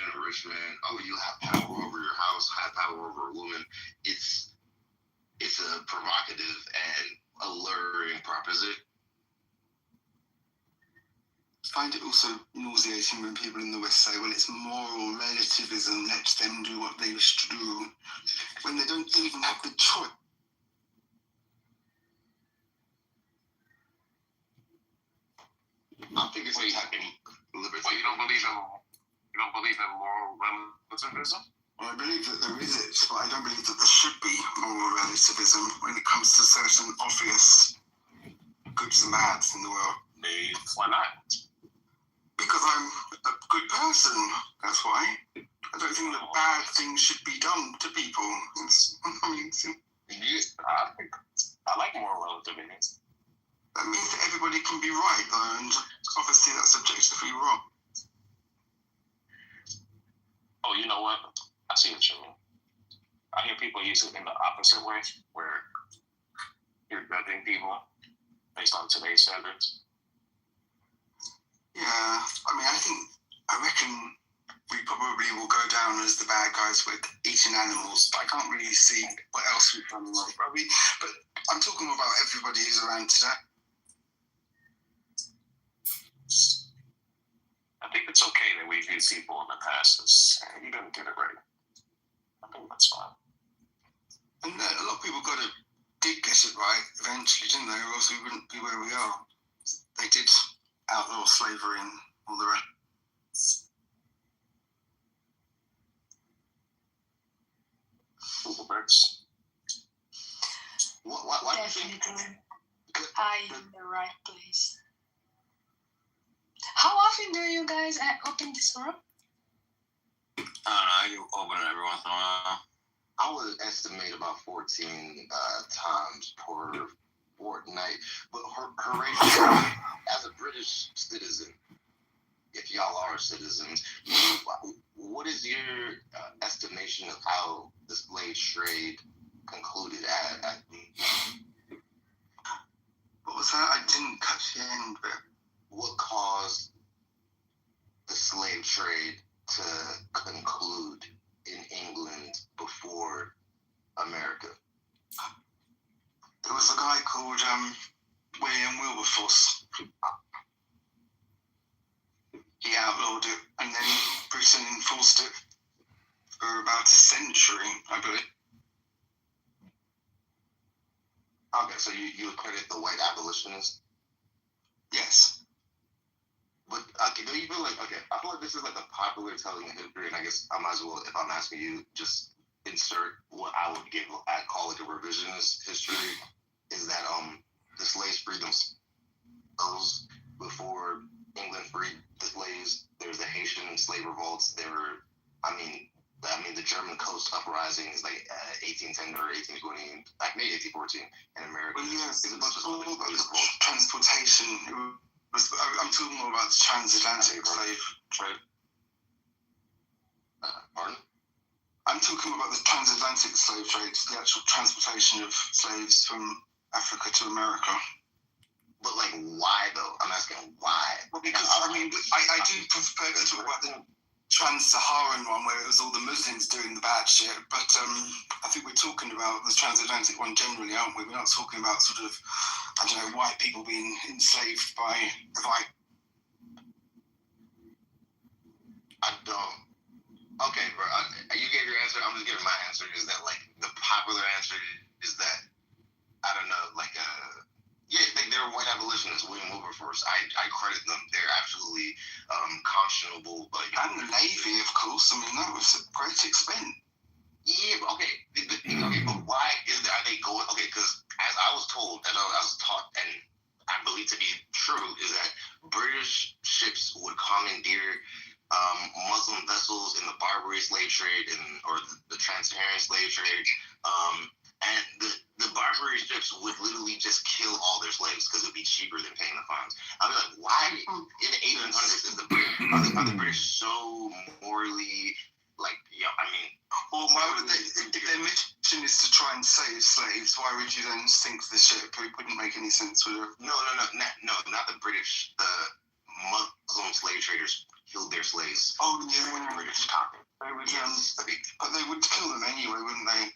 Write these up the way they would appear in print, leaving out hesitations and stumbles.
and a rich man. Oh, you have power over your house, have power over a woman. It's a provocative and alluring proposition. I find it also nauseating when people in the West say, well, it's moral relativism, let them do what they wish to do, when they don't even have the choice. I think it's attacking liberty. Well, you don't believe in moral relativism? Well, I believe that there is it, but I don't believe that there should be moral relativism when it comes to certain obvious goods and bads in the world. Why not? Because I'm a good person, that's why. I don't think that bad things should be done to people. I like moral relativism. That means that everybody can be right, though, and obviously that's objectively wrong. Oh, you know what? I see what you mean. I hear people use it in the opposite way, where you're judging people based on today's standards. Yeah, I reckon we probably will go down as the bad guys with eating animals, but I can't really see what else we've done wrong, probably. But I'm talking about everybody who's around today. I think it's okay that we view people in the past as, you didn't get it right. I think that's fine. And a lot of people did get it right eventually, didn't they? Or else we wouldn't be where we are. They did outlaw slavery and all the rest. Birds. Why Definitely. Are you in the right place? How often do you guys open this room? I you open it every once in a while. I would estimate about 14 times per fortnight. But Horatio, as a British citizen, if y'all are citizens, what is your estimation of how the slave trade concluded at What was that? I didn't catch the end bit. What caused the slave trade to conclude in England before America? There was a guy called William Wilberforce. He outlawed it, and then Britain enforced it for about a century, I believe. Okay, so you credit the white abolitionists? Yes. But, okay, do you feel like, I feel like this is like a popular telling of history, and I guess I might as well, if I'm asking you, just insert what I would call like a revisionist history, is that the slaves freed themselves before England freed the slaves. There's the Haitian slave revolts. There were, the German coast uprising is like 1810 or 1820, like maybe 1814 in America. Well, yes, it's a bunch of transportation. I'm talking more about the transatlantic slave trade. Pardon? I'm talking about the transatlantic slave trade, the actual transportation of slaves from Africa to America. But, like, why, though? I'm asking why. Well, because, I do prefer to talk about the trans-Saharan one where it was all the Muslims doing the bad shit, but I think we're talking about the transatlantic one generally, aren't we? We're not talking about sort of, white people being enslaved by the white. I don't. Okay, bro. You gave your answer. I'm just giving my answer. Is that, like, the popular answer is that, I don't know, like, they're white abolitionists. William Wilberforce. I credit them. They're absolutely conscionable. But and the Navy, of course. That was a great expense. Yeah, but okay. But why are they going? Okay, because as I was told, and I was taught, and I believe to be true, is that British ships would commandeer Muslim vessels in the Barbary slave trade or the Trans-Saharan slave trade, and the Barbary ships would literally just kill all their slaves because it would be cheaper than paying the fines. I'd be like, why in the 1800s are the British so morally, like, well, why would they, if their mission is to try and save slaves, why would you then sink the ship? It wouldn't make any sense, would it? No, not the British, the Muslim slave traders killed their slaves. Oh With yeah. the British talking. They would, Yes. but they would kill them anyway, wouldn't they?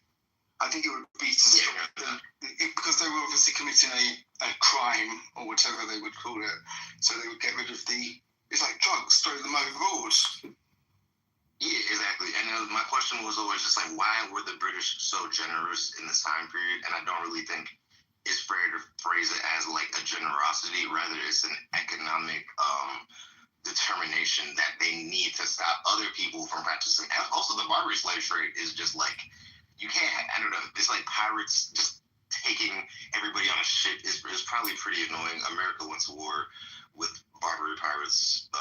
I think it would be to stop them because they were obviously committing a crime or whatever they would call it. So they would get rid of it's like drugs, throw them overboard. Yeah, exactly. And my question was always just like, why were the British so generous in this time period? And I don't really think it's fair to phrase it as like a generosity. Rather, it's an economic determination that they need to stop other people from practicing. And also, the Barbary slave trade is just like, you can't, I don't know, it's like pirates just taking everybody on a ship is probably pretty annoying. America went to war with Barbary pirates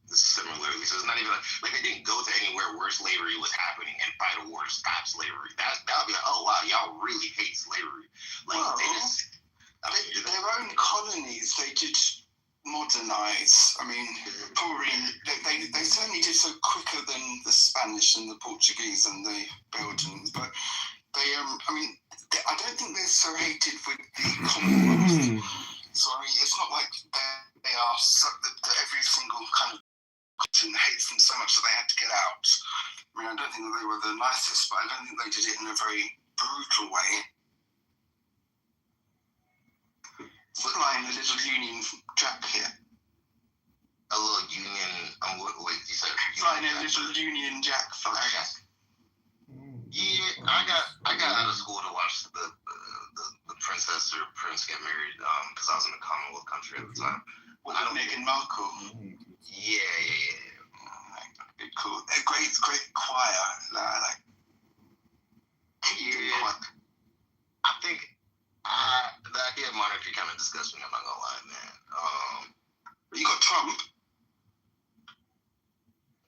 similarly. So it's not even like they didn't go to anywhere where slavery was happening and fight a war to stop slavery. That would be like, oh wow, y'all really hate slavery. Like Well, they just their own colonies, they did modernize. I mean, probably they certainly did so quicker than the Spanish and the Portuguese and the Belgians, but they I mean, I don't think they're so hated with the Commonwealth. So I mean, it's not like they are that every single kind of continent hates them so much that they had to get out. I mean, I don't think that they were the nicest, but I don't think they did it in a very brutal way. Flying a little Union Jack here. a little Union. Wait, you said Flying a little Union Jack flag. Yeah, I got out of school to watch the princess or prince get married because I was in a Commonwealth country at the time. What about Meghan Markle? Yeah. Cool. A great choir. Like. Yeah. I think the idea of monarchy kind of disgusts me. I'm not gonna lie, man. You got Trump.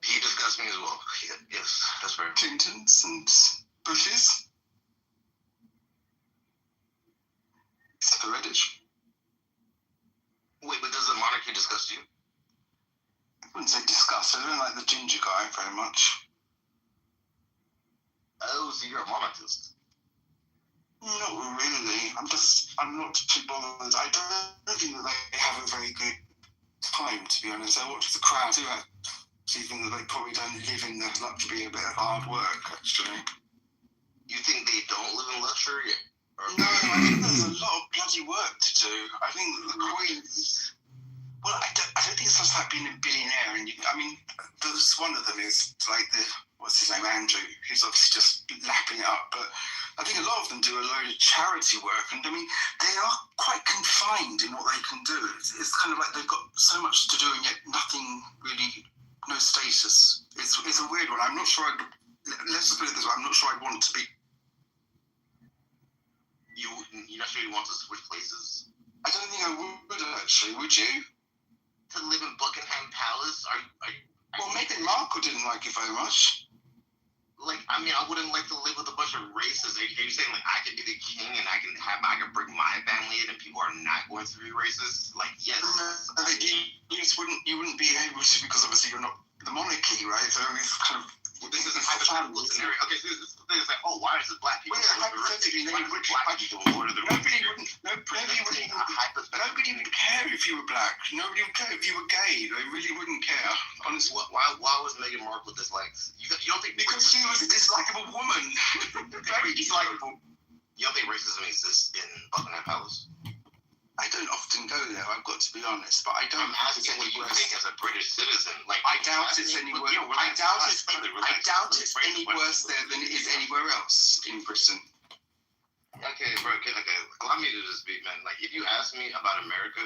He disgusts me as well. Yeah, yes, that's fair. Clintons and Bushes. Reddish. Wait, but does the monarchy disgust you? I wouldn't say disgust. I don't like the ginger guy very much. Oh, so you're a monarchist. Not really. I'm not too bothered. I don't think that they have a very good time, to be honest. I watch the crowd too. I think that they probably don't live in the luxury, a bit of hard work, actually. You think they don't live in luxury? No, I think there's a lot of bloody work to do. I think that the Queen... Well, I don't think it's just like being a billionaire. And there's one of them is like what's his name, Andrew, who's obviously just lapping it up. But I think a lot of them do a load of charity work. And they are quite confined in what they can do. It's kind of like they've got so much to do and yet nothing really, no status. It's a weird one. I'm not sure let's just put it this way, I'm not sure I'd want to be. You're not sure you want to switch places? I don't think I would actually, would you? To live in Buckingham Palace? Well, Meghan Markle didn't like it very much. I wouldn't like to live with a bunch of races. Are you saying I could be the king and I can bring my family in and people are not going to be racist? Yes. You wouldn't be able to because obviously you're not the monarchy, right? So it's kind of this is a hypothetical scenario. Okay, so this thing is like, why is it black people? Well, hypothetically, nobody would care if you were black. Nobody would care if you were gay. They really wouldn't care. Honestly, why was Meghan Markle disliked? You don't think because she was a dislikable woman, very dislikable. You don't think racism exists in Buckingham Palace? I don't often go there. I've got to be honest, but I don't. I'm asking what you think as a British citizen. I doubt it's any worse. I doubt it's any worse there than it is anywhere else in Britain. Okay, bro. Okay. Allow me to just speak, man. If you ask me about America,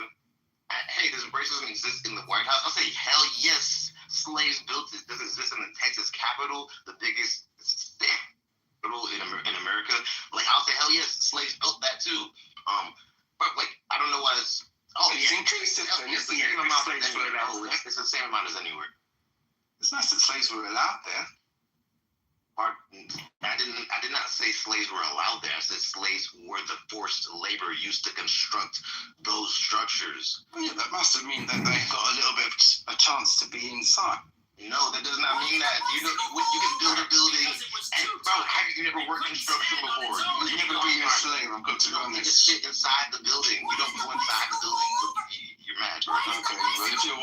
hey, does racism exist in the White House? I'll say, hell yes. Slaves built it. Does it exist in the Texas Capitol, the biggest capital in America? I'll say, hell yes. Slaves built that too. But I don't know why it's. Oh, it's inclusive. It's the same amount anywhere. It's the same amount as anywhere. It's nice that slaves were allowed there. I did not say slaves were allowed there. I said slaves were the forced labor used to construct those structures. Well, yeah, that must have meant that they got a little bit of a chance to be inside. No, that does not mean that. You can build a building. Bro, have you never worked construction before? You've never been a slave. I've got to be honest. You just sit inside the building. You don't go inside the building. You're mad, bro. Okay, well, if you're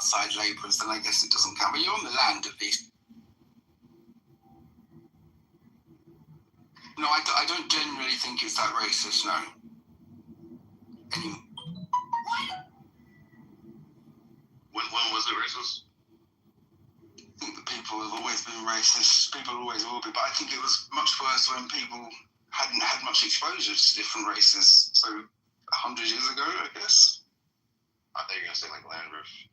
outside labourers, then I guess it doesn't count. But you're on the land at least. No, I don't generally think it's that racist, no. When was it racist? I think that people have always been racist. People always will be. But I think it was much worse when people hadn't had much exposure to different races. So 100 years ago, I guess. I thought you were going to say like land rush.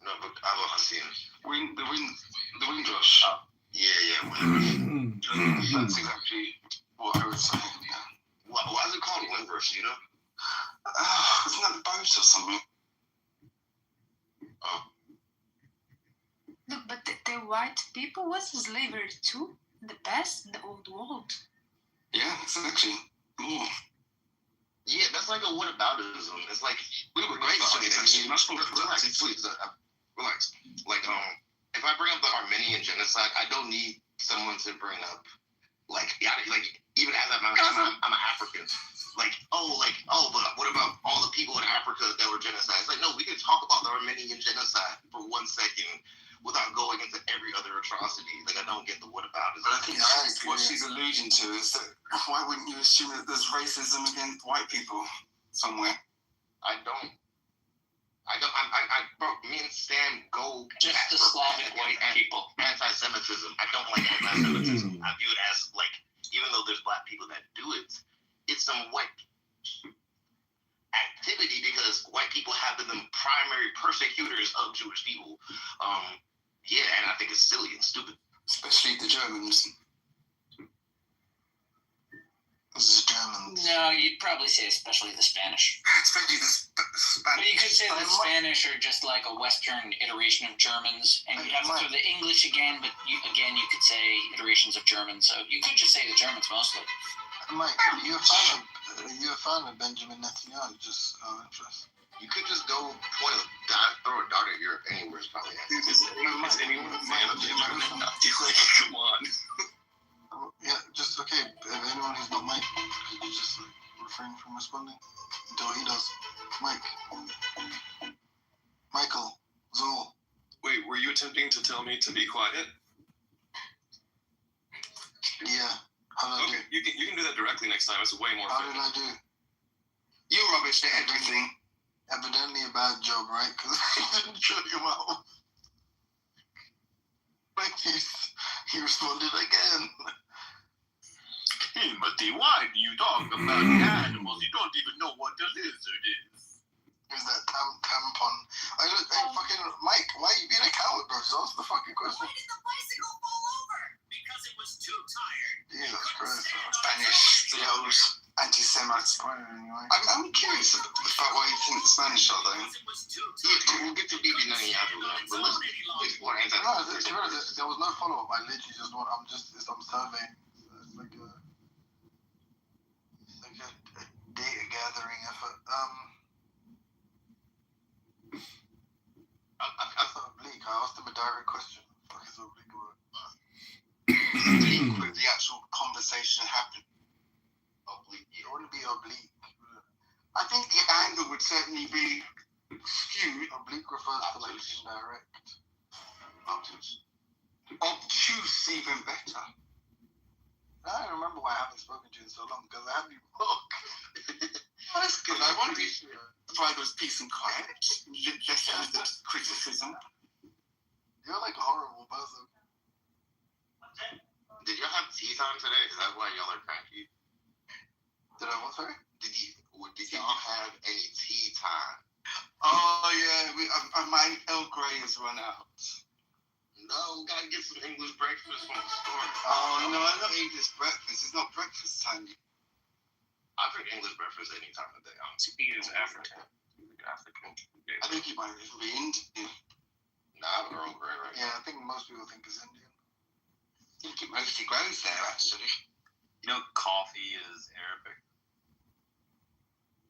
No, but I'm seeing The Windrush. Oh. Yeah, wind rush. That's exactly what I would say. Yeah. Why is it called wind rush, you know? Isn't that the boat or something? Oh. Look, but the white people was slavery too in the past, in the old world. Yeah, exactly. More. Yeah, that's like a whataboutism. It's like We were great slaves, actually. Much more relax, productive. please, relax. Like, if I bring up the Armenian genocide, I don't need someone to bring up, like even as I'm an African, but what about all the people in Africa that were genocided? It's like, no, we can talk about the Armenian genocide for 1 second without going into every other atrocity. Like, I don't get the whataboutism. But I think what she's alluding to is that why wouldn't you assume that there's racism against white people somewhere? Bro, me and Sam go Just the Slavic white people. Anti-Semitism. I don't like anti-Semitism. I view it as, like, even though there's black people that do it, it's some white activity because white people have been the primary persecutors of Jewish people. And I think it's silly and stupid. Especially the Germans. This is Germans. No, you'd probably say especially the Spanish. Especially the Spanish. But you could say the Spanish are just like a Western iteration of Germans, and you have to throw the English again, but you could say iterations of Germans. So you could just say the Germans mostly. Mike, are you a fan of Benjamin Netanyahu? Just interest. You could just go throw a dart at Europe anywhere. It's probably Is anyone a fan of Benjamin Netanyahu? Come on. Yeah, just okay. If anyone who's not Mike, could you just refrain from responding until he does? Mike, Michael, Zol. Wait, were you attempting to tell me to be quiet? Yeah. How did I Okay, you can do that directly next time. It's way more do? How fun. did I do? You're rubbish at everything. Evidently a bad job, right? Because I didn't show you out. Like he responded again. Timothy, why do you talk about animals? You don't even know what a lizard is. Here's that tampon. Hey, fucking Mike, why are you being a coward, bro? Just answer the fucking question. Why did the bicycle fall over? Because it was too tired. Jesus Christ. Spanish, those anti-Semites. Anyway. I'm curious about the fact why you think the Spanish are though. Because it was too Yeah, tired. we'll get to BB Netanyahu, but let's explore No, anti-Semitism. there was no follow-up. I literally just want. I'm surveying. It's like a data gathering effort. That's not oblique. I asked him a direct question. Fuck is oblique word? With the actual conversation happened. Oblique. It wouldn't be oblique. I think the angle would certainly be skewed. Oblique refers to like indirect. Obtuse. Obtuse even better. I don't remember why I haven't spoken to you in so long because I haven't even looked. Oh, that's good. I want to be thrive with peace and quiet. Less the criticism. You're like a horrible person. Did y'all have tea time today? Is that why y'all are cranky? Did I what, sorry? Did y'all have any tea time? Oh yeah, my Earl Grey has run out. No, gotta get some English breakfast from the store. Oh no, I not English breakfast. It's not breakfast time. I drink English breakfast any time of the day. He is African. African. I think he might even be Indian. Nah, I'm Earl Grey right now. Yeah, I think most people think it's Indian. I think it mostly grows there actually. You know, coffee is Arabic.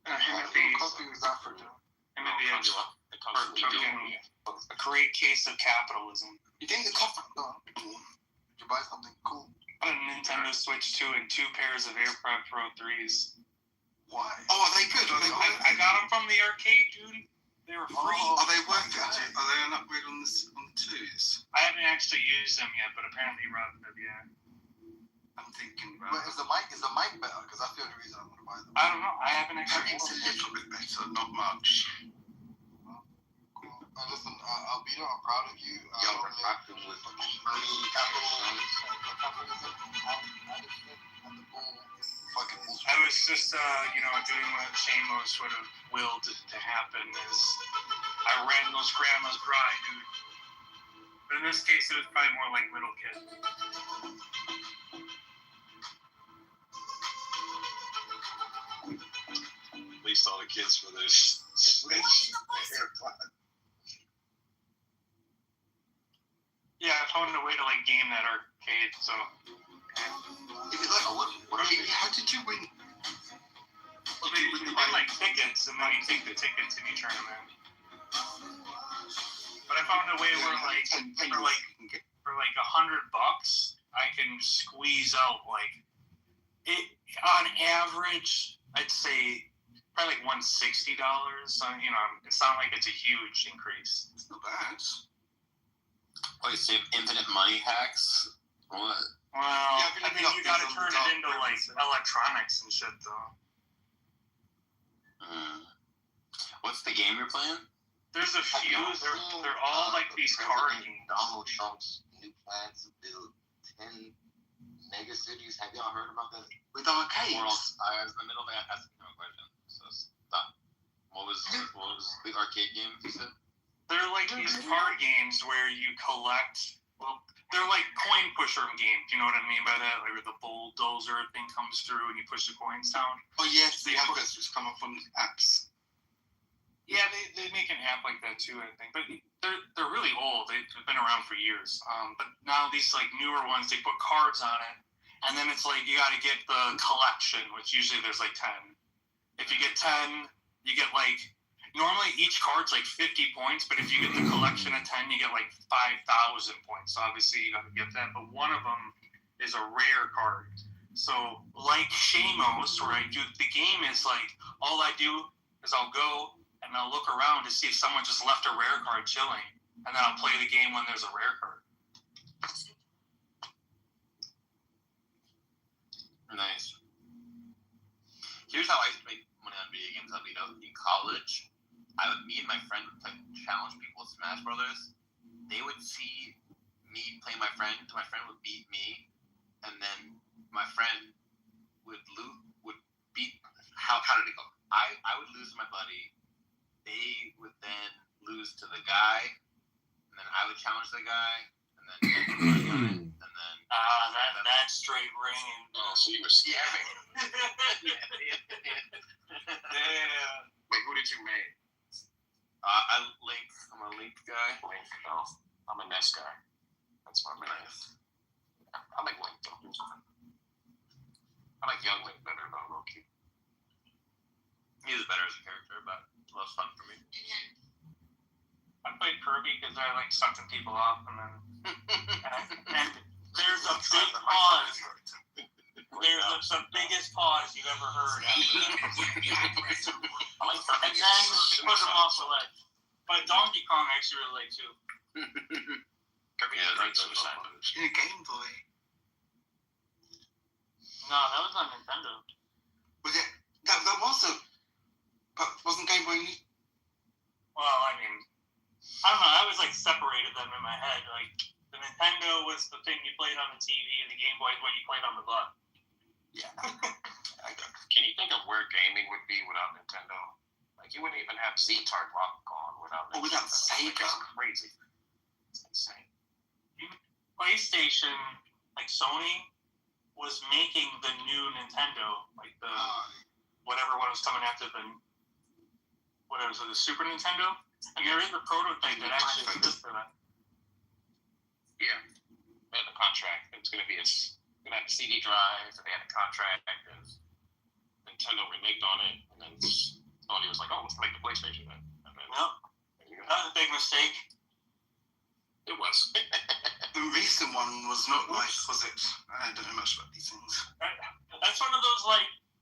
I think coffee is African. And maybe it comes from a great case of capitalism. You think the coffee? No. Did you buy something cool? A Nintendo Switch 2 and 2 pairs of AirPod Pro 3s. Why? Oh, are they good? Are they? I got them from the arcade, dude. They were free. Are they worth it? Are they an upgrade on the twos? I haven't actually used them yet, but apparently Rob did, yeah. I'm thinking But about is the mic better? Because that's the only reason I want to buy them. I don't know. I haven't actually it's a used them. little bit better, not much. Cool. Listen, Albedo, I'm proud of you. Yo, we're rocking with I was just, doing what Shamos would have willed to happen is I ran those grandmas dry, dude. But in this case, it was probably more like little kids. At least all the kids for this Switch AirPod. Yeah, I found a way to game that arcade, so. How did you win? Well, they win tickets, and then you take the tickets and you turn them in. But I found a way where for $100, I can squeeze out it on average. I'd say probably $160. So, it's not like it's a huge increase. It's not bad. Oh, you say infinite money hacks? What? Well, Yeah, I mean, you gotta turn it into electronics and shit, though. What's the game you're playing? There's a few. They're all these card games. Donald Trump's new plan to build 10 mega cities. Have y'all heard about that? With arcades. I was in the middle of asking him a question, so stop. What was the arcade games you said? They're these card games where you collect. Well, they're like coin pusher games. You know what I mean by that? Like where the bulldozer thing comes through and you push the coins down. Oh yes, the adverts just come up on apps. Yeah, they make an app like that too, I think. But they're really old. They've been around for years. But now these newer ones, they put cards on it, and then it's you got to get the collection, which usually there's 10. If you get 10, you get normally each card's 50 points, but if you get the collection of 10, you get 5,000 points. So obviously you got to get that. But one of them is a rare card. So like Shamos, where I do the game is all I do is I'll go and I'll look around to see if someone just left a rare card chilling, and then I'll play the game when there's a rare card. Nice. Here's how I used to make money on video games. In college, me and my friend would challenge people with Smash Brothers. They would see me play my friend, until my friend would beat me, and then my friend would beat. How did it go? I would lose to my buddy. They would then lose to the guy, and then I would challenge the guy, and then and then. That's straight ringing. Oh, so you were scamming. Yeah. Wait, who did you make? I'm a Link guy. Link, no. I'm a NES guy. That's my man. I like Link, though. I like Young Link better, though, low-key. He is better as a character, but it was fun for me. I played Kirby because I like sucking people off, and then and there's a big pause. There's the biggest pause you've ever heard after that. And then put them off the ledge. But Donkey Kong I actually really like too. Kirby drinks some time. In a Game Boy. No, that was on Nintendo. Was it? That was a. But wasn't Game Boy? Well, I mean, I don't know. I was separated them in my head. The Nintendo was the thing you played on the TV, and the Game Boy is what you played on the bus. Yeah. Can you think of where gaming would be without Nintendo? You wouldn't even have Z-Tart Rock on without Nintendo. Or without Sega. It's crazy. It's insane. PlayStation, Sony, was making the new Nintendo, the whatever one was coming after the Super Nintendo. And there is a prototype that actually exists for that. Yeah. They had a contract. It's going to have a CD drive. They had a contract. Nintendo reneged on it, and then Sony was like, "Oh, let's make the PlayStation then." And then, no, that was a big mistake. It was. The recent one was not was it? I don't know much about these things. That's one of those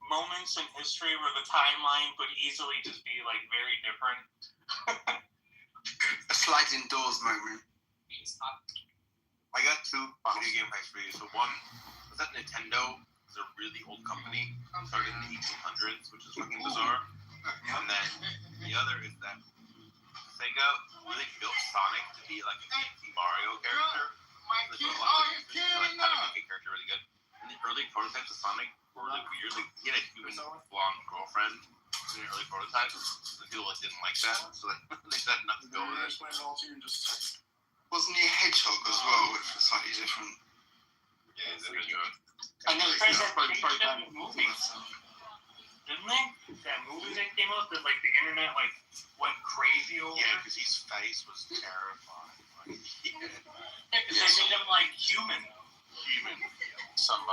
moments in history where the timeline could easily just be very different. A sliding doors moment. I got two video game facts for you. So one was that Nintendo is a really old company, started in the 1800s, which is fucking bizarre. And then the other is that Sega really built Sonic to be like an anti-Mario character. Like a lot of like how to make a character really good. And the early prototypes of Sonic were really weird. Like he had a human blonde girlfriend in the early prototypes. The people like didn't like that, so they decided not to go with it. Wasn't he a hedgehog as well, which was slightly different? Yeah, he's a good joke. And then they changed movies, didn't they? That movie that came out that like the internet like went crazy over. Yeah, because his face was terrifying. Like, Because they made him like human. Some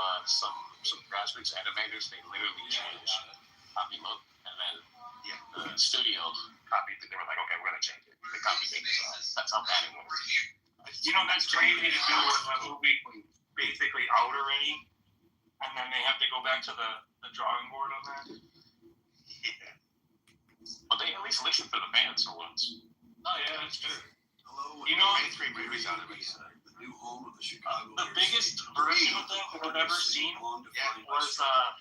grassroots animators, they literally changed copy look, and then the studio copied it. They were like, okay, we're gonna change it. They copied it. That's how bad it was. You know, that's crazy to do with a movie basically out already, and then they have to go back to the drawing board on that. Yeah. But they at least listened for the fans for once. Oh yeah, that's true. You know, 3 movies out of it. The biggest version of that I've ever seen was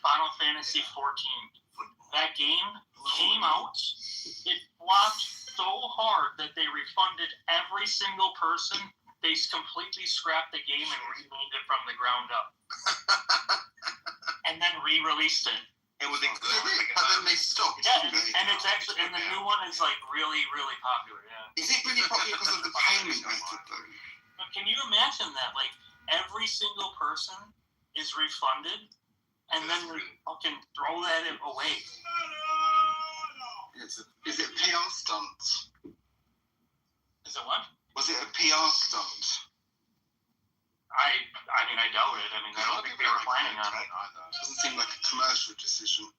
Final Fantasy XIV. That game came out, it flopped so hard that they refunded every single person. They completely scrapped the game and remade it from the ground up. And then re-released it. It was good. But then they stopped. Yeah, and it's actually, and the new one is like really, really popular, yeah. Is it really popular because of the payment method though? But can you imagine that? Like, every single person is refunded, and then they fucking throw that away. Is it a PR stunt? Is it what? Was it a PR stunt? I mean, I doubt it. I mean, I don't think they were planning on it. Doesn't seem like a commercial decision.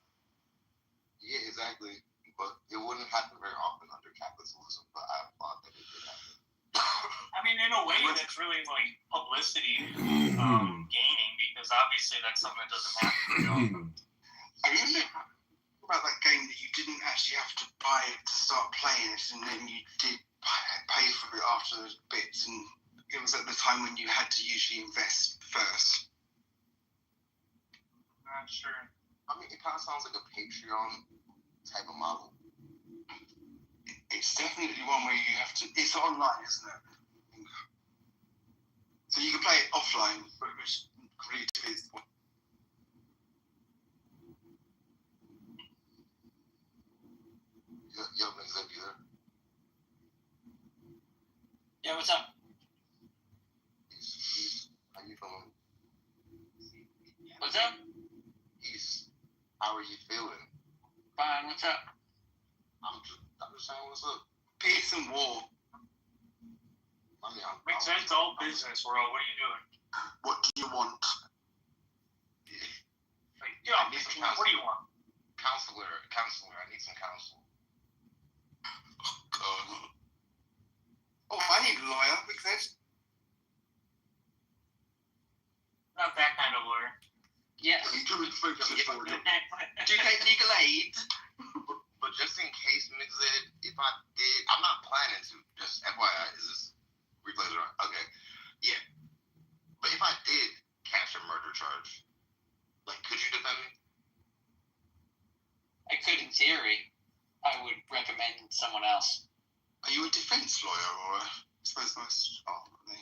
Yeah, exactly. But it wouldn't happen very often under capitalism, but I thought that it did happen. I mean, in a way, that's really like publicity gaining, because obviously that's something that doesn't happen very often. I remember about that game that you didn't actually have to buy it to start playing it, and then you did pay for it after those bits, and it was at the time when you had to usually invest first. Not sure. I mean, it kind of sounds like a Patreon type of model. It's definitely one where you have to. It's online, isn't it? So you can play it offline, but which really defeats the point. Yo, Mix Up, you there? Yeah, what's up? How you feeling? What's up? Peace. How are you feeling? Fine, what's up? I'm just saying what's up. Peace and war. I mean, Makes sense. All business world. What are you doing? What do you want? Like, yeah, I need some counsel. what do you want? Counselor, I need some counsel. Oh, God. Oh, I need a lawyer because Not that kind of lawyer. Yes. you do it for Yeah. Do you take legal aid? But just in case, Mixed, if I did, I'm not planning to. Just FYI, is this replays are on? Okay, yeah. But if I did catch a murder charge, like, could you defend me? I could in theory. I would recommend someone else. Are you a defense lawyer or I suppose most are, aren't they?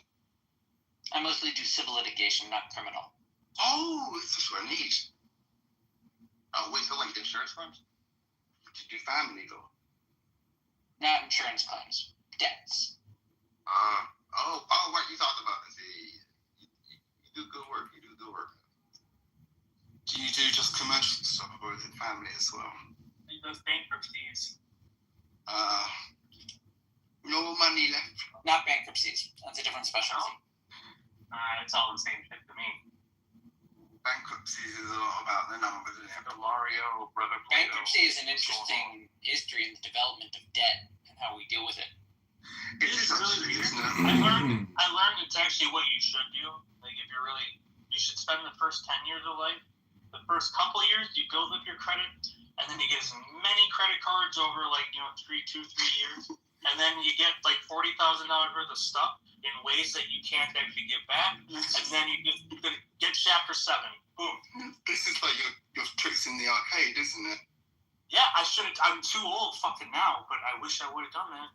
I mostly do civil litigation, not criminal. Oh, that's just what I need. Oh, wait, so like insurance claims? To do family law. Not insurance claims. Debts. Right, you talked about this. You do good work. Do you do just commercial stuff or is it family as well? He does bankruptcies. No money left. Not bankruptcies. That's a different specialty. It's all the same shit to me. Bankruptcies is a lot about the numbers, isn't it? The Mario, Brother Plato. Bankruptcy is an interesting history in the development of debt and how we deal with it. It is actually, isn't it? I learned it's actually what you should do. Like, if you should spend the first 10 years of life. The first couple of years, you build up your credit. and then you get as many credit cards over 3 years, and then you get like $40,000 worth of stuff in ways that you can't actually give back, and then you get Chapter 7. Boom. This is like your tricks in the arcade, isn't it? Yeah, I'm too old fucking now, but I wish I would have done that.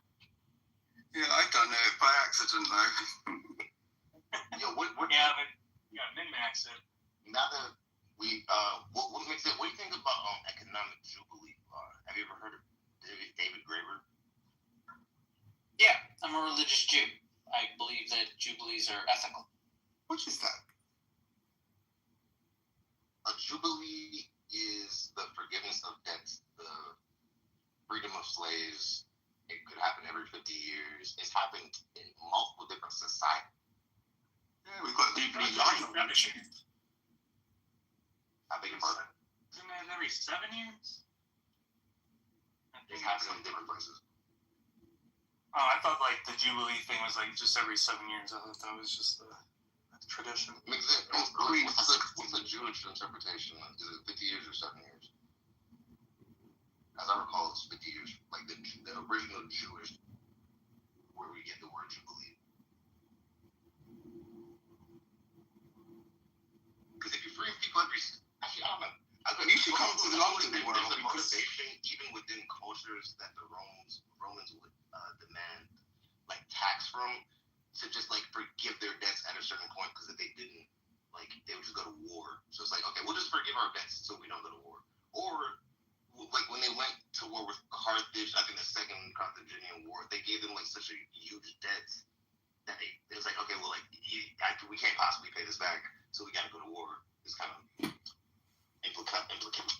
Yeah, I done it by accident though. Yo, what min-max it. now that we what makes it? What do you think about economic jubilee? Have you ever heard of David Graeber? Yeah, I'm a religious Jew. I believe that jubilees are ethical. What is that? A jubilee is the forgiveness of debts, the freedom of slaves. It could happen every 50 years. It's happened in multiple different societies. Yeah, we've got I beg your pardon? Isn't that every 7 years? It's happening in different places. Oh, I thought like the Jubilee thing was like just every 7 years. I thought that was just a tradition. What's the Jewish interpretation? Is it 50 years or 7 years? As I recall, it's 50 years. Like the original Jewish, where we get the word Jubilee. Because if you free people actually, I don't know. You should come to the London world. There's a motivation, even within cultures that the Romans would demand, like tax from, to just like forgive their debts at a certain point. Because if they didn't, like they would just go to war. So it's like, okay, we'll just forgive our debts so we don't go to war. Or like when they went to war with Carthage, I think the Second Carthaginian War, they gave them like such a huge debt that it was like, okay, well, like we can't possibly pay this back, so we got to go to war. It's kind of implicate.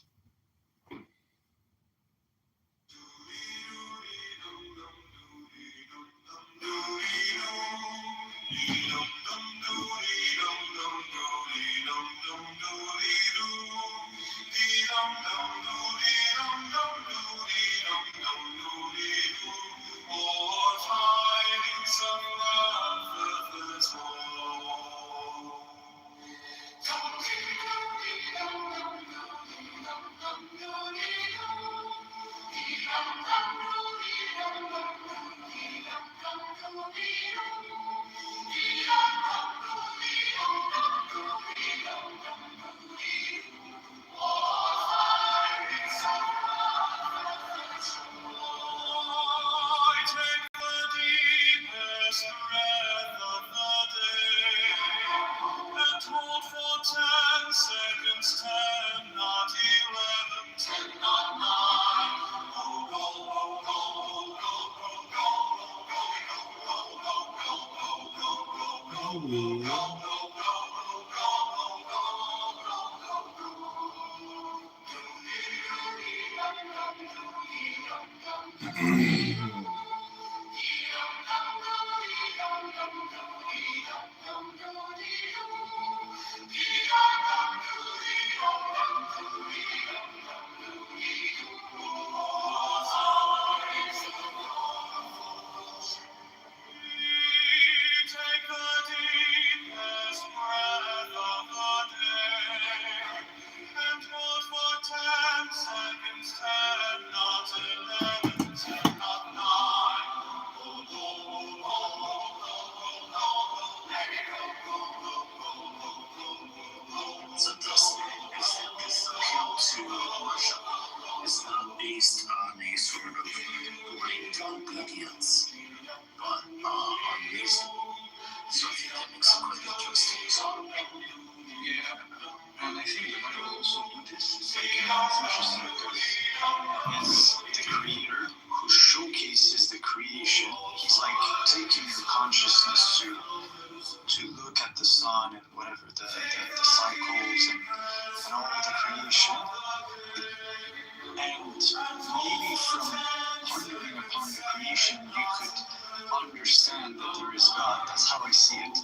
So this appeal to worship is not based on a sort of blind obedience, but on reason. So I think that makes it quite interesting. So, yeah, and I think the Bible also do this. It's like it's interesting because it's the Creator who showcases the creation. He's like taking your consciousness to look at the sun and whatever the cycles and all the creation, and maybe from pondering upon the creation you could understand that there is God. That's how I see it,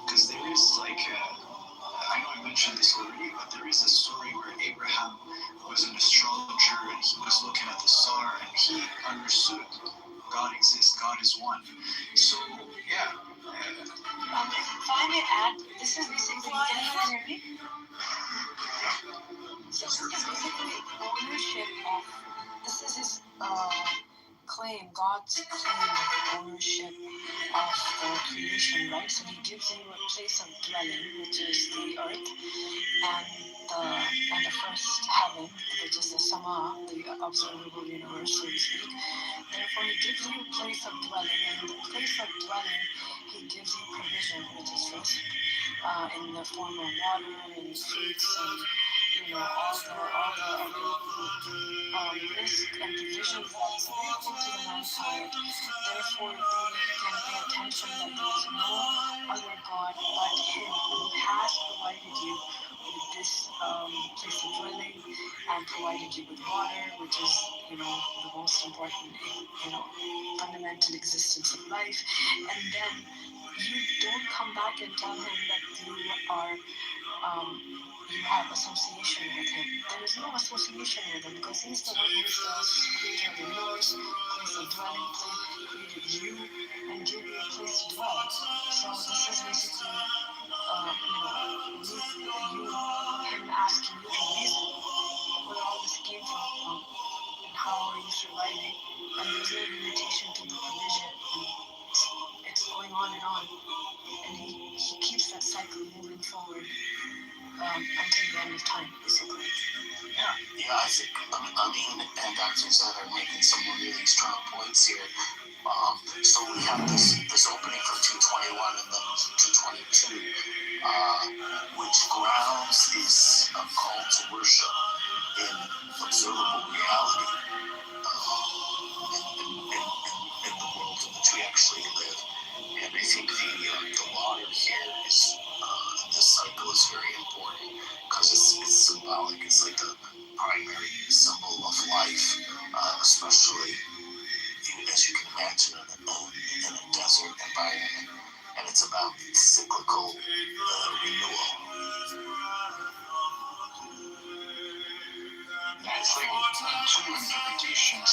because there is like I know I mentioned this already, but there is a story where Abraham was an astrologer and he was looking at the star and he understood God exists, God is one. So yeah. Find it at this is basically So it's basically ownership of, this is his claim, God's claim of ownership of the creation, right? So he gives you a place of dwelling, which is the earth, and the first heaven, which is the sama, the observable universe, so to speak. Therefore, he gives you a place of dwelling, and in the place of dwelling, he gives you provision, which is rest, in the form of water and fruits and all the available risk and provisions that is available to the mankind. Therefore, they can pay attention that there is no other God but Him who has provided you with this place of dwelling and provided you with water, which is the most important fundamental existence of life. And then you don't come back and tell Him that you are you have association with Him. There is no association with Him because He's the one who is the creator of the universe, place of dwelling, created you, and gave you a place to dwell. So this is basically, Him asking you to reason where all this came from and how are you surviving. And there's no limitation to the provision. And it's going on. And he keeps that cycle moving forward until the end of time, basically. Yeah, I think, I mean, and Dr. Zed are making some really strong points here. So we have this opening for 221 and then 222, which grounds this call to worship in observable reality, in the world in which we actually live. And I think the water here is, this cycle is very important because it's symbolic. It's like the primary symbol of life, especially as you can imagine in a desert environment. And it's about cyclical renewal. Yeah, it's like two interpretations.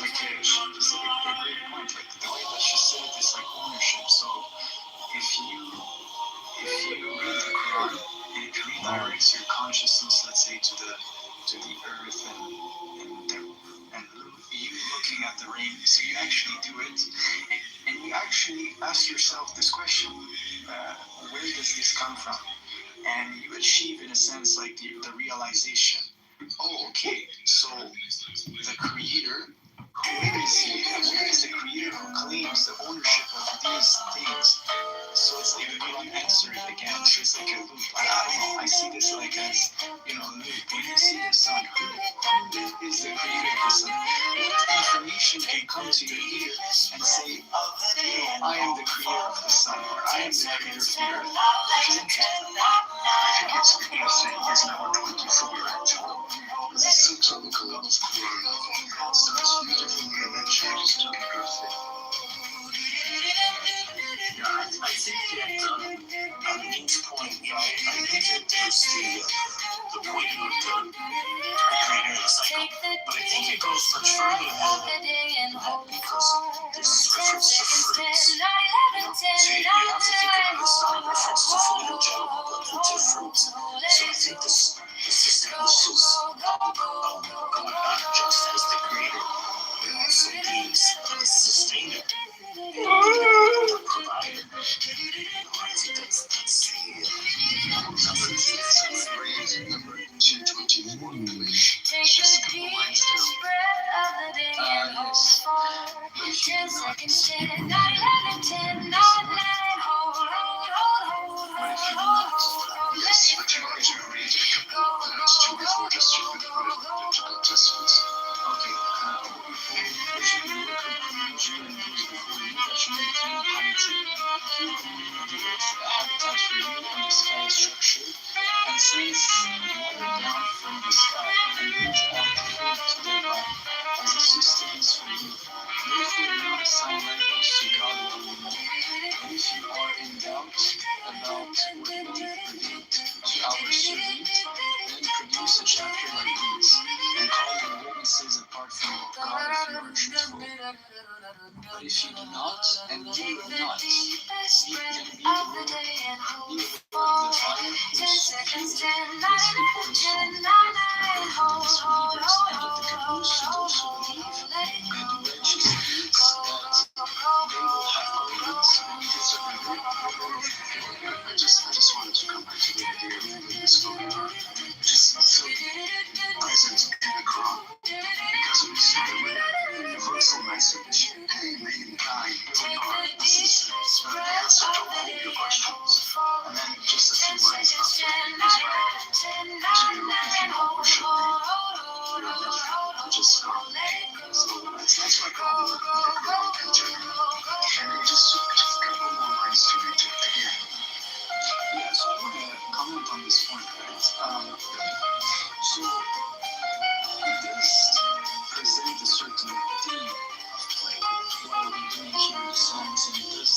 It's like a great point. Like the way that she said it is like ownership. So if you read the Quran and it redirects your consciousness, let's say, to the earth and you looking at the rain, so you actually do it, and you actually ask yourself this question: where does this come from? And you achieve, in a sense, like the realization. Oh, okay. So the Creator. Where is the Creator who claims the ownership of these things? So it's like the Quran answered again. So it's like a loop. I don't know. I see this like as, a loop. When you see the sun, who is the creator of the sun? What information can come to your ear and say, I am the creator of the sun, or I am the creator of the earth? Which is interesting. I think it's interesting. It's number 24 actually. Because it's so typical of Quran. Starts beautiful and then changes to interesting. Yeah, I think that on Dean's point, I think that there's the point of the creator of the cycle, but I think it goes much further than that because there's this reference to fruits. So you have to think about this not in reference to food in general, but into fruits. So I think this establishes God not just as the creator, but also being the sustainer. The provider. I think that's Number 224, just a couple lines down. Yes. Yes, but you always read a couple of lines too before just to put it into contestants. Okay. If you look at creation and those before you, that you maintain piety. He who made the earth a habitat for you and the sky structured, and sends water down from the sky and brings out the earth thereby as a sustenance for you. Therefore do not assign rivals to God while you know. And if you are in doubt about what we revealed to our servant, then produce a chapter like these, and call your witnesses apart from God if you are truthful. But if you do not, and you will not, then be aware of the fire whose fuel I just wanted to come back to the idea of the spoken word, just so present in the Quran, because we see the universal message. Hey, mankind, here we are. This is the answer to all your questions. And then just a few lines after, is right. So if you don't worship me, you're just gone. So that's my problem with the Quran in general. And then just a couple more lines to read it again. Yeah, so I want to comment on this point, right? So it does present a certain theme of like what are we doing here in the songs, and it does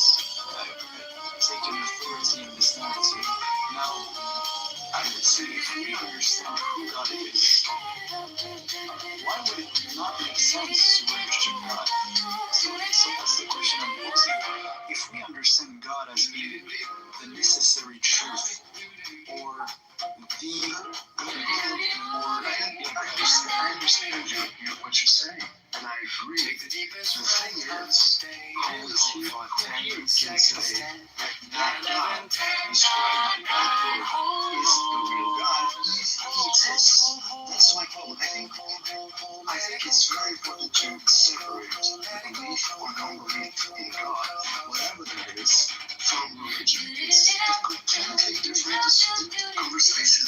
take an authority in this narrative. Now, I would say if we understand who God is, why would it not make sense to worship God? So that's the question I'm posing. If we understand God as being the necessary truth, or the more, I understand what you're saying, and I agree. The thing is, how is he can say that God, described by that word, is the real God? He exists. That's my problem. I think it's very important to separate belief or non-belief in God, whatever that is, from religion. It's completely different conversation.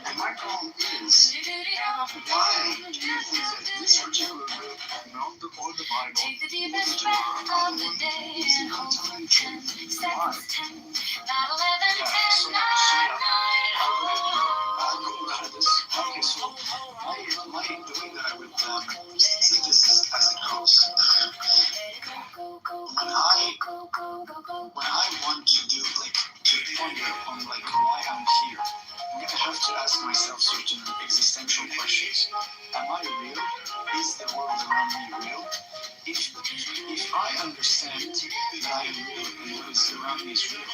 And my problem is, why do you think that this particular book, not the or the Bible, or the Torah, are the one that is the ultimate truth? Why? I'll go about this. Okay, so the way that I would see this is as it goes. When I want to do, like, to ponder on, like, why I'm here, I'm gonna have to ask myself certain existential questions. Am I real? Is the world around me real? If I understand that I am real and what is around me is real,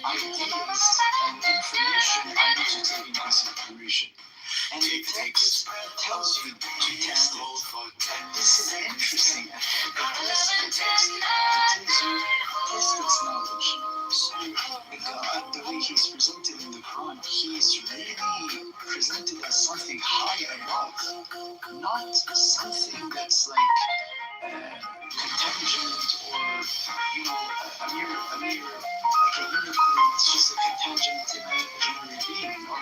ideas and information I need to take into consideration. And the text tells you to test it. And this is interesting. The text that tells you test its knowledge. So God, the way he's presented in the Quran, he's really presented as something high above, not something that's like contingent or, you know, a mere like a unicorn that's just a contingent imaginary being. No?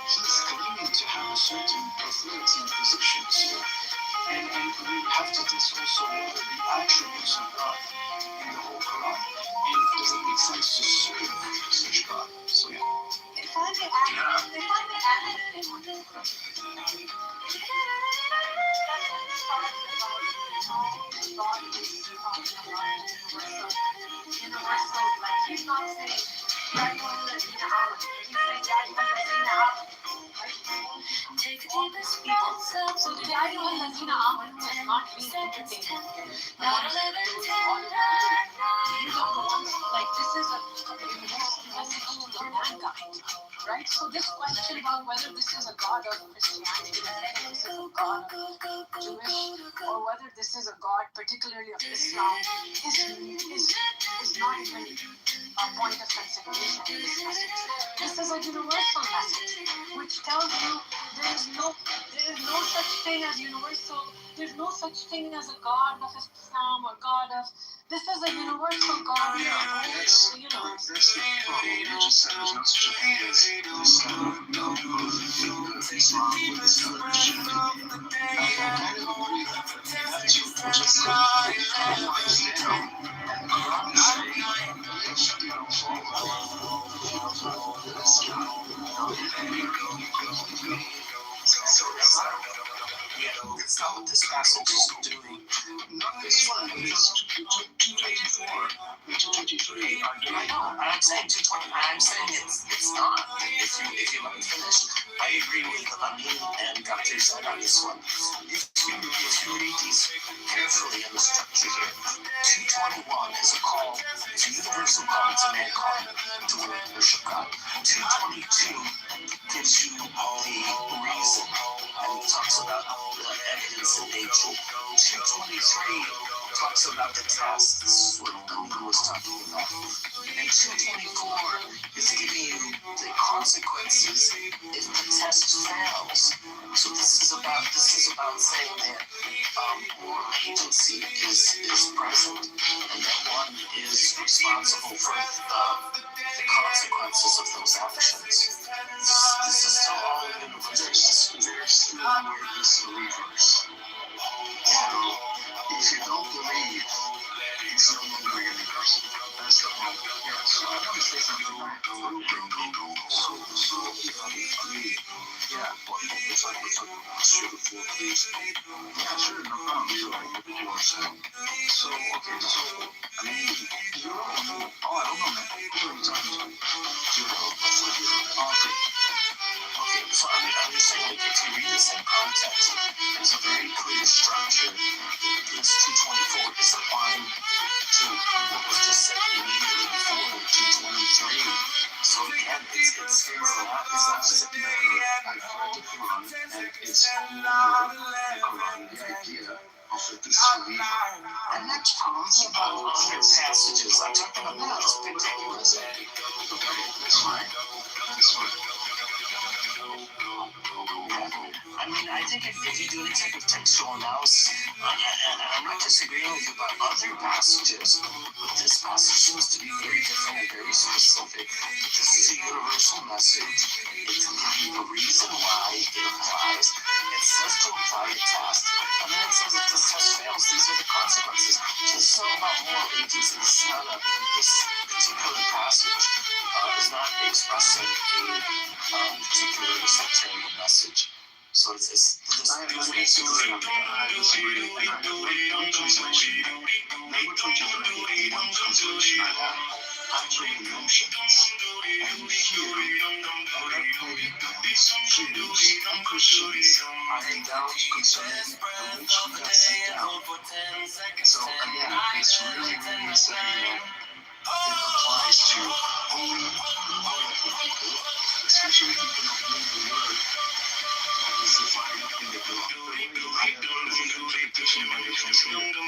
He's claiming to have a certain authority and position. So, and we have to test also what are the attributes of God in the whole Quran, and does it make sense to serve such God? So yeah. If I may universal, like he's not saying that you want to let me out. He's saying that you want to let me out. Take a deep breath. So the idea of Lazina Ahmed was not being entertained. Like this is a message to mankind, right? So this question about whether this is a god of Christianity, whether this is a god of Jewish, or whether this is a god particularly of Islam, is not even a point of consideration in this message. This is a universal message, which tells you there is no such thing as universal. There's no such thing as a god of Islam or god of. This is a universal God. Yeah, that's the problem. You just said there's no such a thing as this God of Islam or this God of Christianity. I don't agree with that. That's what just compromise down. And the Quran is saying, if you don't follow this God, then you go. So it's not. It's not what this passage is doing. No, this one is 224 and 223 are doing. I know. I'm saying 220. I'm saying it's not. If you let me finish, I agree with Amin and Dr. Zaid on this one. If you read these carefully in the structure here, 221 is a call to universal call to mankind to worship God. 222 gives you the reason and talks about the evidence in nature. 223 talks about the test. This is what Elvin was talking about. And 224 is giving you the consequences if the test fails. So this is about saying that moral agency is present, and that one is responsible for the consequences of those actions. This is still all universal. There's still more disbelievers. So if you don't believe, it's no longer universal. That's the problem. Yeah, so I want to say something back. So if I agree, yeah, if I share the floor, please. Yeah, sure, no problem. So, what you want to say? So, okay, so, I mean, you're, I don't know, man. Who are you talking to? Okay. Okay, so I'm just saying, like, if you read this in context, there's a very clear structure that this 224 is applying to what was just said immediately before 223. So again, it's not just a matter of, I've read the Quran, and it's all over the Quran, the idea of a disbeliever. I'm not talking about other passages. I'm talking about this particular thing. Okay, that's fine. That's fine. I mean, I think if you do any type of textual analysis, and I'm not disagreeing with you about other passages, but this passage seems to be very different and very specific. This is a universal message. It's the reason why it applies. It says to apply a test, and then it says if this test fails, these are the consequences. So this is all about moral agency. This is not this particular passage is not expressing a particular sectarian message. So it's this disagree, and I have one translation. One translation I have actually mentions, and here, other pagans, Jews, and Christians are in doubt concerning the which we got sent down. So again, it's really saying that it applies to only powerful people, especially if you cannot believe the word that is defined in the Quran. The word is an interpretation by the translator.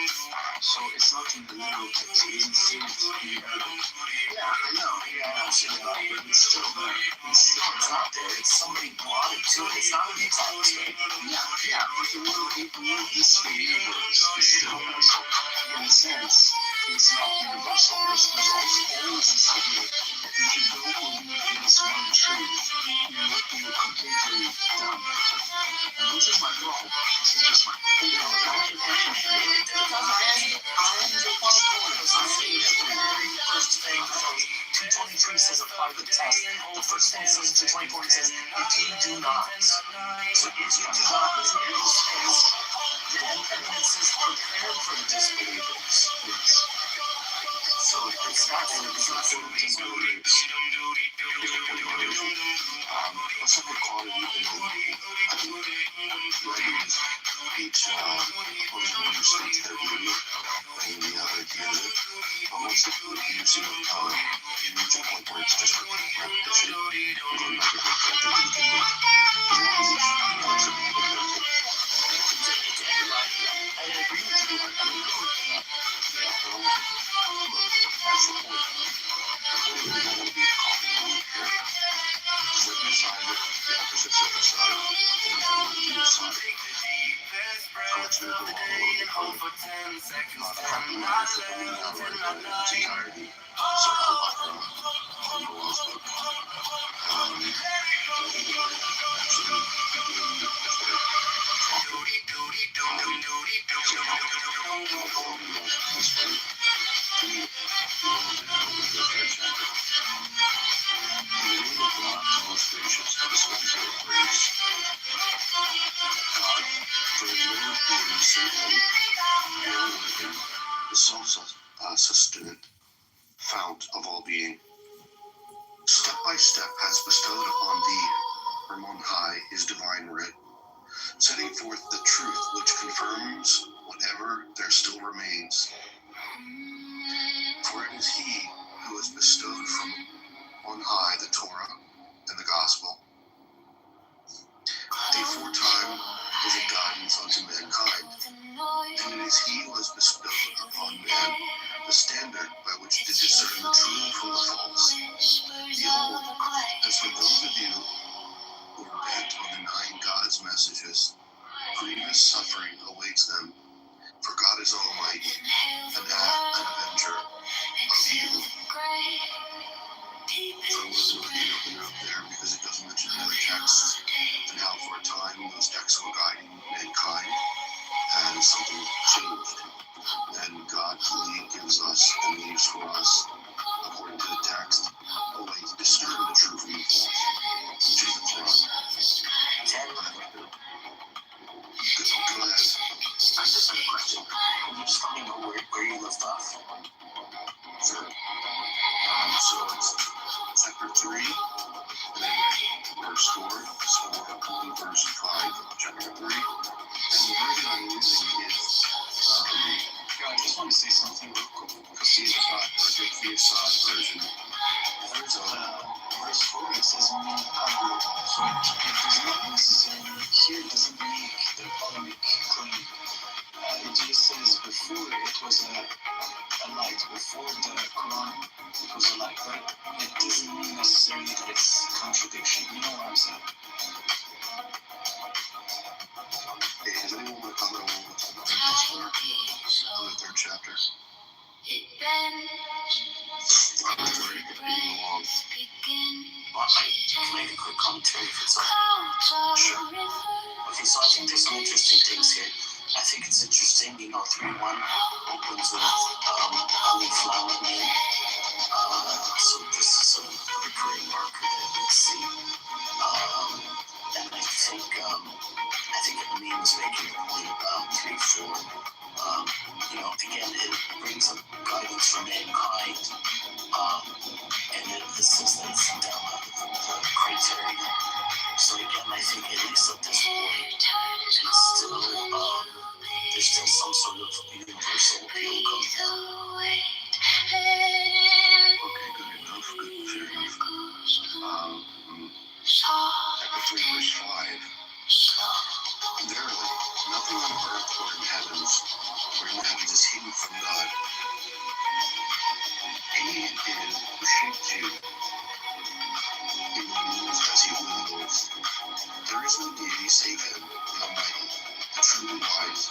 So it's not in the literal text. It doesn't say it in the Arabic. Yeah, I know. Yeah, I'm saying that, but it's still there. It's not there. It's somebody brought it to it. It's not in the text, right? Yeah, but the word disbelievers is still there. So in a sense, it's not universal. There's also always this idea that if you don't believe in this one truth, you're completely done. And this is my problem. This is just my problem. I have a question for you. The very first thing, 223 says apply the test. The first thing it says in 224 it says if you do not. So if you do not, then it says, and then it says prepare for the disbelievers. Yes. So it's not disbelievers. What's up with quality even though I think writing is each person understands their view and the idea of it. But once it gives you you reach a point where it's just repetition, you don't have to go back to the beginning. As long as it's flexible to the method. I agree with you. I agree with that. Yeah, well, look, that's the point. The point is I don't want to be copying on you here. Witness side, the opposite side, and the other side. So it's going to go all over the code. Not happening with the belief in its entirety. So I'll go off book. Actually, beginning with their proper the self-sustained fount of all being, step by step has bestowed upon thee, from on high, his divine writ, setting forth the truth which confirms whatever there still remains. For it is he who has bestowed from on high the Torah and the gospel, aforetime as a guidance unto mankind, and it is he who has bestowed As for those of you who are bent on denying God's messages, grievous suffering awaits them, for God is almighty, an avenger of evil. So I'm looking at the opener up there because it doesn't mention the other texts, and how for a time those texts were guiding mankind, and something changed. And God clearly gives us and leaves for us, according to the text, a way to discern the true from the false, which is the Quran. Go ahead. I just had a question. Can you just let me know where you left off? Sure. So it's chapter 3, and then verse 4, verse 5 of chapter 3. And the version I'm using is, I just want to say something real quick. the Assad version. There's verse 4, it says, "Min Qablu." It does not necessarily, here it doesn't make the polemic claim. It just says before it was a light, before the Quran it was a light, but it doesn't mean necessarily that it's contradiction. You know what I'm saying? Hey, does anyone want to comment on the third chapter? I'm sorry, reading along. Well, I can make a quick commentary if it's okay. Sure. Okay, so I think there's some interesting things here. I think it's interesting, 3-1 opens with Alif Lam Mim. So this is a recurring marker that we see. And I think it means making a point about 3-4. Again, it brings up guidance for mankind. And this is then sent down the criteria. So again, I think at least at this point, it's still, there's still some sort of universal appeal going on. Okay, good enough. Fair enough. Chapter 3, verse 5. Verily, nothing on earth or in the heavens is hidden from God. He it is who shaped you in the wombs as he wills. There is no deity save him, the Almighty, the truly wise.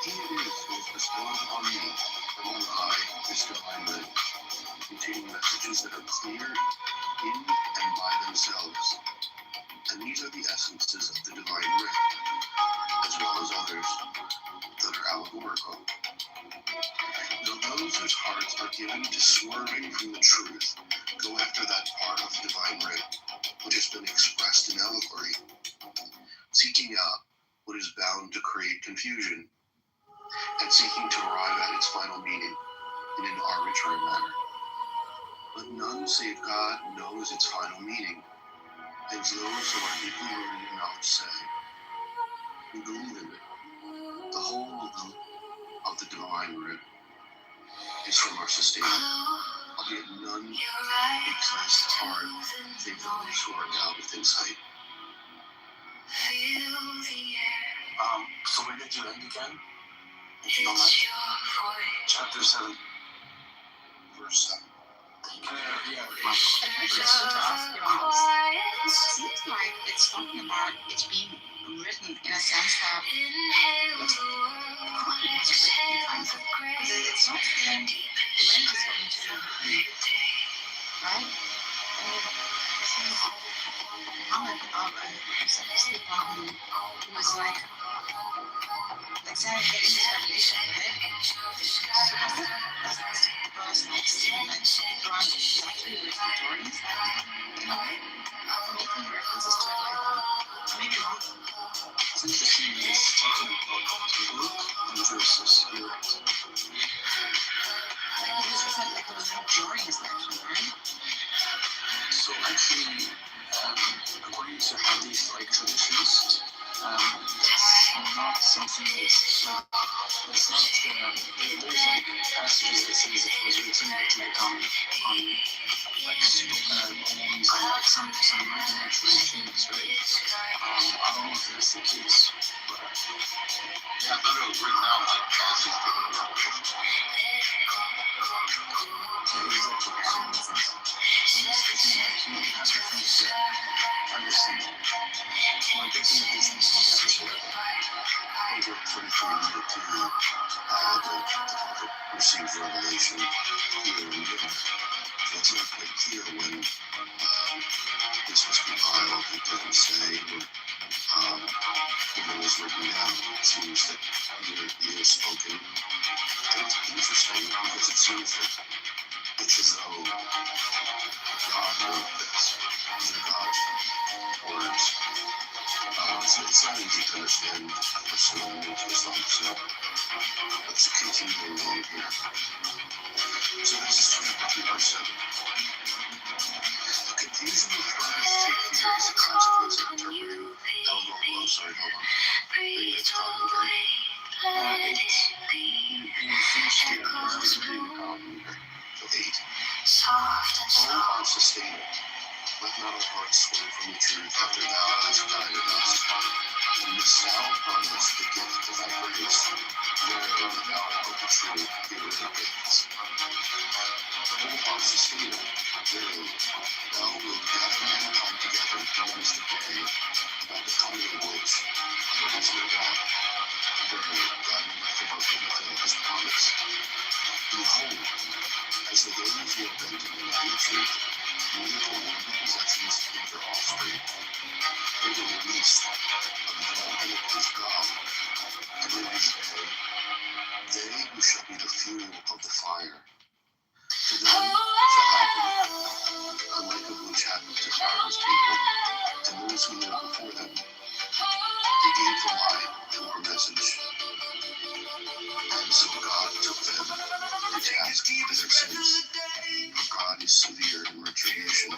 He it is who has bestowed upon me from on high this divine writ, containing messages that are clear in and by themselves. And these are the essences of the divine writ, as well as others that are allegorical. Though those whose hearts are given to swerving from the truth go after that part of the divine writ which has been expressed in allegory, seeking out what is bound to create confusion, and seeking to arrive at its final meaning in an arbitrary manner. But none save God knows its final meaning, as those who are deeply rooted in knowledge say, who believe in it. The whole of the divine writ is from our sustainer, albeit none exist hard, save those who are endowed with insight. So where did you end again? If you don't mind. Chapter 7. Verse 7. Just to ask you on this, it seems like it's talking about it being written in a sense that it's not saying when it's going to be written, right? Muhammad who was like saying getting his revelation, right? So that's the verse like saying that Quran is actually written during his life, making references to it like that. Maybe wrong. It's interesting that it's talking about the book and verses. You're right. Like he just said like it was during his lifetime, right? So actually, according to Hadith-like traditions, that's not something that's not, there's like passages that says it was written like on like poems and like some written translations, right? I don't know if that's the case, but I thought it was written out like translated. received revelation here and there. So it's not quite clear when this was compiled. It doesn't say, or when it was written down. It seems that it is spoken. And it's interesting because it seems that it's as though God wrote this. These are God's words. So it's not easy to understand a person new to Islam. So let's continue along here. So this is chapter 2, verse 7. The confusion of friends take fear is a consequence of interpreting. I'm sorry, hold on. Reading this commentary. 8. You finished here. I was reading the commentary. So 8. All are sustained. Let not our hearts swerve from the truth after thou hast guided us. And bestow upon us the gift of thy grace, wherein thou art the true giver of gifts. All are sustained. Verily, thou wilt gather mankind together in darkness the day, about the coming of which there is no doubt. Verily, God will fulfill his promise. Behold, as the days you have been to deny the truth, moving toward the possessions of their offspring, or the release of them that oppose God, and in this day, they who shall be the fuel of the fire, to them shall happen, unlike of which happened to Pharaoh's people, and those who lived before them. They gave the lie to our message, and so God took them to task for their sins. For God is severe in retribution.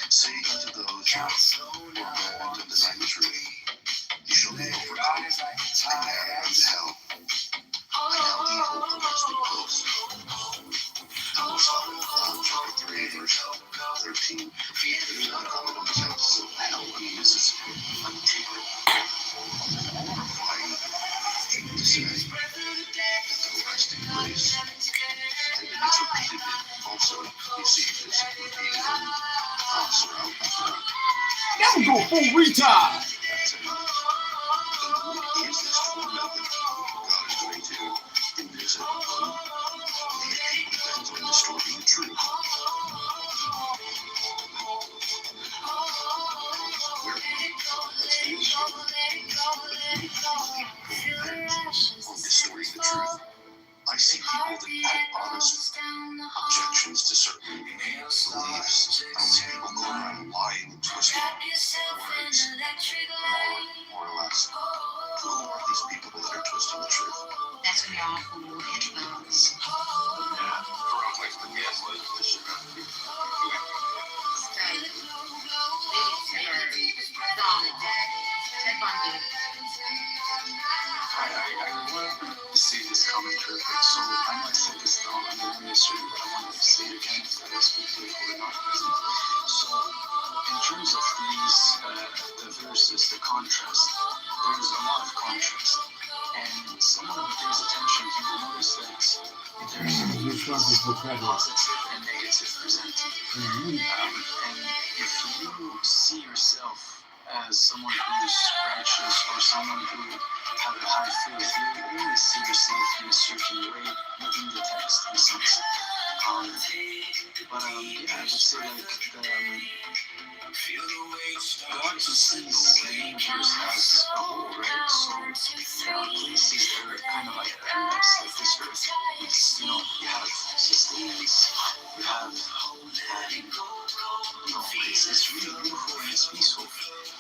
Say unto those who are bold and deny the truth, you shall be overcome, and added unto hell. And now behold, the resting place. And we'll stop in chapter 3, verse 13. There's not coming on the depths of hell. I mean, this is horrifying thing to say, that the resting place. And it is repeated also, you see this repeated throughout the Quran. That would go full retard. That's it. And what is this torment that God is going to visit upon the people bent on distorting the truth? Where let's finish on distorting the truth. I see people that have honest objections to certain beliefs. I don't see people going around lying and twisting words, more or less. Who are these people that are twisting the truth? That's when y'all who hit those. Yeah, for like the gaslight, the shit out of people. I want to see this commentary, so I know I said this on the ministry, but I want to say it again if that is people who are not present. So, in terms of these, the verses, the contrast, there's a lot of contrast. And someone who pays attention, he will notice that there's positive and negative presented. And if you see yourself as someone who is righteous or someone who have a high faith, you always see yourself in a certain way within the text, in a sense. But yeah, I would say like God sees the universe as a whole, right? So there are places that are kind of like paradise, like this earth. It's, you have sustenance, you have, it's really beautiful and it's peaceful.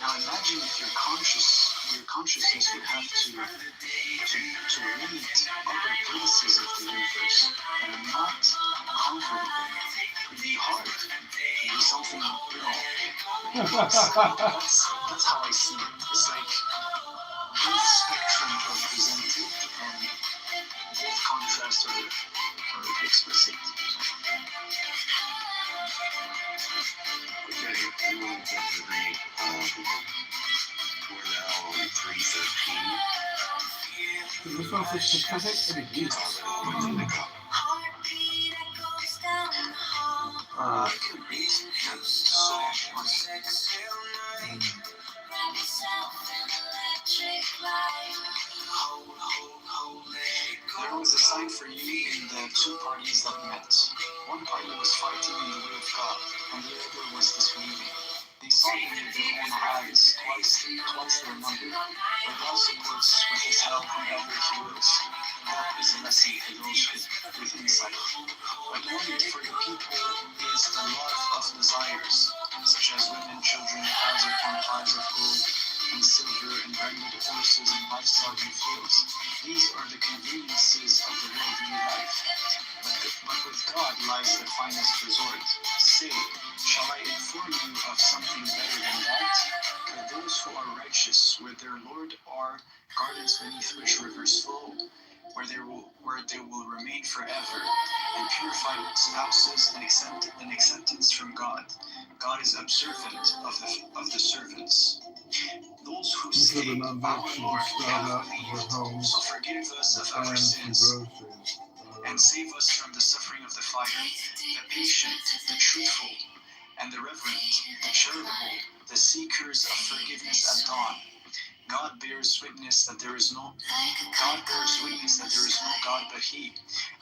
Now imagine if your consciousness would have to read other places of the universe that are not comfortable. It would be hard. It would be something, that's how I see it. It's like both spectrums are presented and both contrasts are explicit. Okay, I'm going to read, we're now on 3:13. This one's just specific and it is. There was a sign for you in the two parties that met. One party was fighting in the way of God, and the other was disbelieving. They saw him with their own eyes, twice their number. But God supports with his help whenever he wills. That is a lesson for those with insight. What wanted for the people is the love of desires, such as women, children, piles upon piles of gold and silver and branded horses and livestock and fields. These are the conveniences of the worldly life. But with God lies the finest resort. Say, shall I inform you of something better than that? For those who are righteous, where their Lord are gardens beneath which rivers flow, where they will remain forever, and purified spouses and acceptance from God. God is observant of the servants. Those who say, our Lord, we have believed, so forgive us of our sins, and save us from the suffering of the fire, the patient, the truthful, and the reverent, the charitable, the seekers of forgiveness at dawn. God bears witness that there is no God but He,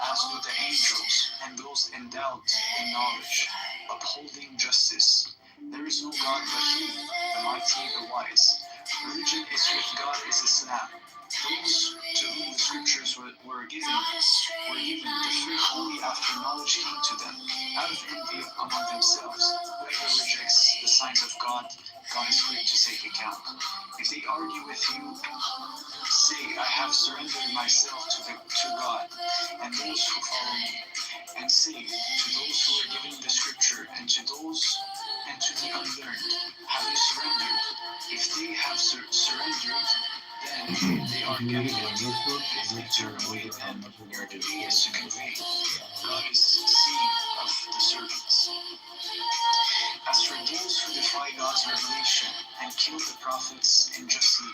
as do the angels and those endowed in knowledge, upholding justice. There is no God but He, the mighty, the wise. Religion is with God is Islam. Those to whom the scriptures were given the fear only after knowledge came to them, out of envy among themselves. Whoever rejects the signs of God, God is quick to take account. If they argue with you, say, I have surrendered myself to God and those who follow me. And say to those who are given the scripture and to the unlearned, have you surrendered? If they have surrendered, then they are getting it. If they turn away, then your duty is to convey. God is seeing of the servants. As for those who defy God's revelation and kill the prophets unjustly,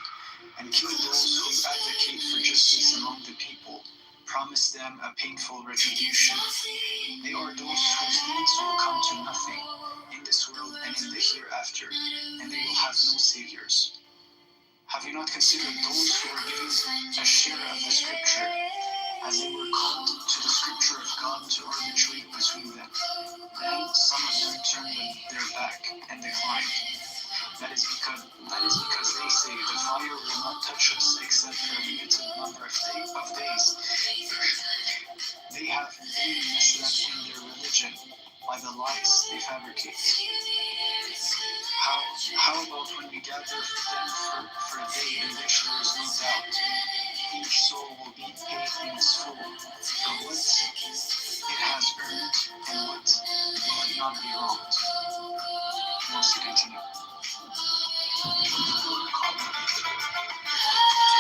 and kill those who advocate for justice among the people, promise them a painful retribution. They are those whose deeds will come to nothing in this world and in the hereafter, and they will have no saviors. Have you not considered those who were given a share of the scripture, as they were called to the scripture of God to arbitrate between them? Then some of them turned their back and declined. That is because they say the fire will not touch us except for a limited number of days. They have been misled in their religion by the lies they fabricate. How about when we gather them for a day in which there is no doubt? Each soul will be paid in its full for what it has earned and what will not be wronged. Wants to continue.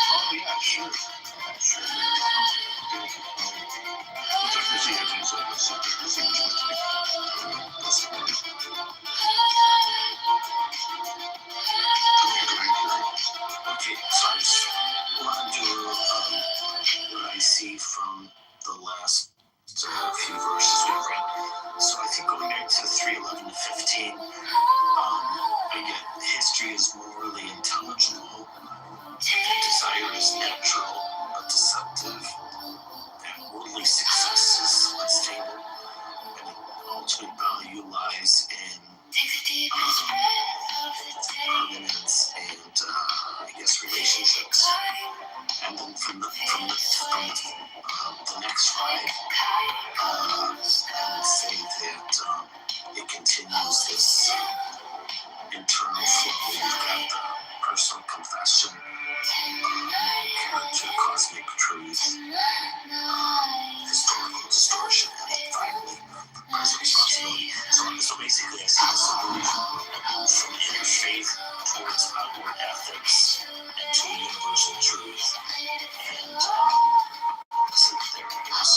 Oh yeah, sure. Okay, so I just want to do what I see from the last few verses we've read. So I think going back to 3:11 to 15, again, history is morally intelligible, desire is natural but deceptive, and worldly success is unstable, and ultimate value lies in permanence and I guess relationships. And then from the next slide, I would say that it continues this internal flow. You've got the personal confession, character, cosmic truth, historical distortion, and then finally present responsibility. So basically, I see this move from inner faith towards outward ethics and to a universal truth. And so there it is.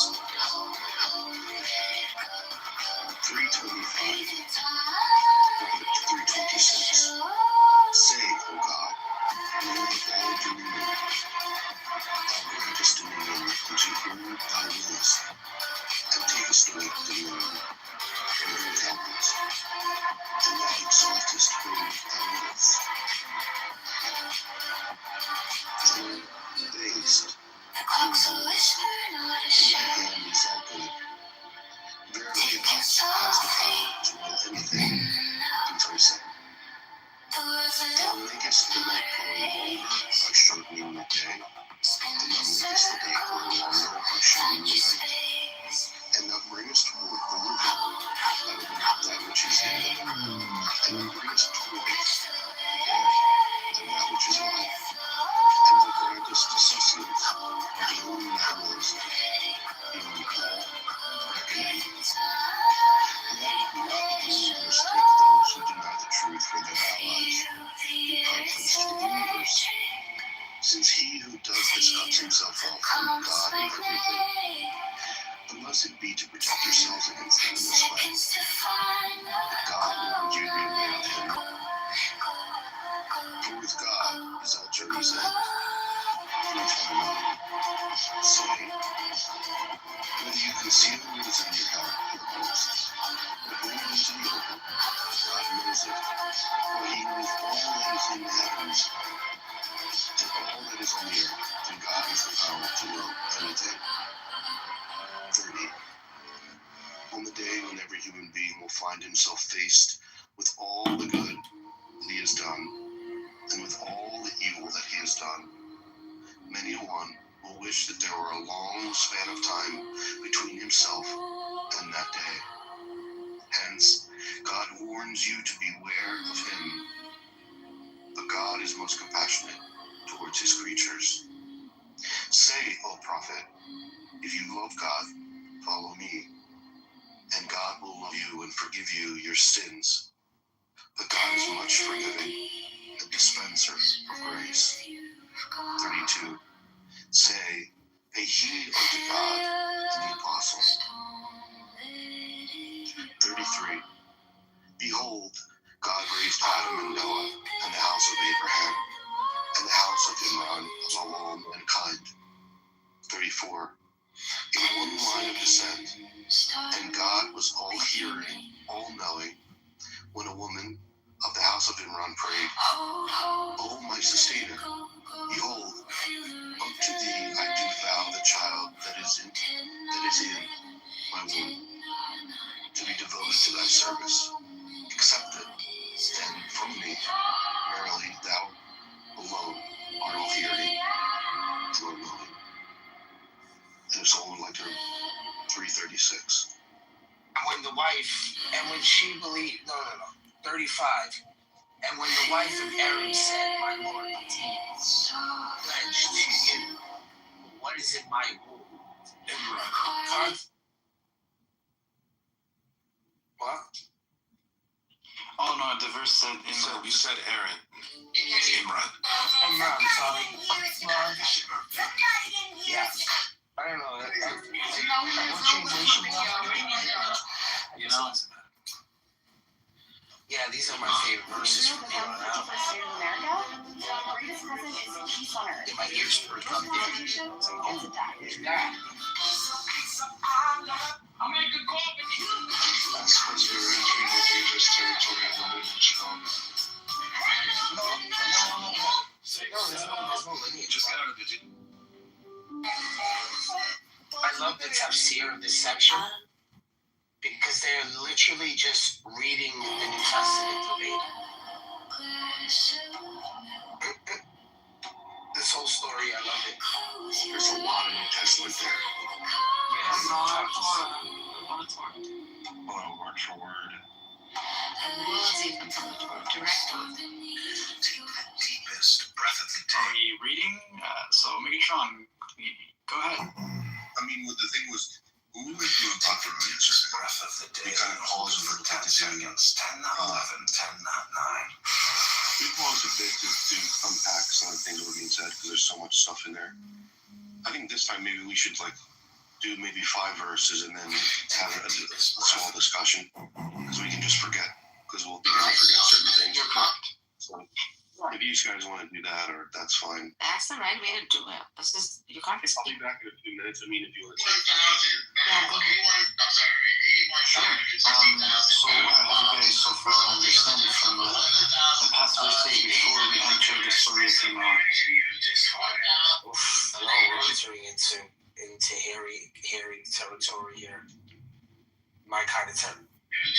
3:25 over 3:26. Say, O God, Lord of all dominion, thou grantest dominion unto whom thou willest, and takest away dominion from whom thou willest, and thou exaltest whom thou willest. Thou basest whom thou willest, has the power to will anything. And 37. Thou makest the night grow longer by shortening the day, and thou makest the day grow longer by shortening the night. And thou bringest forth the living out of that which is dead, and thou bringest forth the dead out of that which is alive. And thou grantest sustenance unto whom thou willest, even Paul reckoning. Let not the believers take those who deny the truth for their allies, in preference to the believers, since he who does this cuts himself off from God in everything, unless it be to protect yourselves against them in this way. But God warned you beware of him. For with God is all journeys end. Say, whether you conceal what is in your heart or boast, or bring it into the open, God knows it. For he knows all that is in the heavens and all that is on the earth, and God has the power to know anything. 30. On the day when every human being will find himself faced with all the good that he has done, and with all the evil that he has done, many a one will wish that there were a long span of time between himself and that day. Hence, God warns you to beware of him. But God is most compassionate towards his creatures. Say, O prophet, if you love God, follow me, and God will love you and forgive you your sins. But God is much forgiving, a dispenser of grace. 32. Say, pay heed unto God and the apostle. 33. Behold, God raised Adam and Noah, and the house of Abraham, and the house of Imran, of Alam and kind. 34. In one line of descent, and God was all hearing, all knowing, when a woman of the house of Imran prayed, O my sustainer, behold, unto thee I do vow the child that is in my womb, to be devoted to thy service. Accept it, then, from me. Verily, thou alone art all hearing and all knowing. And if someone would like to 336. When the wife, and when she believed, no, 35. And when the wife of Aaron said, my Lord, pledged to you, what is in my womb? What? Oh no, the verse said Imran. You said Aaron. Imran. Imran, sorry. Yeah. I don't know. What translation was that? You know? Yeah, these are my favorite verses from here on out. Get my ears perked up there. Yeah. I'll make a call with you. That's supposed to be entering the dangerous territory of the lineage comes. No, there's no lineage. Just got it, did you? I love the tafsir of this section because they're literally just reading the New Testament verbatim. This whole story, I love it. There's a lot of New Testament there. Yeah, A lot of Torah. Word for word. Take the Deepest breath of the day. Are we reading? So Megatron, go ahead. I mean, what the thing was, when we went through a talk about yesterday, breath of the day. We kind of paused for 10 seconds. 10, not 11, 10, not 9. We paused a bit to unpack some of the things that were being said because there's so much stuff in there. I think this time maybe we should do maybe 5 verses and then have a small discussion because we can just forget because we'll forget certain things. So if you guys want to do that, or that's fine. That's the right way to do it. This is you can't just I'll be back in a few minutes. I mean, if you want to say. So what have you guys so far understood from the past verses before we enter the story of Imran? Now we're entering into hairy territory here. My kind of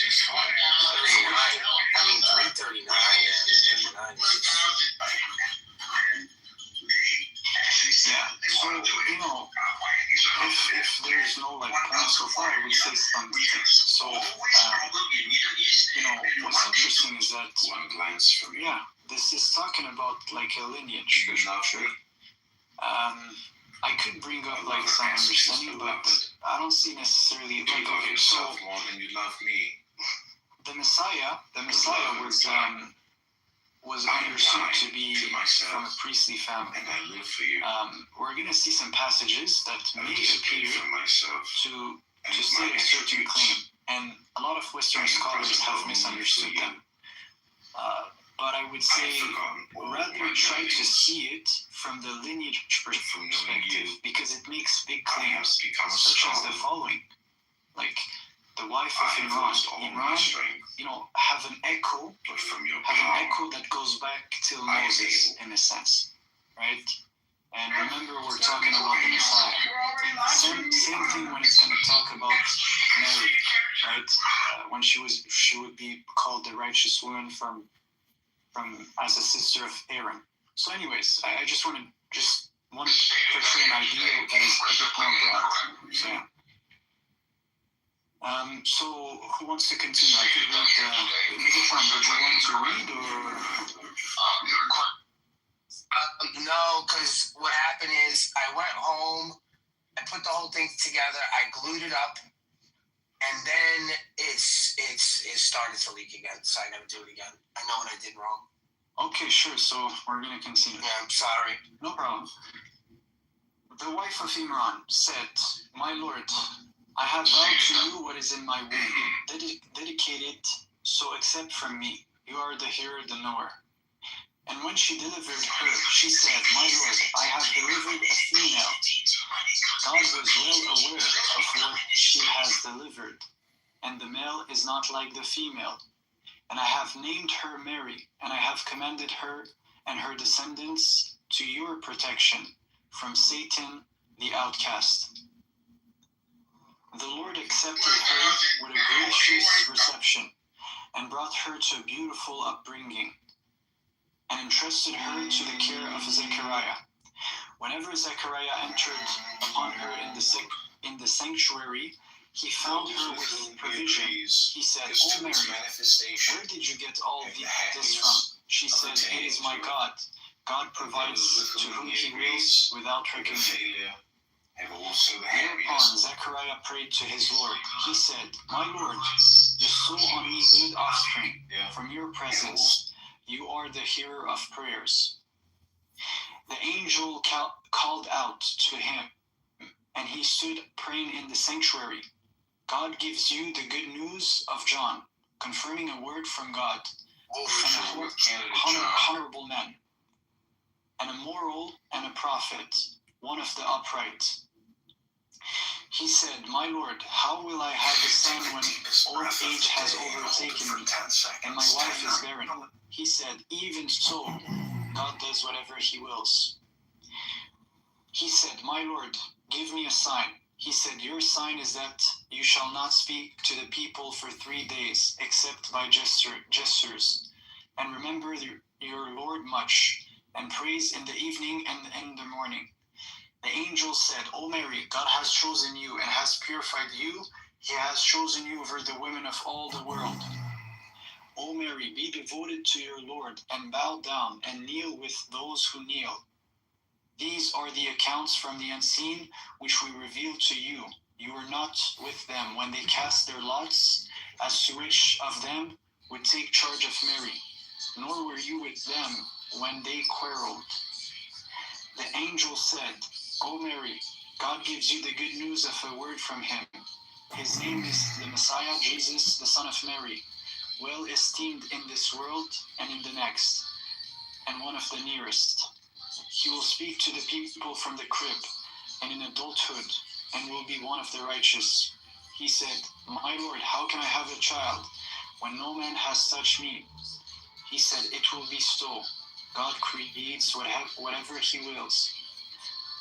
339, man. 39 is just... Yeah, so, you know, if there's no, like, point so far, I would say stunt. So, you know, what's interesting is that, yeah, this is talking about, like, a lineage. I could bring up, like, some understanding, but I don't see necessarily, like, okay, so, the Messiah was understood to be from a priestly family. We're going to see some passages that may appear to state a certain claim, and a lot of Western scholars have misunderstood them. But I would say rather try to see it from the lineage perspective, because it makes big claims, such as the following. Like, the wife of Imran, you know, have an echo that goes back till Moses, in a sense, right? And remember, we're talking about the Messiah. Same thing when it's going to talk about Mary, right? When she would be called the righteous woman from as a sister of Aaron. So, anyways, I just want to portray an idea that is a bit more broad. So, yeah. So who wants to continue? I could read which one? Would you want to read or? No, because what happened is I went home, I put the whole thing together, I glued it up, and then it started to leak again, so I gotta do it again. I know what I did wrong. Okay, sure, so we're gonna continue. Yeah, I'm sorry. No problem. The wife of Imran said, "My lord, I have vowed to you what is in my womb, dedicated, so accept from me. You are the hearer, the knower." And when she delivered her, she said, "My lord, I have delivered a female." God was well aware of what she has delivered, and the male is not like the female. And I have named her Mary, and I have commanded her and her descendants to your protection from Satan, the outcast. The Lord accepted her with a gracious reception and brought her to a beautiful upbringing and entrusted her to the care of Zechariah. Whenever Zechariah entered upon her in the sanctuary, he found her with provision. He said, "O Mary, where did you get all this from?" She said, "It is my God. God provides to whom he wills without reckoning." Thereupon Zechariah prayed to his Lord. He said, "My Lord, bestow on me good offspring from your presence. You are the hearer of prayers." The angel called out to him, and he stood praying in the sanctuary. God gives you the good news of John, confirming a word from God, and a honorable man, and a moral and a prophet, one of the upright. He said, "My Lord, how will I have a son when old age has overtaken me, and my wife is barren?" He said, "Even so, God does whatever he wills." He said, "My Lord, give me a sign." He said, "Your sign is that you shall not speak to the people for 3 days, except by gestures, and remember your Lord much, and praise in the evening and in the morning." The angel said, "O Mary, God has chosen you and has purified you. He has chosen you over the women of all the world. O Mary, be devoted to your Lord and bow down and kneel with those who kneel. These are the accounts from the unseen which we reveal to you. You were not with them when they cast their lots as to which of them would take charge of Mary, nor were you with them when they quarreled." The angel said, "O Mary, God gives you the good news of a word from him. His name is the Messiah, Jesus, the Son of Mary, well esteemed in this world and in the next, and one of the nearest. He will speak to the people from the crib and in adulthood, and will be one of the righteous." He said, "My Lord, how can I have a child when no man has touched me?" He said, "It will be so. God creates whatever he wills.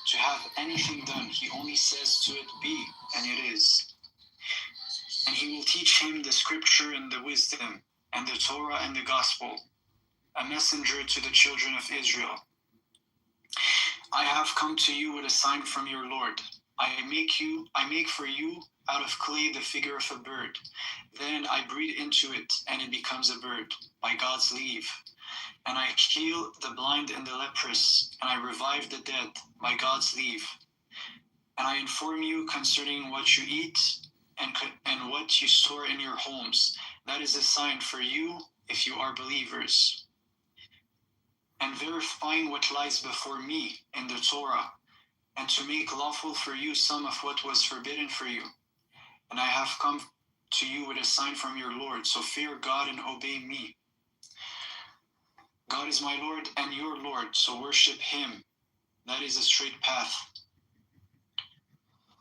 To have anything done, he only says to it, 'Be,' and it is." and he will teach him the scripture and the wisdom, and the Torah and the gospel, a messenger to the children of Israel. I have come to you with a sign from your Lord. I make for you out of clay the figure of a bird. Then I breathe into it, and it becomes a bird, by God's leave. And I heal the blind and the leprous, and I revive the dead, by God's leave. And I inform you concerning what you eat and what you store in your homes. That is a sign for you if you are believers. And verifying what lies before me in the Torah, and to make lawful for you some of what was forbidden for you. And I have come to you with a sign from your Lord, so fear God and obey me. God is my Lord and your Lord, so worship him. That is a straight path.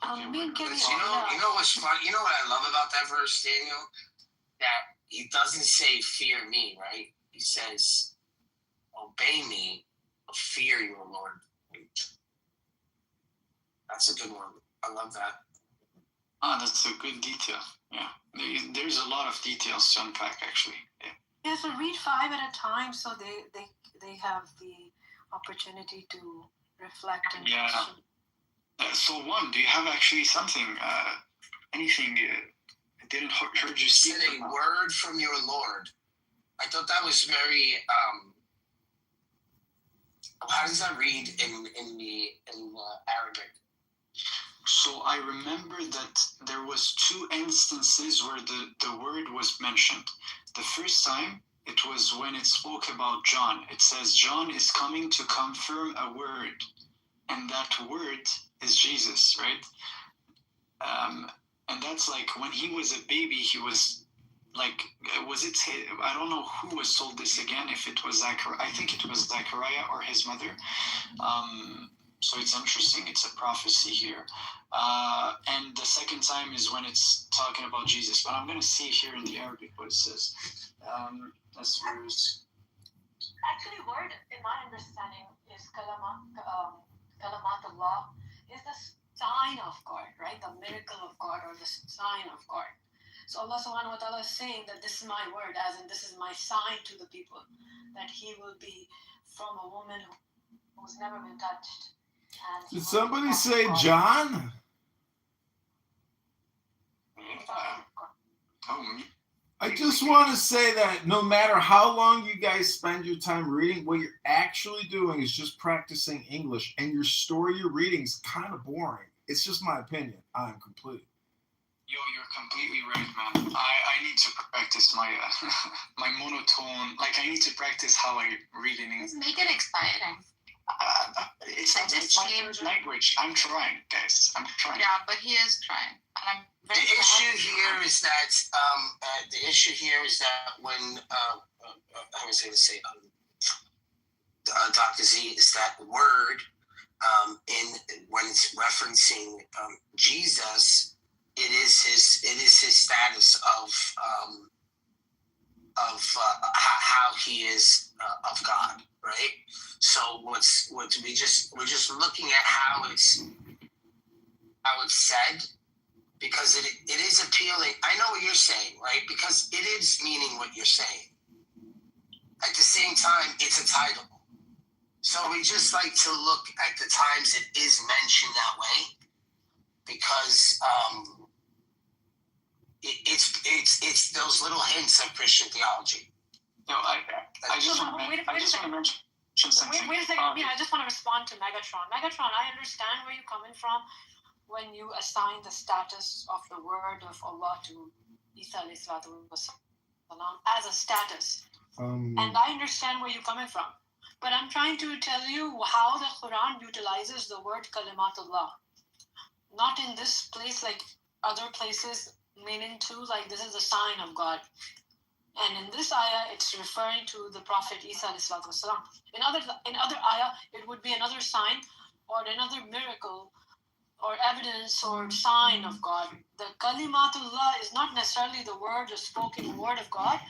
You know what's fun? You know what I love about that verse, Daniel? That he doesn't say fear me, right? He says obey me, but fear your Lord. That's a good one. I love that. That's a good detail. Yeah, there's a lot of details to unpack, actually. Yeah, so read 5 at a time, so they have the opportunity to reflect and question. So one, do you have actually something, anything I didn't heard you speak said a word from your Lord. I thought that was very. How does that read in Arabic? So I remember that there was 2 instances where the word was mentioned. The first time, it was when it spoke about John. It says, John is coming to confirm a word. And that word is Jesus, right? And that's like when he was a baby, he was like, I don't know who was told this again, if it was Zachariah. I think it was Zachariah or his mother. So it's interesting. It's a prophecy here. And the second time is when it's talking about Jesus. But I'm going to see here in the Arabic what it says. That's verse. Actually, word, in my understanding, is kalamatullah, is the sign of God, right? The miracle of God or the sign of God. So Allah subhanahu wa ta'ala is saying that this is my word, as in this is my sign to the people, that he will be from a woman who's never been touched. Did somebody say John? I just want to say that no matter how long you guys spend your time reading, what you're actually doing is just practicing English, and your story you're reading is kind of boring. It's just my opinion. I'm complete. Yo, you're completely right, man. I need to practice my my monotone. Like, I need to practice how I read in English. Just make it exciting. It's my language. I'm trying, guys. I'm trying. Yeah, but he is trying. And I'm very The issue here is that when I was going to say Dr. Z is that word when it's referencing Jesus, it is his status of how he is of God, right? So we're just looking at how it's said, because it is appealing. I know what you're saying, right? Because it is meaning what you're saying. At the same time, it's a title. So we just like to look at the times it is mentioned that way, because it's those little hints of Christian theology. No, I just want to mention something. Wait a second. I just want to respond to Megatron. Megatron, I understand where you're coming from when you assign the status of the word of Allah to Isa as a status. And I understand where you're coming from. But I'm trying to tell you how the Quran utilizes the word kalimatullah. Not in this place like other places, meaning to, like, this is a sign of God. And in this ayah, it's referring to the Prophet Isa ﷺ. In other ayah, it would be another sign or another miracle or evidence or sign of God. The kalimatullah is not necessarily the word, the spoken word of God.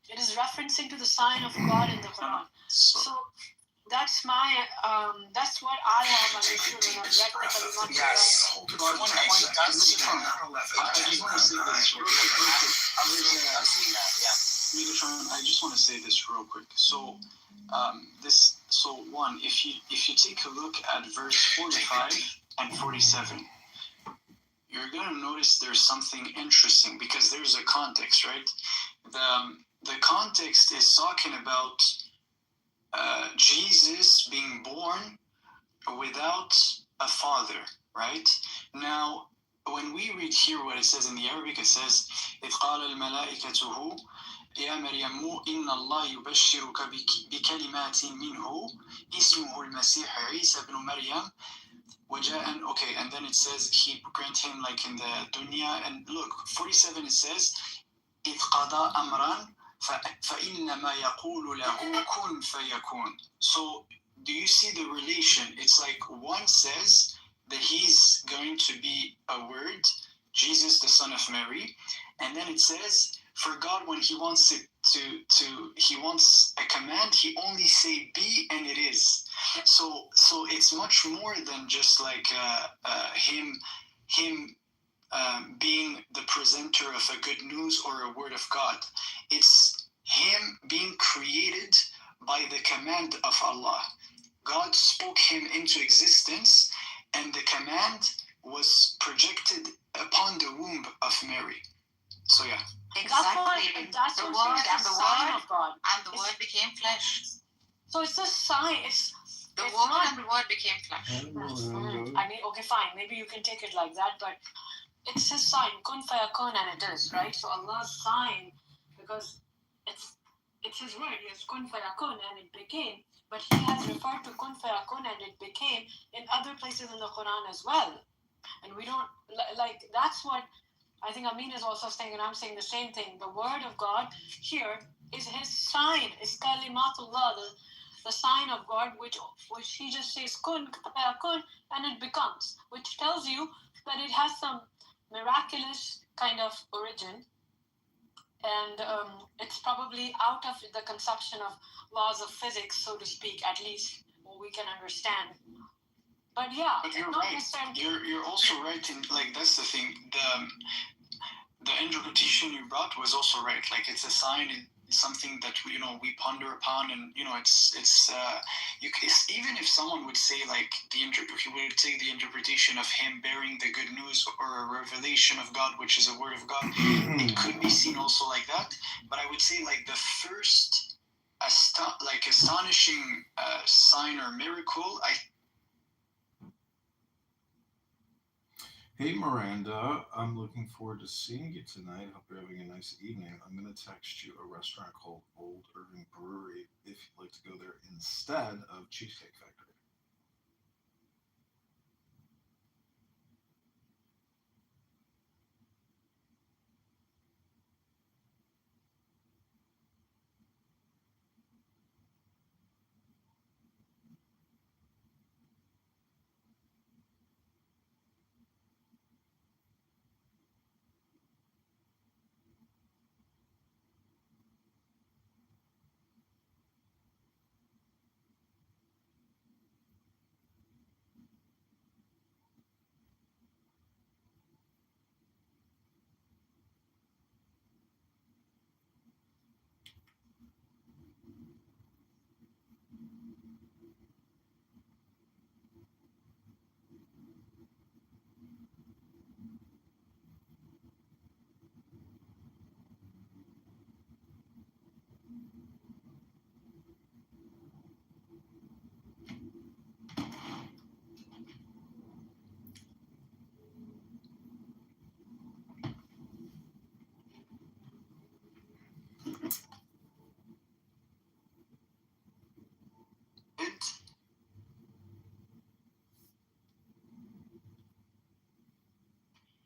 It is referencing to the sign of God in the Quran. So That's my that's what I have understood when I've read the Kalimat. Yes. So I want to point out, I just want to say this real quick. I've seen that, yeah. Megatron, I just want to say this real quick. So, one, if you take a look at verse 45 and 47, you're gonna notice there's something interesting because there's a context, right? The context is talking about Jesus being born without a father, right? Now, when we read here what it says in the Arabic, it says, إِذْ قَالَ الْمَلَائِكَةُ يا مريم إن الله يبشرك بكلمات منه اسمه المسيح عيسى بن مريم وجاء. Okay, and then it says he grant him like in the dunya. And look, 47 it says إذ قضى أمرا فإنما يقول له كن فيكون. So do you see the relation? It's like one says that he's going to be a word, Jesus the son of Mary, and then it says for God when he wants he wants a command, he only say be and it is. So it's much more than just like him being the presenter of a good news or a word of God. It's him being created by the command of Allah. God spoke him into existence, and the command was projected upon the womb of Mary. So yeah. Exactly. That's The what word it's and a the sign word of God. and the word became flesh. So it's a sign. The word and the word became flesh. I mean, okay, fine. Maybe you can take it like that, but it's his sign. Kun fayakun, and it is, right? So Allah's sign, because it's his word. He has kun fayakun, and it became. But he has referred to kun fayakun, and it became in other places in the Quran as well. And we don't like. That's what I think Amin is also saying, and I'm saying the same thing. The word of God here is his sign. It's kalimatullah, the sign of God, which he just says kun fayakun, and it becomes, which tells you that it has some miraculous kind of origin, and it's probably out of the conception of laws of physics, so to speak, at least what we can understand. But yeah, but you're right. You're also right in like that's the thing. The interpretation you brought was also right. Like it's a sign. It's something that we ponder upon, and it's even if someone would say like if you would take the interpretation of him bearing the good news or a revelation of God, which is a word of God, it could be seen also like that. But I would say like the first astonishing sign or miracle, Hey Miranda, I'm looking forward to seeing you tonight. Hope you're having a nice evening. I'm going to text you a restaurant called Old Irving Brewery if you'd like to go there instead of Cheesecake Factory.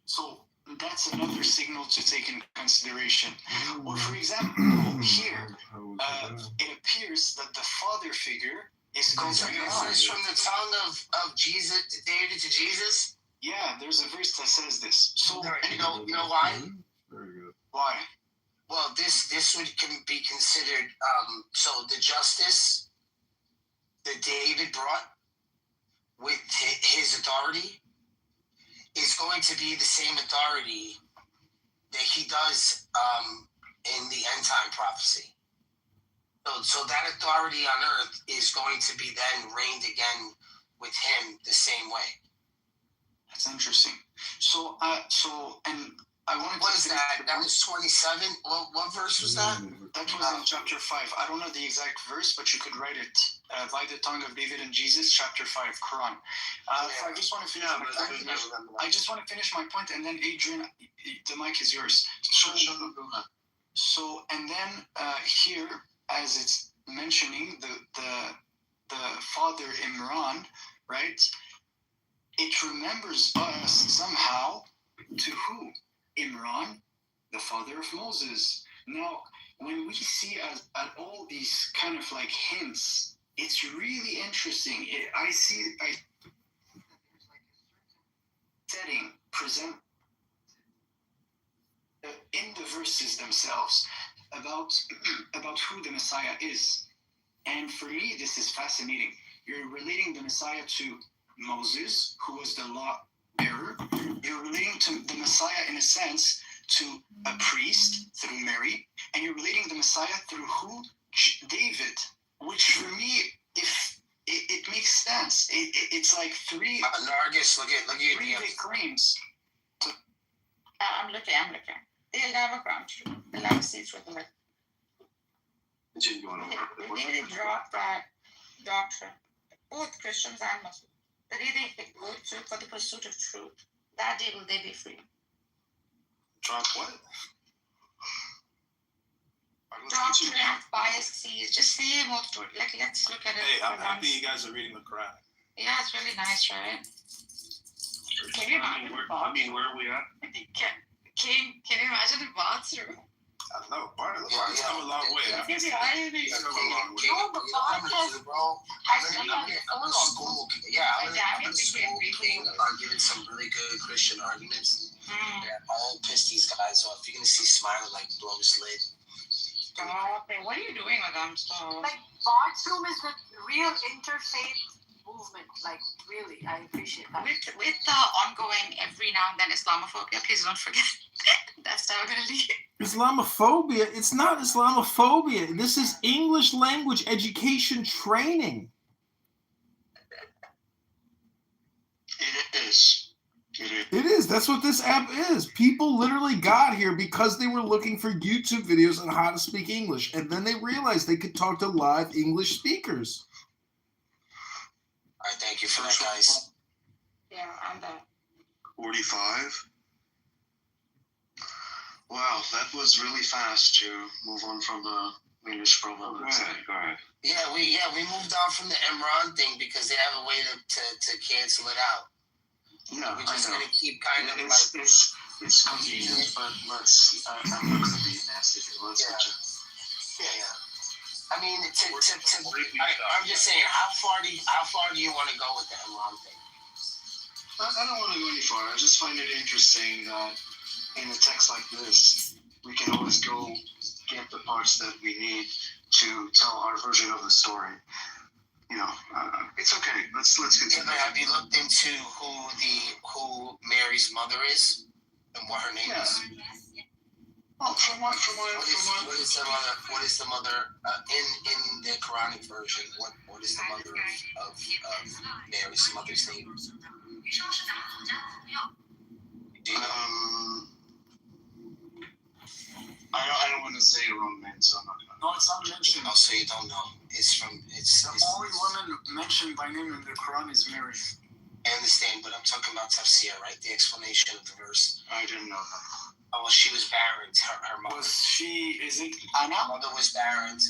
So that's another signal to take in consideration. Or for example, here it appears that the father figure is called It's like a verse from the tongue of Jesus, David to Jesus. Yeah, there's a verse that says this. So you know why? Very good. Why? Well, this would be considered. So the justice that David brought with his authority is going to be the same authority that he does in the end time prophecy. So that authority on earth is going to be then reigned again with him the same way. That's interesting. So and I wanted What to is say that? That was 27. What verse was that? That was in chapter 5. I don't know the exact verse, but you could write it by the tongue of David and Jesus, chapter 5, Quran. I just want to finish. I just want to finish my point, and then Adrian, the mic is yours. So and then here, as it's mentioning the father Imran, right? It remembers us somehow to who? Imran, the father of Moses. Now, when we see at all these kind of like hints, it's really interesting. I see setting present in the verses themselves about who the Messiah is. And for me, this is fascinating. You're relating the Messiah to Moses, who was the law bearer. You're relating to the Messiah, in a sense, to a priest through Mary. And you're relating the Messiah through who? David. Which for me, if it makes sense. It's like three... Nargis, look at three big claims. I'm looking. They'll never come true. They'll never see through the They drop that doctrine. Both Christians and Muslims. The day they go through for the pursuit of truth, that day will they be free. Drop what? Doctrine, biases, just say more to it. Like, let's look at it. Hey, I'm happy you guys are reading the Quran. Yeah, it's really nice, right? Can you imagine where are we at? Can you imagine the bathroom? I don't know. Bart's come a long way. Yeah, Yeah, I'm a school king on giving some really good Christian arguments. That all piss these guys off. You're gonna see Smiley like blow his lid. Stop it. What are you doing with them? Stop. Like, bathroom is the real interfaith movement. Like, really, I appreciate that. With the ongoing every now and then Islamophobia, please don't forget. That's how we're going to leave. Islamophobia? It's not Islamophobia. This is English language education training. It is. It is. That's what this app is. People literally got here because they were looking for YouTube videos on how to speak English, and then they realized they could talk to live English speakers. All right, thank you for that, guys. Yeah, I'm done. 45. Wow, that was really fast to move on from the English problem. Go ahead. Yeah, we moved on from the Imran thing because they have a way to cancel it out. Yeah, we're just gonna keep kind of it's convenient, but I'm not gonna be nasty here. Yeah. I mean, I'm just saying, how far do you want to go with the Imran thing? I don't want to go any far. I just find it interesting that in a text like this, we can always go get the parts that we need to tell our version of the story. You know, it's okay. Let's continue. Have you looked into who Mary's mother is and what her name is? Well, from what what is the mother in the Quranic version? What is the mother of Mary's mother's name? Do you know? I don't want to say a wrong name, so I'm not gonna. No, it's not mentioned. Oh, so you don't know. It's the only woman mentioned by name in the Quran is Mary. I understand, but I'm talking about tafsir, right? The explanation of the verse. I didn't know that. Oh, well, she was barren. Her mother. Is it Anna? Her mother was barren.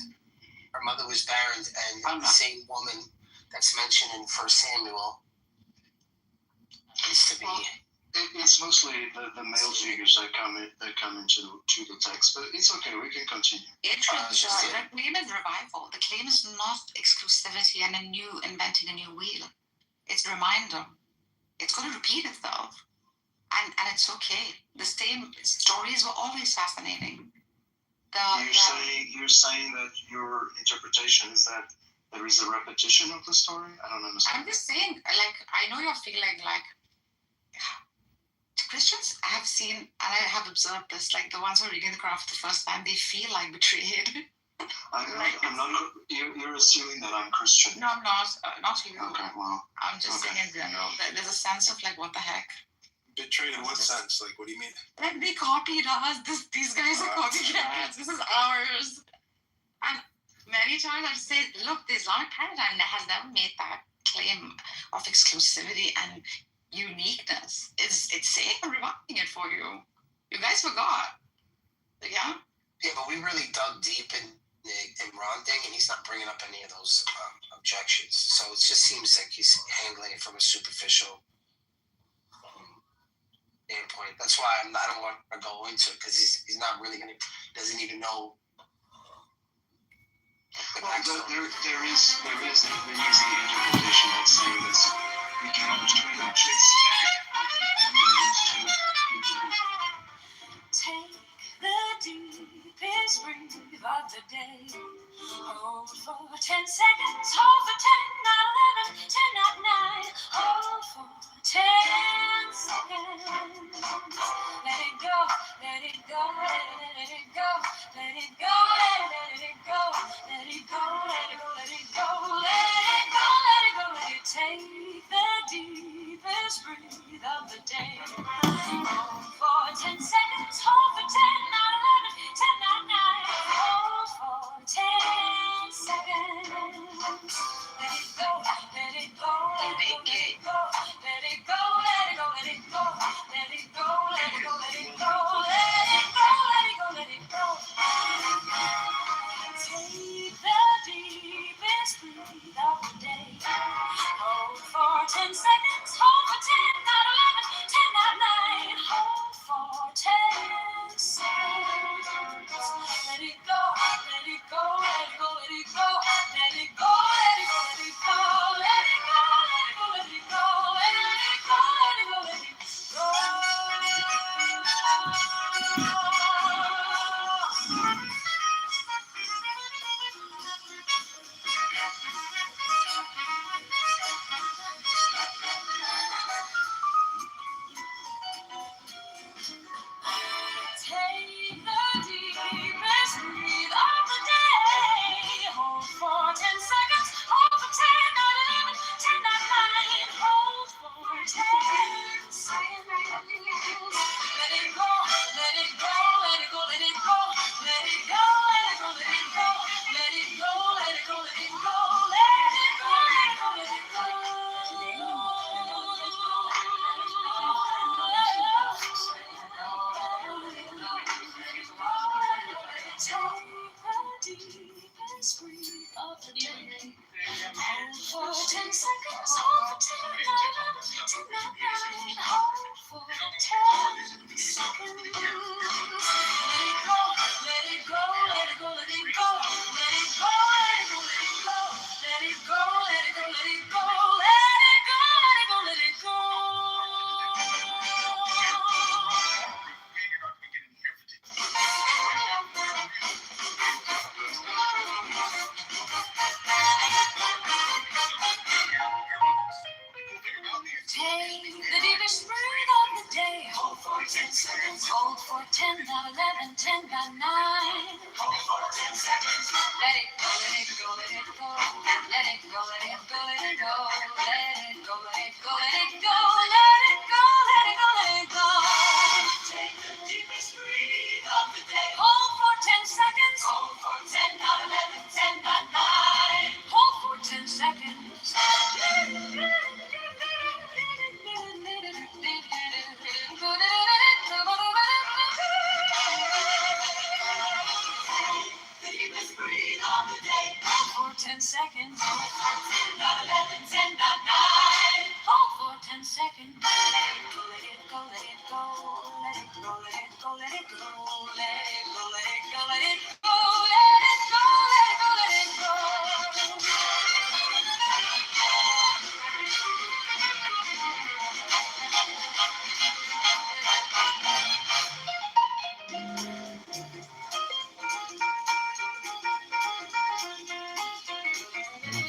And the same woman that's mentioned in 1 Samuel is to be. It's mostly the male figures that come into the text, but it's okay. We can continue. Interesting. The claim is revival. The claim is not exclusivity and inventing a new wheel. It's a reminder. It's going to repeat itself, and it's okay. The same stories were always fascinating. You're saying that your interpretation is that there is a repetition of the story? I don't understand. I'm just saying, like, I know you're feeling like Christians I have seen and I have observed this, like the ones who are reading the Quran for the first time, they feel like betrayed. I'm not. You're assuming that I'm Christian. No, I'm not. Not you. Okay, well. I'm just saying in general. There's a sense of like, what the heck? Betrayed in what sense? Like, what do you mean? Like they copied us. These guys are copycats. This is ours. And many times I've said, look, the Islamic paradigm has never made that claim of exclusivity and uniqueness. It's saying and reviving it for you. You guys forgot. Yeah? Yeah, but we really dug deep in the Imran thing, and he's not bringing up any of those objections. So it just seems like he's handling it from a superficial standpoint. That's why I don't want to go into it, because he's not really going to, doesn't even know. Well, there is the interpretation that saying that we cannot between the chase Take the deepest breath of the day. Hold for 10 seconds, hold for 10, not 11, 10, not 9. Hold for 10 seconds. Let it go, let it go, let it go, let it go, let it go, let it go, let it go, let it go, let it go, let it go, let it take the deepest breath of the day. Hold for 10 seconds, hold for 10, not 11, 10, not 9. Hold for 10 seconds. Let it go, let it go, let it go, let it go, let it go, let it go, let it go, let it go, let it go, let it go, let it go, let it go, let it go. Take the deepest breath of the day. Hold for 10 seconds, hold for 10, not 11, 10, not 9. Hold for 10 seconds. Let it go, let it go, let it go, let it go, let it go, let it go, let it go, let it go, let it go, let it go, let it go, let it go, let it go. Take the deepest breath of the day. Hold for 10 seconds. Hold for 10, not 11, 10, not 9. Hold for 10 seconds. Let it go, let it go, let it go, let it go, let it go, let it go, let it go, let it go, let it go, let it go, let it go, let it go, let it Take the deepest breath of the day. Hold for 10 seconds, hold for 10, not 11, 10, not 9. Hold for 10 seconds. Let it go, let it go, let it go, let it go, let it go, let it go, let it go, let it go, let it go, let it go, let it go, let it go. Take the deepest breath of the day. Hold for 10 seconds. Hold for 10, not 11, 10, not 9. Hold for 10 seconds. Let it go, let it go, let it go. Let it go, let it go, let it go. Let it go, let it go, let it go. Let it go, let it go, let it go. Take the deepest breath of the day. Hold for 10 seconds. Hold for 10, not 11, 10, not 9. Hold for 10 seconds. The deepest breathe on the day. Hold for 10 seconds. Hold for 10, not 11, 10, not 9. Hold for 10 seconds. Let it go, let it go, let it go. Let it go, let it go, let it go. Let it go, let it go, let it go. Let it go, let it go, let it go.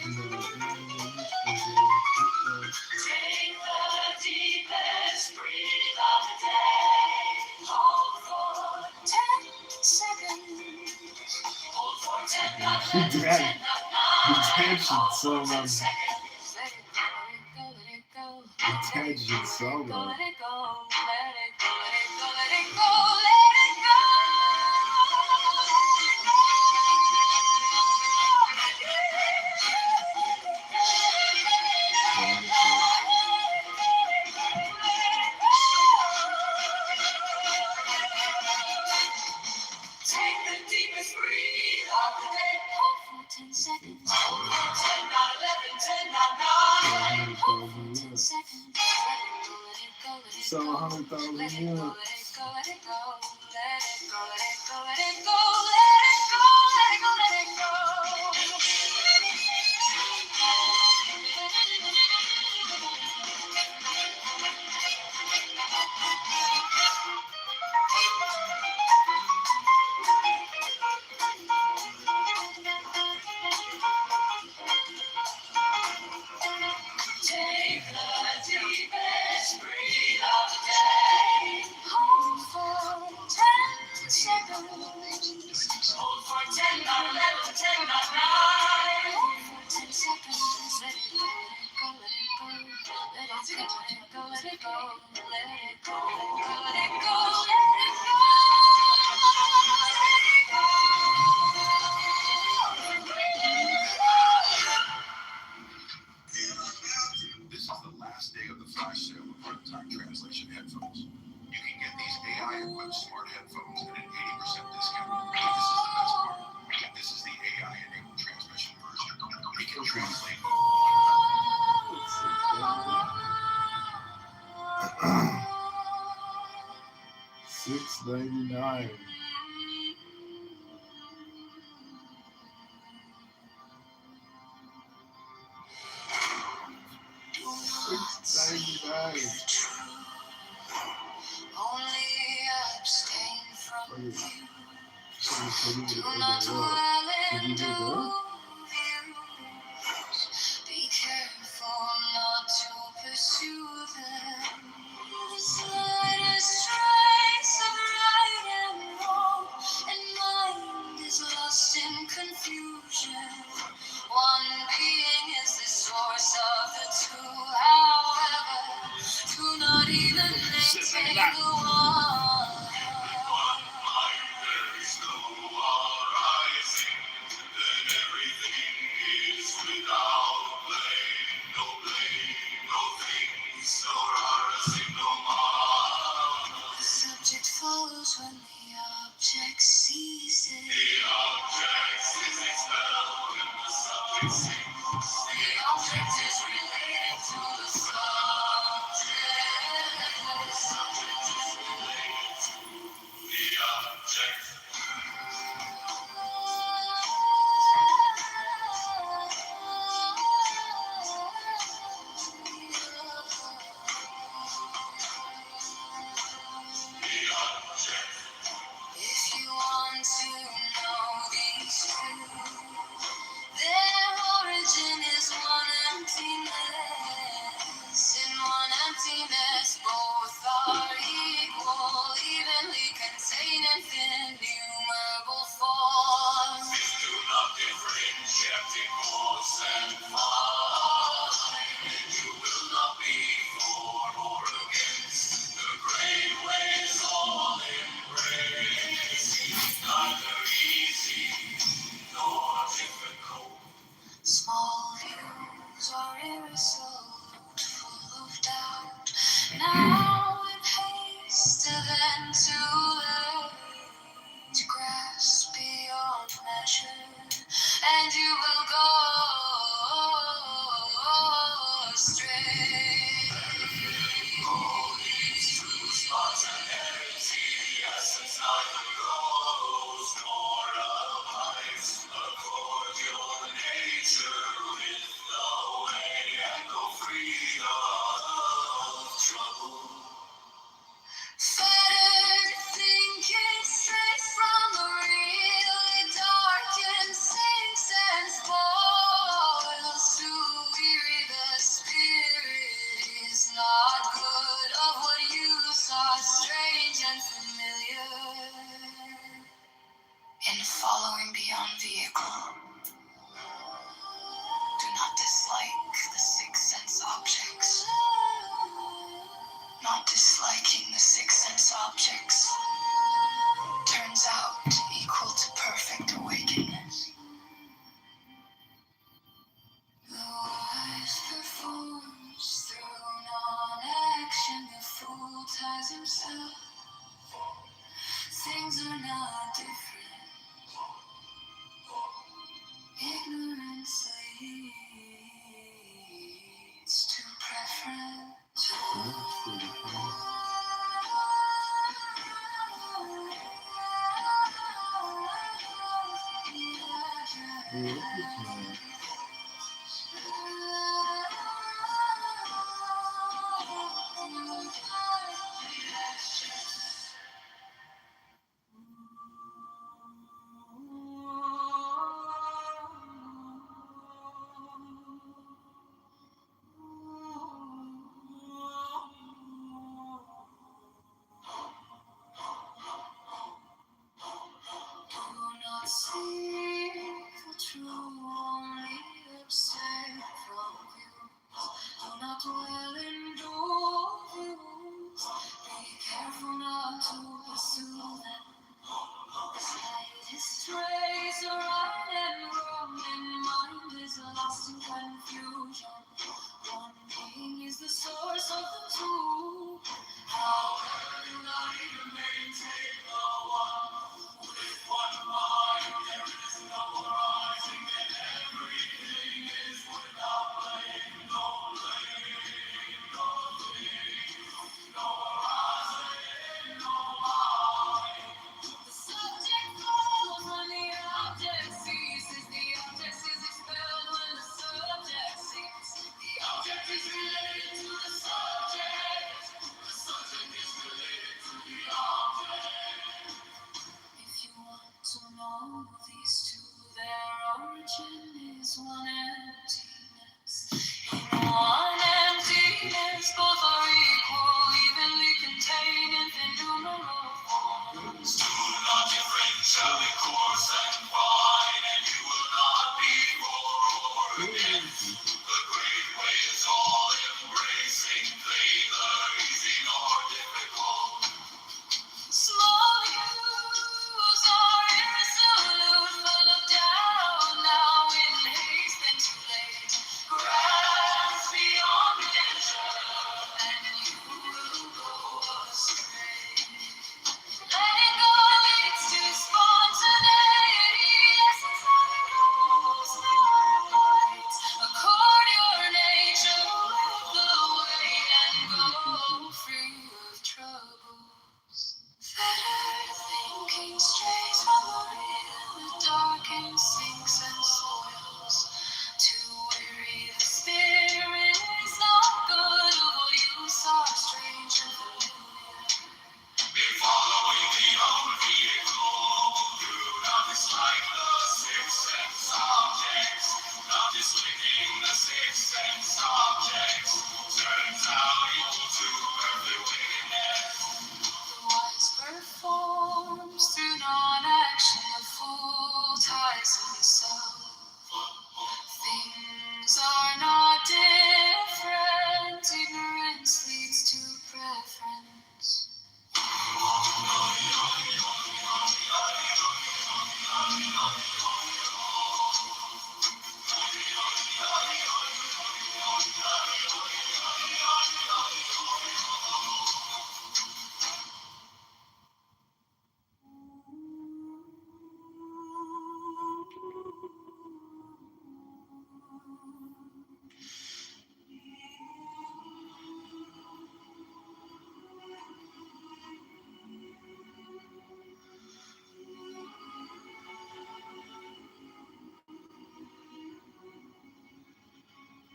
the deepest breath of the day. Hold for 10 seconds. Hold for 10, not 11, 10, not 9. Hold for 10 seconds. Let it go, let it go, let it go. Attention solo. Let it go, let it go, let it go, let it go, let it go. Take the deepest breath of the day. Hold for 10 seconds. Hold for 10, not 11, 10, not 9. Hold for 10 seconds. Let it go, let it go, let it So go. 100,000 Let it go, units. let it go, let it go. Let it go, let it go, let it go. Let it go, let it go, let it go. Take the deepest breath of the day. Hold for 10 seconds. Hold for 10, not 11, 10, not 9. Hold for 10 seconds. Let it go, let it go, let it go. Let it go, let it go, let it go. Let it go, let it go, This is the last day of the flash sale of runtime translation headphones. You can get these AI-equipped smart headphones at an 80% discount. But this is the best part. This is the AI-enabled transmission version. It can translate $6.99. only abstain from you. Do not Did dwell you in do that? views. Be careful not to pursue them. The slightest trace of right and wrong, and mind is lost in confusion. One being is the source of the two. However, do not even maintain the one. The subject follows when the object ceases. The object is expelled when the subject ceases. The object is related to the subject. The subject is related to the object. If you want to know these truths, their origin beyond vehicle. Do not dislike the six sense objects. Not disliking the six sense objects turns out equal to perfect awakeness. The wise performs through non-action. The fool ties himself. Things are not different. Ignorance leads to preference. Do not see the true, only observe from views. Do not dwell in dual views. Be careful not to pursue them. Slightest trace of right and wrong in mind is lost in confusion. One being is the source of the two. However, united to maintain the one. With one mind, there is no rising, and everything is without blame. No blame, no blame, no rising, no mind. The subject falls when the object ceases. The object is expelled when the subject ceases. The object is related to the subject. The subject is related to the object. If you want to know these two, their origin is one emptiness. In one emptiness, both are equal, evenly contained in innumerable forms. Do not differentiate coarse and fine, and you will not be for or against. The great way is all embracing, neither easy nor difficult. Small views are irresolute, full of doubt, now in haste and too late. Grasp beyond measure, and you will go astray. Letting go leads to spontaneity, essence having rules, not light. Accord your nature with the weight and go free of troubles. Better thinking strays from the real, the dark and sinks and spoils. Too weary the spirit is not good of what you saw strange and familiar. Be following the old vehicle. Do not dislike the six sense objects. Not disliking the six sense objects. Turns out equal to perfect wickedness. The wise performs through non-action. The fool ties himself. Things are not different. Ignorance leads to preference.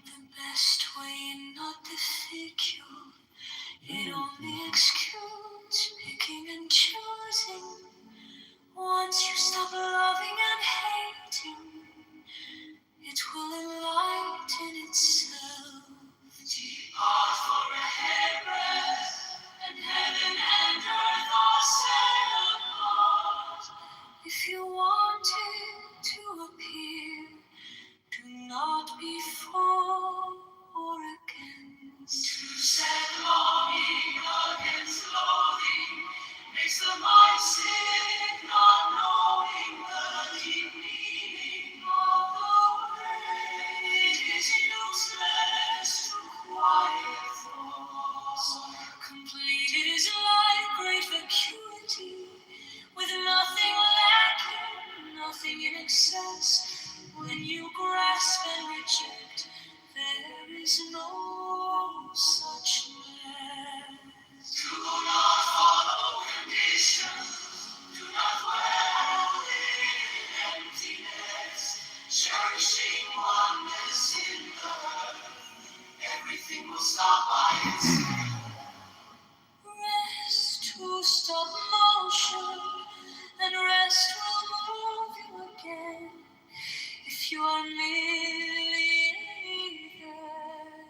The best way, not the figure. It only excludes picking and choosing. Once you stop loving and hating, it will enlighten itself. Depart for a hairbreadth, and heaven and earth are set apart. If you want it, success. When you grasp and reject, there is no such mess. Do not follow conditions. Do not dwell in emptiness. Cherishing oneness in the earth. Everything will stop by itself. Rest to stop motion, and rest will move you again. If you are merely there,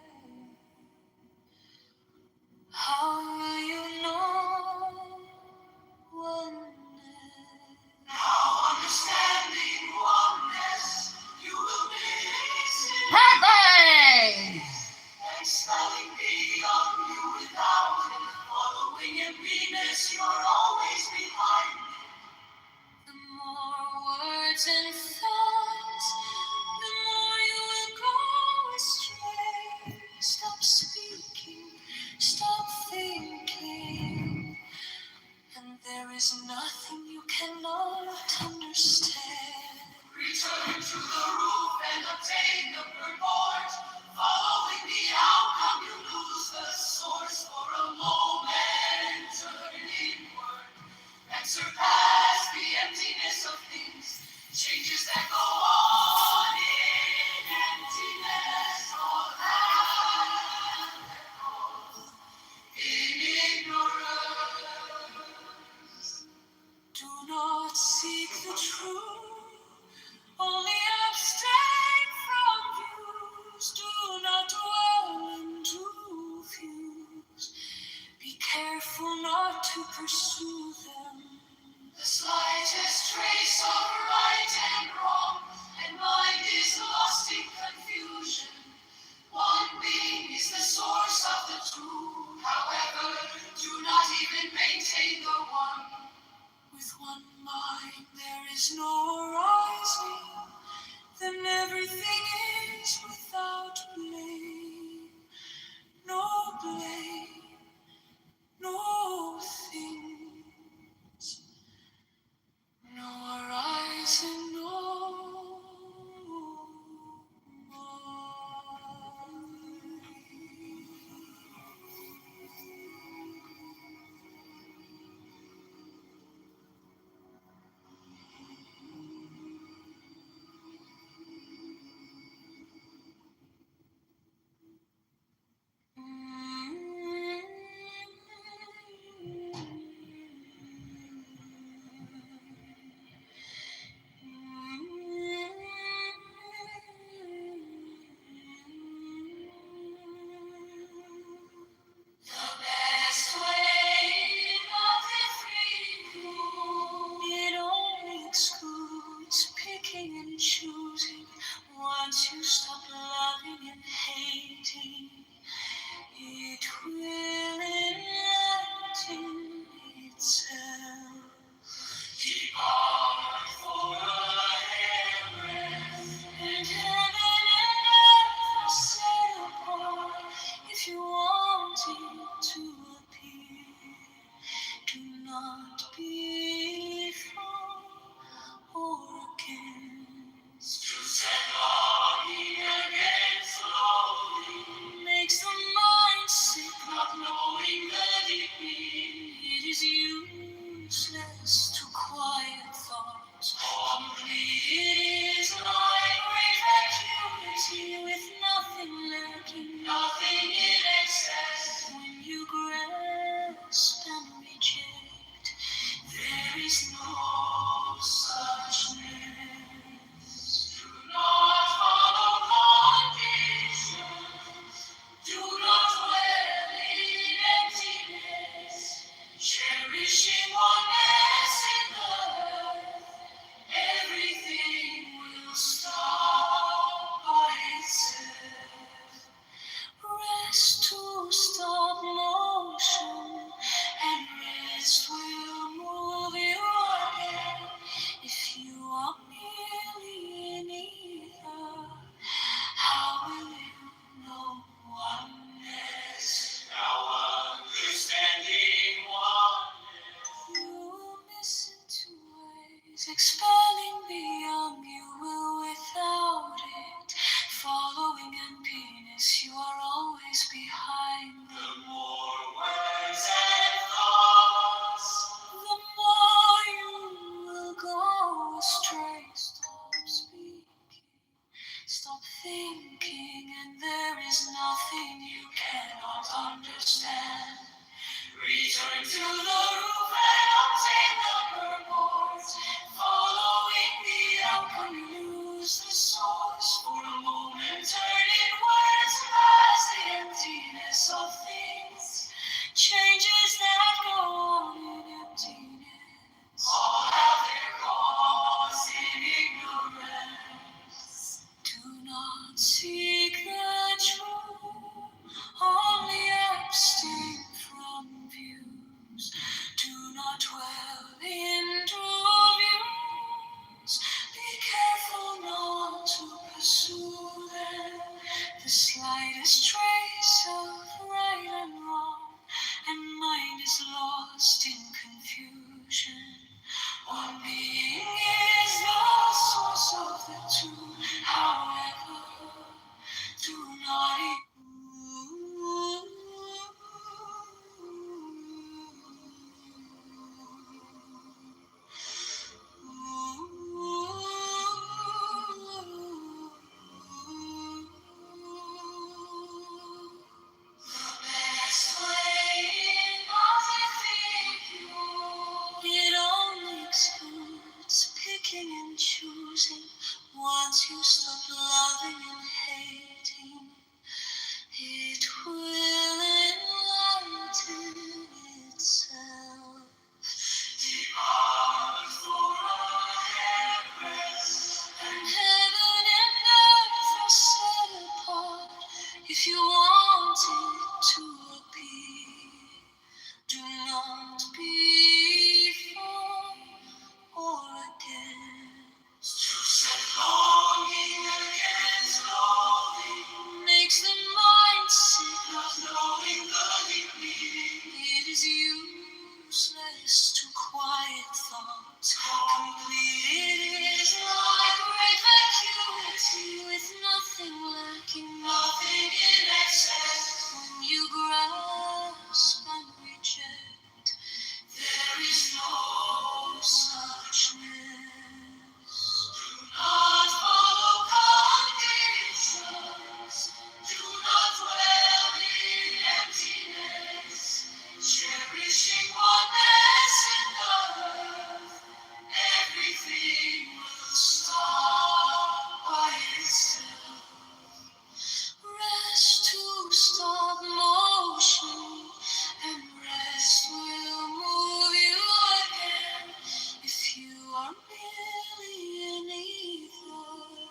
how will you know oneness? Now understanding oneness, you will be happy. Expelling beyond you without it, following emptiness, you're always behind. The more words and thoughts, the more you will go astray. Stop speaking, stop thinking, and there is nothing you cannot understand. Return to the roof and obtain the purport. Following the outcome, you lose the source for a moment. Turn inward and surpass the emptiness of things. Changes that go on in emptiness all have their cause in ignorance. Do not seek the truth, only abstain from views. Do not dwell into views. Be careful not to pursue them. The slightest trace of right and wrong, and mind is lost in confusion. One being is the source of the two. However, do not even maintain the one. With one mind there is no rising, then everything is without blame. No blame, no things, no arising, no choosing. Once you stop loving and hating, it will enlighten itself. Depart for a hairbreadth, and heaven and earth are set apart. If you want it to appear, do not be for or against. To set longing against slowly makes the mind sick, not knowing the deep meaning. It is useless to quiet thinking, and there is nothing you cannot understand. Return to the roof and obtain the purport. Following the outcome, you lose the source. For a moment, turn inwards past the emptiness of things. Changes that go on in emptiness. All have their cause in ignorance. Do not seek the truth, only abstain from views. Do not dwell into views. Be careful not to pursue them. The slightest trace of right and wrong, and mind is lost in confusion. One being is the source of the two. However, do not it only excludes picking and choosing. Once you stop loving and hating, it will enlighten itself. Depart for a hairbreadth, and heaven and earth are set apart. If you want it to appear, do not be for or against. To set longing against longing makes the mind sick, not knowing the deep meaning. It is useless to quiet thoughts. Complete it is like great vacuity, with nothing lacking, nothing in excess. When you grasp and reject, there is no suchness. Do not follow conditions. Do not dwell in emptiness. Cherishing oneness in the earth, everything will stop by itself. Rest to stop motion, and rest will move you again. If you are merely an ether,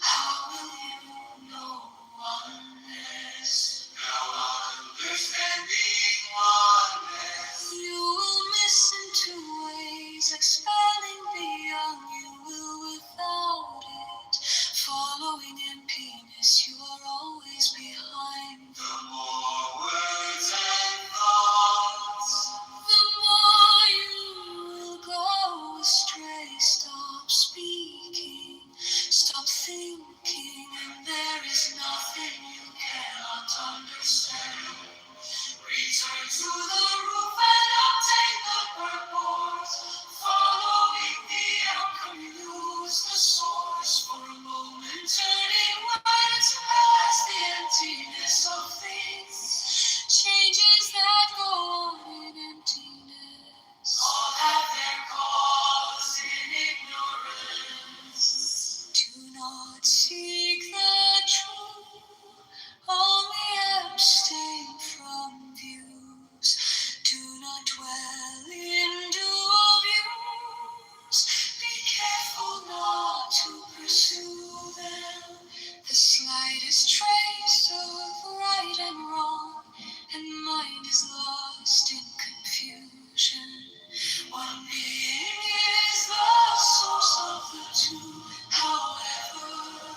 how will you know oneness? Now understanding oneness, you will miss in two ways, expelling beyond. You will without it, following emptiness. You are always behind. The more words and thoughts, the more you will go astray. Stop speaking, stop thinking, and there is nothing you cannot understand. Return to the roof and obtain the purport. Following the outcome, you lose the source. For a moment, turning words past the emptiness of things. Changes that go on in emptiness. All have their cause in ignorance. Do not seek the truth, only abstain from views. Do not dwell into views. Be careful not to pursue them. The slightest trace of right and wrong, and mind is lost in confusion. One being is the source of the two. However,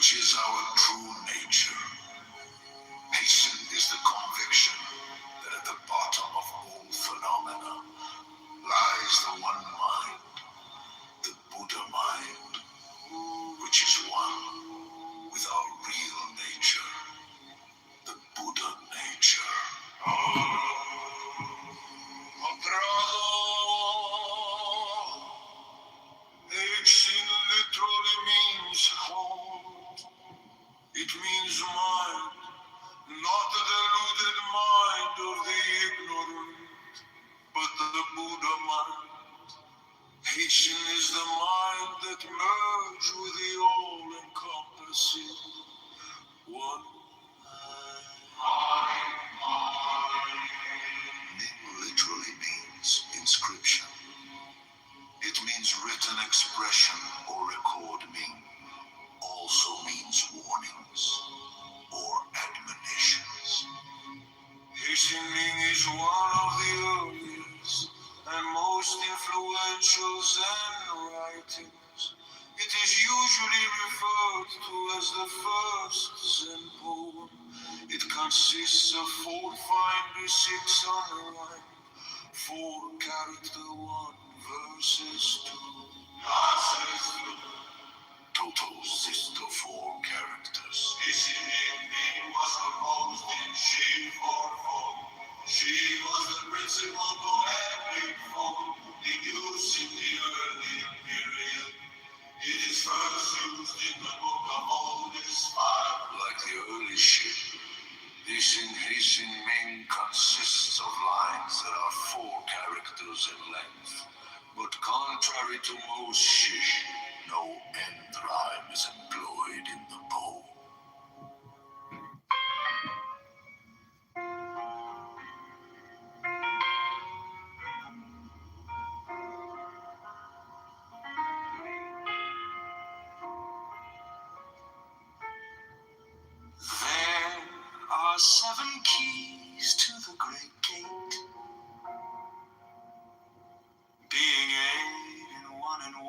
Which is our true nature. Hasten is Haitian is the mind that merged with the all-encompassing one. Ming literally means inscription. It means written expression or record. Ming also means warnings or admonitions. Haitian Ming is one of the earliest and most influential Zen writings. It is usually referred to as the first Zen poem. It consists of 4 finely 600 rhymes, 4 character 1 verses 2. Total system of 4 characters. Haitian Ming was composed in She form. She was the principal poetic form in use in the early period. It is first used in the Book of Oldest Fire. Like the early ship, this in Haitian Ming consists of lines that are 4 characters in length. But contrary to most shish, no end rhyme is employed in the poem. There are 7 keys to the great gate, being 8 in 1 and 1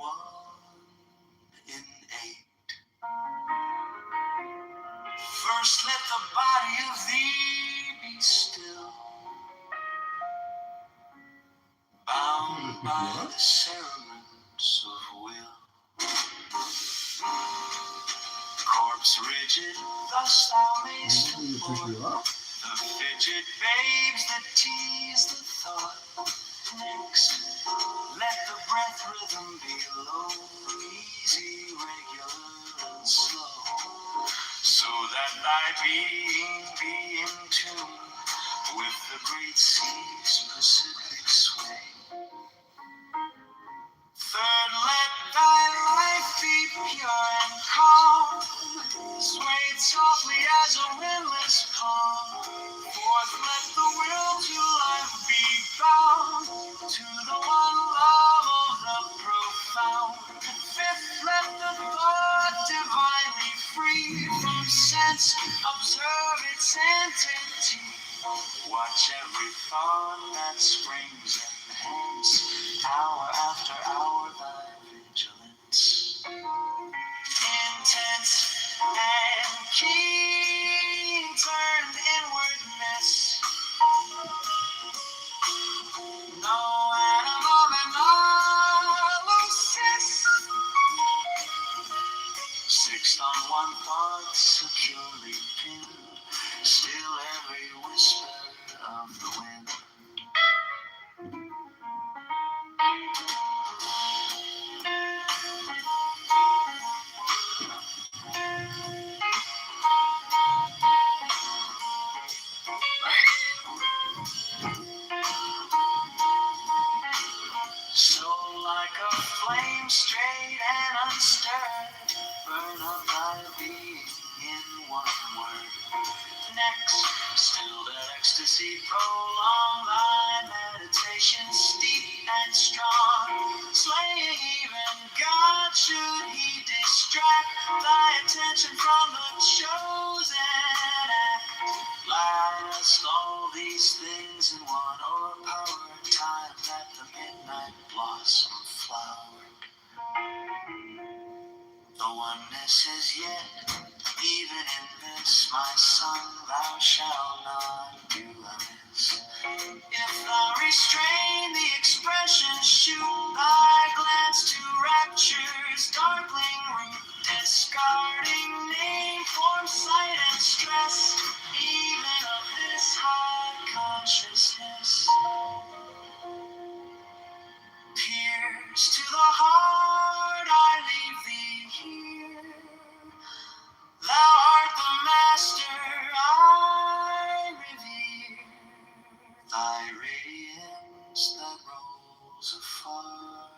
in 8. First let the body of thee be still, bound by the cerements of will. Corpse rigid, thus thou mayst employ the fidget babes that tease the thought. Next, let the breath rhythm be low, easy, regular, and slow, so that thy being be in tune with the great sea's Pacific sway. Third, let thy life be pure and calm, swayed softly as a windless palm. Fourth, let the will to life be bound to the one love of the profound. Fifth, let the thought divinely free from sense observe its entity. Watch every thought that springs and hence, hour after hour, thy vigilance. Intense and keen, turned inwardness. No animal analysis. Sixth on one thought, securely pinned, still every whisper of the wind. So like a flame straight and unstirred, burn up thy being in one word. Next, still that ecstasy, prolong thy meditation steep and strong, slaying even God should he distract thy attention from the chosen act. Last, all these things in one o'erpowered time that the midnight blossom flowered. The oneness is yet, even in this, my son, thou shalt not do amiss. If thou restrain the expression, shoot thy glance to rapture's darkling root, discarding name, form, sight, and stress, even of this high consciousness. Pierce to the heart, I leave thee here. Thou art the master I revere. Thy radiance that rolls afar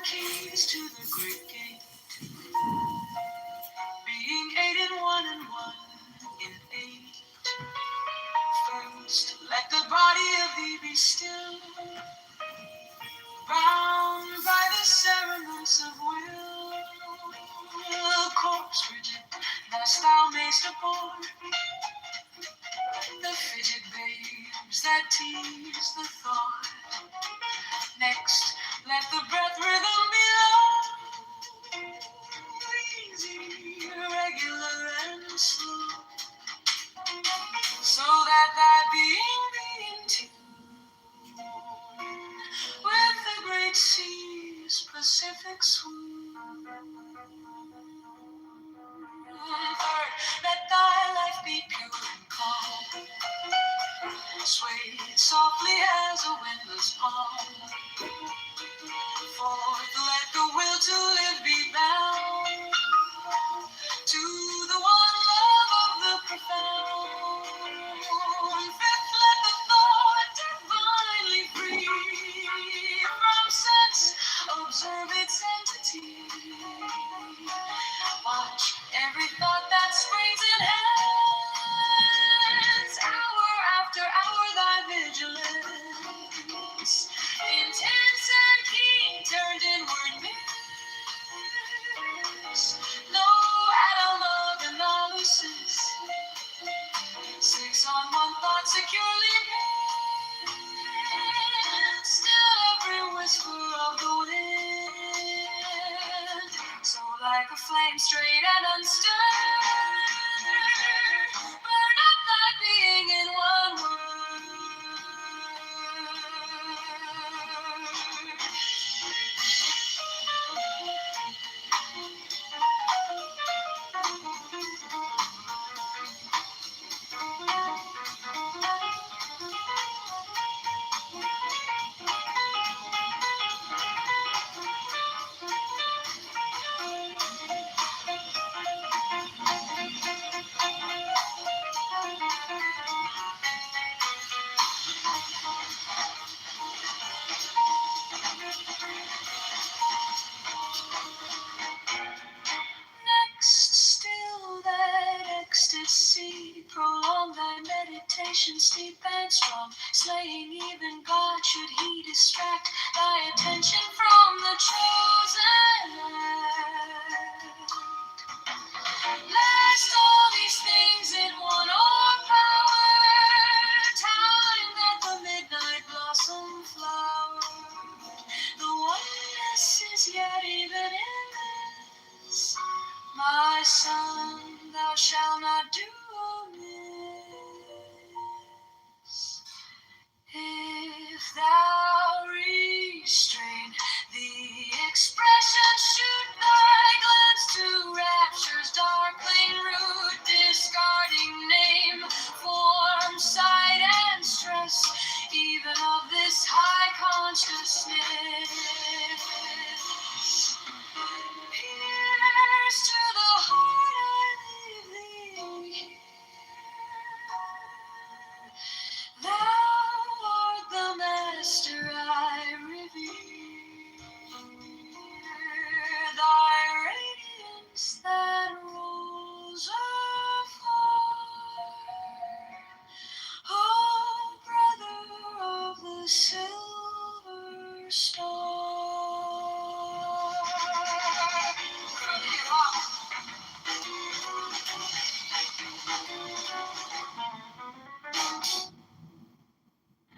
keys to the great gate, being 8 in 1 and 1 in 8. First, let the body of thee be still, bound by the cerements of will. Corpse rigid, thus thou mayst abhor the fidget babes that tease the thought. Next, let the breath rhythm be low, easy, regular, and slow, so that thy being be in tune with the great sea's Pacific swoon. Third, let thy life be pure and calm, swayed softly as a windless palm. Fourth, let the will to live be bound to the one love of the profound. Fifth, let the thought divinely free from sense observe its entity. Watch every thought that springs in hands, hour after hour thy vigilance, intense and keen, turned inward miss, no atom of analysis. 6 on one thought securely pinned, still every whisper of the wind. So like a flame straight and unstirred, burn up thy being in one word. Next, still that ecstasy, prolong thy meditation steep and strong, slaying even God should he distract thy attention from the chosen act. Last all these things in one o'erpower, time that the midnight blossom flower. The oneness is yet even in this, my son, thou shalt not do amiss. If thou restrain the expression, shoot thy glance to rapture's darkling root, discarding name, form, sight, and stress, even of this high consciousness. Pierce to the heart, I leave thee here. Thou art the master I revere. Thy radiance that rolls afar, oh, brother of the silver star.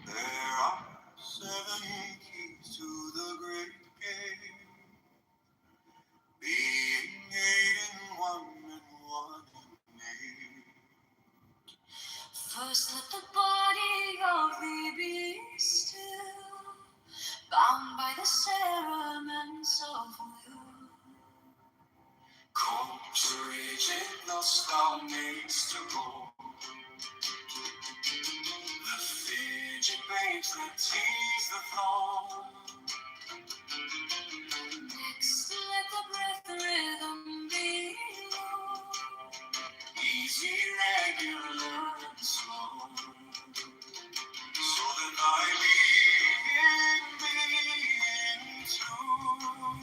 There are 7 keys to the great gate, being 8 in 1 and 1 in 8. First let the body of thee be still, bound by the cerements of will. Corpse rigid, thus thou mayst abhor the fidget babes that tease the thought. Next let the breath rhythm be low, Easy, regular, and slow, so that thy being be in tune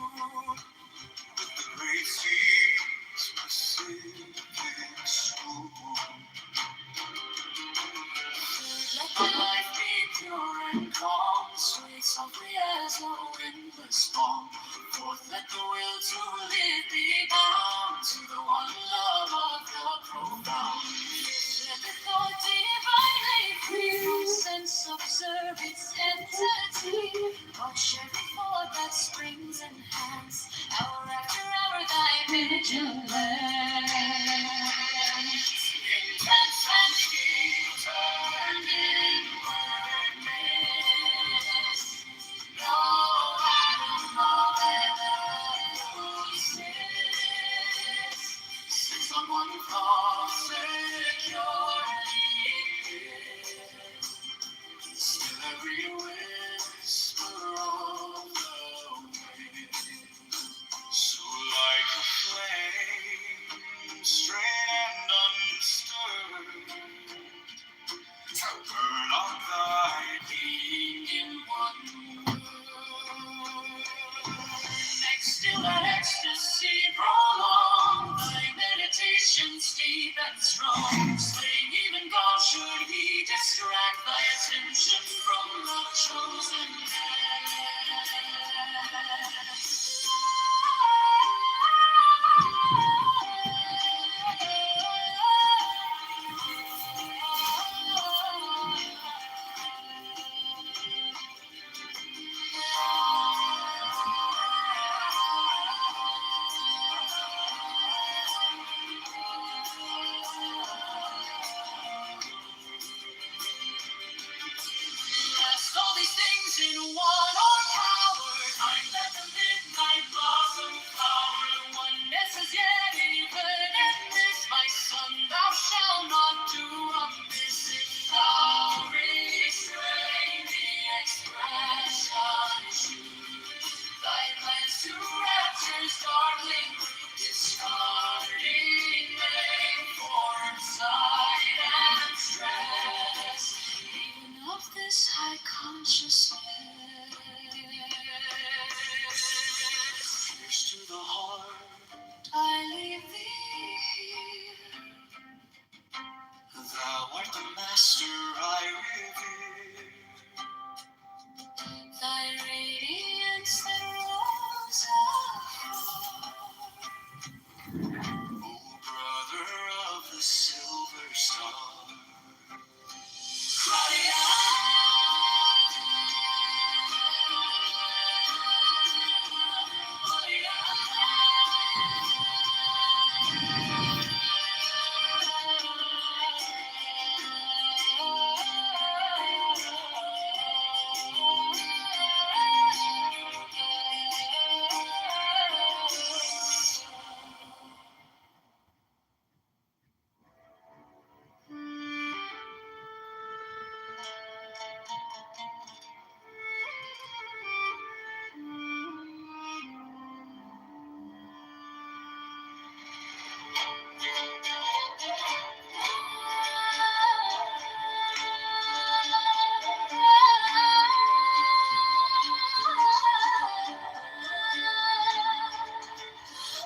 Intense and determined wordness. No animal ever loses. Sits on one thought securely hid. Still every whisper of the wind. So like a flame, straight and undisturbed, to burn on thy being in one word. Next still an ecstasy prolonged, thy meditations deep and strong, slaying even God should he distract thy attention from the chosen man. Last all these things in one or power, time that the midnight blossom flower. Oneness is yet even in this, my son, thou shalt not do amiss. If thou restrain the expression, choose thy glance to raptures darkling, discarding vain form, sight and stress. Even of this high consciousness, pierce to the heart, I leave thee here. Thou art the master I revere. Thy radiance that rose afar, O brother of the silver star.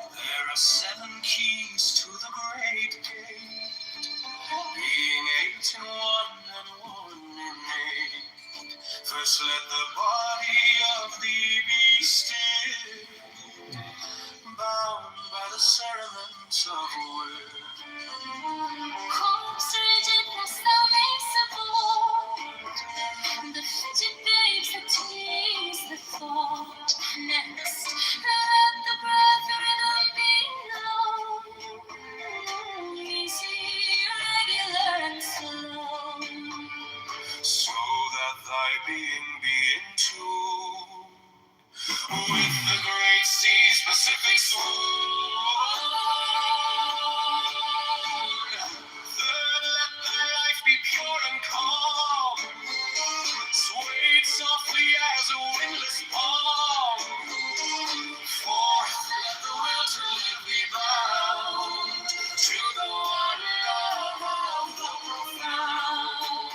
There are 7 keys to the great gate, being 8 in one and 1 in 8. First let the body of thee be still, bound by the cerements of will. Combs rigidness thou makes abort, the fidget babes that tease the thought. Next, let the breath rhythm be known, easy, regular, and slow, so that thy being be in tune with the great sea's Pacific swoon. Third, let thy life be pure and calm, swayed softly as a windless palm. Fourth, let the will to live be bound to the one love of the profound.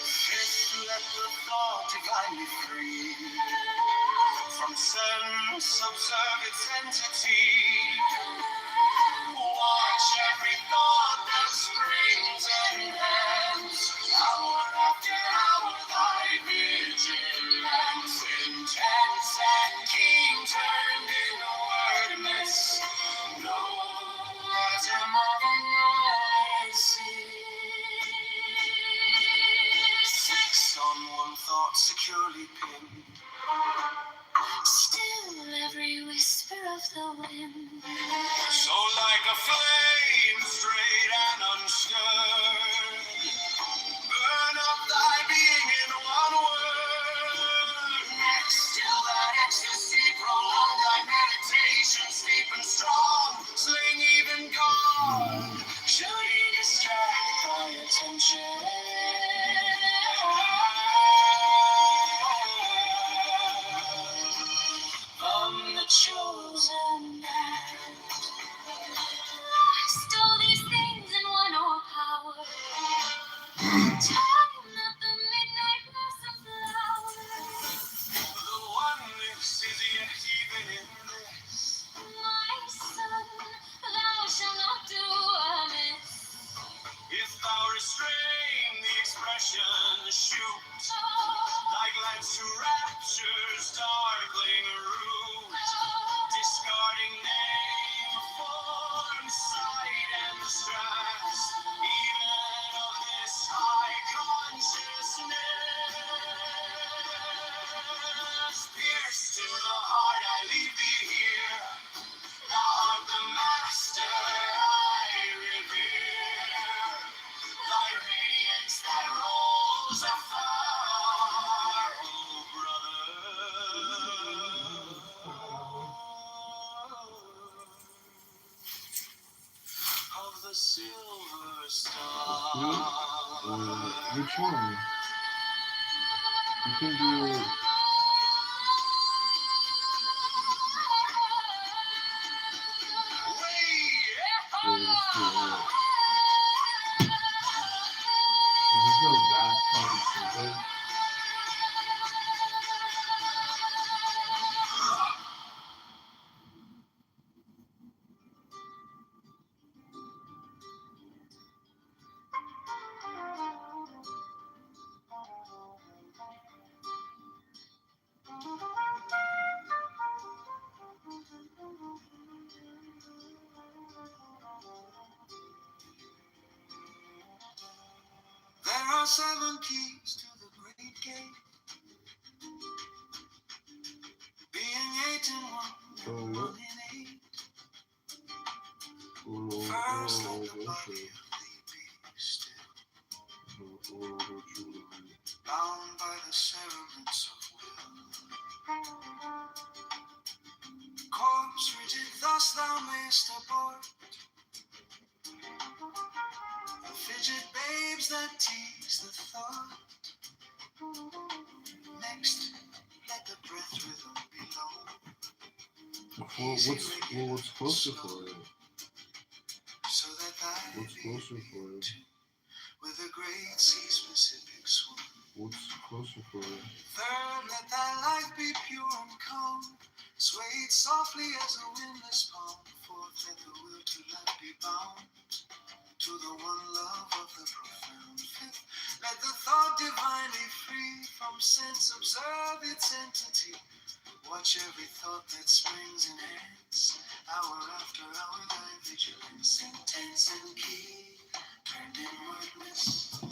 Fifth, let the thought divinely free from sense observe its entity. Watch every thought that springs and ends, hour after hour thy vigilance, intense and keen, turned in wordness. No atom of analysis. 6 on one thought securely pinned, still every whisper of the wind. a flame, straight and unstirred. Burn up thy being in one word. Next till that ecstasy, prolong thy meditations deep and strong. Sling even God, should he distract thy attention? From the chosen land. Lost all these things in one power. Time that the midnight blossom flowers. The oneness is yet even in this. My son, thou shalt not do amiss. If thou restrain the expression, shoot thy glance to rapture's darkling root, discarding name, form, sight, and stress, even of this high consciousness. Pierce to the heart, I leave thee here. Thou art the master I revere. Thy radiance that rolls afar, oh brother of the silver star. Which one? You can do. There are 7 keys to the great gate, being 8 in 1 and 1 in 8. First, let the body of thee be still, bound by the cerements of will. Corpse rigid, thus thou mayst abort the fidget babes that tease the thought. Next, let the breath rhythm be low. What's closer for it? So that thy What's closer for it? with a great sea-specific swoon. What's closer for it? Third, let thy life be pure and calm, swayed softly as a windless palm. Fourth, let the will to love be bound to the one love of the profound. Fifth, let the thought divinely free from sense observe its entity. Watch every thought that springs in hands, hour after hour thy vigilance, intense and key, turned inwardness.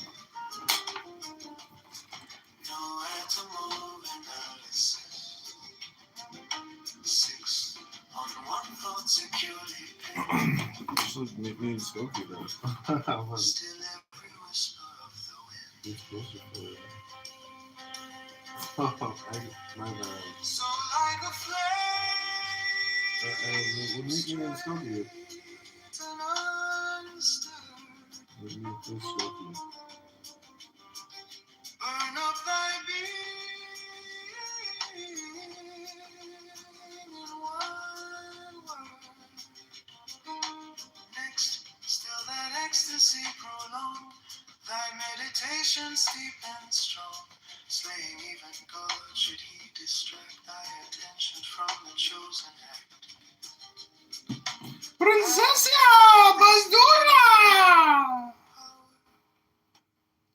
No atom of analysis. 6, on one thought securely pinned. Just me and Skokie though. Still every whisper of the wind. Who's closer for it? My bad. So like a flame. What me and Skokie? And unstirred. What do you think, Skokie? Burn up thy being in one word. Next, still that ecstasy prolong, thy meditations deep and strong. Slaying even God, should he distract thy attention from the chosen act. Princesa Basdura!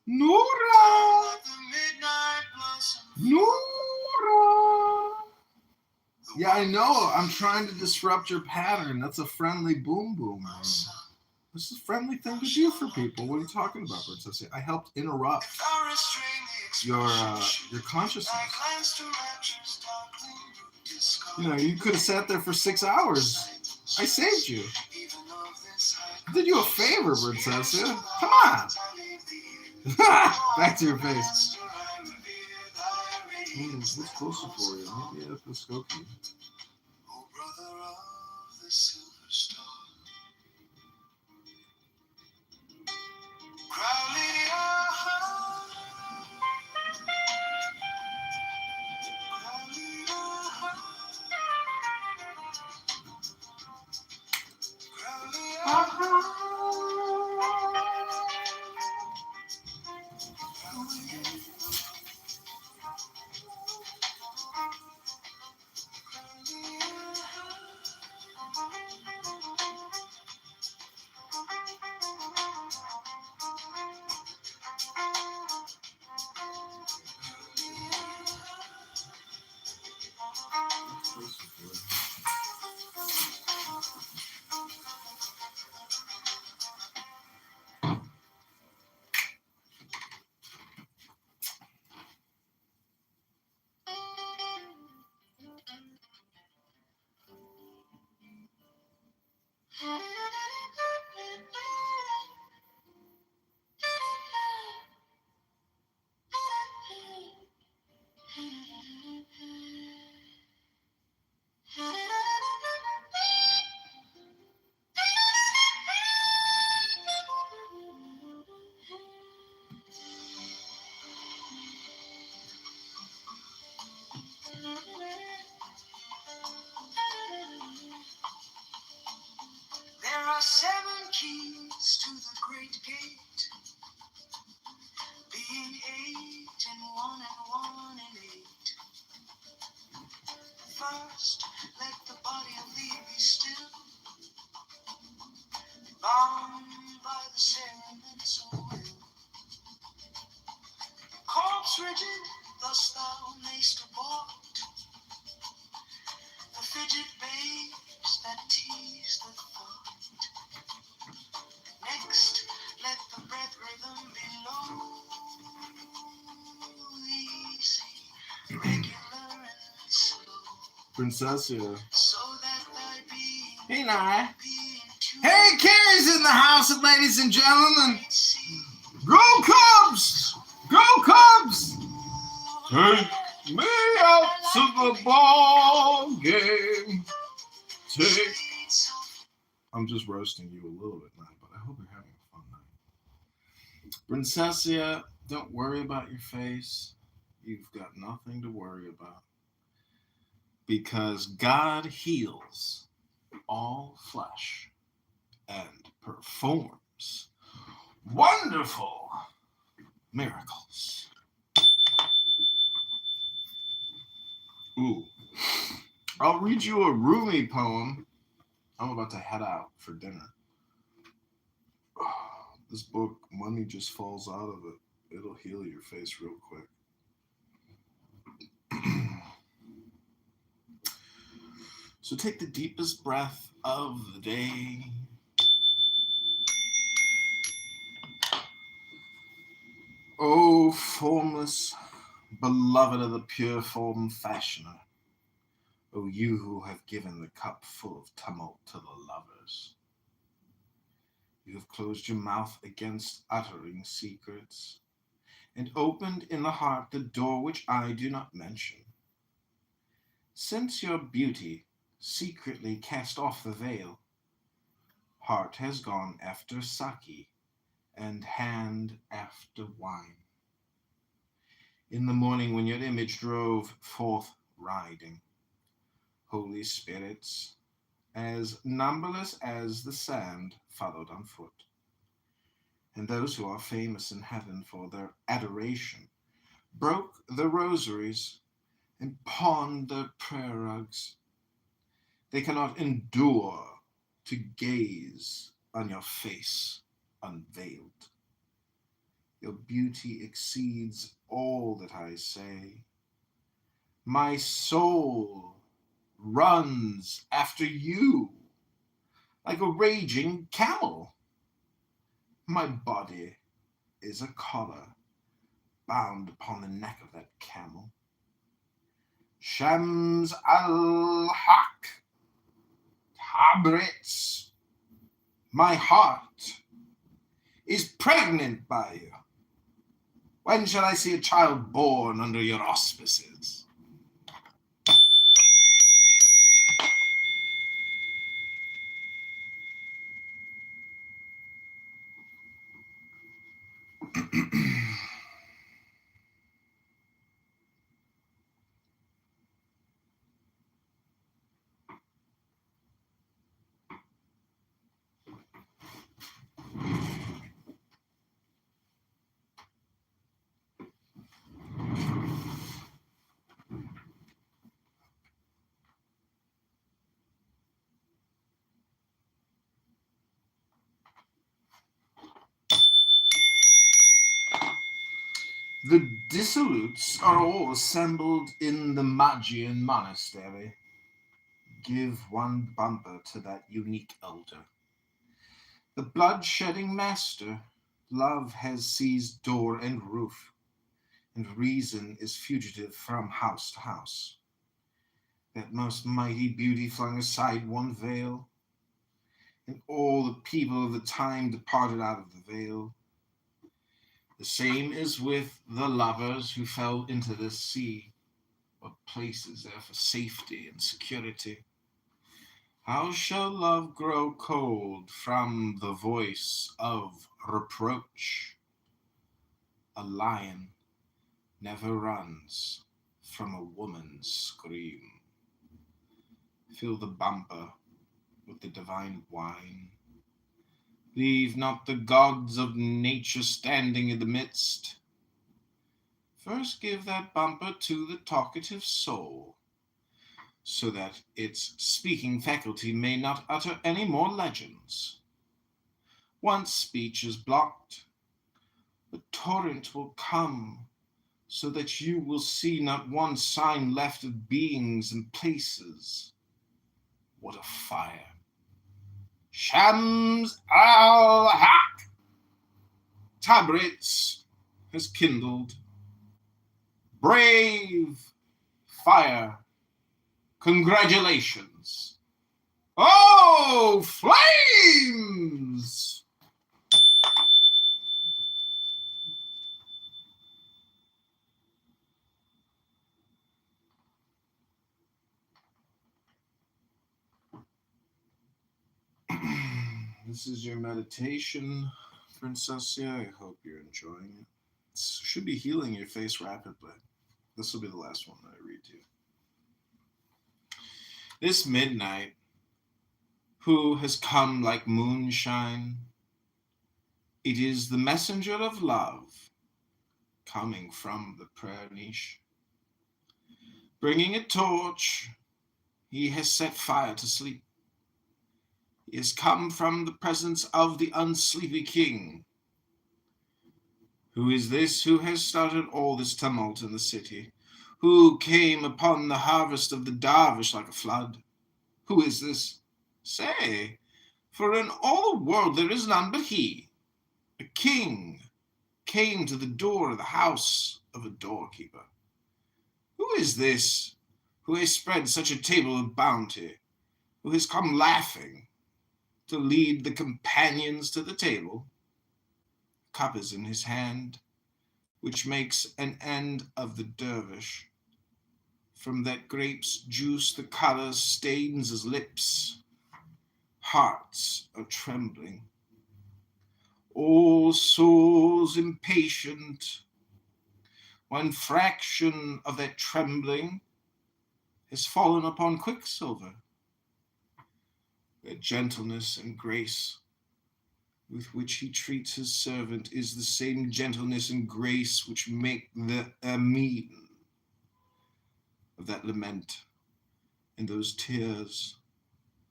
Nora! Nora! Yeah, I know. I'm trying to disrupt your pattern. That's a friendly boom boom. Man. This is a friendly thing to do for people. What are you talking about, Princesa? I helped interrupt your consciousness. You know, you could have sat there for 6 hours. I saved you. I did you a favor, Princess. Come on. Back to your face. What's closer for you? Maybe up the Skokie. Oh, brother of the silver star. Crowley, there are 7 keys to the great gate, being 8 and 1 and 1 and 8. First, let the body of thee be still, bound by the cerements of will. Corpse rigid, thus thou mayst abort the fidget babes that tease the thought. Next, let the breath rhythm be low, easy, regular and slow. Princessia. So that thy being Hey, Nye. Hey, Carrie's in the house, ladies and gentlemen. Go Cubs! Go Cubs! Take me out to the ball game. I'm just roasting you a little bit now, but I hope you're having a fun night. Princessia, don't worry about your face. You've got nothing to worry about. Because God heals all flesh and performs wonderful miracles. Ooh. I'll read you a Rumi poem. I'm about to head out for dinner. This book, money just falls out of it. It'll heal your face real quick. So take the deepest breath of the day. O formless, beloved of the pure form fashioner, O you who have given the cup full of tumult to the lovers, you have closed your mouth against uttering secrets, and opened in the heart the door which I do not mention. Since your beauty secretly cast off the veil, heart has gone after sake, and hand after wine. In the morning when your image drove forth riding, holy spirits, as numberless as the sand, followed on foot. And those who are famous in heaven for their adoration broke the rosaries and pawned their prayer rugs. They cannot endure to gaze on your face unveiled. Your beauty exceeds all that I say. My soul runs after you like a raging camel. My body is a collar bound upon the neck of that camel. Shams al-Haq, Tabrits, My heart is pregnant by you. When shall I see a child born under your auspices? The dissolutes are all assembled in the Magian monastery. Give one bumper to that unique elder. The blood-shedding master, love has seized door and roof, and reason is fugitive from house to house. That most mighty beauty flung aside one veil, and all the people of the time departed out of the veil. The same is with the lovers who fell into the sea. What place is there for safety and security? How shall love grow cold from the voice of reproach? A lion never runs from a woman's scream. Fill the bumper with the divine wine. Leave not the gods of nature standing in the midst. First give that bumper to the talkative soul, so that its speaking faculty may not utter any more legends. Once speech is blocked, the torrent will come, so that you will see not one sign left of beings and places. What a fire! Shams al-Haq! Tabrets has kindled. Brave fire! Congratulations! Oh, flames! This is your meditation, Princessia. I hope you're enjoying it. It should be healing your face rapidly. This will be the last one that I read to you. This midnight, who has come like moonshine? It is the messenger of love, coming from the prayer niche. Bringing a torch, he has set fire to sleep. He has come from the presence of the unsleepy king. Who is this who has started all this tumult in the city? Who came upon the harvest of the Darvish like a flood? Who is this? Say, for in all the world there is none but he. A king came to the door of the house of a doorkeeper. Who is this who has spread such a table of bounty, who has come laughing to lead the companions to the table? Cup is in his hand, which makes an end of the dervish. From that grape's juice the color stains his lips. Hearts are trembling. All souls impatient. One fraction of that trembling has fallen upon Quicksilver. That gentleness and grace with which he treats his servant is the same gentleness and grace which make the mean of that lament and those tears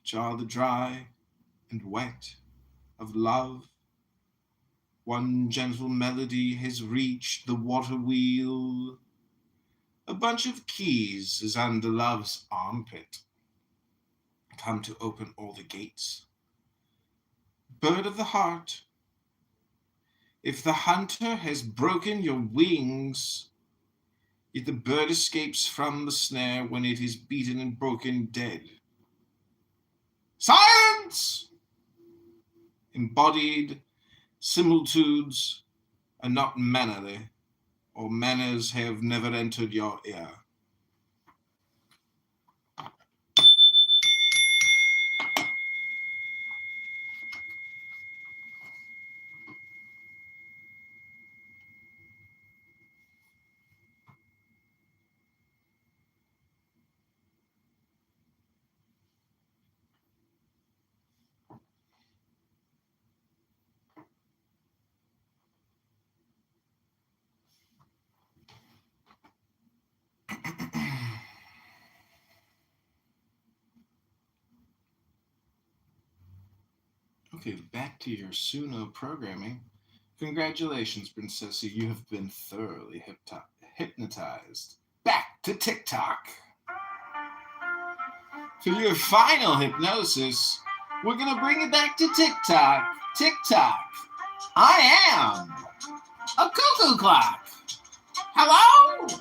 which are the dry and wet of love. One gentle melody has reached the water wheel. A bunch of keys is under love's armpit, come to open all the gates. Bird of the heart, if the hunter has broken your wings, yet the bird escapes from the snare when it is beaten and broken dead. Silence! embodied similitudes are not mannerly, or manners have never entered your ear. Okay, back to your Suno programming. Congratulations, Princessie. You have been thoroughly hypnotized. Back to TikTok. For your final hypnosis, we're going to bring it back to TikTok. TikTok. I am a cuckoo clock. Hello?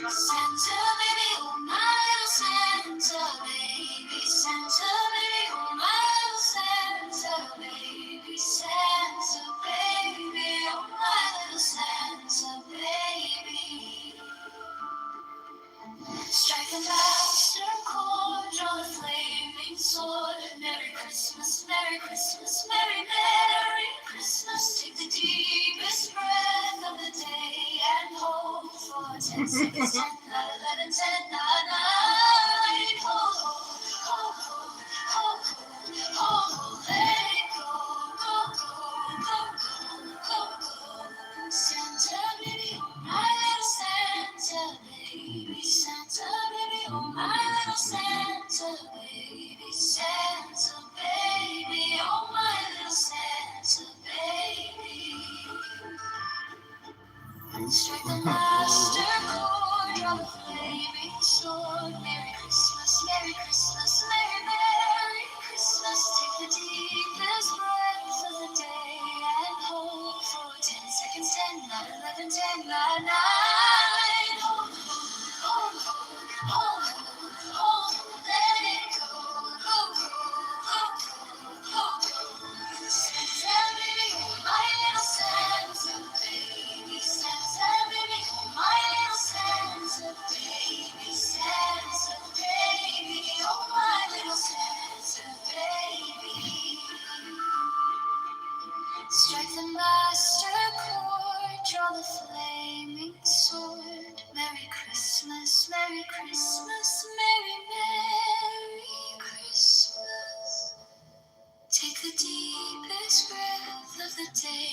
Santa baby, oh my little Santa baby, Santa baby, oh my little Santa baby, Santa baby, oh my little Santa baby. Strike the master chord, draw the flaming sword. Merry Christmas, Merry Christmas, Merry Merry Christmas. Take the deepest breath of the day and hold for 10 seconds. 10, 9, 11, 10, 9, 9. Hold, hold, hold, hold, hold, hold, let it go, go, go, go, go, go, go. Santa baby, oh my little Santa baby, Santa baby, oh my little Santa baby, Santa baby, oh my little Santa baby. Strike the master chord, draw the flaming sword. Merry Christmas, Merry Christmas, Merry Merry Christmas. Take the deepest breath of the day and hold for 10 seconds. 10, 9, 11, 10, 9, 9. Hold, hold, hold, hold, let it go, go, go, go, go, go, go. Santa baby, oh my little Santa baby, Santa baby, oh my little Santa baby, Santa baby, oh my little Santa baby. Strike the master chord, draw the flaming sword. Merry Christmas, Merry Christmas, Merry Merry Christmas. Take the deepest breath of the day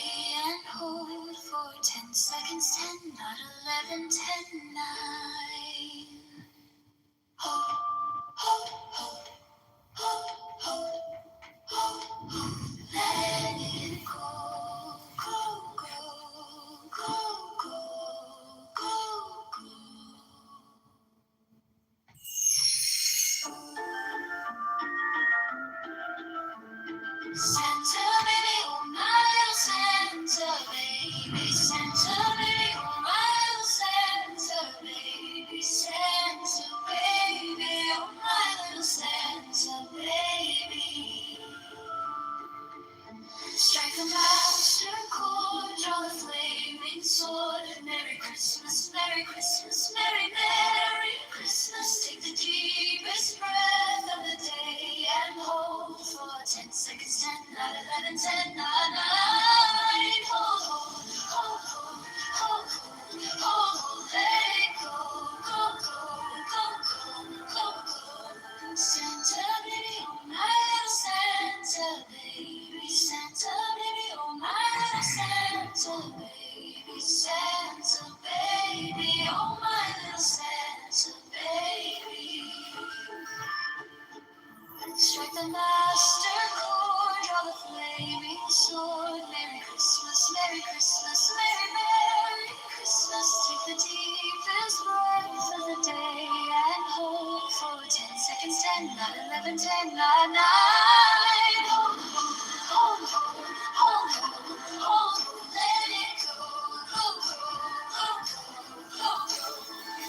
and hold for 10 seconds. 10, not 11, 10, 9. Hold, hold, hold, hold, hold, hold, hold. Let it go, go, go, go, go, go, go. Santa baby, oh my little Santa baby, Santa baby, oh my little Santa baby, Santa baby, sword. Merry Christmas, Merry Christmas, Merry, Merry Christmas. Take the deepest breath of the day and hold for 10 seconds. 10, 9, 11, 10, 9, 9. Hold, hold, hold, hold, hold, hold, hold, let it go, go, go, go, go, go, go. Santa baby, oh my little Santa baby, Santa baby, oh my little Santa baby, Santa baby, oh my little Santa baby. Strike the master chord, draw the flaming sword. Merry Christmas, Merry Christmas, Merry, Merry Christmas. Take the deepest breath of the day and hold for 10 seconds. 10, 9, 11, 10, 9, 9. Hold, hold, hold, hold, hold, hold, let it go, go, go, go, go, go, go.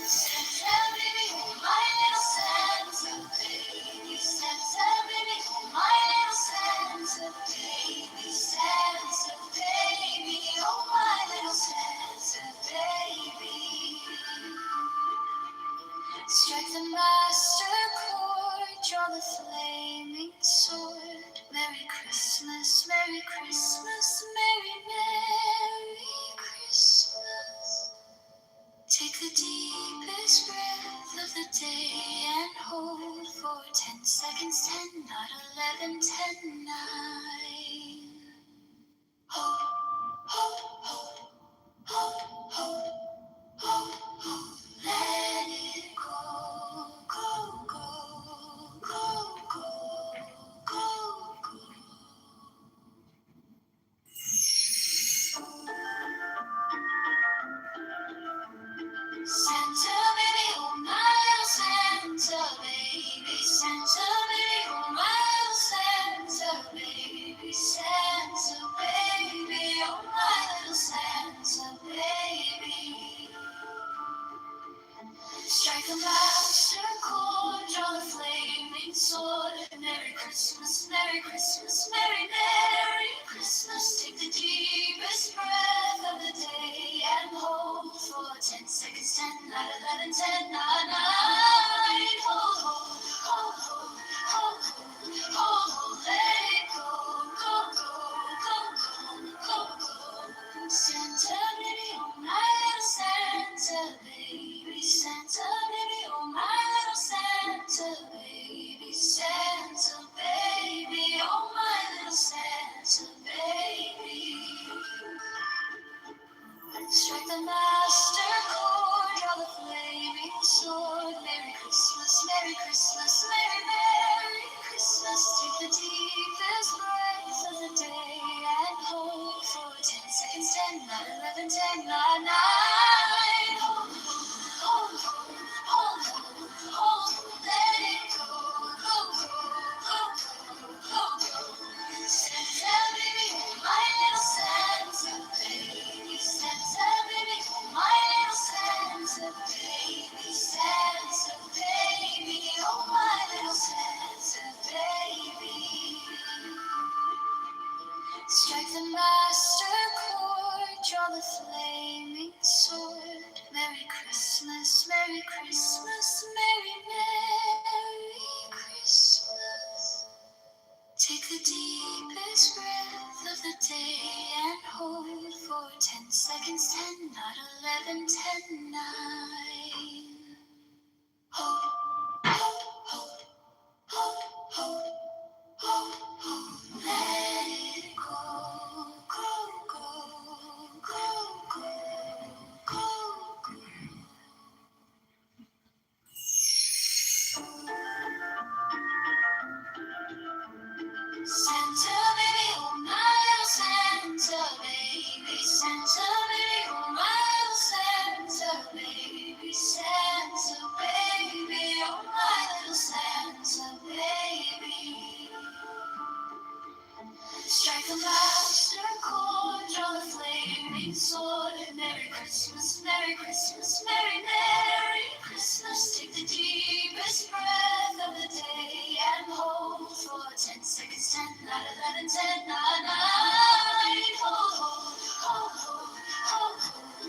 Santa baby, oh my little Santa baby, Santa baby, oh my little Santa baby, Santa baby, oh my little Santa baby. Strike the master chord, draw the flaming sword. Merry Christmas, Merry Christmas, Merry, Merry Christmas. Take the deepest breath of the day and hold for 10 seconds. 10, not 11, 10, 9. Hold, hold, hold, hold, hold, hold, hold. Let it go, go, go, go, go, go, go. Santa baby, oh my little Santa baby, Santa baby, oh my little Santa baby, Santa baby, oh my little Santa baby. Strike the master chord, draw the flaming sword. Merry Christmas, Merry Christmas, Merry, Merry Christmas. Take the deepest breath of the day and hold for 10 seconds. 10, 9, 11, 10, 9, 9. Hold, hold, hold, hold, hold, hold, hold, let it go, go, go, go, go, go, go. Santa baby, oh my little Santa baby, Santa baby, oh my little Santa baby, Santa baby, oh my little Santa baby. Strike the master chord, draw the flaming sword. Merry Christmas, Merry Christmas, Merry, Merry Christmas. Take the deepest breath of the day and hold for 10 seconds. 10, 9, 11, 10, 9, 9. Hold, hold, hold, hold, hold, hold, let it go, go, go, go, go, go, go. Santa baby, oh my little Santa baby, Santa baby, oh my little Santa baby, Santa baby, oh my little Santa baby. Strike the master chord, draw the flaming sword. Merry Christmas, Merry Christmas, Merry, Merry Christmas. Take the deepest breath of the day and hold for 10 seconds. 10, not 11, 10, 9. Hold, hold, hold, hold, hold, hold, hold. Let it go, go, go, go, go, go, go. Santa baby, oh my little Santa baby, Santa baby, oh my little Santa baby, Santa baby, oh my little Santa baby. Strike the master chord, draw the flaming sword. Merry Christmas, Merry Christmas, Merry, Merry Christmas. Take the deepest breath of the day and hold for 10 seconds. 10, 9, 11, 10, 9, 9. Hold, hold, hold, hold, hold, hold,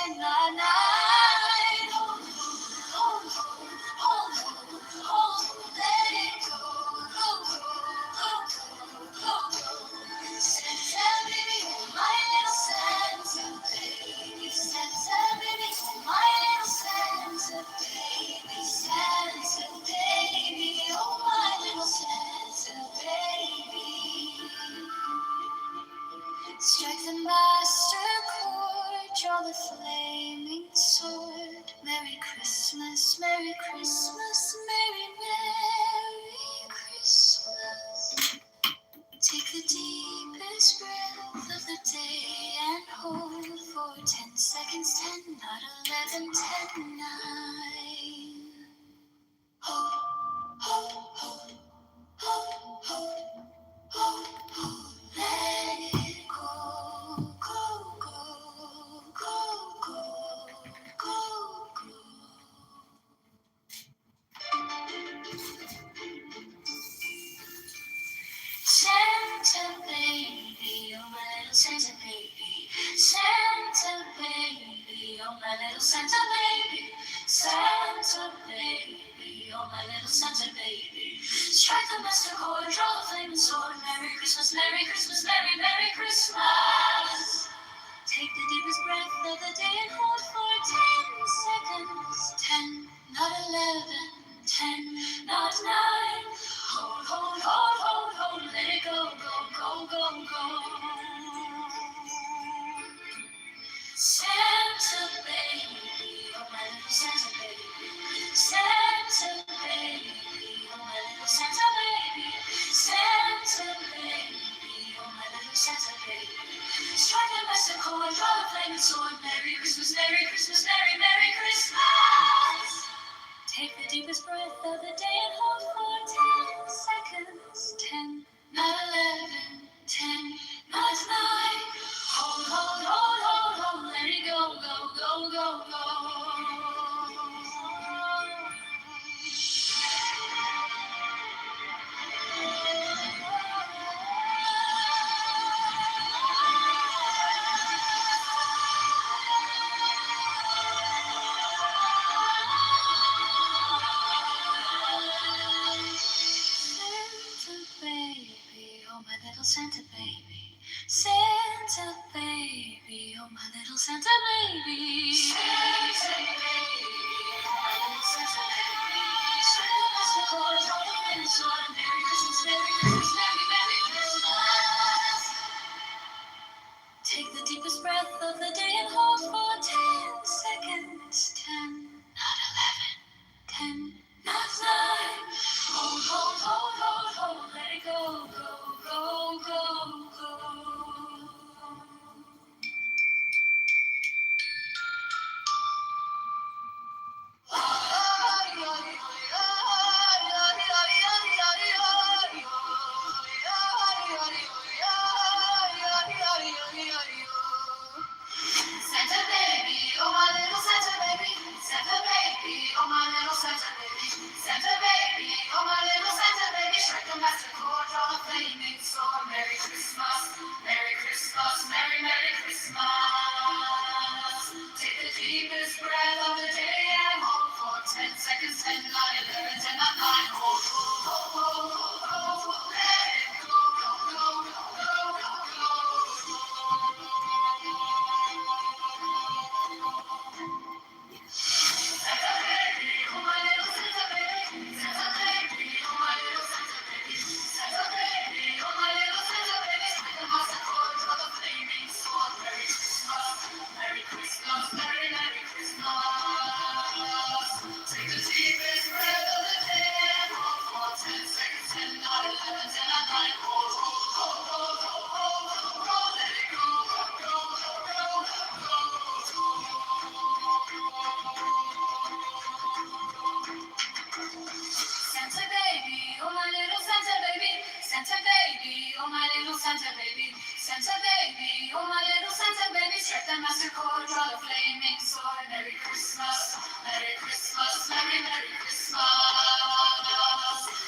10, 9, 9. Hold, hold, hold, hold, let it go, go, go, go, go, go. Santa baby, oh my little Santa baby, Santa baby, oh my little Santa baby, Santa baby, oh my little Santa baby. Strike the master chord, draw the flaming sword. Merry Christmas, Merry Christmas, Merry, Merry Christmas. Take the deepest breath of the day and hold for 10 seconds, 10, not 11, 10, 9. Hold, hold, hold, hold, hold, hold, hold. Let it go, go, go, go, go, go, go. Santa baby, oh my little Santa baby. Santa baby, oh my little Santa baby. Santa baby, oh my little Santa baby. Strike the master chord, draw the flaming sword. Merry Christmas, Merry Christmas, Merry, Merry Christmas. Take the deepest breath of the day and hold for 10 seconds. 10, not 11, 10, not 9. Hold, hold, hold, hold, hold, let it go, go, go, go, go. Santa baby, oh my little Santa baby. Santa baby, oh my little Santa baby. Santa baby, oh my little Santa baby. Strike the master chord, draw the flaming sword. Merry Christmas, Merry Christmas, Merry, Merry Christmas. Take the deepest breath of the day and hold for 10 seconds. 10, not 11, 10, not 9. Hold, hold, hold, hold, hold, let it go, go, go, go, go. Santa baby, oh my little Santa baby. Santa baby, oh my little Santa baby. Santa baby, oh my little Santa baby. Strike the master chord, draw the flaming sword. Merry Christmas, Merry Christmas, Merry, Merry Christmas. Take the deepest breath of the day and hold for 10 seconds. 10, not 11, 10, not 9. Hold, hold, hold, hold, hold, let it go, go, go, go, go. Santa baby, oh my little Santa baby. Santa baby, oh my little Santa baby. Santa baby, oh my little Santa baby. Strike the master chord, draw the flaming sword. Merry Christmas, Merry Christmas, Merry, Merry Christmas. Take the deepest breath of the day and hold for 10 seconds. 10, 9, 11, 10, 9. Hold, hold, hold, hold, hold, hold, let it go, go, go, go, go, go, go. Santa baby, oh my little Santa baby. Santa baby, oh my little Santa baby. Santa baby, oh my little Santa baby. Strike the master chord, draw the flaming sword. Merry Christmas, Merry Christmas, Merry, Merry Christmas. Take the deepest breath of the day and hold for 10 seconds. 10, not 11, 10, not 9. Hold, hold, hold, hold, hold, hold, hold, let it go, go, go, go, go, go, Santa baby, oh my little Santa baby. Santa baby, oh my little Santa baby. Santa baby, oh my little Santa baby. Strike the master chord, draw the flaming sword. Merry Christmas, Merry Christmas, Merry, Merry Christmas.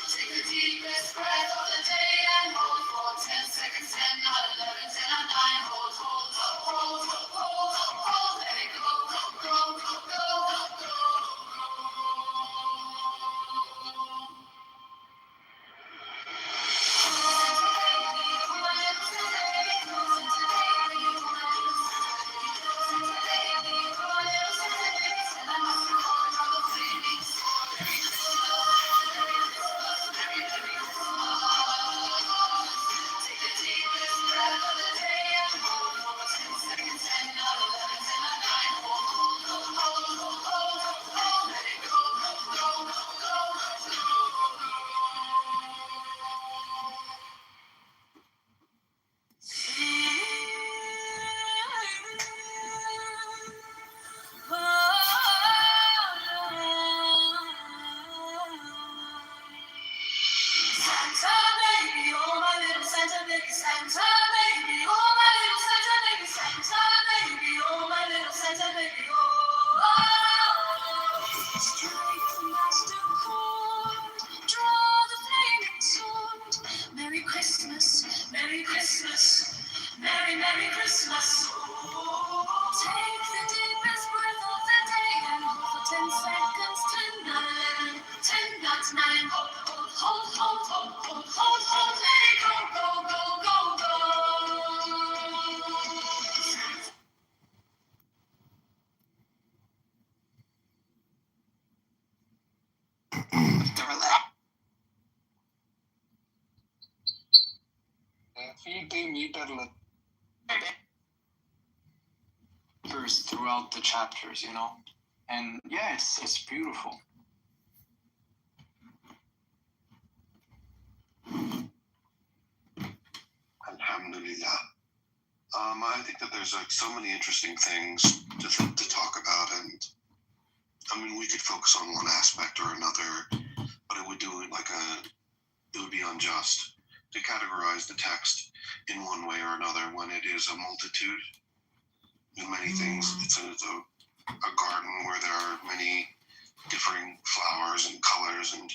Take the deepest breath of the day and hold for 10 seconds. 10, not 11, 10, not 9. Hold, hold, hold, hold, hold, hold, let it go. Santa baby, oh my little Santa baby, Santa baby, oh my little Santa baby, oh. Strike the master chord, draw the flaming sword. Merry Christmas, Merry Christmas, Merry Merry Christmas. Take the deepest breath of the day and hold for 10 seconds to 9. 10, not 9. Hold, hold, hold, hold, hold, hold, hold. Let it go, go, go, go, go. If you do, you better let throughout the chapters, you know, and yeah, it's beautiful. Alhamdulillah. I think that there's like so many interesting things to talk about, and I mean we could focus on one aspect or another, but it would it would be unjust to categorize the text in one way or another when it is a multitude with many things. It's a garden where there are many differing flowers and colors and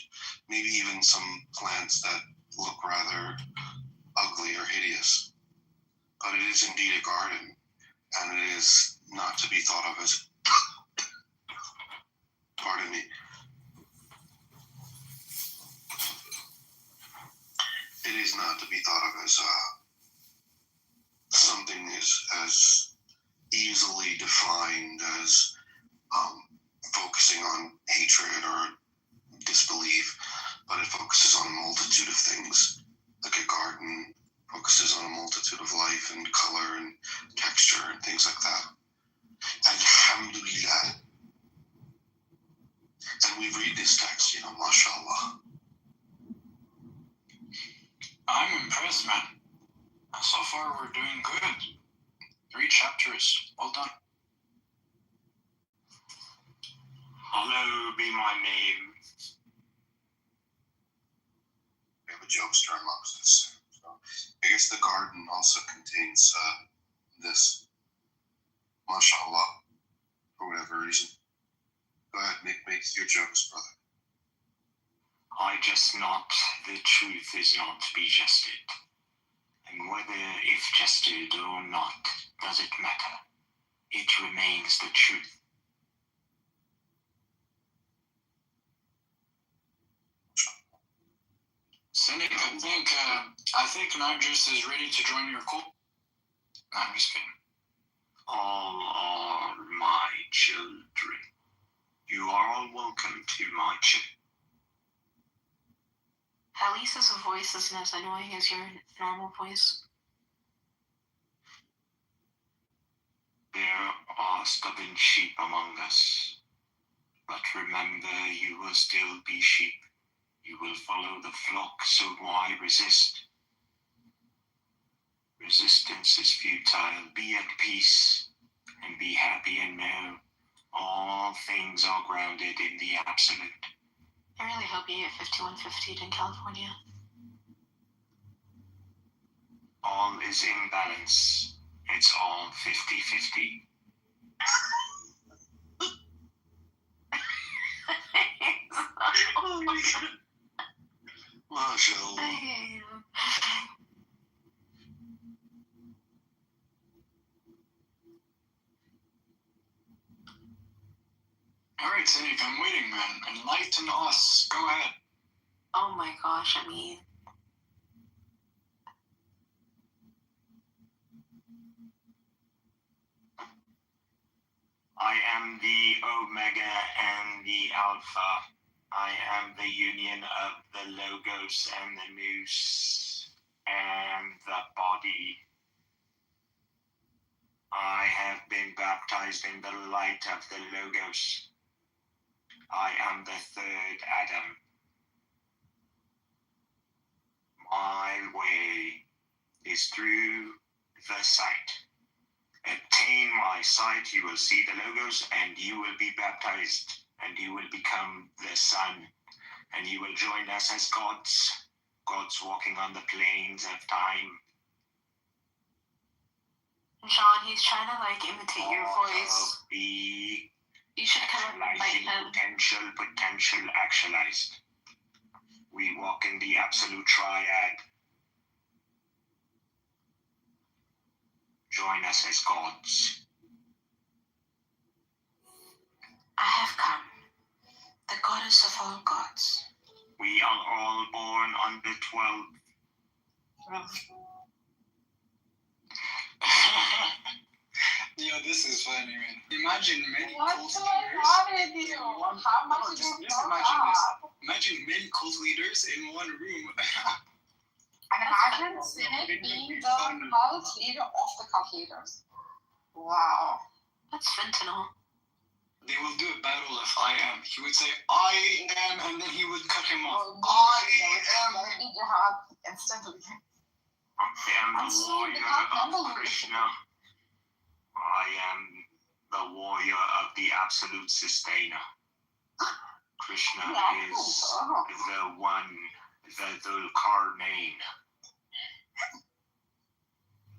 maybe even some plants that look rather ugly or hideous. But it is indeed a garden, and it is not to be thought of as pardon me. It is not to be thought of as something as easily defined as focusing on hatred or disbelief, but it focuses on a multitude of things, like a garden focuses on a multitude of life and color and texture and things like that. Alhamdulillah. And we read this text, mashallah. I'm impressed, man. So far, we're doing good. 3 chapters. Well done. Hallowed be my name. We have a jokester amongst us. So I guess the garden also contains this. Mashallah. For whatever reason. Go ahead, make your jokes, brother. I jest not, the truth is not to be jested. And whether if jested or not, does it matter? It remains the truth. Cynic, I think Nargis is ready to join your cult. I'm just kidding. All are my children. You are all welcome to my children. At least his voice isn't as annoying as your normal voice. There are stubborn sheep among us. But remember, you will still be sheep. You will follow the flock, so why resist? Resistance is futile. Be at peace and be happy and know all things are grounded in the absolute. I really hope you get 5150 in California. All is in balance. It's all 50-50. Oh my God. Mashallah. I hate him. Alright, Cynic, I'm waiting, man. Enlighten us. Go ahead. Oh my gosh, I mean. I am the Omega and the Alpha. I am the union of the Logos and the Nous and the body. I have been baptized in the light of the Logos. I am the third Adam. My way is through the sight. Attain my sight, you will see the Logos, and you will be baptized, and you will become the Son, and you will join us as gods walking on the plains of time, John, he's trying to like imitate your voice. Be You should come and bite him. potential actualized. We walk in the absolute triad. Join us as gods. I have come, the goddess of all gods. We are all born on the 12th. Yo, this is funny, man. Imagine many What's cult going leaders. on with you? How much did Just you imagine this. Imagine many cult leaders in one room. And imagine Cynic being the cult leader of the cult leaders. Wow. That's fentanyl. They will do a battle of I am. He would say, I am, and then he would cut him off. That would be jihad instantly. I am the warrior of Krishna. I am the warrior of the absolute sustainer. Krishna is the one, the Dulkarnain.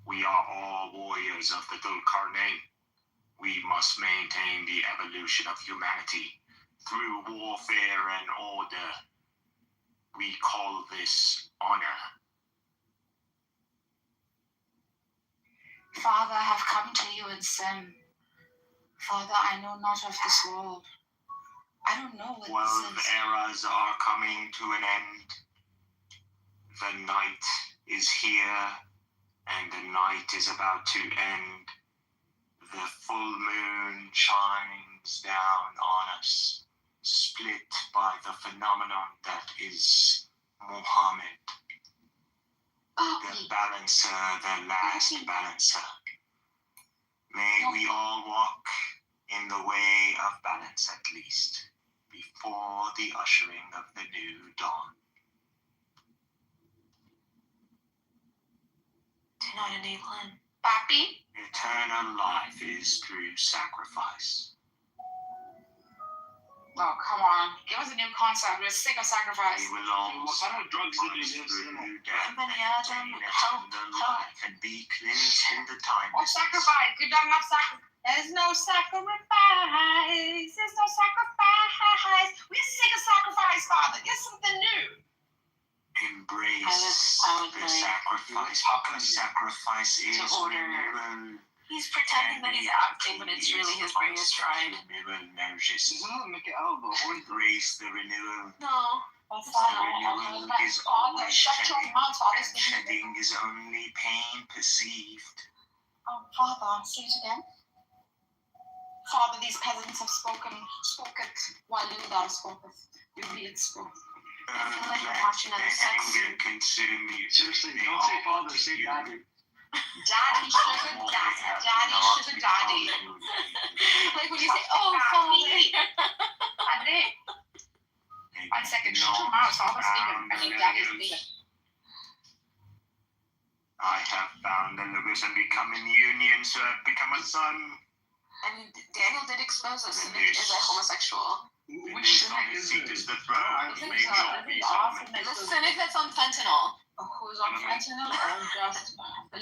We are all warriors of the Dulkarnain. We must maintain the evolution of humanity through warfare and order. We call this honor. Father, I have come to you in sin. Father, I know not of this world. I don't know what 12 this is. eras are coming to an end. The night is here, and the night is about to end. The full moon shines down on us, split by the phenomenon that is Muhammad. The balancer, the last balancer. May we all walk in the way of balance at least, before the ushering of the new dawn. Do not enable him. Papi? Eternal life is through sacrifice. Oh, come on. Give us a new concept. We're sick of sacrifice. We will all What kind of drugs did you use? life and be cleansed in the time. Or sacrifice. We've done enough sacrifice. There's no sacrifice. There's no sacrifice. We're sick of sacrifice, Father. Get something new. Embrace the sacrifice. The sacrifice is renewal. He's pretending that he's acting, but it's really his brain is fried. Renewal nourishes. Embrace the renewal. No. That's The renewal is always shut your shedding, mouth, Father. and shedding is only pain perceived. Oh, Father, say it again. Father, these peasants have spoken it while you thou spokest. You be it spoke. I feel like I'm watching a sex scene. Consume you. Seriously, don't say father, say daddy. Daddy, sugar daddy. Daddy, sugar daddy. Like when you say, oh, Father. Padre. 1 second, shut your mouth. Father's speaking. I mean, Daddy's speaking. I have found the Logos and become in union, so I've become a son. I mean, Daniel did expose us. Cynic is a homosexual. Which Cynic is it? Is the throne. Isn't it awesome? The Cynic that's on fentanyl. Who's on fentanyl or just a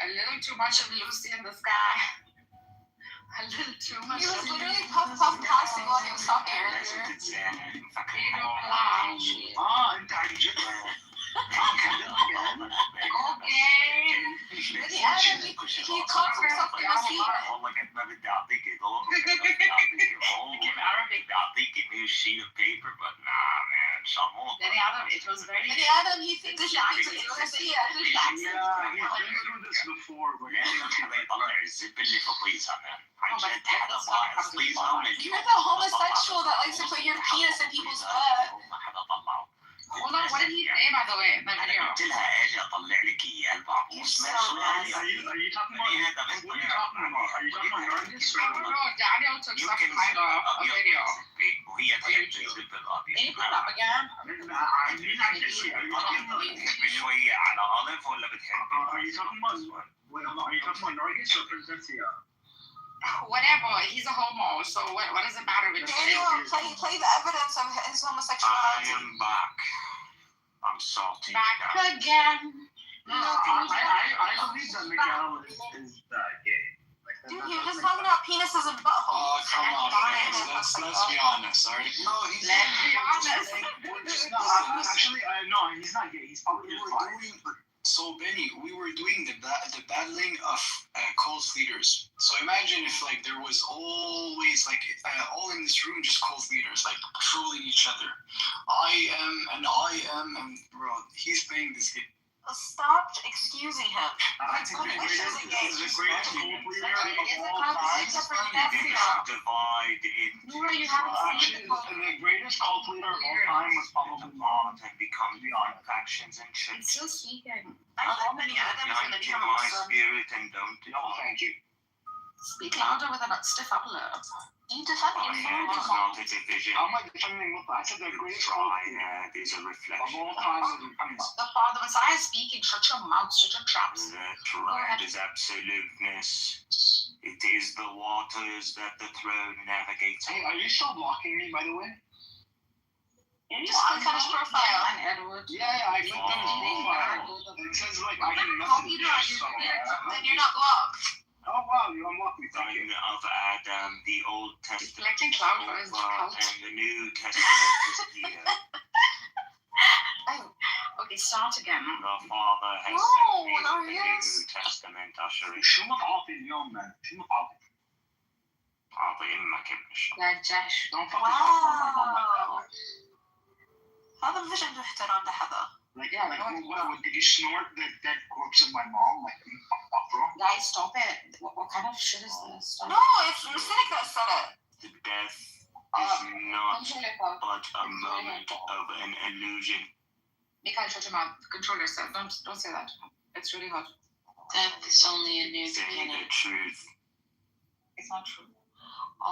little too much of Lucy in the sky? A little too much. He was literally puff passing while he was talking earlier. Okay. He caught himself in the seat. Became Arabic. Give me a sheet of paper, but nah, man, some more. Danny Adam, it was very. Danny Adam, he thinks he's Yeah, he's been through this before, but You're the homosexual that likes to put your penis in people's butt. Hold on, what did he say, by the way, in that video? Are you talking about Nargis or No, Daniel took some kind of a video. Can you put it up again? are you talking about Nargis or Presencia? Whatever, he's a homo, so what does it matter with Daniel, play the evidence of his I homosexuality. am back. I'm salty. Back again. I believe that Miguel is gay. Dude, you're just talking about penises and buttholes. Oh, come on, guys. Let's be honest, all right? No, he's Let's be honest. Actually, no, he's not gay. He's probably So Benny, we were doing the battling of cult leaders. So imagine if like there was always like all in this room just cult leaders like trolling each other. I am, and bro, he's playing this game. Stop excusing him. I think the greatest cult leader of all time. Actually, the greatest cult leader of all time was probably Muhammad and become beyond factions and shit. It's still speaking. I hope Benny Adams is going to become a Muslim. Spirit and don't. No, thank you. Speak louder with a stiff upper lip. You defend My head is not a division. How am I defending Muhammad? I said the greatest cult leader Is a of reflection. all time. the Messiah is speaking. Shut your mouth. Shut your traps. The pride is absoluteness. It is the waters that the throne navigates. Hey, are you still blocking me, by the way? You just click on his profile. I'm Edward. Yeah, I clicked on his profile. It says like I can message you. Then you're not blocked. Oh wow, you unlocked me. Thank you. Of Adam, the Old Testament Collecting cloud for his over, cult. and the New Testament is here. Oh, okay, start again. The Father has No, sent me no, the yes. New Testament ushering. شو متعاطي اليوم man؟ شو متعاطي؟ أعطي أمك ابن لا جاش. Don't fucking talk about my mom like that. Wow. هذا مفيش عنده احترام لحدا. Like yeah, like what, did you snort the dead corpse of my mom? Like you fucked up, bro. Guys, stop it. What kind of shit is this? Stop. No, it's Cynic that said it. The death is not but a moment of an illusion. Mikael, shut your mouth. Control yourself. Don't say that. It's really hot. Death is only a new Say beginning. the truth. It's not true.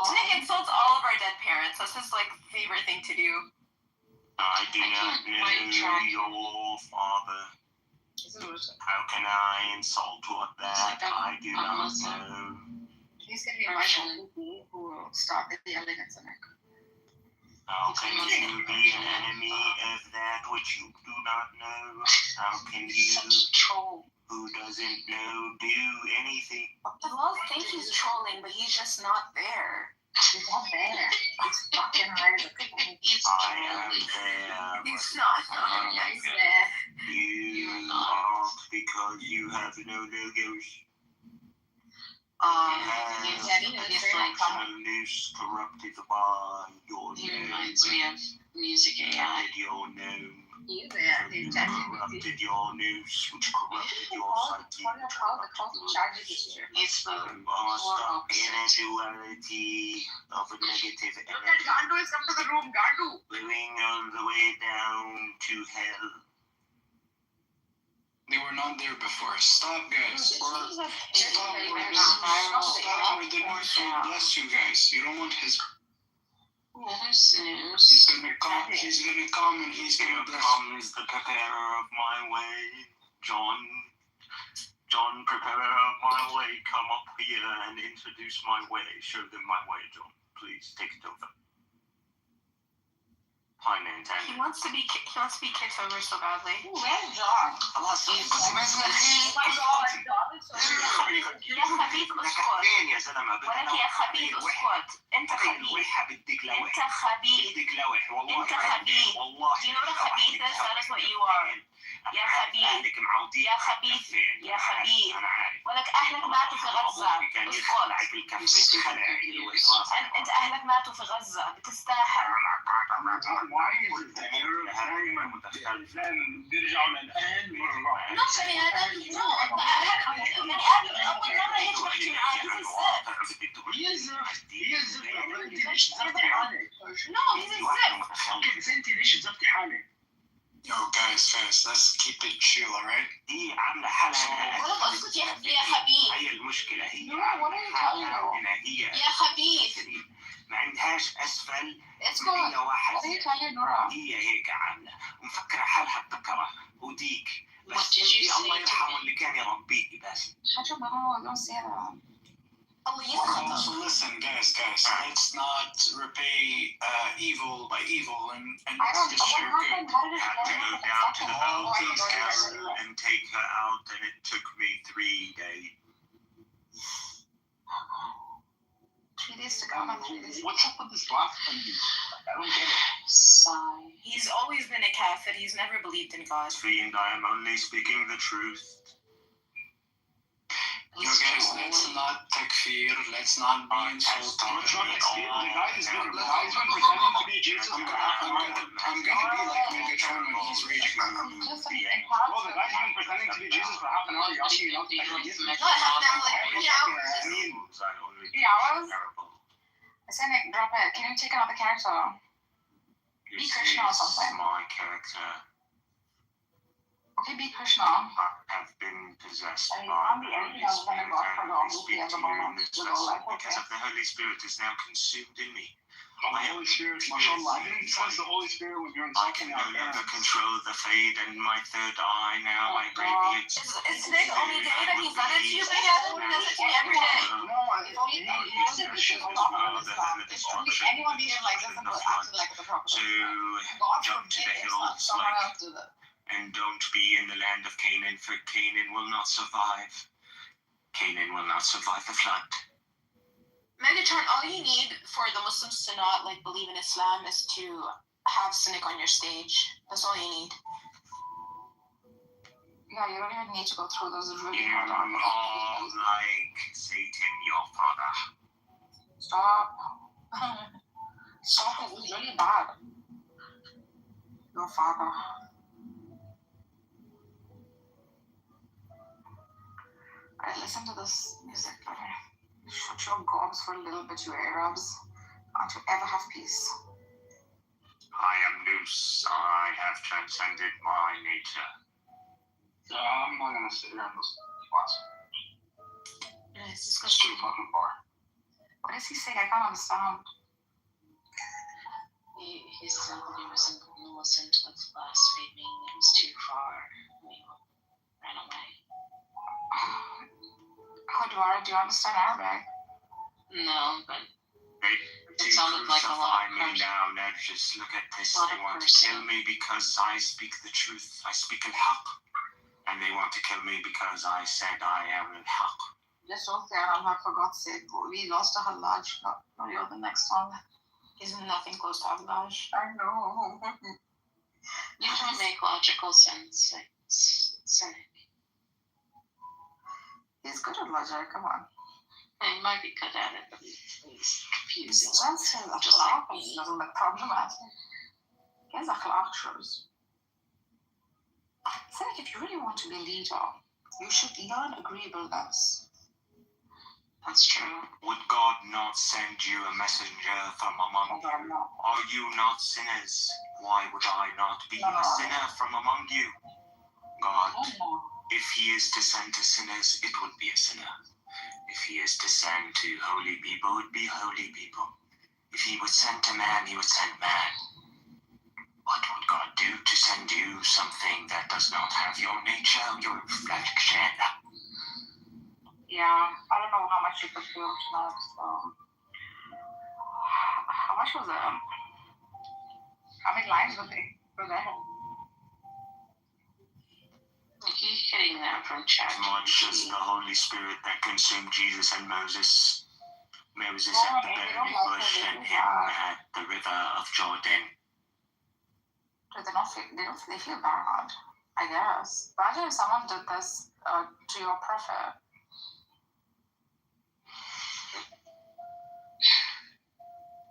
Cynic insults all of our dead parents. That's his like favorite thing to do. I do not know your father. How can I insult what that I do not know? He's going to be invited who will stop at the elegance of it. How can you be an enemy of that which you do not know? How can you, who doesn't know, do anything? The laws think he's trolling, but he's just not there. He's not there. He's fucking hard. I am there. He's not. He's there. You aren't because you have no logos. Dysfunctional news corrupted by your He name. reminds me of music AI. Corrupted your name. He's there. He's Corrupted your news, which corrupted your psyche. It's the You are stuck in a duality of a negative energy. Gandu has come to the room. Gandu. Living on the way down to hell. They were not there before. Stop, guys. Stop with the noise. Bless you guys. You don't want his. He's gonna come. He's gonna come, and he's gonna bless. Comes the preparer of my way, John. John, preparer of my way, come up here and introduce my way. Show them my way, John. Please take it over. Pun intended. He wants to be Kitover so badly. Where's John? خلاص Oh my God, John is so يا خبيث اسكت. فين يا زلمه؟ ولك يا خبيث اسكت. انت خبيث. الوحة بدك لوح. انت خبيث. بدك لوح والله. انت خبيث. والله. You know the خبيث? That is what you are. يا خبيث. اهلك معودين. يا خبيث. يا خبيث. انا عارف. ولك اهلك ماتوا في غزة. كان اسكت. يخلعك الكف خلعي الوحة. انت اهلك ماتوا في غزة. بتستاهل. Why is it that you're دائما الافلام بيرجعوا للان مرة؟ No, بني ادم. No, انت اهلك بني ادم اول مرة هيك بحكي معاه. He's a zip. هي الزفت انت ليش تزفتي حالك؟ No, he's a zip. اوكي انت ليش تزفتي حالك؟ Yo, guys, let's keep it chill, alright? هي عاملة حالها. ولك اسكت يا خبيث. هي المشكلة هي. هي. يا خبيث. ما عندهاش اسفل. اسكت. هي واحد. نورا. هي هيك عاملة ومفكرة حالها بتكره وديك. What بس did you الله say to يرحمه me? اللي كان يربيكي بس. Shut your mouth. Don't say that. So listen, guys, let's not repay evil by evil and just share good. Had to go down to the Maltese cabin and take her out, and it took me 3 days. 3 days to come and 3 days. What's up with this blasphemy? I don't get it. Sigh. He's always been a Kafir. He's never believed in God. Fiend, I am only speaking the truth. You guys, let's not takfir, let's not be insulting. The guy's been pretending to be Jesus. I'm gonna be like Megatron when he's raging. Well, the guy's been pretending to be Jesus for half an hour. You're asking me not to take it. Not half an hour, like 3 hours. 3 hours? I said, Nick, drop it. Can you take another character? Be Krishna or something. My character. Okay, be Krishna. I have been possessed by the Holy Spirit. I only speak to you in this vessel because of the Holy Spirit is now consumed in me. The Holy Spirit, mashallah. I didn't sense the Holy Spirit when you're I can no longer control the fade and my third eye now. I radiate. Is Nick only day that he's done it to you, but he does it to you every day? No, if only he doesn't do shit on top of his stuff. If only anyone behaved like this and acted like the proper person. Jump to the hills and don't be in the land of Canaan, for Canaan will not survive. Canaan will not survive the flood. Megatron, all you need for the Muslims to not believe in Islam is to have Cynic on your stage. That's all you need. Yeah, you don't even need to go through those really hard are like Satan, your father. Stop. Stop it. It's really bad. Your father. Alright, listen to this music. Shut your gobs for a little bit, you Arabs. Aren't you ever have peace? I am loose. I have transcended my nature. I'm not gonna sit here and listen to this class. It's too fucking far. What is he saying? I can't understand. He said that he was innocent of blaspheming. It was too far. We ran away. How do you understand Arabic? No, but it sounded like a lot of me now. Now just look at this. They want to kill me because I speak the truth. I speak al-haq. And they want to kill me because I said I am al-haq. Just don't say al-haq, for God's sake. We lost a Hallaj. No, you're the next one. He's nothing close to Hallaj. I know. You don't make logical sense. Cynic. He's good at logic, come on. He might be good at it, but he's confusing. Just his akhlaq is a little bit problematic. His akhlaq shows. Cynic, if you really want to be a leader, you should learn agreeableness. That's true. Would God not send you a messenger from among you? Are you not sinners? Why would I not be a sinner from among you? God, if he is to send to sinners, it would be a sinner. If he is to send to holy people, it would be holy people. If he would send to man, he would send man. What would God do to send you something that does not have your nature, your reflection? Yeah, I don't know how much you could feel tonight. How much was it? How many lines were there? He's getting that from chat. Much as the Holy Spirit that consumed Jesus and Moses. Moses at the burning bush and him at the river of Jordan. They feel bad, I guess. Imagine if someone did this to your prophet.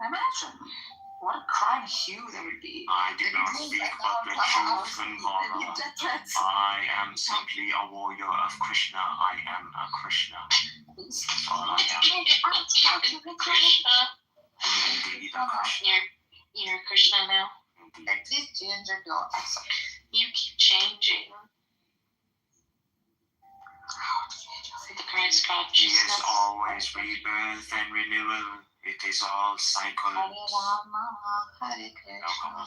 Imagine what a crime hue there would be. I do not speak but the truth and horror. I am simply a warrior of Krishna. I am a Krishna. That's all I am. Krishna. Indeed, a Krishna. You're a Krishna now? At least change your accent. You keep changing. The Christ He is consciousness. always rebirth and renewal. It is all cycles. All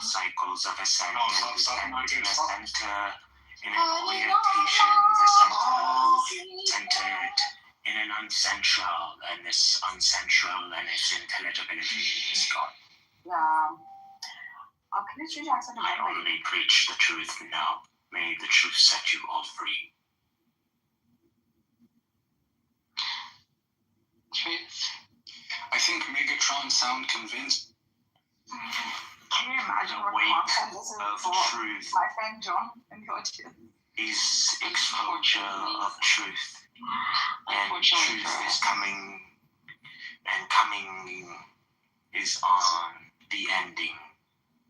cycles of ascent and descent in a center, in an orientation, the center, centered in an uncentral, and this uncentral and its intelligibility is gone. Yeah. Achilles Jackson. I only preach the truth now. May the truth set you all free. Truth. I think Megatron sound convinced. Can you imagine what Weight content this is of for truth my friend John and your two? is exposure of truth. And truth is coming, and coming is on the ending.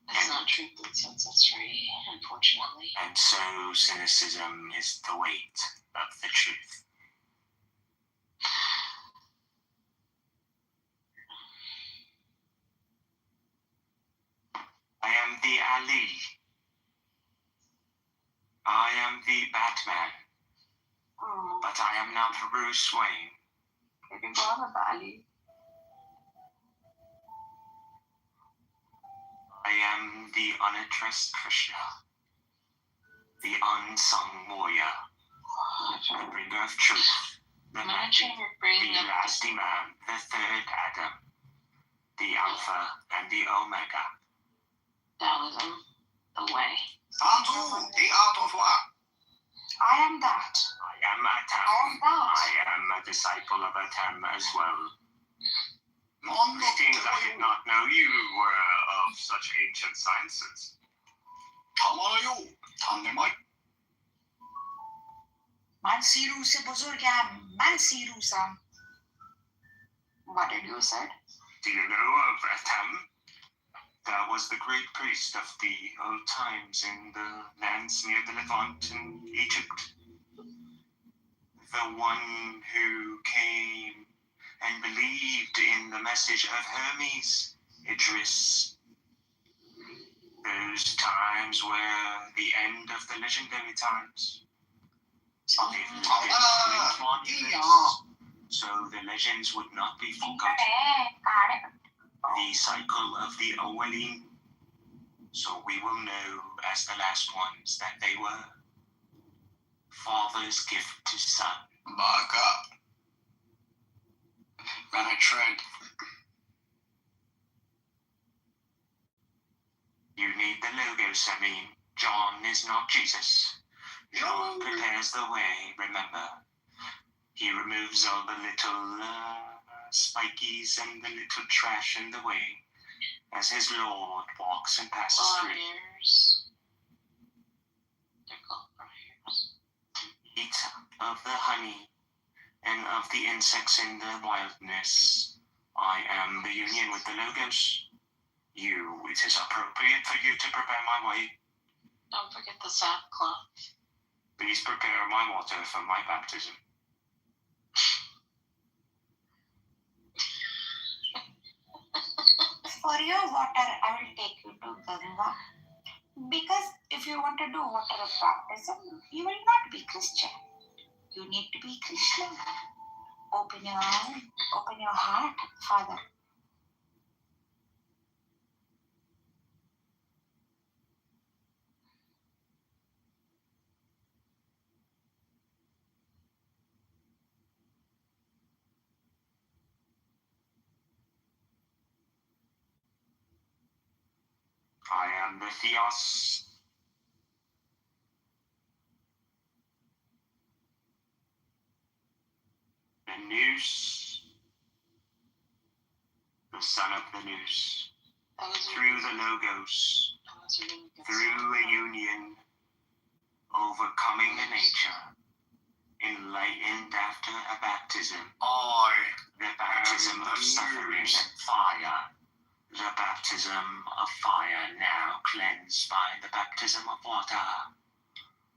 It's not truth that sets us free, unfortunately. And so cynicism is the weight of the truth. I am the Ali. I am the Batman. Oh, But I am not Bruce Wayne. maybe Baba Bali. I am the unaddressed Krishna, the unsung warrior, the bringer of truth, the magic, the last Imam, the third Adam, the Alpha and the Omega. Taoism, the way. Santu, the art of war. I am that. I am Atam. I am that. I am a disciple of Atam as well. Non Greetings, I did not know you were of such ancient sciences. Tamayo, Tanemai. Mansiru se buzurga, Mansiru sam. What did you say? Do you know of Atam? That was the great priest of the old times in the lands near the Levant in Egypt. The one who came and believed in the message of Hermes, Idris. Those times were the end of the legendary times. They've lived in one place, so the legends would not be forgotten. The cycle of the Awalim, so we will know as the last ones that they were father's gift to son. Baka. Man, I tried. You need the logos, I mean. John is not Jesus. John prepares the way, remember. He removes all the little spikies and the little trash in the way as his Lord walks and passes through. They're called briars. Eat of the honey and of the insects in the wilderness. I am the union with the Logos. It is appropriate for you to prepare my way. Don't forget the sackcloth. Please prepare my water for my baptism. For your water, I will take you to Ganga. Because if you want to do water of baptism, you will not be Christian. You need to be Krishna. Open your eye, open your heart, Father. I am the Theos. The Nous. The son of the Nous. Through the Logos. Through a union. Overcoming the nature. Enlightened after a baptism. The baptism of suffering and fire. The baptism of fire now cleansed by the baptism of water.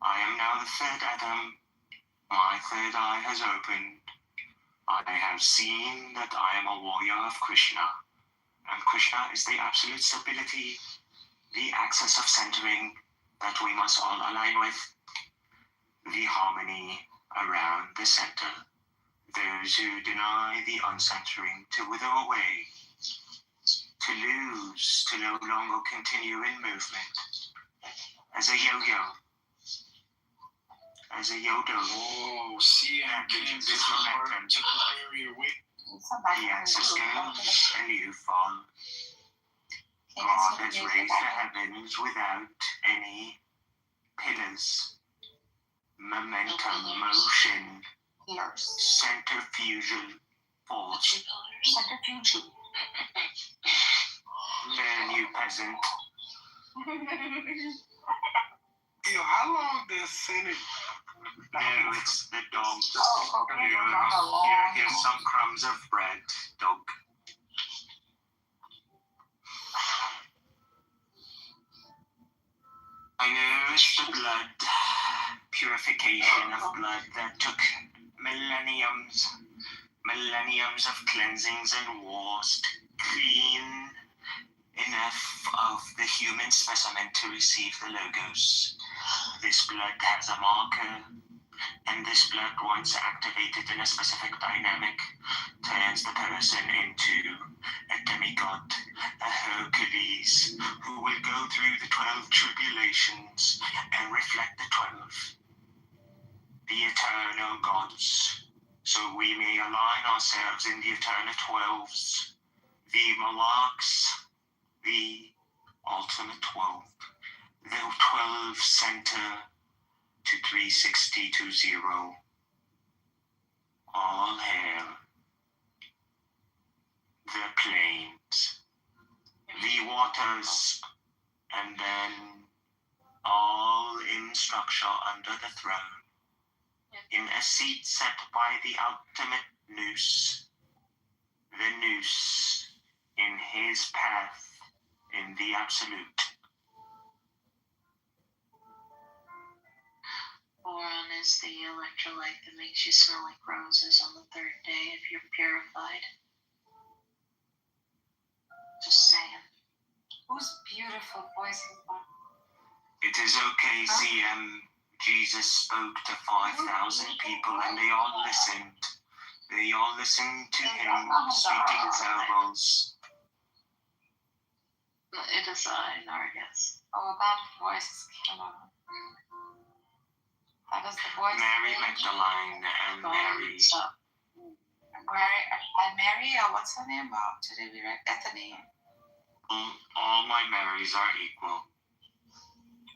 I am now the third Adam. My third eye has opened. I have seen that I am a warrior of Krishna. And Krishna is the absolute stability, the axis of centering that we must all align with. The harmony around the center. Those who deny the uncentering to wither away. To lose, to no longer continue in movement. As a yo-yo. as a yodel. Oh, see, I came this momentum to prepare your way. The axis goes and you fall. God has raised the heavens without any pillars. Momentum, motion, centrifugal force. Centrifugal. Learn, you peasant. Yo, how long does Senate? No, it's the dog. Oh, okay. Here's some crumbs of bread, dog. I know it's the blood, purification of blood that took millenniums of cleansings and wars to clean enough of the human specimen to receive the logos. This blood has a marker, and this blood, once activated in a specific dynamic, turns the person into a demigod, a Hercules, who will go through the 12 tribulations and reflect the 12, the eternal gods, so we may align ourselves in the eternal 12s, the Malaks, the ultimate 12, the 12 center to 360 to 0. All hail the plains, the waters, and then all in structure under the throne, in a seat set by the ultimate noose, the noose in his path in the absolute. Boron is the electrolyte that makes you smell like roses on the third day if you're purified. Just saying. Whose beautiful voice is that? It is okay, CM. Jesus spoke to 5,000 people and they all listened. They all listened to him speaking parables. It is Nargis. Oh, that voice is killer. That is the voice. Mary Magdalene and Mary. Stop. Mary, what's her name? Today we read Bethany. All my Marys are equal.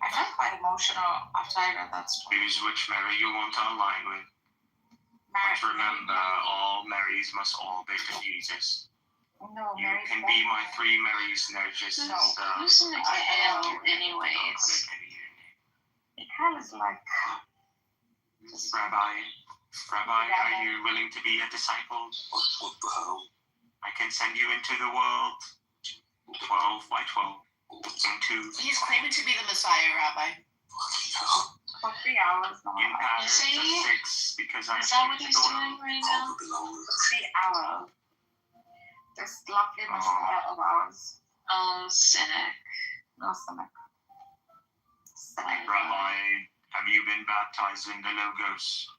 I felt quite emotional after I read that story. Choose which Mary you want to align with. But remember, all Marys must all be to Jesus. No, you Mary can be my 3 Marys, Nergis, and Who's in the hell, anyways? Mikhail is like... Rabbi, are you willing to be a disciple? What the hell? I can send you into the world, 12 by 12. He's claiming to be the Messiah, Rabbi. For 3 hours now. In Paris at 6, because I is that what he's doing right now? 3 hours. This lovely Messiah of ours. Oh, cynic. No, cynic. Rabbi, have you been baptized in the Logos?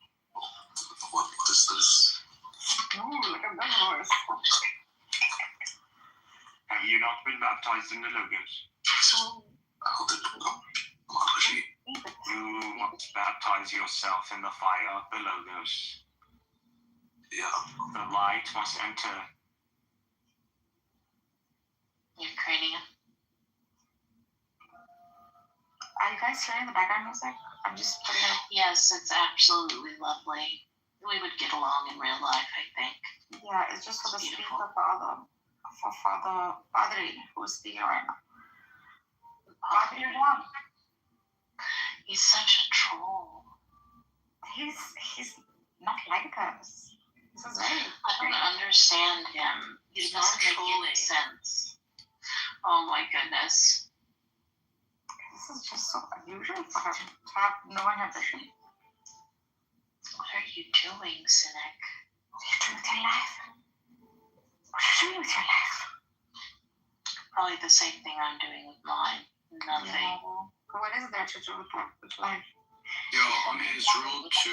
What is this? Ooh, look at that voice. Have you not been baptized in the Logos? How did it go? You must baptize yourself in the fire of the Logos. Yeah. The light must enter. Ukrainian. Are you guys hearing the background music? I'm just putting it. Yes, it's absolutely lovely. We would get along in real life, I think. Yeah, it's just for the speaker for Father Padre who's speaking right now. Padre one. He's such a troll. He's not like us. This is very. I don't understand him. He doesn't make any sense. Oh my goodness. This is just so unusual for him to have no inhibition. What are you doing, cynic? What are you doing with your life? What are you doing with your life? Probably the same thing I'm doing with mine. Nothing. Yeah. What is there to do with life? Yo, on his road to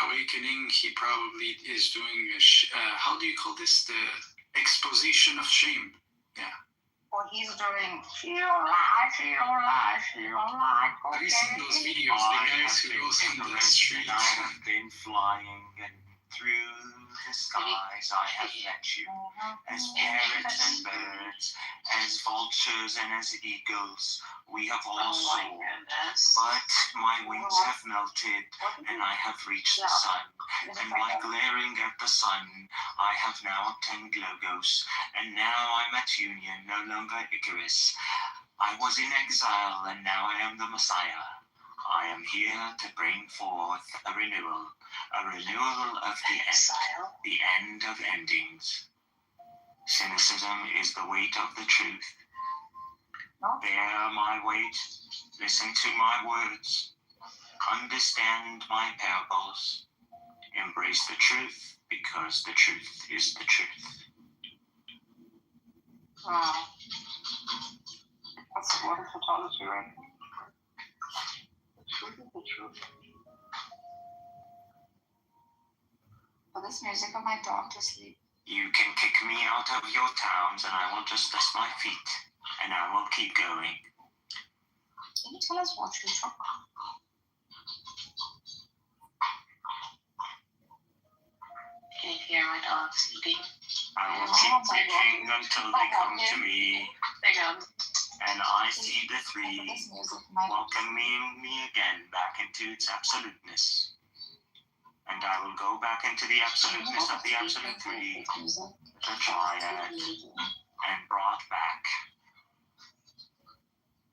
awakening, he probably is doing how do you call this? The exposition of shame. Yeah. Or he's doing, she don't lie, Have you seen those videos? The guys who go through the street. I have been flying and through the skies I have met you, as parrots and birds, as vultures and as eagles. We have all soared, but my wings have melted, and I have reached the sun. And by glaring at the sun, I have now obtained Logos, and now I'm at union, no longer Icarus. I was in exile, and now I am the Messiah. I am here to bring forth a renewal of the end of endings. Cynicism is the weight of the truth. Bear my weight, listen to my words, understand my parables, embrace the truth because the truth is the truth. Wow. That's a wonderful tautology, right? The truth is the truth. For this music of my dog to sleep. You can kick me out of your towns and I will just dust my feet, and I will keep going. Can you tell us what you took? Can you hear my dog sleeping? I will keep kicking until they come to me, They go. and I see the three welcoming me again back into its absoluteness. And I will go back into the absoluteness of the absolute three, the triad, and brought back.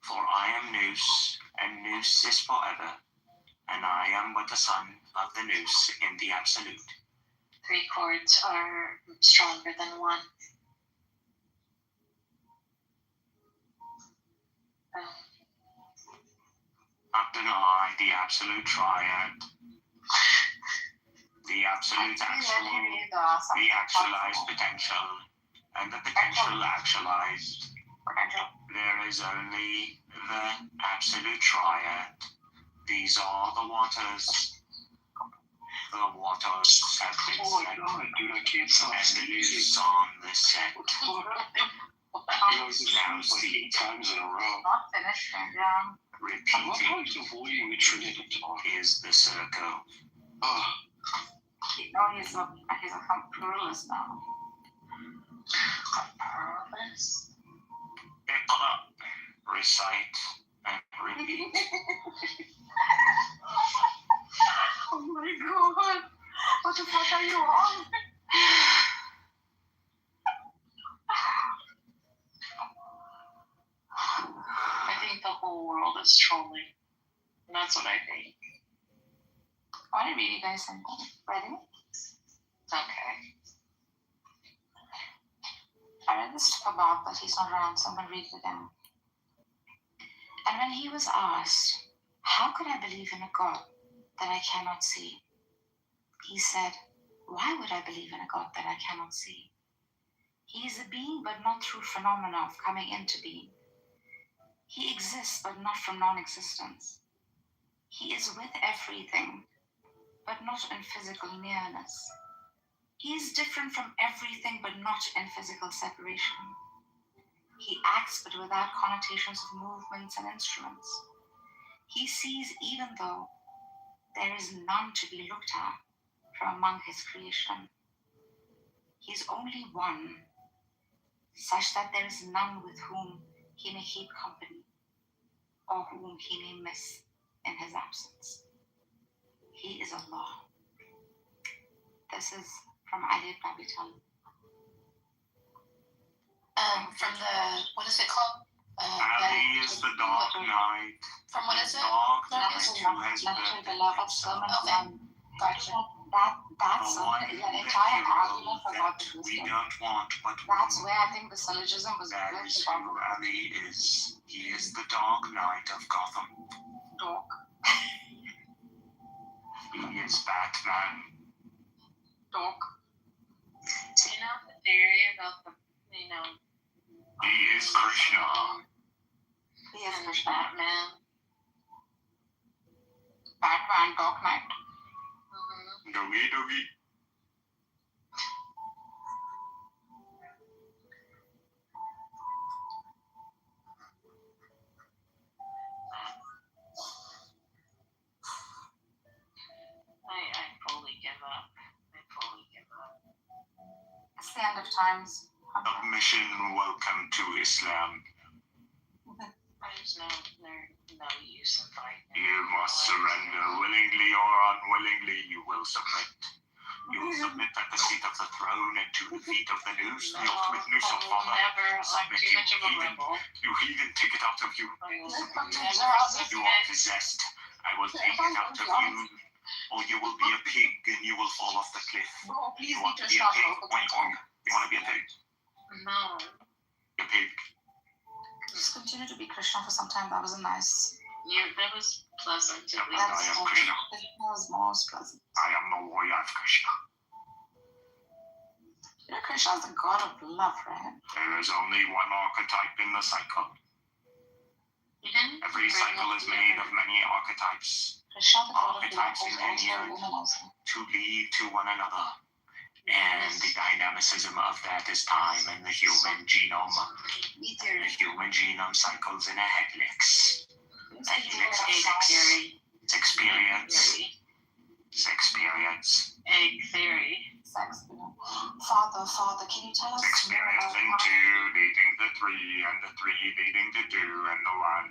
For I am Nous, and Nous is forever, and I am but the son of the Nous in the absolute. 3 chords are stronger than 1. Adonai, the absolute triad, the absolute actual, the actualized potential, and the potential actualized. There is only the absolute triad. These are the waters. The waters have been set, and it is on the set. Now see, times in a row. Not finished, yeah. Repeating is the circle. No, he's a pluralist now. A pluralist? Recite and repeat. Oh my god! What the fuck are you on? I think the whole world is trolling. And that's what I think. I want to read you guys something. Ready? Okay. I read this to Bob, but he's not around, so I'm going to read it again. And when he was asked, how could I believe in a God that I cannot see? He said, why would I believe in a God that I cannot see? He is a being, but not through phenomena of coming into being. He exists, but not from non-existence. He is with everything, but not in physical nearness. He is different from everything, but not in physical separation. He acts, but without connotations of movements and instruments. He sees even though there is none to be looked at from among his creation. He is only one, such that there is none with whom he may keep company, or whom he may miss in his absence. He is Allah. This is from Ali ibn Abi Talib. From the, what is it called? Ali is the dark night. From what is it? Dark night This is who has lecture birthed beloved sermon Okay. from Gotcha. That sermon is an entire argument for God to we wisdom. don't want, but That's where I think the syllogism was that built is from. who Ali is. He is the dark night of Gotham. Dog. He is Batman. Dog. Do you know the theory about the, He is Krishna. He is Krishna. Batman? Batman, Dog Knight. Doggy doggy. of times. Submission, welcome to Islam. There's no use in fighting. You must surrender willingly or unwillingly. You will submit. You will submit at the seat of the throne and to the feet of the noose, the ultimate noose of Father. Never like too much of a rebel. You heathen, take it out of you. You are possessed. I will take it out of you, or you will be a pig and you will fall off the cliff. Oh, please You want be to be a pig? Krishna. Oink, oink. You want to be a pig? No. A pig. Just continue to be Krishna for some time. That was a nice. Yeah, that was pleasant. At least. I am Krishna. That was most pleasant. I am the warrior of Krishna. You know, Krishna is the god of love, right? There is only one archetype in the cycle. Every cycle is made of many archetypes. Krishna, the god of love, Archetypes was also engineered a woman also. to lead to one another. And the dynamicism of that is time and the human genome. The human genome cycles in a helix. A helix of sex. It's experience. It's experience. Egg theory. Sex. Father, can you tell us more Experience about and two leading to three, and the three leading to two, and the one.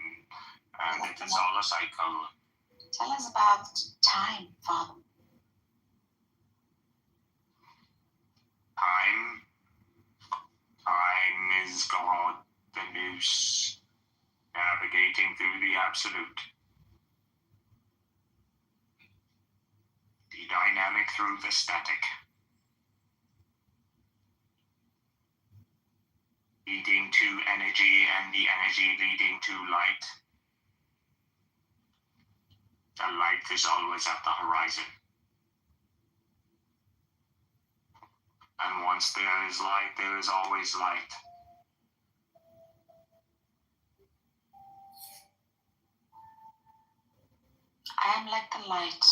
And it is all a cycle. Tell us about time, Father. Time is God, the noose, navigating through the absolute. The dynamic through the static. Leading to energy and the energy leading to light. The light is always at the horizon. And once there is light, there is always light. I am like the light.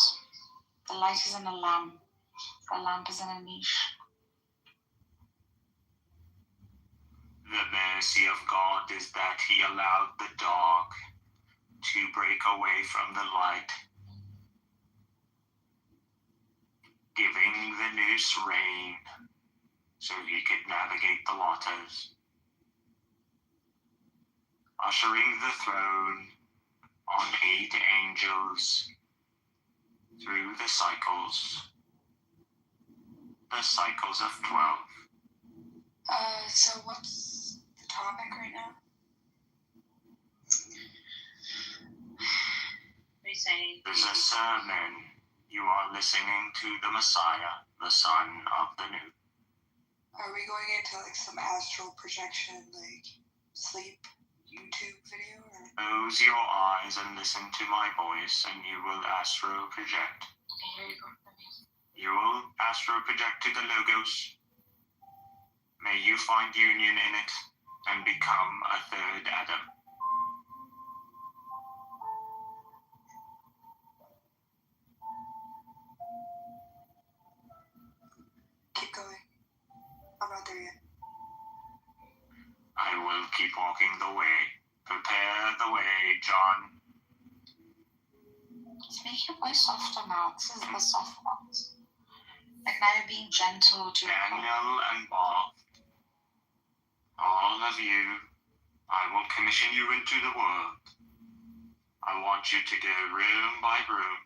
The light is in a lamp. The lamp is in a niche. The mercy of God is that He allowed the dark to break away from the light, giving the noose rein so he could navigate the waters, ushering the throne on 8 angels through the cycles of 12. So what's the topic right now? There's a sermon. You are listening to the Messiah, the Son of the New. Are we going into like some astral projection, like sleep YouTube video? Or? Close your eyes and listen to my voice, and you will astral project. You will astral project to the Logos. May you find union in it and become a third Adam. Keep going. I'm not there yet. I will keep walking the way. Prepare the way, John. Just make your voice softer now. This is the soft ones. Like now you're being gentle to Daniel and Bob. All of you, I will commission you into the world. I want you to go room by room.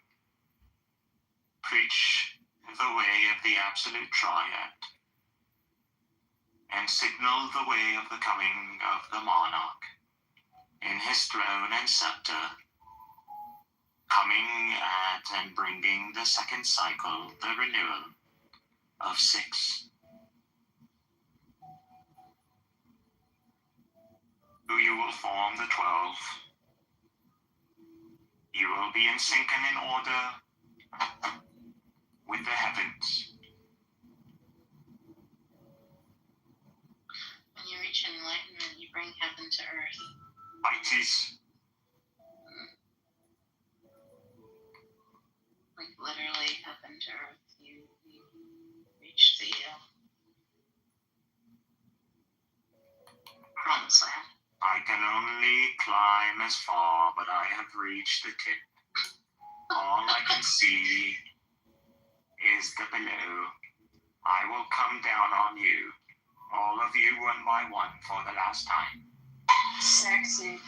Preach the way of the absolute triad. And signal the way of the coming of the monarch. In his throne and scepter. Coming at and bringing the second cycle, the renewal of 6. You will form the 12. You will be in sync and in order with the heavens. When you reach enlightenment, you bring heaven to earth. Pisces. Like literally heaven to earth. You reach the promised land. I can only climb as far, but I have reached the tip. All I can see is the below. I will come down on you All of you one by one for the last time. Sexy.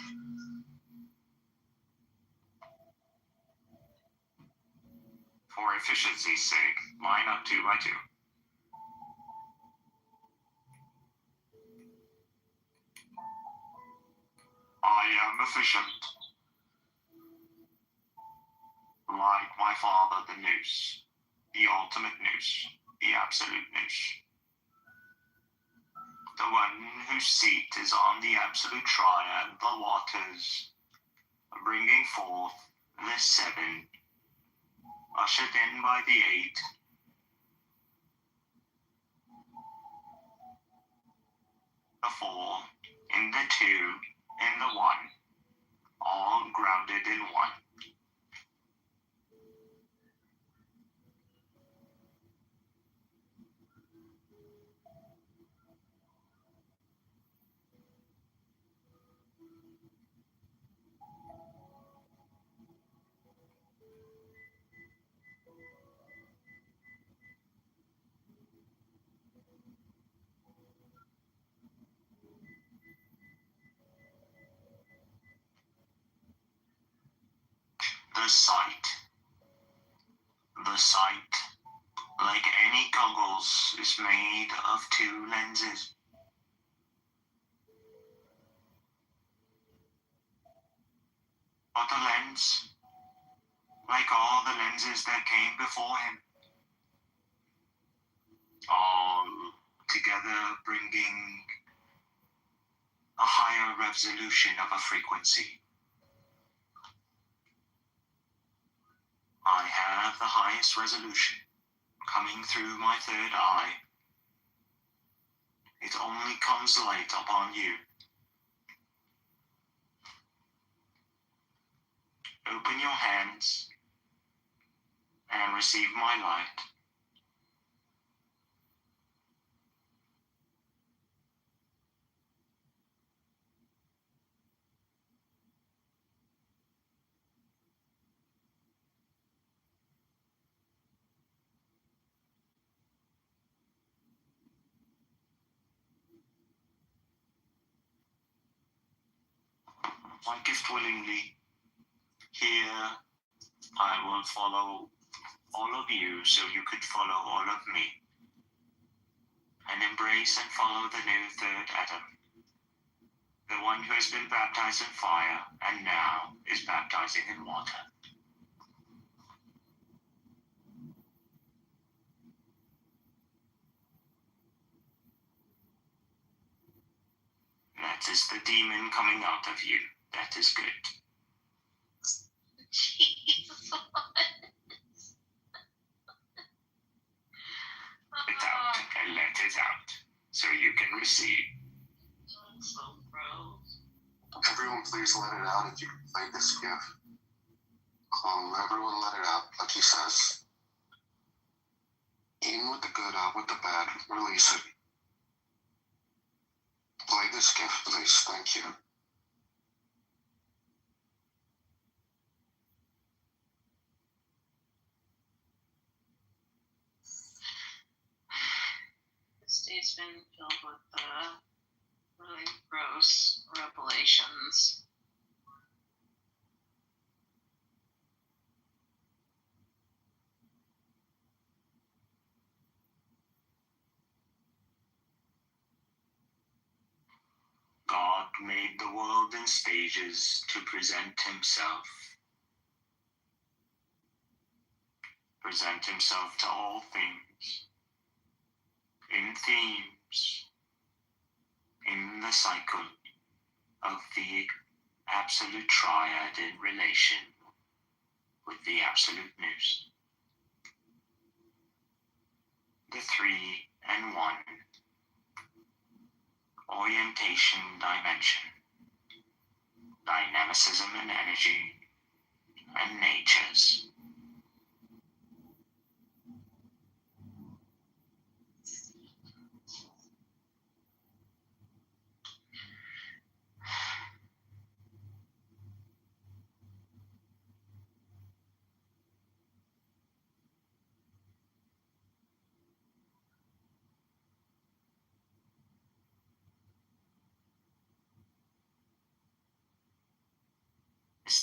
For efficiency's sake, line up 2 by 2. I am efficient. Like my father, the noose. The ultimate noose. The absolute noose. The one whose seat is on the absolute triad, the waters, bringing forth the 7, ushered in by the 8, the 4, in the 2, in the 1, all grounded in 1. The sight. The sight, like any goggles, is made of 2 lenses. But the lens, like all the lenses that came before him, all together bringing a higher resolution of a frequency. I have the highest resolution coming through my 3rd eye. It only comes light upon you. Open your hands and receive my light. I gift willingly. Here, I will follow all of you so you could follow all of me. And embrace and follow the new 3rd Adam. The one who has been baptized in fire and now is baptizing in water. That is the demon coming out of you. That is good. Jesus. It out and let it out so you can receive. So gross. Everyone, please let it out if you play this gift. Everyone let it out, like he says. In with the good, out with the bad. Release it. Play this gift, please. Thank you. This day's been filled with really gross revelations. God made the world in stages to present himself. Present himself to all things. In themes. In the cycle of the absolute triad in relation with the absolute news. The 3 and 1. Orientation dimension. Dynamicism and energy. And natures.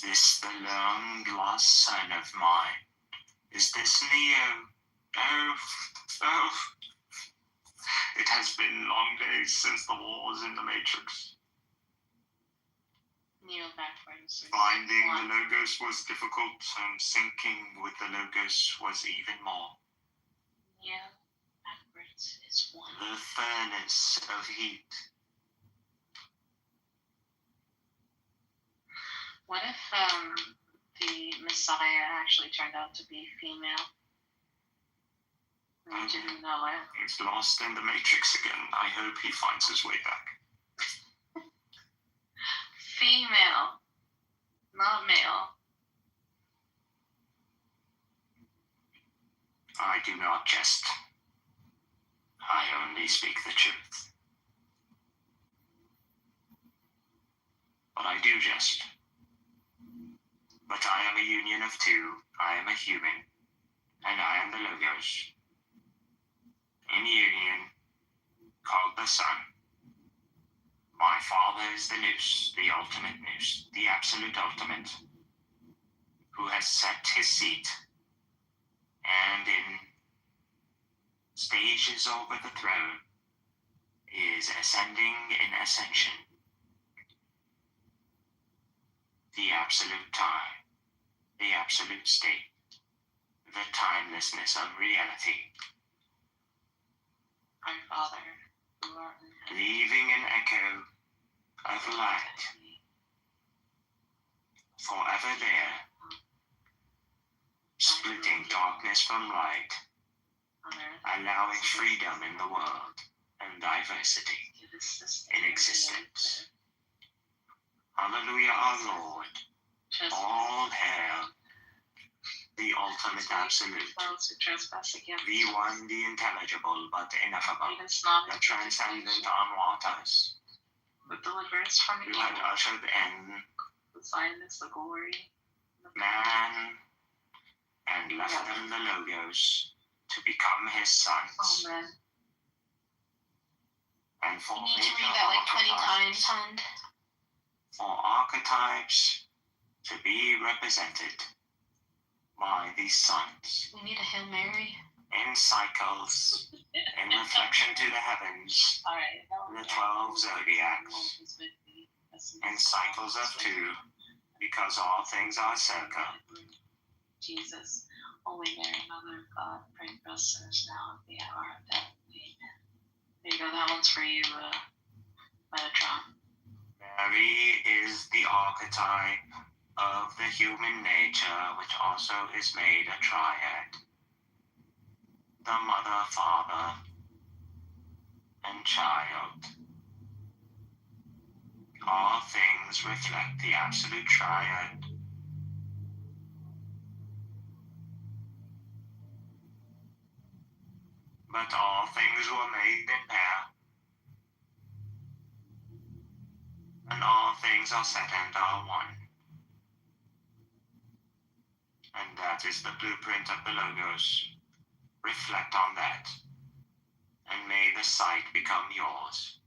this the long-lost son of mine? Is this Neo? Oh. It has been long days since the wars in the Matrix. Neo backwards. Finding the Logos was difficult, and syncing with the Logos was even more. Neo backwards is one. The furnace of heat. What if the Messiah actually turned out to be female? We didn't know it. He's lost in the Matrix again. I hope he finds his way back. Female, not male. I do not jest. I only speak the truth. But I do jest. But I am a union of two. I am a human. And I am the Logos. In union, called the Sun. My father is the Nous, the ultimate Nous, the absolute ultimate, who has set his seat, and in stages over the throne, is ascending in ascension. The absolute time, the absolute state, the timelessness of reality. Our Father, who art in heaven, Leaving an echo of light, forever there, splitting darkness from light, allowing freedom in the world and diversity in existence. Hallelujah, our Lord. All hail the ultimate absolute, the one, the intelligible but ineffable, the transcendent on waters, who delivers from who evil, had ushered in the Zionist, the glory, man and left them the Logos to become his sons. Amen. And for You need to major read that like 20 archetypes, times, hon. for archetypes to be represented by these sons We need a Hail Mary. in cycles, in reflection to the heavens, the 12 zodiacs, in cycles of two, because all things are circle. Jesus, Holy Mary, Mother of God, pray for us sinners now and at the hour of death. Amen. There you go. That one's for you, Metatron. Mary is the archetype of the human nature, which also is made a triad. The mother, father, and child. All things reflect the absolute triad. But all things were made in pair. And all things are set and are one. And that is the blueprint of the Logos. Reflect on that, and may the sight become yours.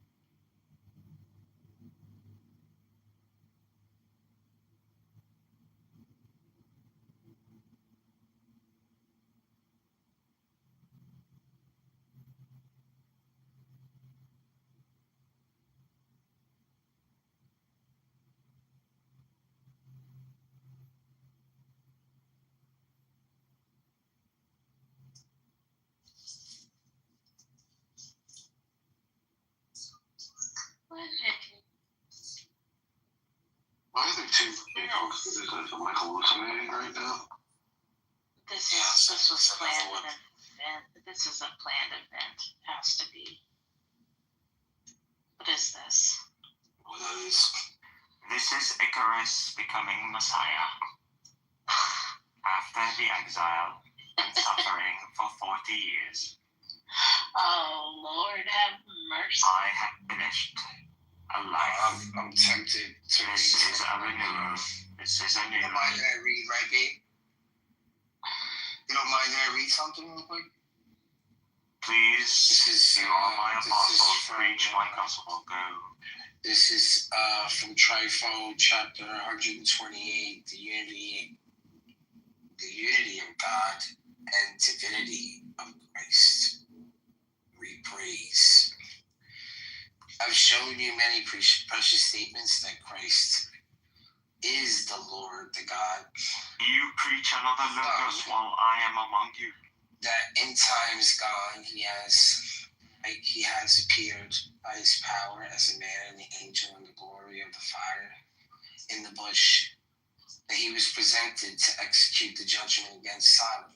Why are there two books? Is it am I hallucinating right now? This was planned an event. This is a planned event. It has to be. What is this? What is? This is Icarus becoming Messiah. After the exile and suffering for 40 years. Oh, Lord, have mercy. I have finished a life. I'm tempted to This is a renewal. This is a new You don't mind that I read, right, Gabe? You don't mind that I read something real quick? Please, you are my apostles, preach my gospel, go. This is from Trifo, chapter 128, the unity of God and divinity of Christ. We praise. I've shown you many precious statements that Christ is the Lord, the God. You preach another logos while I am among you. That in times gone he has appeared by his power as a man and the angel in the glory of the fire in the bush. That he was presented to execute the judgment against Sodom.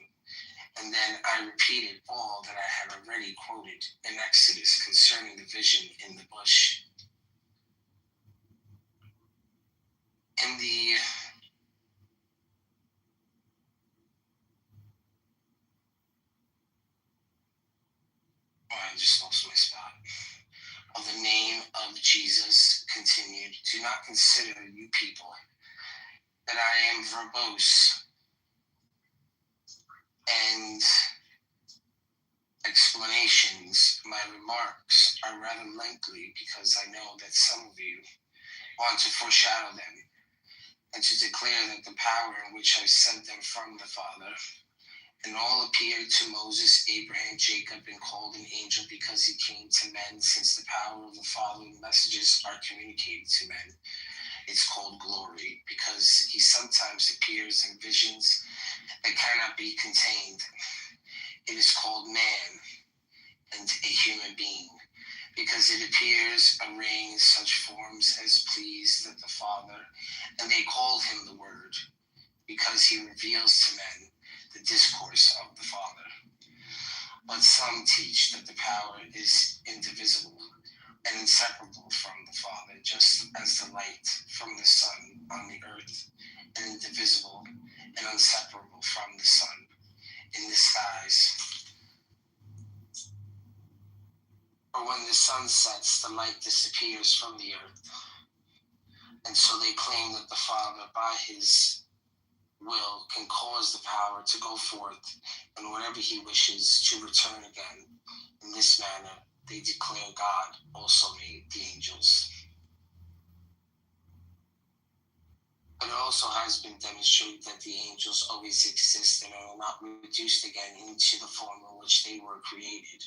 And then I repeated all that I had already quoted in Exodus concerning the vision in the bush. I just lost my spot. Of the name of Jesus continued, do not consider, you people, that I am verbose and explanations. My remarks are rather lengthy because I know that some of you want to foreshadow them and to declare that the power in which I sent them from the Father. And all appeared to Moses, Abraham, Jacob, and called an angel because he came to men, since the power of the following messages are communicated to men. It's called glory, because he sometimes appears in visions that cannot be contained. It is called man and a human being, because it appears arraying such forms as pleased the Father, and they called him the Word, because he reveals to men the discourse of the Father. But some teach that the power is indivisible and inseparable from the Father, just as the light from the sun on the earth, and indivisible and inseparable from the sun in the skies. For when the sun sets, the light disappears from the earth. And so they claim that the Father, by his will, can cause the power to go forth, and whenever he wishes to return again. In this manner, they declare God also made the angels. But it also has been demonstrated that the angels always exist and are not reduced again into the form in which they were created.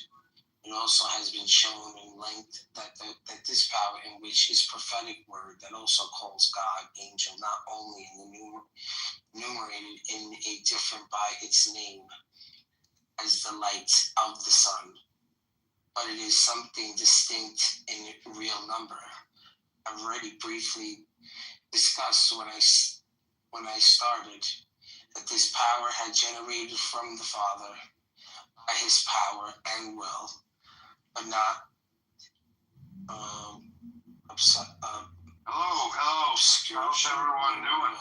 It also has been shown in length that this power, in which is prophetic word that also calls God angel, not only in the enumerated in a different by its name as the light of the sun, but it is something distinct in real number. I've already briefly discussed when I started that this power had generated from the Father by his power and will, but not obscure. How's everyone doing?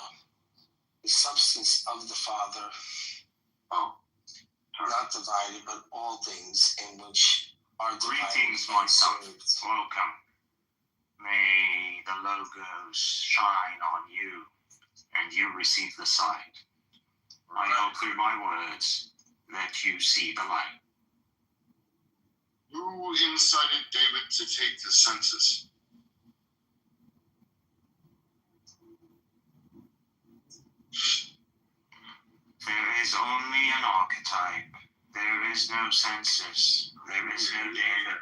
The substance of the Father, not divided, but all things in which are divided. Greetings, my sons. Welcome. May the logos shine on you, and you receive the sight. I hope through my words that you see the light. Who incited David to take the census? There is only an archetype. There is no census. There is no data.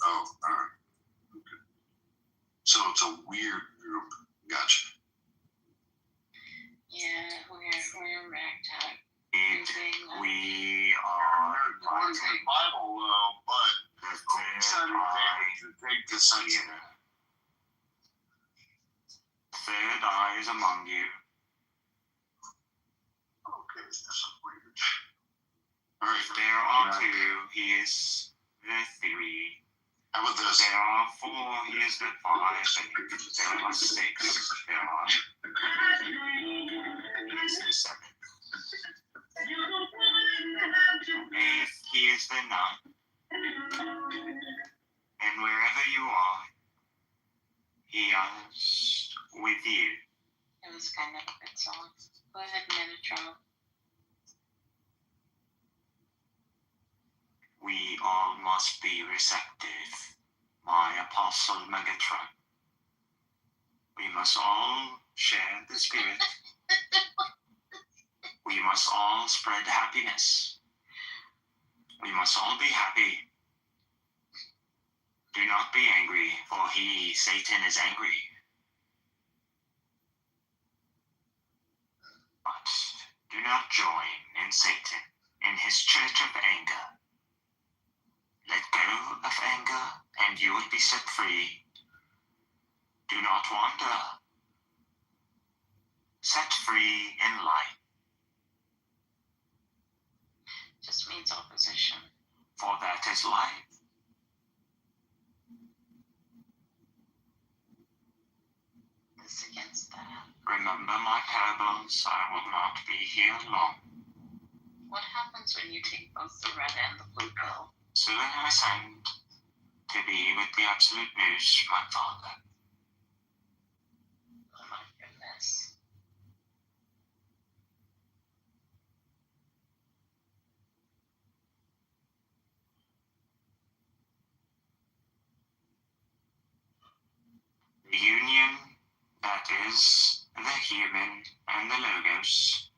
Oh, all right. Okay. So it's a weird group. Gotcha. Yeah, we're ragtag. We are according to the Bible, but who incited David to take the census? Third eye is among you. Okay, this is weird. All right. There are two. He is the three. How about this? There are four. He is the five. And there are six. There are. He is the seven. Eighth, he is the nine. And wherever you are, he is with you. It was kind of a good song. Go ahead, Metatron. We all must be receptive. my apostle Megatron. We must all share the spirit. We must all spread happiness. We must all be happy. Do not be angry, for he, Satan, is angry. But do not join in Satan, in his church of anger. Let go of anger, and you will be set free. Do not wander. Set free in light. Just means opposition. For that is life. This against that. Remember my parables, I will not be here long. What happens when you take both the red and the blue pill? Soon I ascend to be with the absolute news, my father. Oh my goodness. The union that is the human and the logos.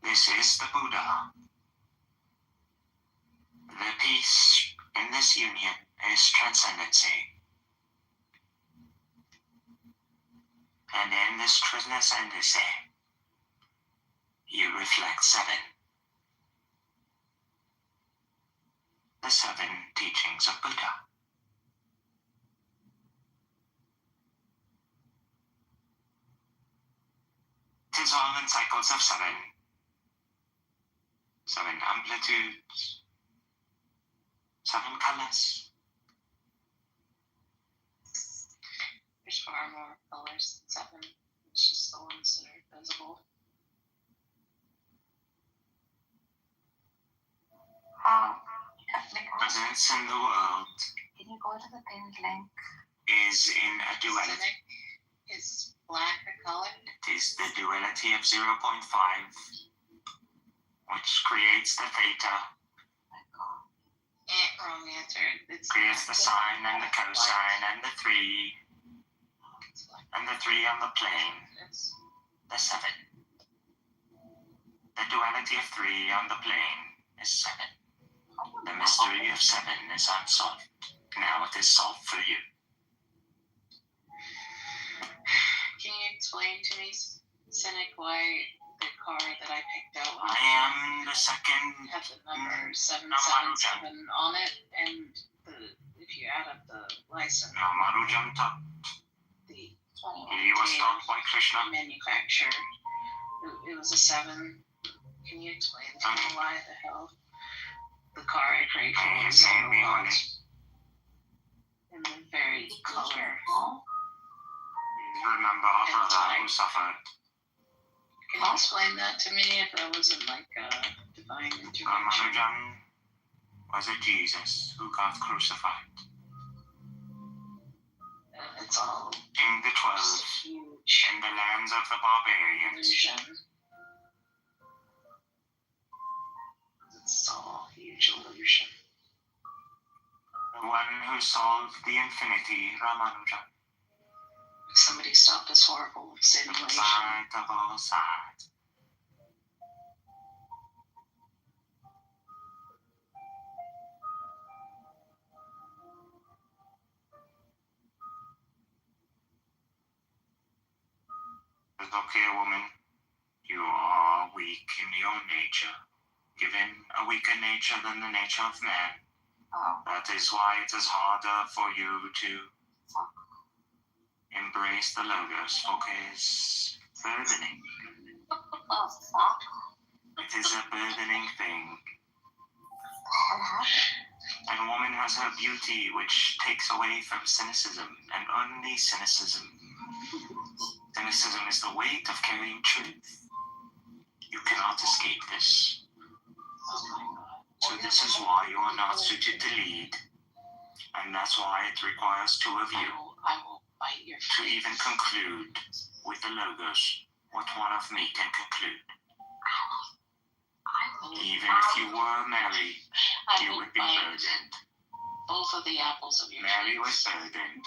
This is the Buddha. The peace in this union is transcendency. And in this transcendency, you reflect seven. The seven teachings of Buddha. It is all in cycles of seven. Seven amplitudes. Seven colors. There's far more colors than seven. It's just the ones that are visible. Presence in the world. Can you go to the pinned link? Is in a duality. Cynic is black or colored? It is the duality of 0.5, which creates the theta. Wrong answer. It's creates the sine and the cosine and the 3. And the 3 on the plane. The 7. The duality of 3 on the plane is 7. The mystery of 7 is unsolved. Now it is solved for you. Can you explain to me, Cynic, why the car that I picked out I am the second had the number 777 on it, and if you add up the license, the he was taught by Krishna. Manufacturer, it was a 7. Can you explain to me why the hell the car I prayed for was on the lot? And the very color. Remember our brother who suffered. Can you explain that to me if that wasn't like a divine intervention? Ramanujan was a Jesus who got crucified. It's all King the 12 huge in the lands of the barbarians. illusion. It's all huge illusion. The one who solved the infinity, Ramanujan. Somebody stop this horrible simulation. Side of all sides. It's okay, woman. You are weak in your nature, given a weaker nature than the nature of man. That is why it is harder for you to embrace the logos, focus, burdening. It is a burdening thing. And woman has her beauty, which takes away from cynicism, and only cynicism. Cynicism is the weight of carrying truth. You cannot escape this. So this is why you are not suited to lead. And that's why it requires two of you I will bite your to even conclude with the logos what one of me can conclude. Even if you were married, you would be burdened. Both of the apples of your Mary was cheeks. burdened.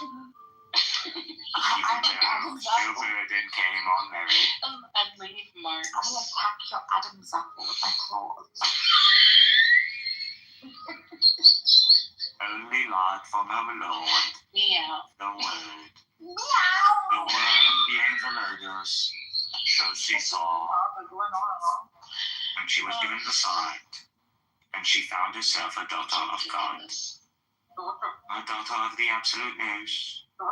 I'm Even though no burden came on Mary. And leave marks. I will attack your Adam's apple with my claws. Only Lord from our Lord. Meow. The Word. Meow. The Word being the Logos. So she saw, and she was given the sight, and she found herself a daughter of God, a daughter of the absolute news. I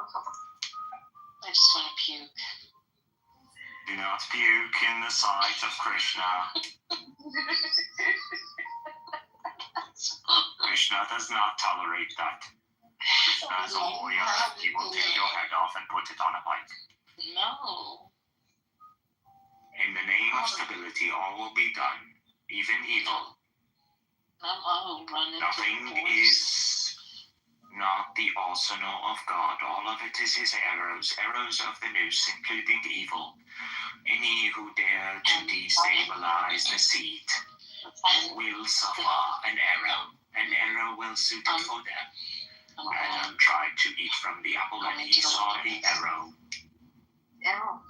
just want to puke. Do not puke in the sight of Krishna. Krishna does not tolerate that. Krishna is a warrior. He will take your head off and put it on a pike. No. In the name of stability, all will be done, even evil. I'll run into Nothing the is not the arsenal of God. All of it is his arrows of the noose, including evil. Any who dare to destabilize the seed will suffer an arrow. An arrow will suit it for them. Adam tried to eat from the apple and he saw the arrow. Arrow.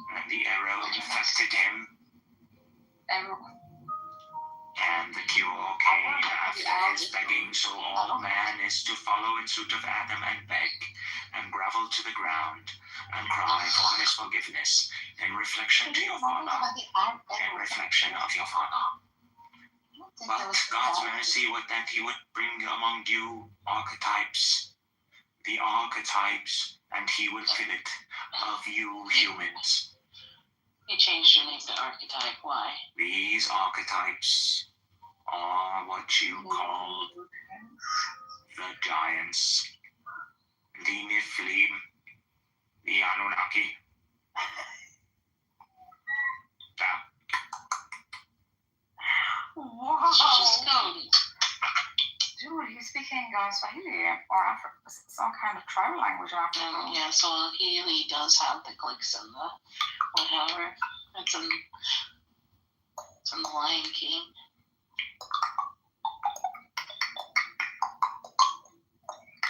And the arrow infected him. Arrow. And the cure came after his begging, so all man is to follow in suit of Adam and beg, and grovel to the ground, and cry for his forgiveness, in reflection to your Father, in reflection of your Father. But God's mercy was that he would bring among you archetypes, the archetypes, and he would fill it of you humans. You changed your name to Archetype. Why? These archetypes are what you call the giants, the Nephilim, the Anunnaki. Wow. Just go. Dude, he's speaking Swahili or some kind of tribal language in Africa. Yeah, so he does have the clicks and the whatever. It's in the Lion King.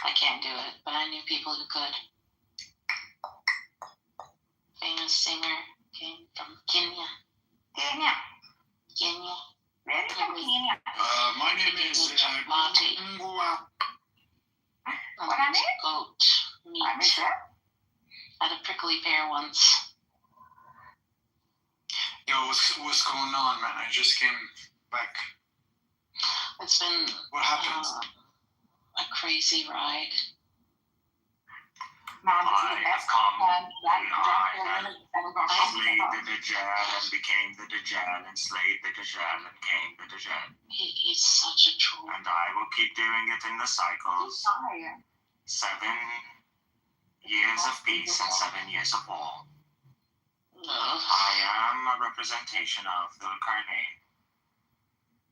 I can't do it, but I knew people who could. Famous singer came from Kenya. Kenya. Where are you from, Kenya? My name is Mate. What I mean? Goat meat. I missed it. Had a prickly pear once. Yo, what's going on, man? I just came back. It's been What happened? A crazy ride. Man, this is I the have best come, man. I slayed the Dajjal and became the Dajjal and slayed the Dajjal and came the Dajjal. He's such a troll. And I will keep doing it in the cycles. 7 years of peace and 7 years of war. I am a representation of the Incarnate.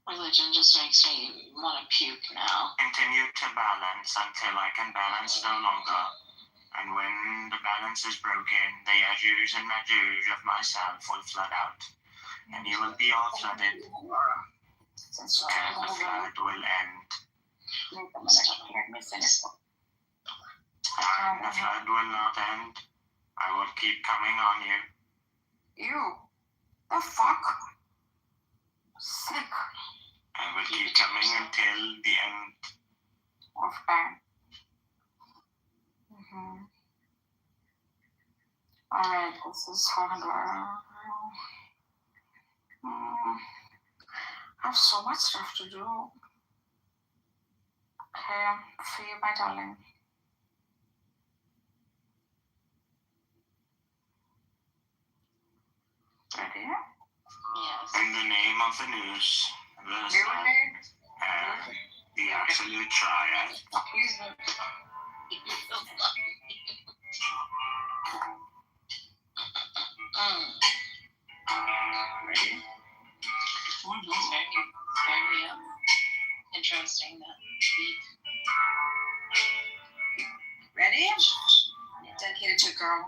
Religion just makes me want to puke now. Continue to balance until I can balance no longer. And when the balance is broken, the Yajuj and Majuj of myself will flood out. And you will be all flooded. And the flood will end. And the flood will not end. I will keep coming on you. Ew. The fuck? Sick. I will keep coming until the end. Okay. Alright, this is $400. I have so much stuff to do. Okay, for you, my darling. Ready? Yes. In the name of the news, the sun, and the absolute triad. Please no. Ready? Very interesting, that beat. Ready? Dedicated to a girl.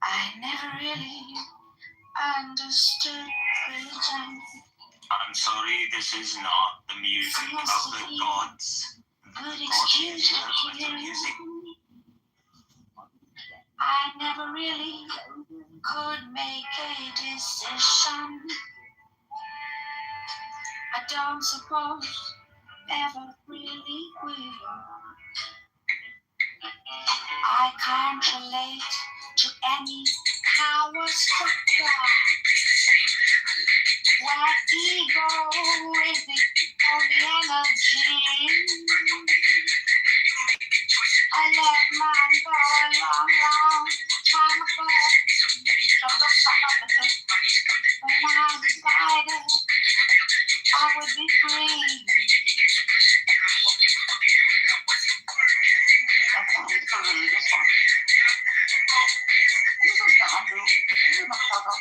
I never really understood religion. I'm sorry, this is not the music of the gods. Good excuse for music. I never really could make a decision. I don't suppose ever really will. I can't relate to any power structure where ego is the only energy. I let mine go a long, long time ago. From the top of the hill, when I decided I would be free. That's all it's for really this one. This is gone, bro. This is my cover.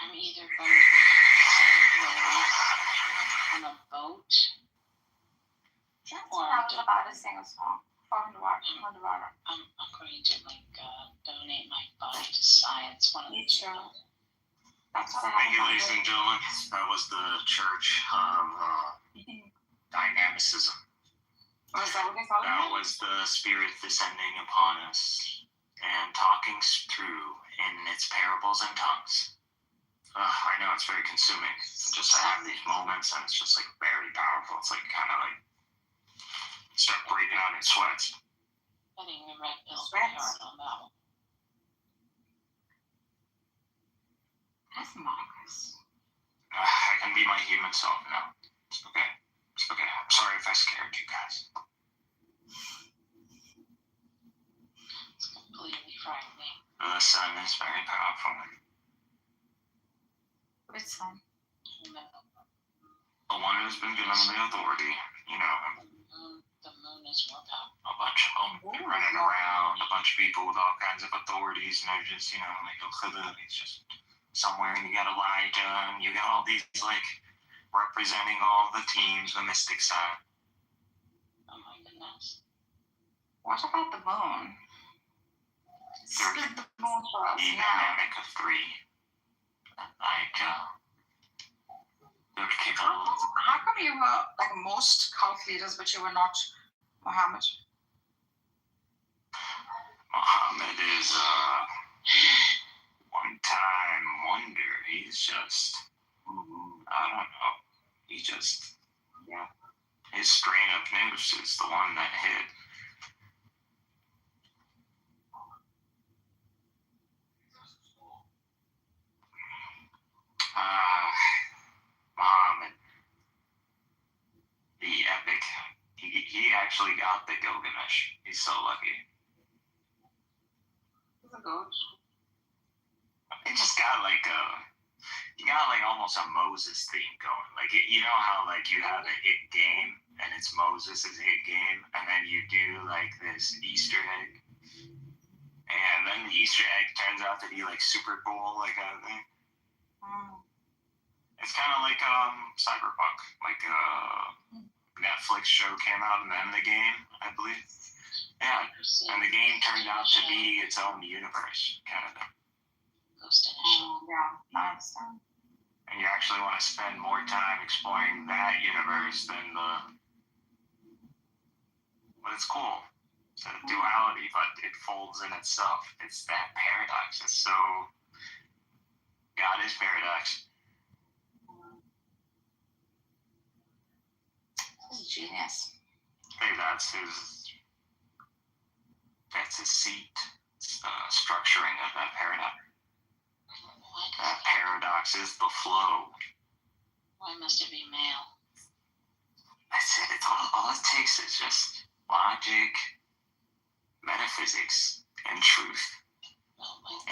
I'm either going to on a boat. That's what I was about to sing a song. On the water. I'm going to donate my body to science. One of the two. That's what I Thank you, have. ladies and gentlemen. That was the church dynamicism. Was that what they call it? That was the spirit descending upon us and talking through in its parables and tongues. I know it's very consuming. Just to have these moments, and it's just like very powerful. It's like kind of like start breaking out in sweats. Getting the red pill pretty hard on that one. That's Marcus. I can be my human self now. It's okay. It's okay. I'm sorry if I scared you guys. It's completely frightening. The sun is very powerful. Which son? The one who's been given the authority, you know. The moon is more powerful. A bunch of them running around, a bunch of people with all kinds of authorities, and they're just, you know, like, it's just somewhere, and you got Elijah, and you got all these, like, representing all the teams, the mystic side. Oh my goodness. What about the moon? Split the moon for us The now. dynamic of three. Like, How come you were like most cult leaders, but you were not Muhammad? Muhammad is one-time wonder. He's just, I don't know. He just, yeah. His strain of news is the one that hit. actually got the Gilgamesh. He's so lucky. It just got like you got like almost a Moses theme going. Like you know how like you have a hit game and it's Moses' hit game, and then you do like this Easter egg, and then the Easter egg turns out to be like Super Bowl, like kind of thing. It's kind of like Cyberpunk, like Netflix show came out and then the game, I believe. Yeah, and the game turned out to be its own universe, kind of thing. Yeah, I understand. And you actually want to spend more time exploring that universe than the. But it's cool. It's a duality, but it folds in itself. It's that paradox. It's so. God is paradox. He's a genius. Hey, that's his seat. It's the structuring of that paradox. That paradox is the flow. Why must it be male? That's it. It's all it takes is just logic, metaphysics, and truth.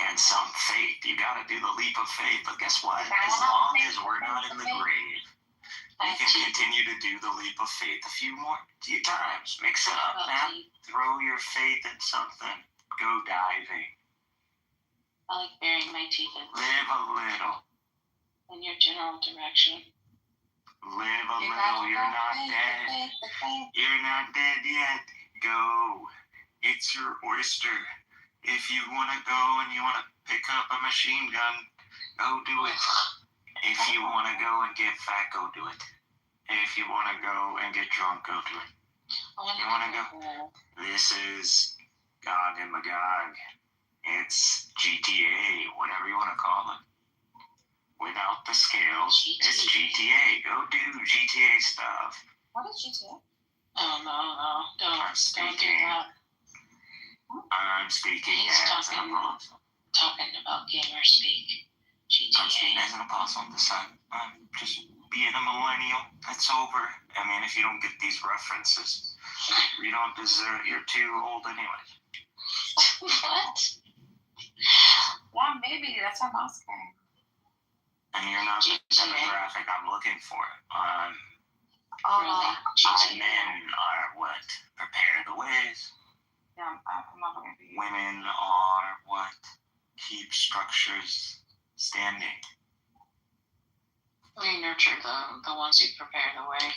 And some faith. You gotta do the leap of faith. But guess what? As long as we're not in the grave, we can continue to do the leap of faith a few times. Mix it up, man. Throw your faith in something. Go diving. I like burying my teeth in. Live a little. In your general direction. Live a little. You're not dead. You're not dead yet. Go. It's your oyster. If you want to go and you want to pick up a machine gun, go do it. If you want to go and get fat, go do it. If you want to go and get drunk, go do it. You want to go? This is God and Magog. It's GTA, whatever you want to call it. Without the scales, it's GTA. Go do GTA stuff. What is GTA? Oh, no. Don't do that. I'm speaking as an apostle. Talking about gamer speak. GTA. I'm speaking as an apostle on the side. I'm just being a millennial. That's over. I mean, if you don't get these references, you don't deserve. You're too old anyway. What? Yeah, maybe. That's what I'm asking. And you're not the demographic I'm looking for. Really? Men are what? Prepare the ways. Yeah, I'm not looking for you. Women are what? Keep structures standing. We nurture the ones who prepare the way,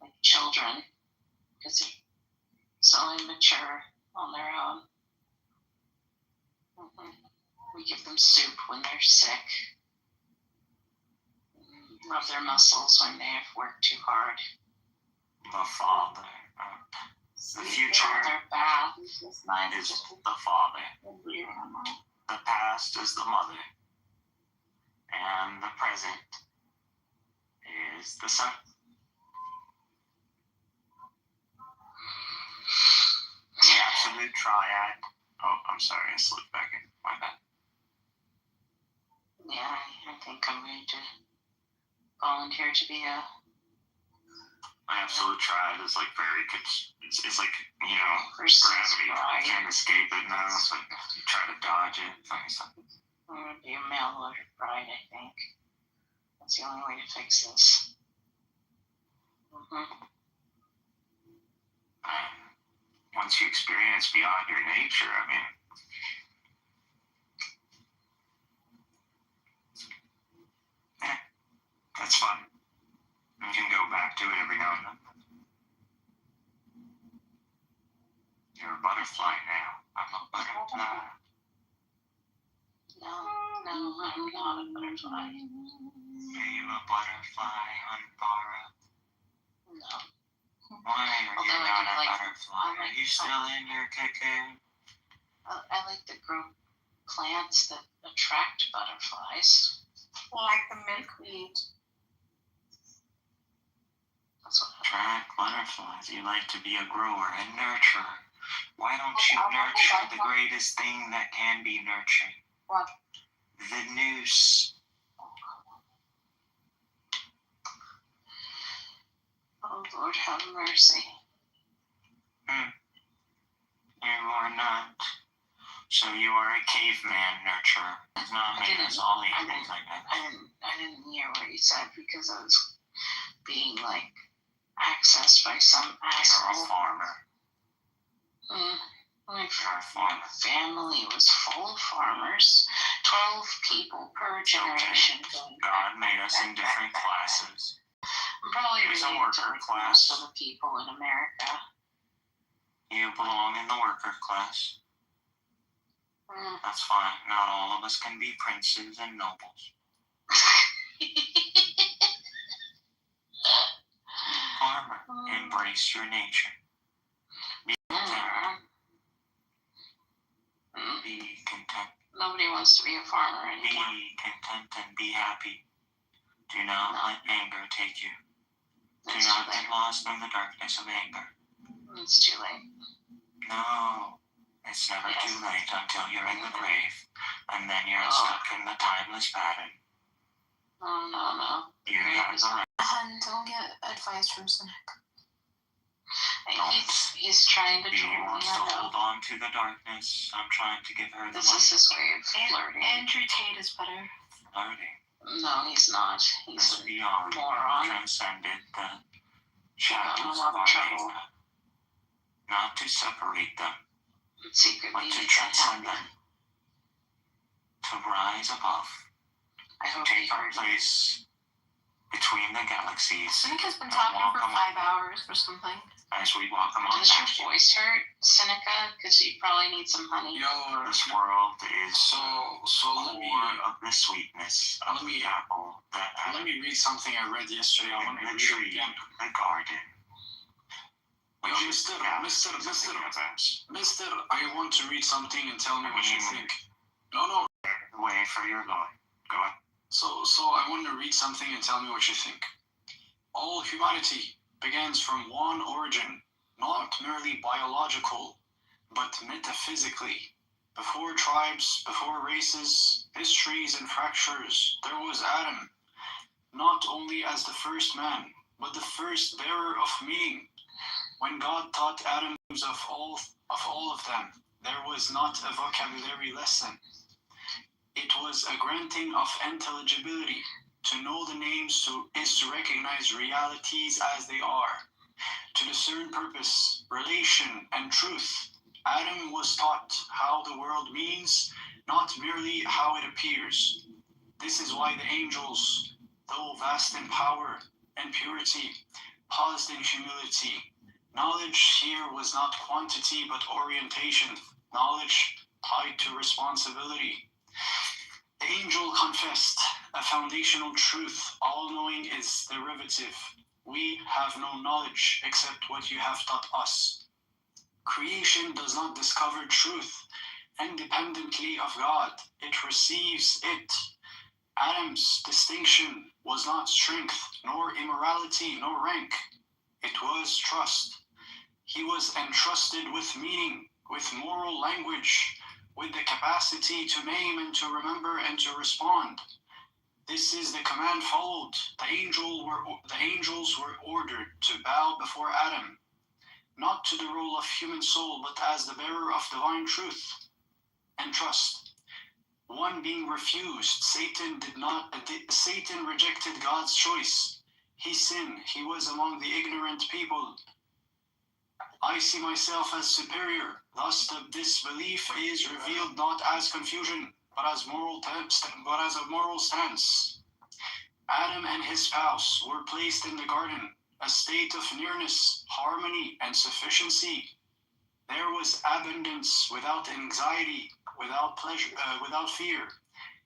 like children, because they're so immature on their own. We give them soup when they're sick. Rub their muscles when they have worked too hard. The father. The future Their bath is the father. The past is the mother. And the present is the son. The absolute triad. Oh, I'm sorry, I slipped back in. My bad. Yeah, I think I'm going to volunteer to be a. My absolute triad is like very. It's like, you know, gravity. I can't escape it now. It's like you try to dodge it. I'm going to be a mail order bride, I think. That's the only way to fix this. Once you experience beyond your nature, I mean, that's fun. You can go back to it every now and then. You're a butterfly now. I'm a butterfly. No, I'm not a butterfly. Are you a butterfly, Hunpara? No. Why are you not a butterfly? Are you still in your cocoon? I like to grow plants that attract butterflies. Like the milkweed. That's what Attract butterflies. You like to be a grower and nurturer. Why don't you nurture the greatest thing that can be nurtured? What? The noose. Oh, Lord, have mercy. You are not. So you are a caveman nurturer. It's not made us all equals, I guess. I didn't hear what you said because I was being like accessed by some You're a asshole. farmer. My You're a farmer. family was full of farmers, 12 people per generation. God made us in different classes. I'm probably There's a related to worker like class. most of the people in America. You belong in the worker class. That's fine. Not all of us can be princes and nobles. Farmer, embrace your nature. Be content. Be content. Nobody wants to be a farmer Be anymore. content and be happy. Do not let anger take you. Do It's not too get late. lost in the darkness of anger. It's too late. No, it's never Yes. too late until you're in the grave, and then you're Oh. stuck in the timeless pattern. No. You have the right. And don't get advice from Cynic. He's trying to He troll me. wants to hold on to the darkness. I'm trying to give her the This is his way of flirting. Andrew Tate is better. flirting. No, he's not. It's He's beyond, moron. transcended the I'm in shadows a of lot of our trouble. neighbor. Not to separate them, Secretly, but to he's transcend unhappy. them. To rise above. I To hope he take our heard you. place between the galaxies. Cynic has been and talking walk for among 5 hours or something. as we walk among Does your them. voice hurt, Seneca? Because you probably need some honey. This world is So let me core of the sweetness of the apple that let me read something I read yesterday. I want to the read it tree, again. the garden. Mister, I want to read something and tell me what you think. No. Wait for your Lord. Go on. So I want to read something and tell me what you think. All humanity begins from one origin, not merely biological, but metaphysically. Before tribes, before races, histories, and fractures, there was Adam, not only as the first man, but the first bearer of meaning. When God taught Adam of all of them, there was not a vocabulary lesson. It was a granting of intelligibility. To know the names is to recognize realities as they are, to discern purpose, relation, and truth. Adam was taught how the world means, not merely how it appears. This is why the angels, though vast in power and purity, paused in humility. Knowledge here was not quantity but orientation, knowledge tied to responsibility. The angel confessed a foundational truth: all-knowing is derivative. We have no knowledge except what you have taught us. Creation does not discover truth independently of God. It receives it. Adam's distinction was not strength, nor immorality, nor rank. It was trust. He was entrusted with meaning, with moral language, with the capacity to name and to remember and to respond. This is the command followed. The angels were ordered to bow before Adam, not to the role of human soul, but as the bearer of divine truth and trust. One being refused. Satan rejected God's choice. He sinned. He was among the ignorant people. I see myself as superior. Thus, the disbelief is revealed not as confusion, but as a moral stance. Adam and his spouse were placed in the garden, a state of nearness, harmony, and sufficiency. There was abundance without anxiety, without pleasure, without fear.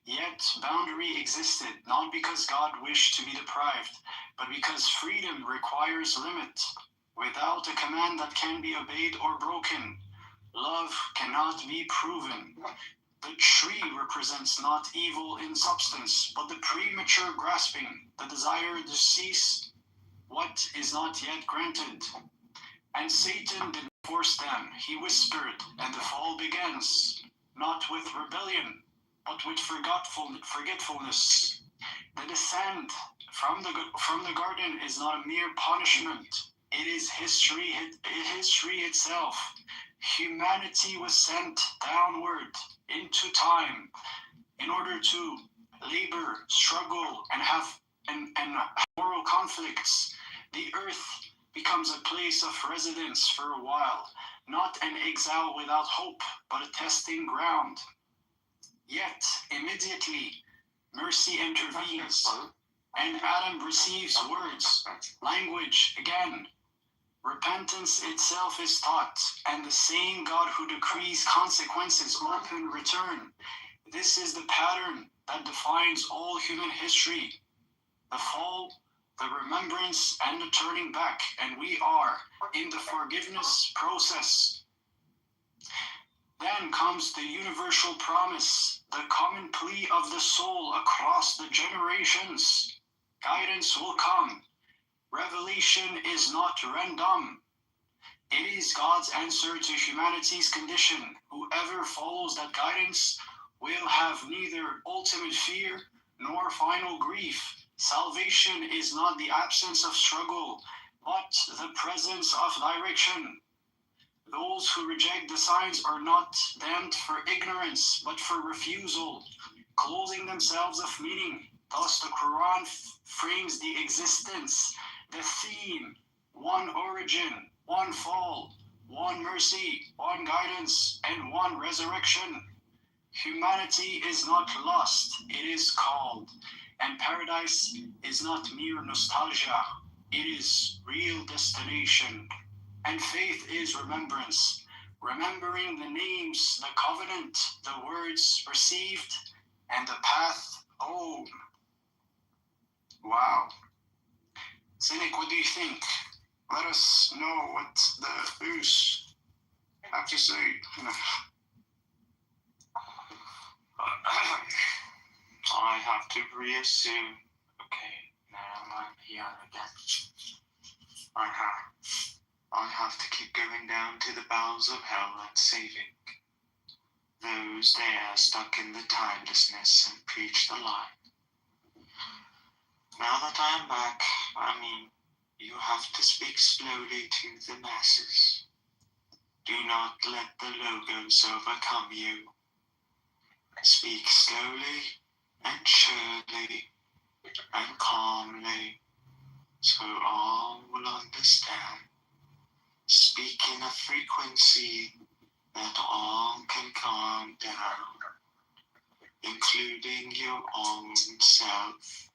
Yet boundary existed, not because God wished to be deprived, but because freedom requires limit. Without a command that can be obeyed or broken, love cannot be proven. The tree represents not evil in substance, but the premature grasping, the desire to seize what is not yet granted. And Satan did not force them. He whispered, and the fall begins, not with rebellion, but with forgetfulness. The descent from the garden is not a mere punishment. It is history itself. Humanity was sent downward into time in order to labor, struggle, and have moral conflicts. The earth becomes a place of residence for a while, not an exile without hope, but a testing ground. Yet, immediately, mercy intervenes, and Adam receives words, language again. Repentance itself is taught, and the same God who decrees consequences open return. This is the pattern that defines all human history. The fall, the remembrance, and the turning back, and we are in the forgiveness process. Then comes the universal promise, the common plea of the soul across the generations. Guidance will come. Revelation is not random. It is God's answer to humanity's condition. Whoever follows that guidance will have neither ultimate fear nor final grief. Salvation is not the absence of struggle, but the presence of direction. Those who reject the signs are not damned for ignorance, but for refusal, closing themselves of meaning. Thus the Quran frames the existence, the theme, one origin, one fall, one mercy, one guidance, and one resurrection. Humanity is not lost, it is called, and paradise is not mere nostalgia, it is real destination. And faith is remembrance, remembering the names, the covenant, the words received, and the path home. Wow. Cynic, what do you think? Let us know what the Oos have to say. I have to reassume. Okay, now I'm here again. I have to keep going down to the bowels of hell and saving those there stuck in the timelessness and preach the lie. Now that I am back, you have to speak slowly to the masses. Do not let the logos overcome you. Speak slowly and surely and calmly, so all will understand. Speak in a frequency that all can calm down, including your own self,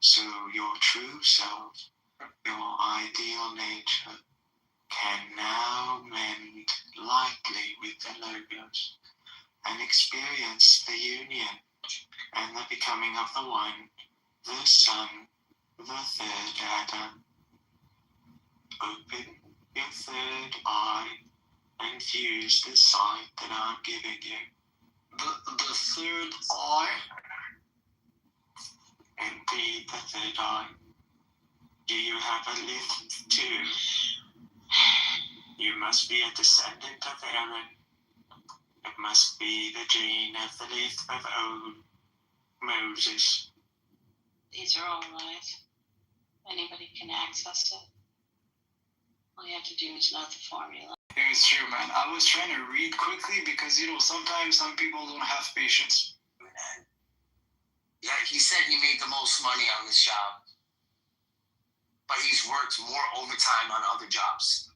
so your true self, your ideal nature, can now mend lightly with the logos and experience the union and the becoming of the one, the Son, the third Adam. Open your third eye and use the sight that I'm giving you. The third eye? Indeed, the third eye. Do you have a lift too? You must be a descendant of Aaron. It must be the gene of the lift of old Moses. These are all lies. Anybody can access it. All you have to do is know the formula. It was true, man. I was trying to read quickly because, sometimes some people don't have patience. Yeah, he said he made the most money on this job, but he's worked more overtime on other jobs.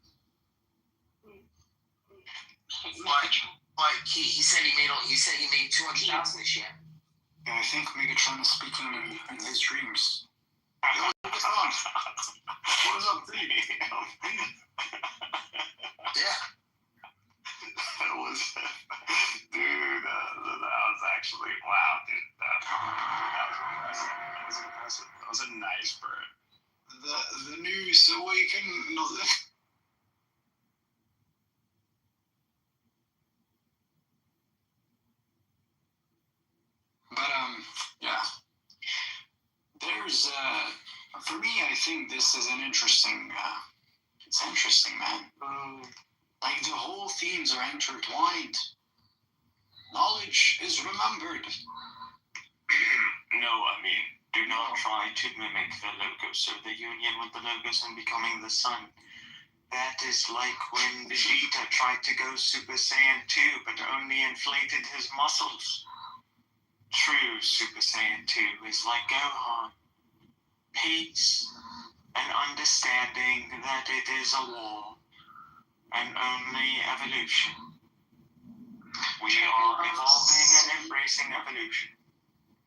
But he said he made $200,000 this year. Yeah, I think Megatron is speaking in his dreams. What is up, dude? Yeah. That was actually, wow, dude. That was impressive. That was a nice bird. The news awaken. But yeah. There's for me, I think this is an interesting. It's interesting, man. Like the whole themes are intertwined. Knowledge is remembered. No, do not try to mimic the logos or the union with the logos and becoming the Son. That is like when Vegeta tried to go Super Saiyan 2, but only inflated his muscles. True Super Saiyan 2 is like Gohan. Peace and understanding that it is a war and only evolution. We are evolving and embracing evolution.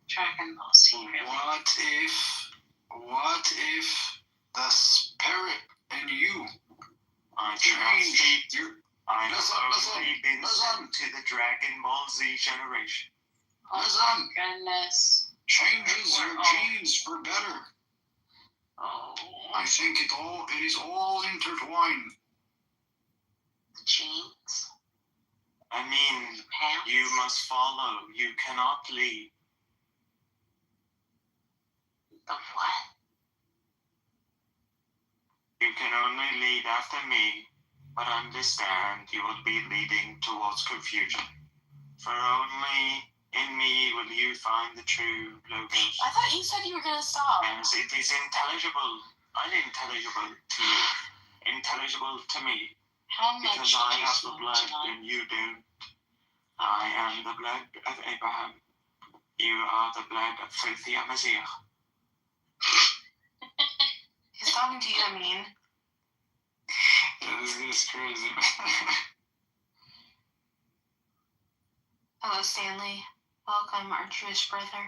Dragon Ball Z. What if the spirit in you I do not state I have only been sent to the Dragon Ball Z generation. Oh goodness. changes your genes for better? Oh. I think it is all intertwined. The genes. I mean, you must follow. You cannot lead. The what? You can only lead after me, but understand you will be leading towards confusion. For only in me will you find the true logos. I thought you said you were gonna stop. As it is unintelligible to you, intelligible to me. How much because I did you have the smoke blood tonight? and you don't. I am the blood of Abraham. You are the blood of filthy Amaziah. He's talking to you, I mean. This is crazy. Hello, Stanley. Welcome, our Jewish brother.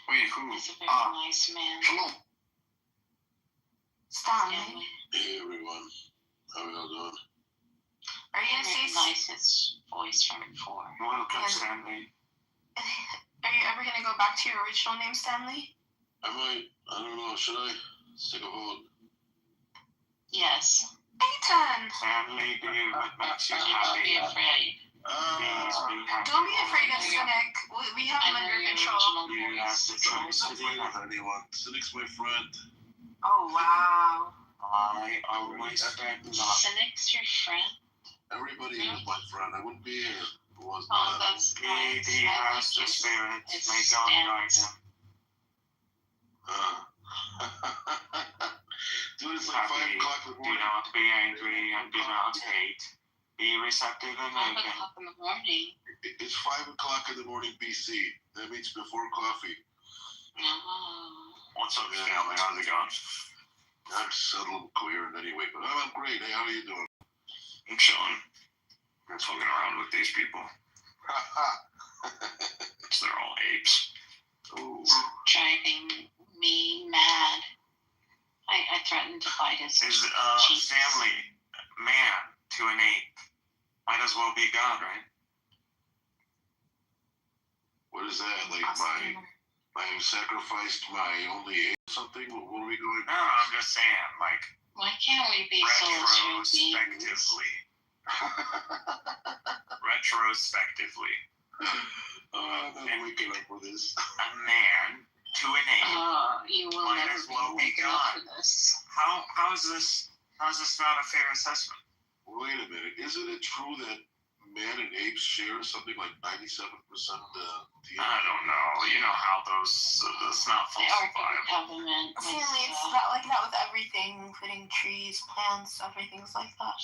Wait, who? He's a very nice man. Hello. Stanley. Hey everyone, how are y'all doing? Are you gonna say recognize his voice from before? Welcome, Stanley. Are you ever gonna go back to your original name, Stanley? I might, I don't know, should I take a vote? Yes. Ethan! Stanley, do what makes you Don't happy. be afraid. Please be happy. Don't be afraid of Cynic. We have him I know under your control. original You have the choice to do With that. anyone. Cynic's my friend. Oh, wow. I always friend love. Cynic's your friend? Everybody is my friend. I wouldn't be here if it wasn't Oh, that. that's nice. He has the spirit. May God guide him. Dude, it's like 5 Happy. o'clock in the Do morning. not be angry and do not hate. Be receptive and 5 open. o'clock in the morning. It's 5 o'clock in the morning BC. That means before coffee. No. What's up, Stanley? How's it going? I'm just a little coherent anyway, but I'm great. Hey, how are you doing? I'm chilling. I'm fucking around with these people. They're all apes. Ooh. Driving me mad. I threatened to fight his Is cheeks. family man to an ape? Might as well be God, right? What is that? Like I sacrificed my only ape or something? What are we going No, I'm just saying, like, Why can't we be celestial beings? retrospectively. Retrospectively. I'm not waking up for this. A man to an ape. You will Might never as well be waking up God. for this. How is this not a fair assessment? Wait a minute. Isn't it true that man and apes share something like 97% DNA? I don't know. You know how it's not The Ark of the falsifiable. Covenant was, Stanley, it's not like that with everything, including trees, plants, everything's like that.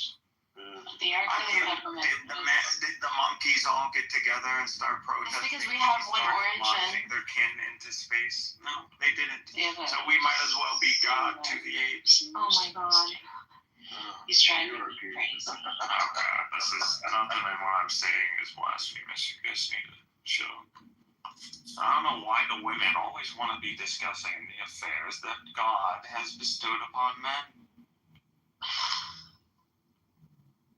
the Ark I of the mean, Covenant did the monkeys all get together and start protesting? because we have and one start origin. launching their kin into space? No, they didn't. Yeah, but- So we might as well be God to the apes. Oh my god. He's driving me crazy. Oh God, this is nothing in what I'm saying is blasphemous. You guys need to chill. I don't know why the women always want to be discussing the affairs that God has bestowed upon men.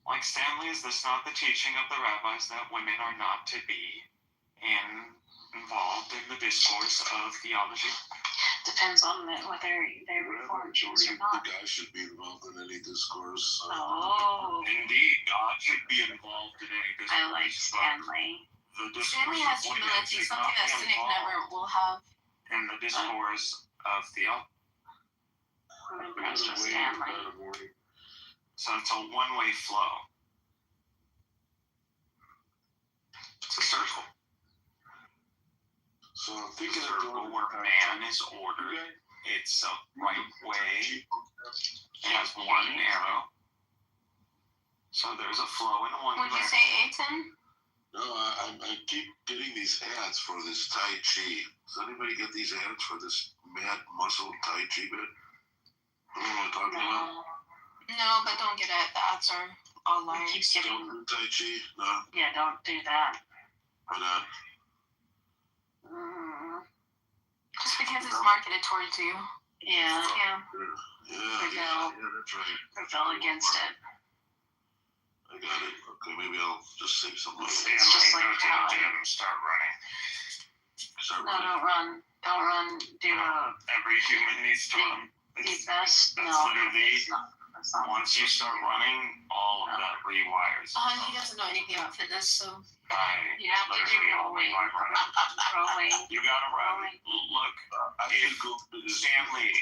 Like Stanley, is this not the teaching of the rabbis that women are not to be involved in the discourse of theology? Depends on whether they're Reformed Jews or not. The guy should be involved in any discourse. Oh. Indeed, God should be involved in any discourse. I like Stanley. The discourse Stanley has of women humility, should something not that be Cynic never involved will have. in the discourse of theology. I'm impressed with Stanley. So it's a one-way flow. It's a circle. So I'm It's a thinking circle where man is ordered. It's a right way It has one arrow. So there's a flow in one Would you direction. say 8 No, I keep getting these ads for this Tai Chi. Does anybody get these ads for this mad muscle Tai Chi bit? You know what I'm talking about? No, but don't get it. The ads are all lies. Don't do Tai Chi? No? Yeah, don't do that. Why not? Just because it's marketed towards you. Yeah. Yeah. Yeah, that's right. Rebel against it. I got it. Okay, maybe I'll just save some money. It's just like go to the gym and start running. Start No, don't run. Don't run. Do Every human needs to run. the best. That's No, literally, that's not. once you start running, all of that rewires. He doesn't know anything about fitness, so. You have to do rolling. Rolling. You gotta run. Look, Stanley,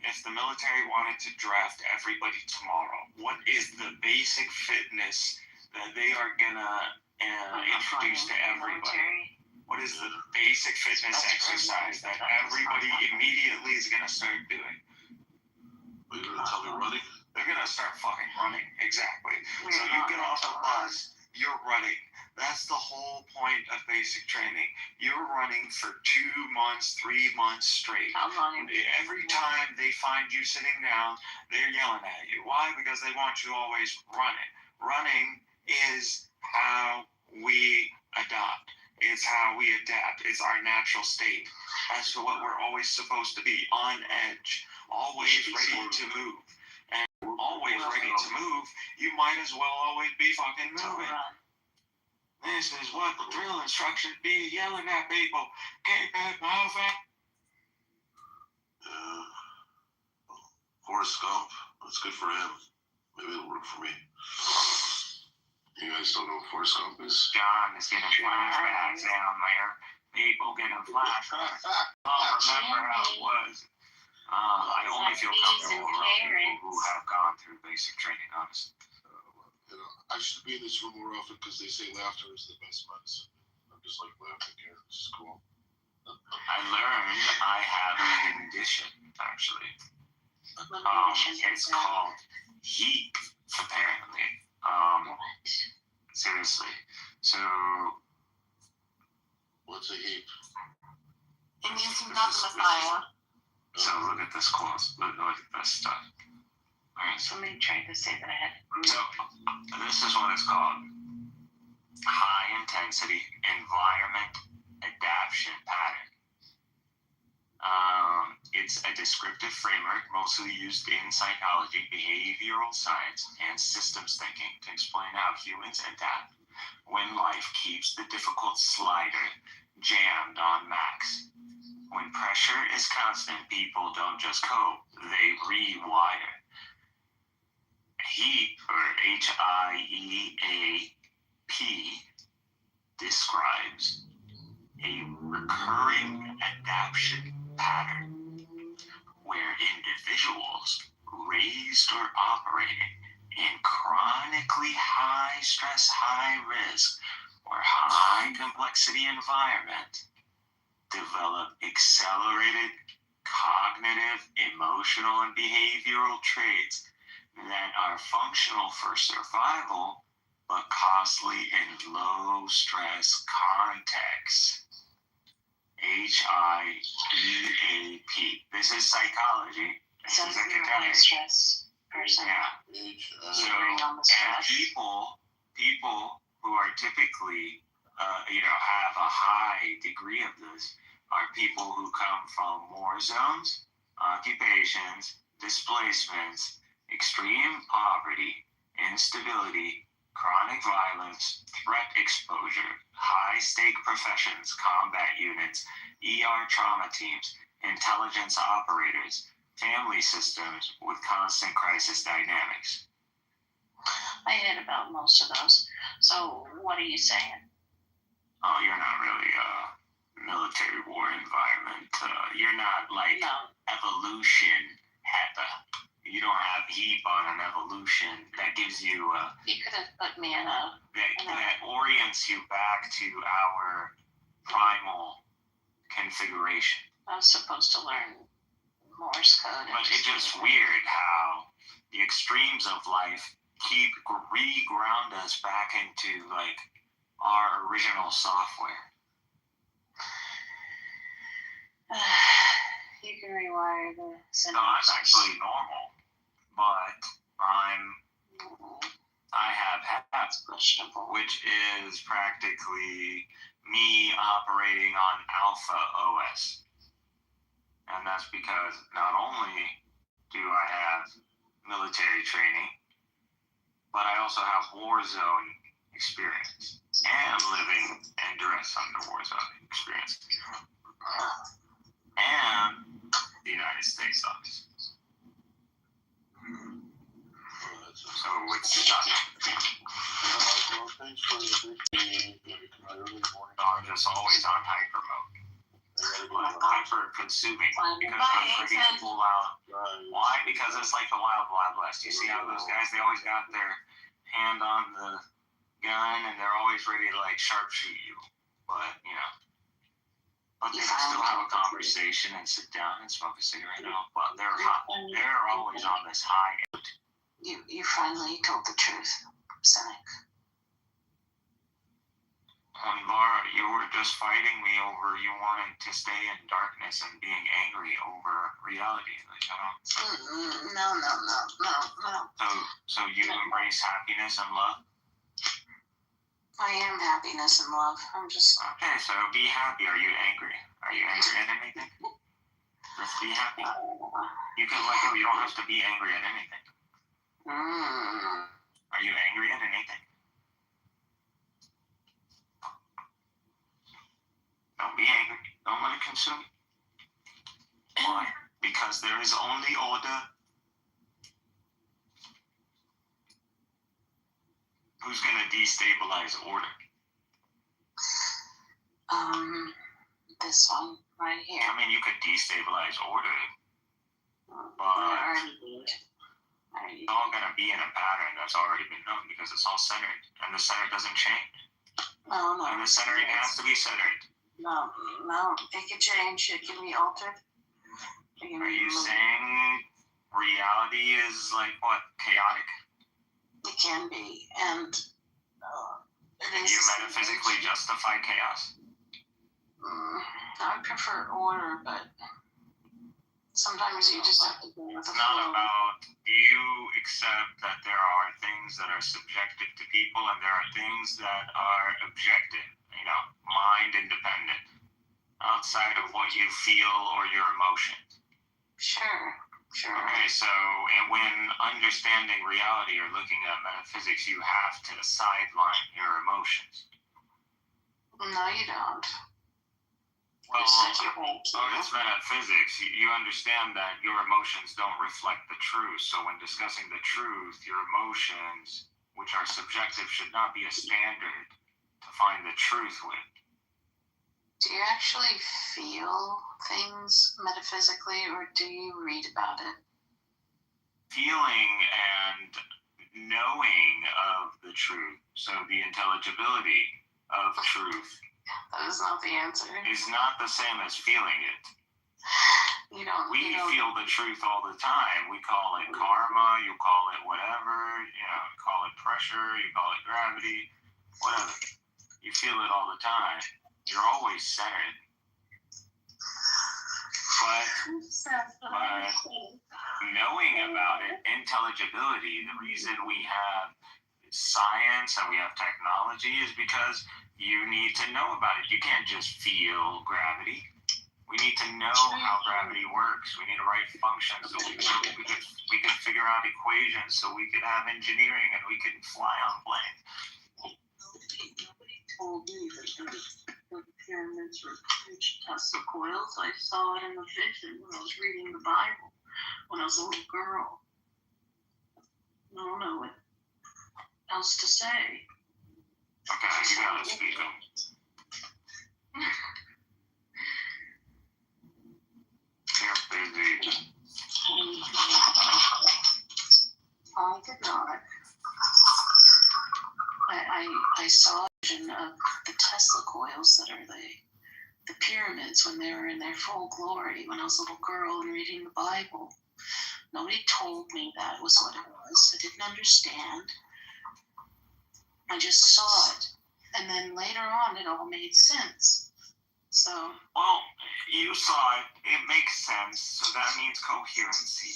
if the military wanted to draft everybody tomorrow, what is the basic fitness that they are gonna introduce to everybody? What is the basic fitness exercise that everybody immediately is gonna start doing? Are you gonna tell me running? They're gonna start fucking running. Exactly. So you get off the bus, you're running. That's the whole point of basic training. You're running for 2 months, 3 months straight. How long? Every time they find you sitting down, they're yelling at you. Why? Because they want you always running. Running is how we adopt. It's how we adapt. It's our natural state. That's what we're always supposed to be, on edge, always ready to move. And always ready to move, you might as well always be fucking moving. This is what the drill instructions be, yelling at people. Keep it moving. Forrest Gump. That's good for him. Maybe it'll work for me. You guys don't know what Forrest Gump is? John is getting flashbacks down there. People getting flashbacks. I'll remember how it was. I only feel comfortable around people who have gone through basic training, honestly. I should be in this room more often because they say laughter is the best medicine. I'm just like laughing here. This is cool. I learned I have a condition, actually. It's called heat, apparently. Seriously. So, what's a heap? It means he's not the Messiah. So look at this quote. Look at this stuff. Alright. Somebody tried to say that I had. So this is what it's called: high intensity environment adaptation pattern. It's a descriptive framework mostly used in psychology, behavioral science, and systems thinking to explain how humans adapt when life keeps the difficult slider jammed on max. When pressure is constant, people don't just cope, they rewire. HEAP, or HIEAP, describes a recurring adaptation pattern where individuals raised or operating in chronically high stress, high risk, or high complexity environment develop accelerated cognitive, emotional, and behavioral traits that are functional for survival but costly in low stress contexts. HIEAP. This is psychology. This is academic. Stress person. Yeah. So, and people who are typically, have a high degree of this are people who come from war zones, occupations, displacements, extreme poverty, instability, chronic violence, threat exposure, high-stake professions, combat units, ER trauma teams, intelligence operators, family systems with constant crisis dynamics. I hit about most of those. So what are you saying? Oh, you're not really military war environment. You're not like evolution HEPA. You don't have HEAP on an evolution that gives you You could have put me in a that orients you back to our primal configuration. I was supposed to learn Morse code. But it's just weird how the extremes of life keep re-ground us back into like our original software. You can rewire the synapses. So I'm actually normal, but I have HAP, which is practically me operating on Alpha OS. And that's because not only do I have military training, but I also have war zone experience and living and duress under war zone experience. And the United States office. So it's not. I'm just always on hyper mode. Hyper consuming because I'm pretty full out. Why? Because it's like the Wild Wild West. You see how those guys, they always got their hand on the gun and they're always ready to like sharpshoot you. But, you know. But they can still have a conversation and sit down and smoke a cigarette. But they're always on this high end. You finally told the truth, cynic. Laura, you were just fighting me over you wanting to stay in darkness and being angry over reality. Like, No. So you embrace happiness and love? I am happiness and love. I'm just... Okay, so be happy. Are you angry? Are you angry at anything? Just be happy. You can let go. You don't have to be angry at anything. Are you angry at anything? Don't be angry. Don't let it consume you. Why? Because there is only order. Who's going to destabilize order? This one right here. I mean, you could destabilize order, but it's all going to be in a pattern that's already been known because it's all centered, and the center doesn't change. No. And the centering has to be centered. No. It can change. It can be altered. Are you saying reality is like what? Chaotic? It can be, and Can you metaphysically justify chaos? I prefer order, but sometimes you just have to go with the It's not flow. about, do you accept that there are things that are subjective to people and there are things that are objective, mind independent, outside of what you feel or your emotions? Sure. Okay, so and when understanding reality or looking at metaphysics, you have to sideline your emotions. No, you don't. Well, You said you want to. it's metaphysics. You understand that your emotions don't reflect the truth. So when discussing the truth, your emotions, which are subjective, should not be a standard to find the truth with. Do you actually feel things metaphysically, or do you read about it? Feeling and knowing of the truth, so the intelligibility of truth, That is not the answer. is not the same as feeling it. You don't. We feel the truth all the time. We call it karma, you call it whatever, you call it pressure, you call it gravity, whatever. You feel it all the time. You're always centered. But knowing about it, intelligibility, the reason we have science and we have technology is because you need to know about it. You can't just feel gravity. We need to know how gravity works. We need the right functions so we could figure out equations so we could have engineering and we could fly on planes. Nobody told me that the pyramids were huge Tesla coils. I saw it in the vision when I was reading the Bible when I was a little girl. I don't know what else to say. Okay, you gotta speak up. You're busy. I did not. I saw a vision of the Tesla coils that are the the pyramids when they were in their full glory when I was a little girl and reading the Bible. Nobody told me that was what it was. I didn't understand. I just saw it. And then later on, it all made sense. So. Well, you saw it. It makes sense. So that means coherency.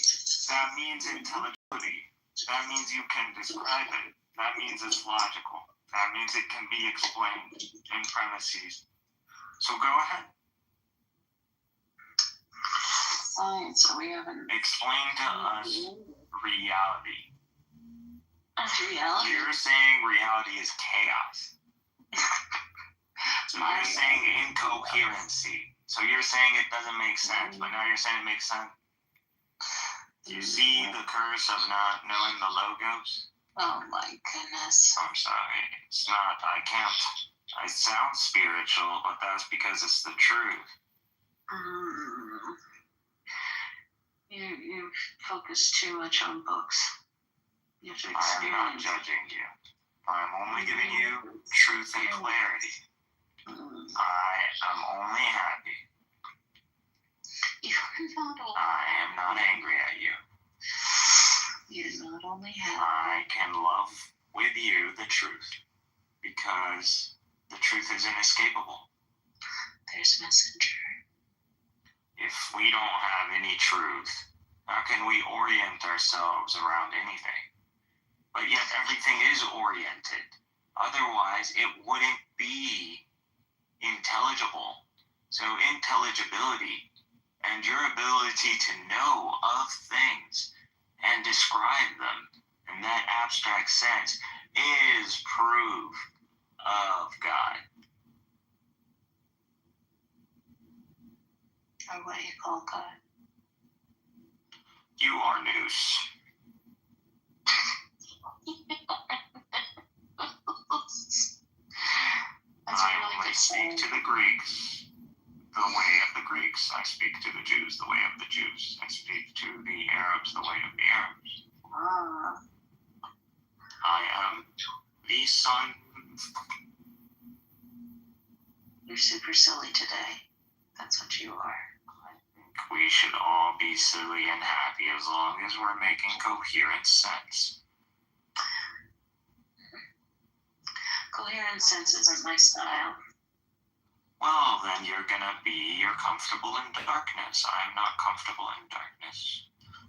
That means intelligibility. That means you can describe it. That means it's logical. That means it can be explained in premises. So go ahead. Science, we haven't. Explain to us reality. Reality? You're saying reality is chaos. So you're saying incoherency. So you're saying it doesn't make sense, but now you're saying it makes sense. You see the curse of not knowing the logos? Oh my goodness. I'm sorry. It's not. I can't. I sound spiritual, but that's because it's the truth. You focus too much on books. You have to experience. I'm not judging you. I'm only giving you truth and clarity. I am only happy. I am not angry at you. You're not only happy. I can love with you the truth because the truth is inescapable. There's messenger. If we don't have any truth, how can we orient ourselves around anything? But yet everything is oriented. Otherwise, it wouldn't be intelligible. So intelligibility and your ability to know of things and describe them in that abstract sense is proof of God. Or what do you call God? You are Nous. I only speak to the Greeks the way of the Greeks. I speak to the Jews the way of the Jews. I speak to the Arabs the way of the Arabs. I am the son. You're super silly today. That's what you are. We should all be silly and happy as long as we're making coherent sense. Coherent sense isn't my style. Well, then you're comfortable in darkness. I'm not comfortable in darkness.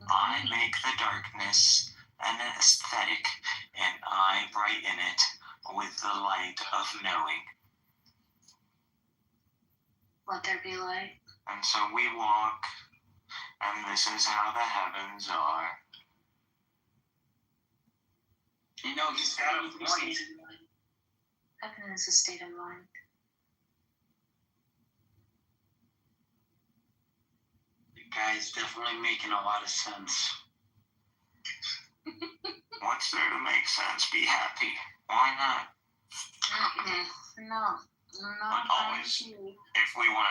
I make the darkness an aesthetic, and I brighten it with the light of knowing. Let there be light. And so we walk, and this is how the heavens are. You know, he's got a point. Heaven is a state of mind. The guy's definitely making a lot of sense. What's there to make sense? Be happy. Why not? No. But always, if we want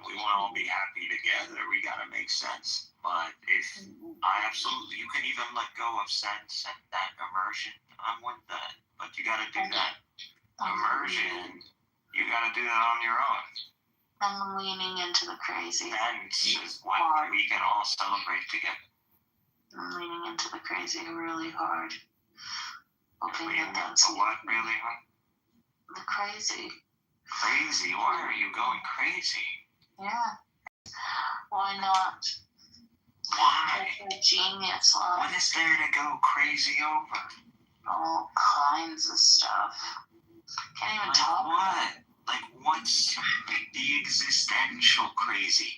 to all be happy together, we got to make sense. But you can even let go of sense and that immersion. I'm with that. But you got to do that. Immersion, you got to do that on your own. I'm leaning into the crazy. And is what we can all celebrate together. I'm leaning into the crazy really hard. Hoping that's what really hard? The crazy. Crazy? Why are you going crazy? Yeah. Why not? Why? That's a genius. What is there to go crazy over? All kinds of stuff. Can't even talk. What? Like what's the existential crazy?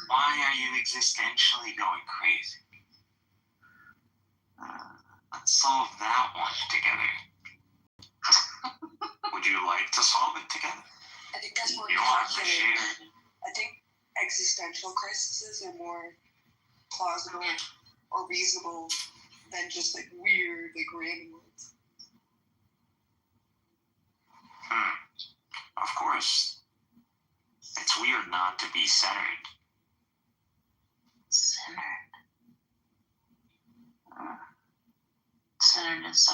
Why are you existentially going crazy? Let's solve that one together. Would you like to solve it together? I think that's more you want to share? I think existential crises are more plausible or reasonable than just like weird, like random ones. Of course. It's weird not to be centered. Centered. Centered is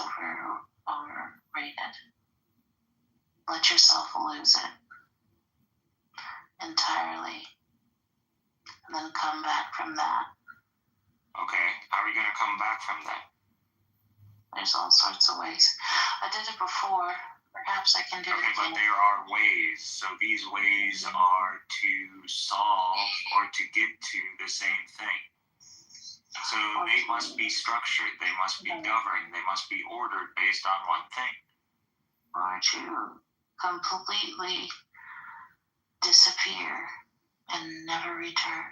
overrated. Let yourself lose it. entirely and then come back from that. Okay, how are you gonna come back from that? There's all sorts of ways. I did it before. Perhaps I can do it Okay, again. but there are ways. So these ways are to solve or to get to the same thing. So they must be structured, they must be governed, they must be ordered based on one thing. Or to completely disappear and never return.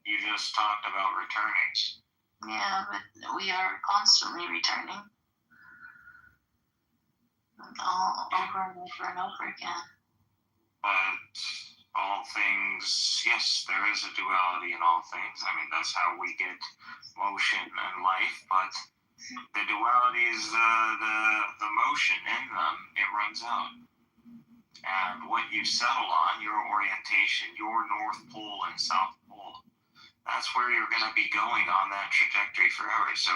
You just talked about returning. Yeah, but we are constantly returning. All over and over and over again. But all things, yes, there is a duality in all things. I mean, that's how we get motion and life, but the duality is the motion in them, it runs out. And what you settle on, your orientation, your North Pole and South Pole, that's where you're going to be going on that trajectory forever. So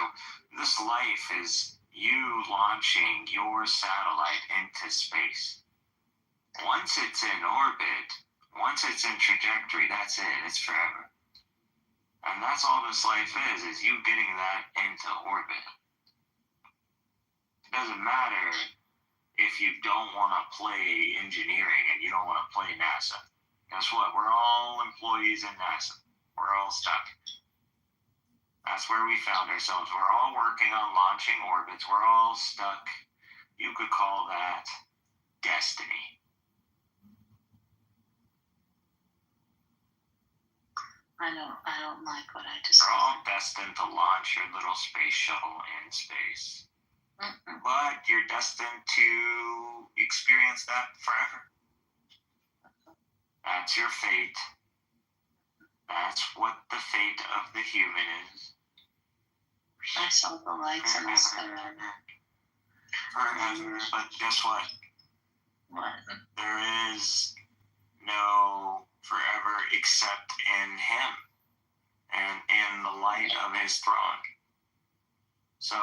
this life is you launching your satellite into space. Once it's in orbit, once it's in trajectory, that's it. It's forever. And that's all this life is you getting that into orbit. It doesn't matter if you don't want to play engineering and you don't want to play NASA. Guess what? We're all employees in NASA. We're all stuck. That's where we found ourselves. We're all working on launching orbits. We're all stuck. You could call that destiny. I don't like what I just We're all destined to launch your little space shuttle in space. But you're destined to experience that forever. That's your fate. That's what the fate of the human is. I saw the lights in the sky. Forever. But guess what? What? There is no forever except in him and in the light of his throne. So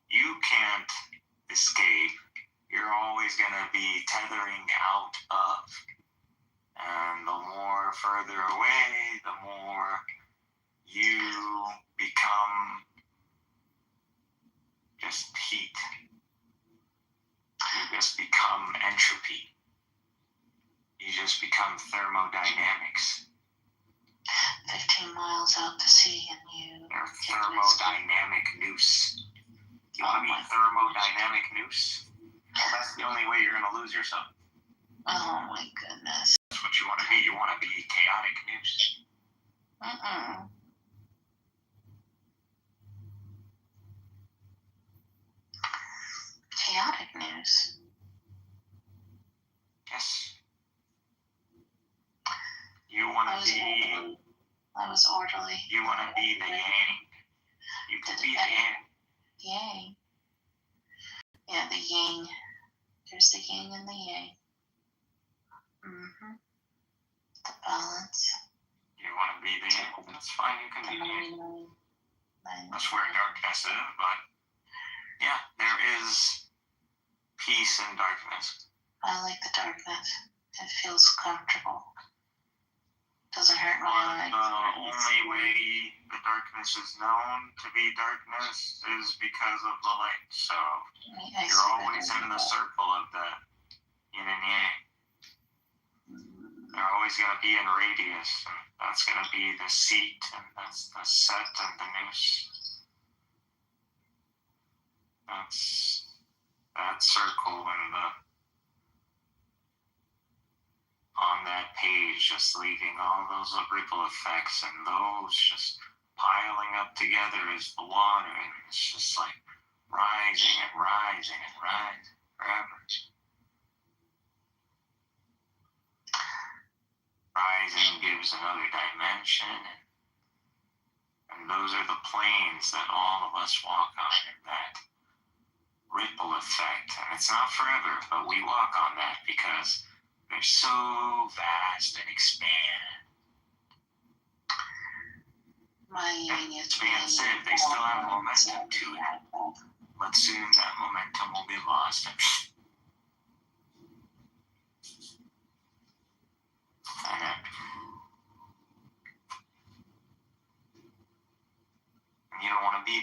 you can't escape. You're always going to be tethering out of. And the more further away, the more you become just heat. You just become entropy. You just become thermodynamics. 15 miles out to sea and You're thermodynamic noose. You want to be thermodynamic noose? Well, that's the only way you're going to lose yourself. Oh my goodness. That's what you want to be. You want to be chaotic noose. Chaotic news. Yes. You want to be. I was orderly. You want to be the yang. You can be the yang. Yang. Yeah, the yang. There's the yin and the yang. The balance. You want to be the yang. That's fine. You can be the yang. That's where darkness is, but yeah, there is peace in darkness. I like the darkness. It feels comfortable. Doesn't hurt my eyes. The only way the darkness is known to be darkness is because of the light. So you're always in the circle of the yin and yang. They're always going to be in radius. And that's going to be the seat, and that's the set and the noose. That's that circle and the on that page, just leaving all those ripple effects and those just piling up together as the water, and it's just like rising and rising and rising forever. Rising gives another dimension, and those are the planes that all of us walk on, and that ripple effect. And it's not forever, but we walk on that because they're so vast and expand. My yang is expansive. They still have momentum to it, but soon that momentum will be lost.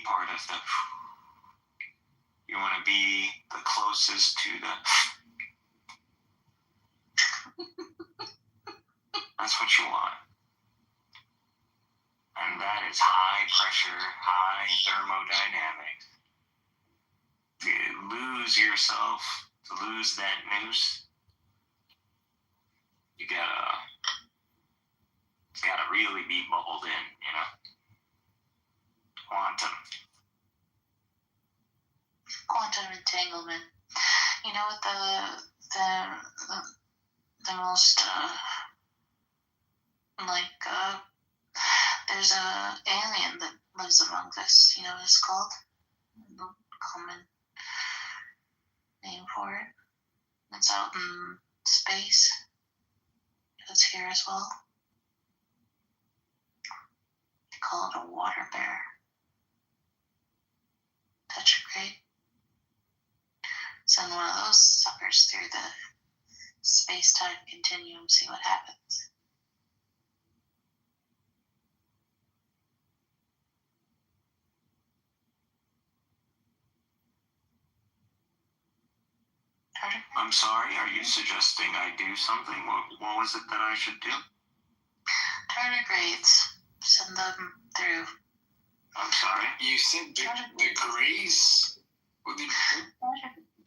part of the. You want to be the closest to the. That's what you want. And that is high pressure, high thermodynamics. To lose yourself, to lose that noose, it's gotta really be bubbled in, you know? Quantum entanglement. You know what the most there's a alien that lives among us. You know what it's called? The common name for it. It's out in space. It's here as well. They call it a water bear. Petrigrade. Send one of those suckers through the space-time continuum, see what happens. I'm sorry, are you suggesting I do something? What was it that I should do? Tardigrades. Send them through. I'm sorry? You said the Greys? What did you say?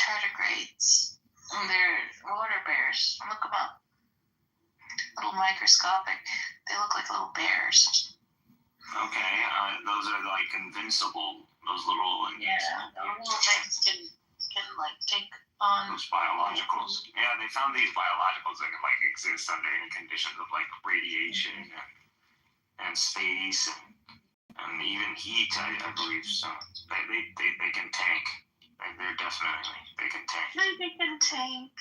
Tardigrades. They're water bears. Look them up. Little microscopic. They look like little bears. Okay, those are like invincible. Those little Yeah, those little things can like take on those biologicals. Yeah, they found these biologicals that can like exist under any conditions of like radiation and space and even heat. I believe so. They can tank. They're definitely they can tank. They can tank.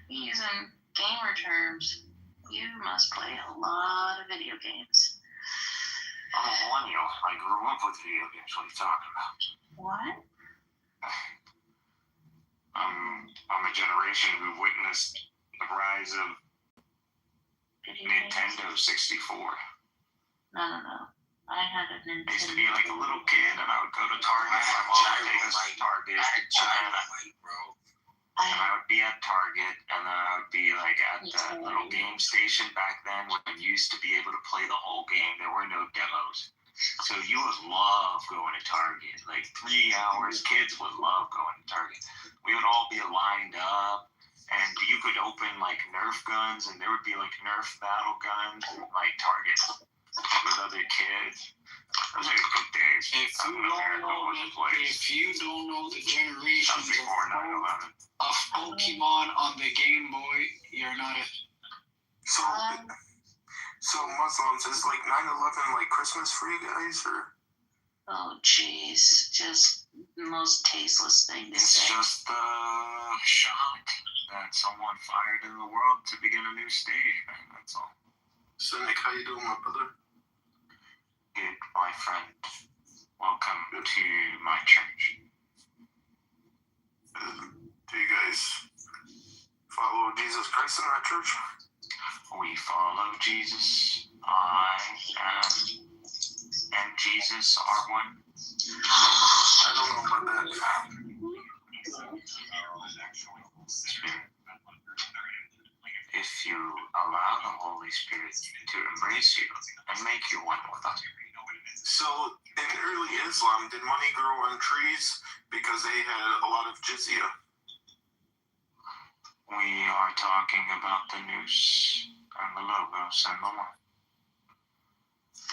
Using gamer terms, you must play a lot of video games. I'm a millennial. I grew up with video games. What are you talking about? What? I'm a generation who witnessed the rise of Nintendo 64. No. I had a Nintendo. I used to be like a little kid, and I would go to Target. My mom would take us to Target. And I would be at Target, and then I would be like at the little game station back then when you used to be able to play the whole game. There were no demos. So you would love going to Target. Like 3 hours, kids would love going to Target. We would all be lined up, and you could open like Nerf guns, and there would be like Nerf battle guns, and like Target with other kids. Those are good days. If you don't know the generations of Pokemon on the Game Boy, you're not a... So Muslims, is like 9/11 like Christmas for you guys, or? Oh jeez, just the most tasteless thing to say. It's just the shock that someone fired in the world to begin a new stage, man. That's all. So Nick, how you doing, my brother? Good, my friend. Welcome to my church. Do you guys follow Jesus Christ in our church? We follow Jesus. I and Jesus are one. I don't know about that. If you allow the Holy Spirit to embrace you and make you one with us. So, in early Islam, did money grow on trees because they had a lot of jizya? We are talking about the noose and the logos and the one.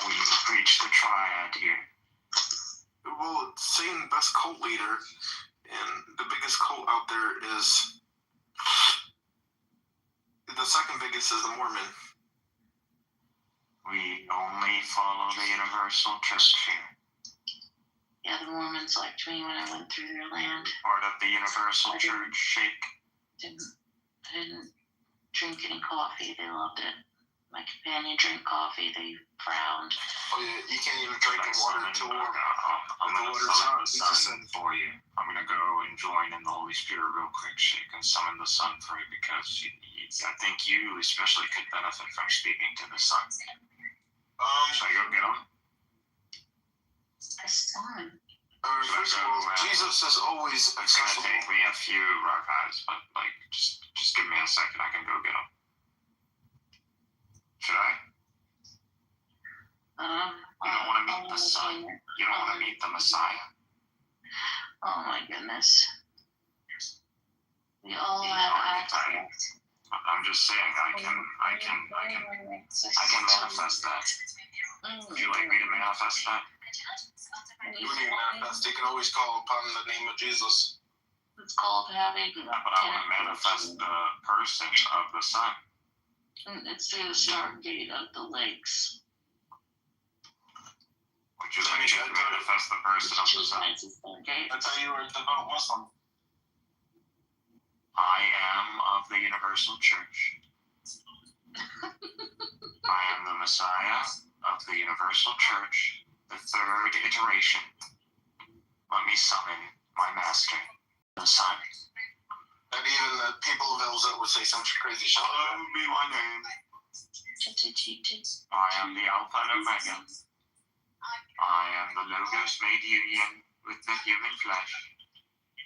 We preach the triad here. Well, Satan, best cult leader, and the biggest cult out there is... The second biggest is the Mormon. We only follow the universal church here. Yeah, the Mormons liked me when I went through their land. Part of the universal church shake. I didn't drink any coffee. They loved it. My companion drank coffee. They frowned. Oh yeah, you can't even drink the water until I'm gonna summon the sun for you. I'm gonna go and join in the Holy Spirit real quick, shake, and summon the sun for you because I think you especially could benefit from speaking to the sun. Should I go get him? The sun. First of all, Jesus is always It's gonna accessible. take me a few rough eyes, but like, just give me a second. I can go get them. Should I? You don't want to meet the sun. You don't want to meet the Messiah. Oh my goodness. We all have access. I'm just saying, I can manifest that. Would you like me to manifest that? You need manifest. You can always call upon the name of Jesus. It's called having. But I want to manifest the person of the sun. It's the stargate of the lakes. Would you like me to manifest the person of the sun? I thought you were a devout Muslim. I am of the Universal Church. I am the Messiah of the Universal Church, the third iteration. Let me summon my master, the sun. And even the people of Elzit would say some crazy shit. Be my name. I am the Alpha and Omega. I am the Logos made union with the human flesh.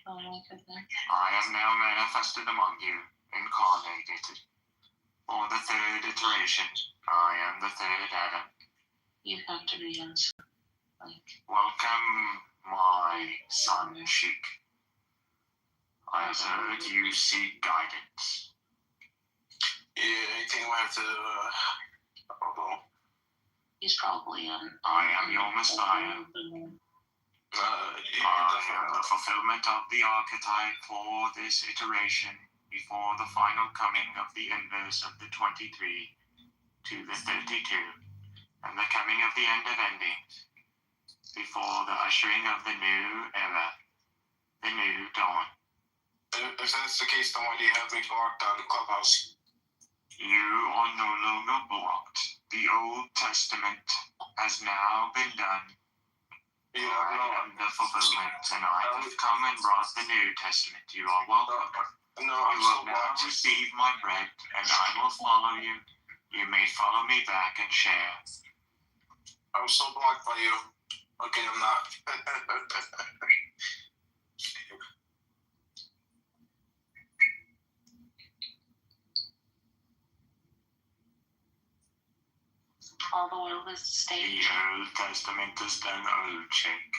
Oh my goodness. I am now manifested among you, incarnated. For the third iteration, I am the third Adam. You have to be on. Welcome, my son Sheik. I heard you seek guidance. Yeah, you think we have to, He's probably on. I am your Messiah. I am the fulfillment of the archetype for this iteration before the final coming of the inverse of the 23 to the 32 and the coming of the end of endings before the ushering of the new era, the new dawn. If that's the case, then why do you have me blocked out of Clubhouse? You are no longer blocked. The Old Testament has now been done. Yeah, I am the fulfillment, and I have come and brought the New Testament. You are welcome. No, You I'm will so now blocked. receive my bread, and I will follow you. You may follow me back and share. I'm so blocked by you. Okay, I'm not. All the oil is staged. The Old Testament is done, old chick.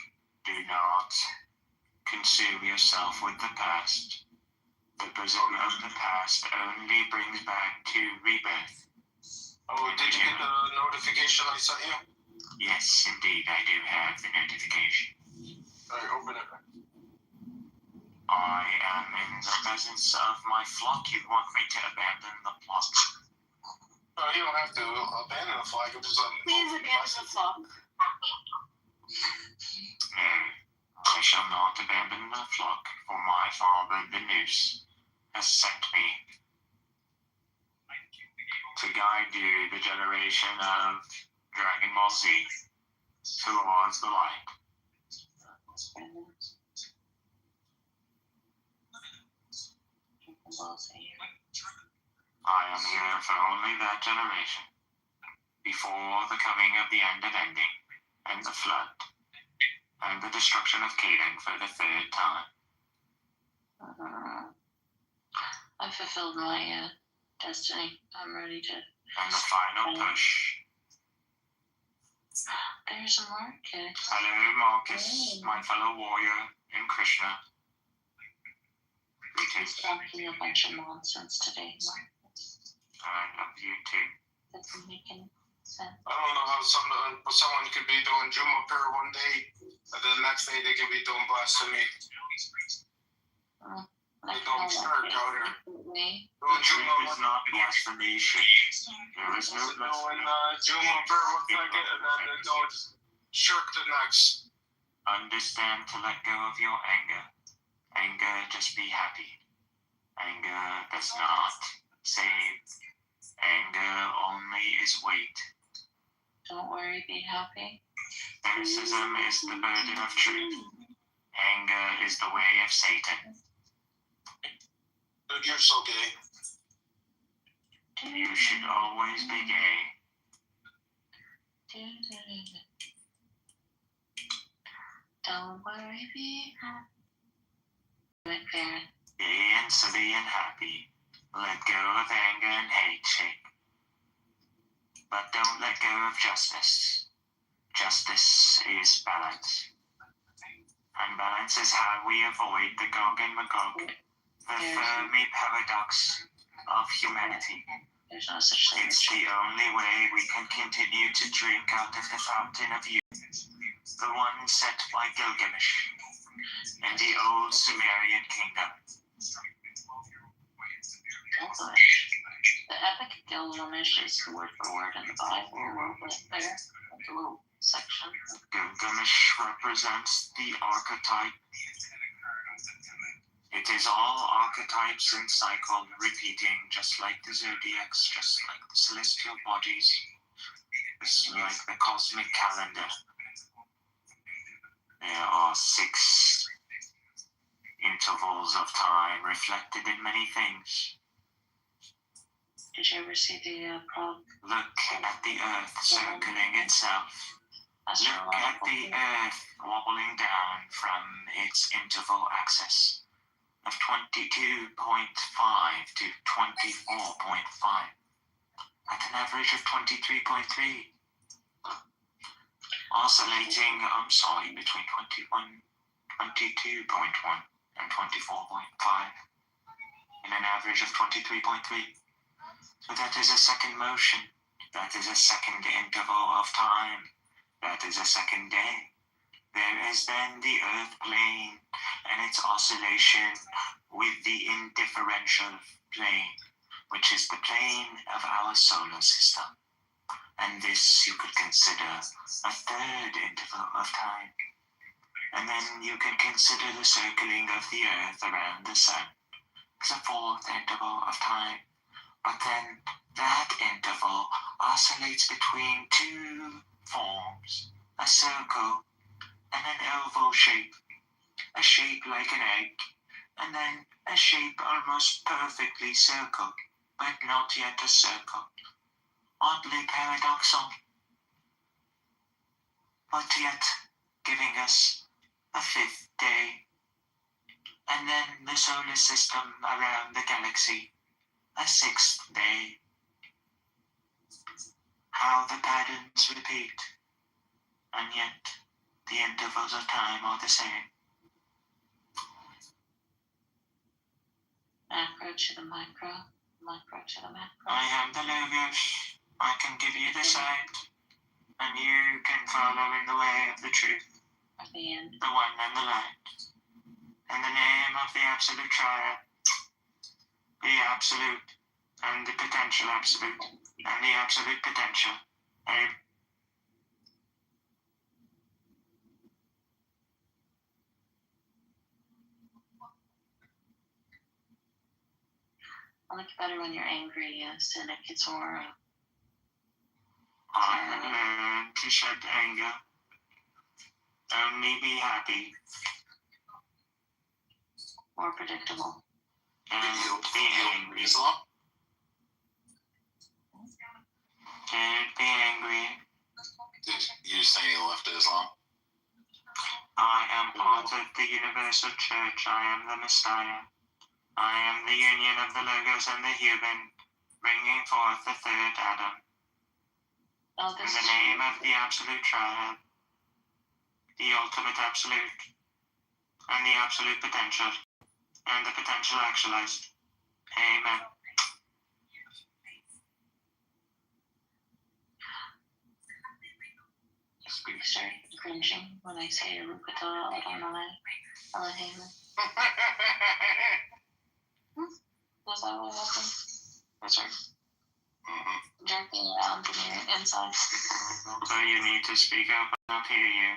Do not consume yourself with the past. The bosom of the past only brings back to rebirth. Oh, did you get the notification I sent you? Yes, indeed, I do have the notification. Alright, open it. I am in the presence of my flock. You want me to abandon the flock? No, you don't have to abandon the flag. Just Please abandon the flock. No, I shall not abandon the flock, for my father, the Noose, has sent me to guide you, the generation of Dragon Ball Z, towards the light. I am here for only that generation, before the coming of the end of ending, and the flood, and the destruction of Canaan for the third time. I fulfilled my destiny. I'm ready to. And the final push. There's Marcus. Hello, Marcus, my fellow warrior in Krishna. He's talking a bunch of nonsense today, Marcus. I love you too. Doesn't make any sense. I don't know how someone could be doing Juma prayer one day, and then the next day they could be doing blasphemy. They don't start out here. The truth is not blasphemy, shit. There is no blasphemy. Doing Juma prayer one second, and then they're doing shirk the next. Understand to let go of your anger. Anger, just be happy. Anger does not save. Anger only is weight. Don't worry, be happy. Cynicism is the burden of truth. Anger is the way of Satan. You're so gay. You should always be gay. Don't worry, be happy. Karen. Be and happy. Let go of anger and hate. But don't let go of justice. Justice is balance. And balance is how we avoid the Gog and Magog, the Fermi paradox of humanity. There's no such thing. It's the only way we can continue to drink out of the fountain of youth, the one set by Gilgamesh in the old Sumerian kingdom. Gilgamesh. The epic Gilgamesh is the word for word in the Bible, a little bit there, like a little section. Gilgamesh represents the archetype. It is all archetypes and cycle repeating, just like the zodiacs, just like the celestial bodies, just like the cosmic calendar. There are 6 intervals of time reflected in many things. Did you ever see the Look at the Earth circling itself. Look at the Earth wobbling down from its interval axis of 22.5 to 24.5 at an average of 23.3. Oscillating, between 22.1 and 24.5 in an average of 23.3. So that is a second motion. That is a second interval of time. That is a second day. There is then the Earth plane and its oscillation with the indifferential plane, which is the plane of our solar system. And this you could consider a third interval of time. And then you can consider the circling of the Earth around the Sun as a fourth interval of time. But then that interval oscillates between 2 forms, a circle and an oval shape, a shape like an egg, and then a shape almost perfectly circled, but not yet a circle. Oddly paradoxal, but yet giving us a 5th day, and then the solar system around the galaxy, a 6th day. How the patterns repeat, and yet the intervals of time are the same. Macro to the micro, micro to the macro. I am the Logos. I can give you the sight, and you can follow in the way of the truth, At the end. the one and the light. In the name of the absolute triad, the absolute and the potential absolute, and the absolute potential. Amen. I like it better when you're angry, cynic, Kitover. I have learned to shed anger. Only be happy. More predictable. And be angry. Can't be angry. You just saying you left Islam? I am part of the universal church. I am the Messiah. I am the union of the Logos and the human, bringing forth the 3rd Adam. In the name of the absolute triad, the ultimate absolute, and the absolute potential, and the potential actualized. Amen. I start cringing when I say Rupata Adonai Elohim. Was that what happened? That's right. Jerking around in your insides. So you need to speak up. I don't hear you.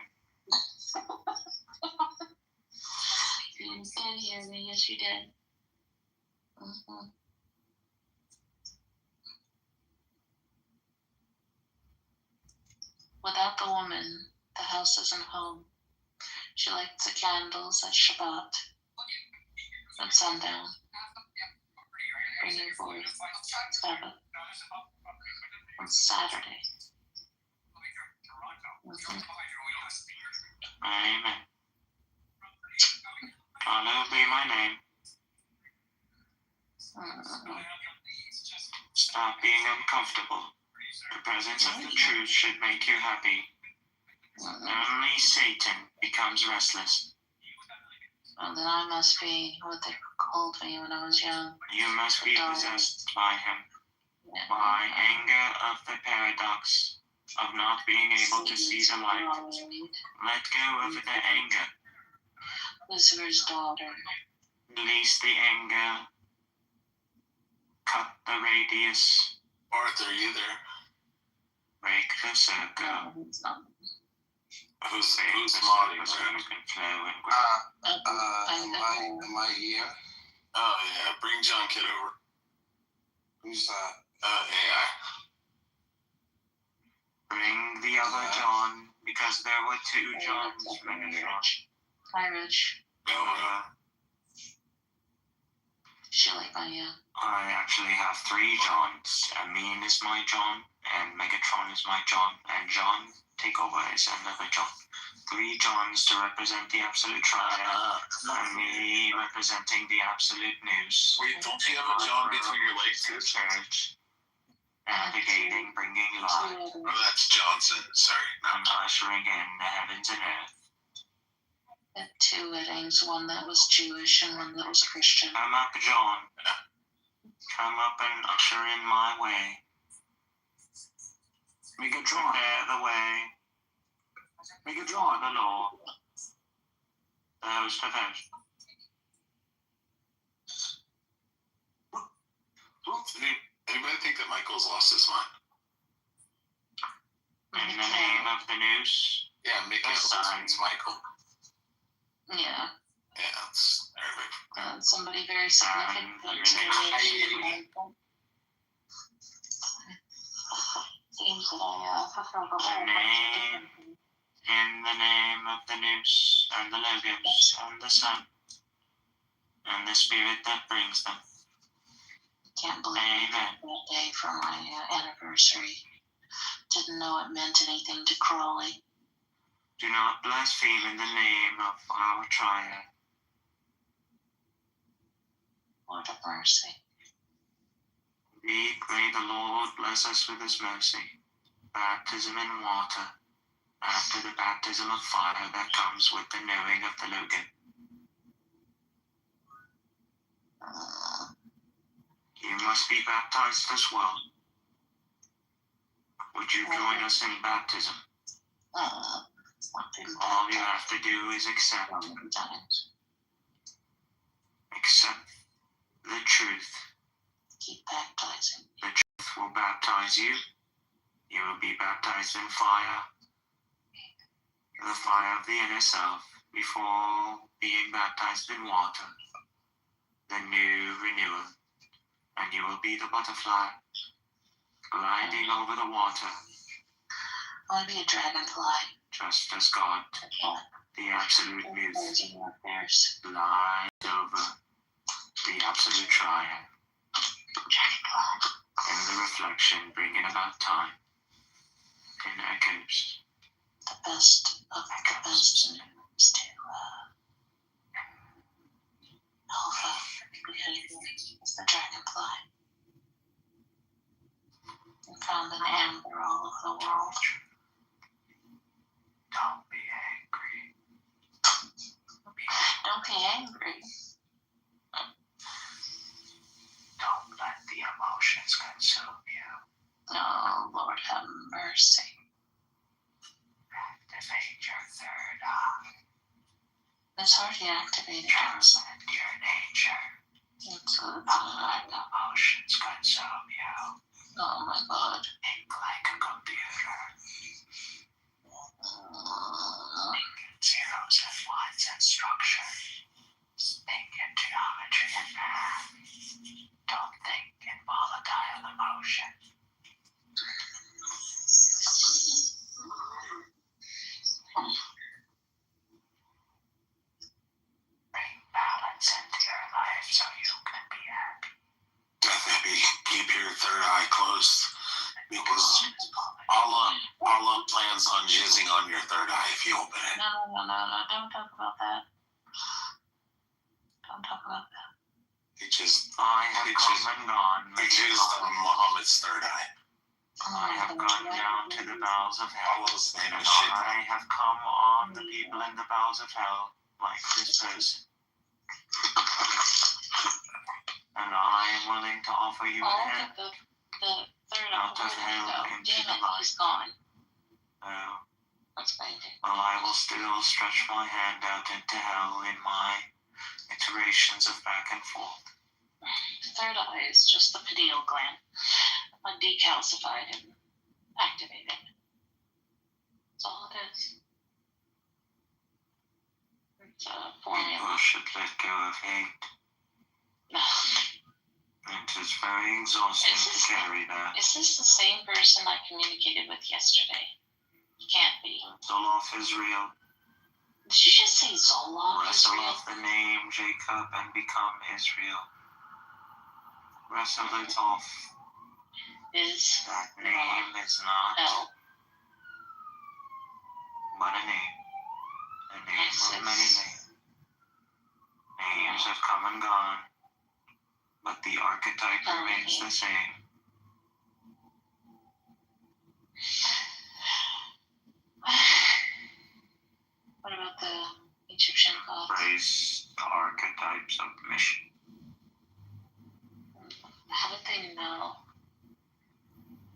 You did hear me. Yes, you did. Without the woman, the house isn't home. She lights the candles at Shabbat, at sundown, bringing forth Sabbath on Saturday. Amen. Hallowed be my name. Stop being uncomfortable. The presence of the truth should make you happy. Only Satan becomes restless. Well, then I must be what they called me when I was young. You must be possessed by him. By anger of the paradox of not being able to see the light. Let go of the anger. Lucifer's daughter. Release the anger. Cut the radius. Arthur, you there? Break the circle. Who's modding, man? Am I here? Oh yeah, bring John Kitover. Who's that? AI. Bring the other John, because there were two Johns. Hi, Rich. She like my I actually have three Johns. Amin is my John, and Megatron is my John, and John Takeover is another John. Three Johns to represent the absolute triad, and me representing the absolute news. Wait, don't you have a John between your legs? Church. Navigating, bringing light. Oh, that's Johnson. Sorry. I'm ushering in the heavens and earth. At two weddings, one that was Jewish and one that was Christian. Come up, John. Come up and usher in my way. Megatron. Prepare the way. Megatron. The Lord. The host of hosts. Anybody think that Michael's lost his mind? In the name of the news. Yeah, it's Michael. Yeah. Yeah, that's perfect. Somebody very significant. Seems that I fulfilled the whole in the name of the Nous, and the Logos, and the Son, and the Spirit that brings them. Can't believe I got that day for my anniversary. Didn't know it meant anything to Crawley. Do not blaspheme in the name of our Triad. Lord of mercy. We pray the Lord bless us with his mercy. Baptism in water, after the baptism of fire that comes with the knowing of the Logan. You must be baptized as well. Would you join us in baptism? All you have to do is accept the truth. Keep baptizing. The truth will baptize you. You will be baptized in fire. The fire of the inner self before being baptized in water. The new renewal. And you will be the butterfly gliding over the water. I want to be a dragonfly. Just as God, the absolute youth, glides over the absolute triad. In the reflection, bringing about time. In echoes. The best of the best is to Alpha is the dragonfly. And found in amber all over the world. Don't be angry. Don't be angry. Don't let the emotions consume you. Oh, Lord have mercy. Activate your third eye. It's already activated. Transcend your nature. Don't let the emotions consume you. Oh my God. Think like a computer. Think in zeros and ones and structure. Think in geometry and math. Don't think in volatile emotion. Bring balance into your life so you can be happy. Definitely keep your third eye closed, because Allah plans on jizzing on your third eye if you open it. No, don't talk about that. Don't talk about that. He just I have come and gone. he jizzed on Muhammad's third eye. I have gone down to the bowels of hell, Allah's name and is shit. I have come on the people in the bowels of hell, like this person. And I am willing to offer you a hand The third out of eye. hell into Damn the it, light. he's gone. Well, That's crazy. I will still stretch my hand out into hell in my iterations of back and forth. The third eye is just the pineal gland, decalcified and activated. That's all it is. It's a formula. People should let go of hate. It is very exhausting to carry that. Is this the same person I communicated with yesterday? It can't be. Zoloft Israel. Did you just say Zoloft Wrestle Israel? off the name Jacob and become Israel. Wrestle it off. That name is not but a name. A name with many names. Names have come and gone, but the archetype remains the same. What about the Egyptian gods? Embrace the archetypes of mission. How did they know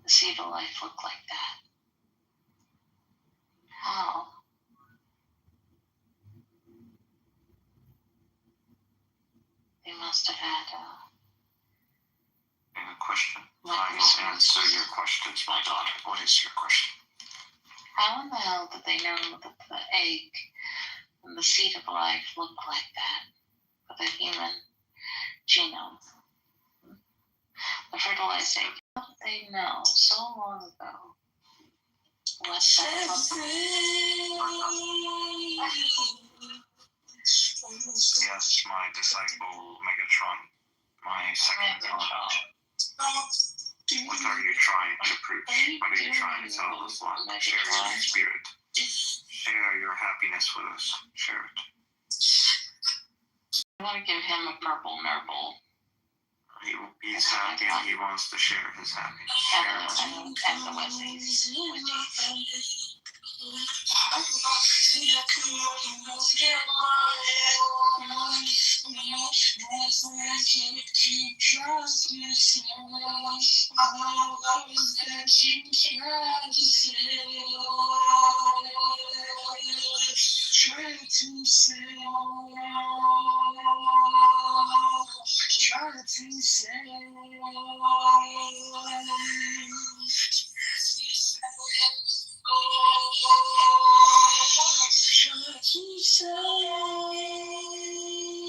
the seed of life looked like that? How? They must have had Any question? I will answer your questions, my daughter. What is your question? how in the hell did they know that the egg and the seed of life look like that for the human genome? The fertilized egg. How did they know so long ago what that looked like? Yes, my disciple Megatron, my second child. What are you trying to preach? What are you trying to tell us? Share your spirit. Share your happiness with us. Share it. I want to give him a purple nurple. He's happy and he wants to share his happiness. Share it. And the Westies.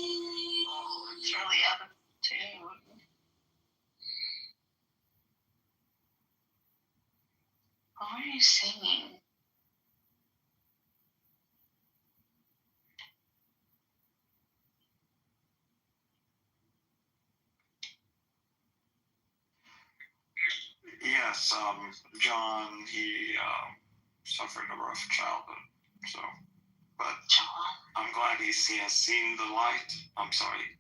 It's really out of tune. What are you singing? Yes, John, he suffered a rough childhood, so, but I'm glad he has seen the light. I'm sorry.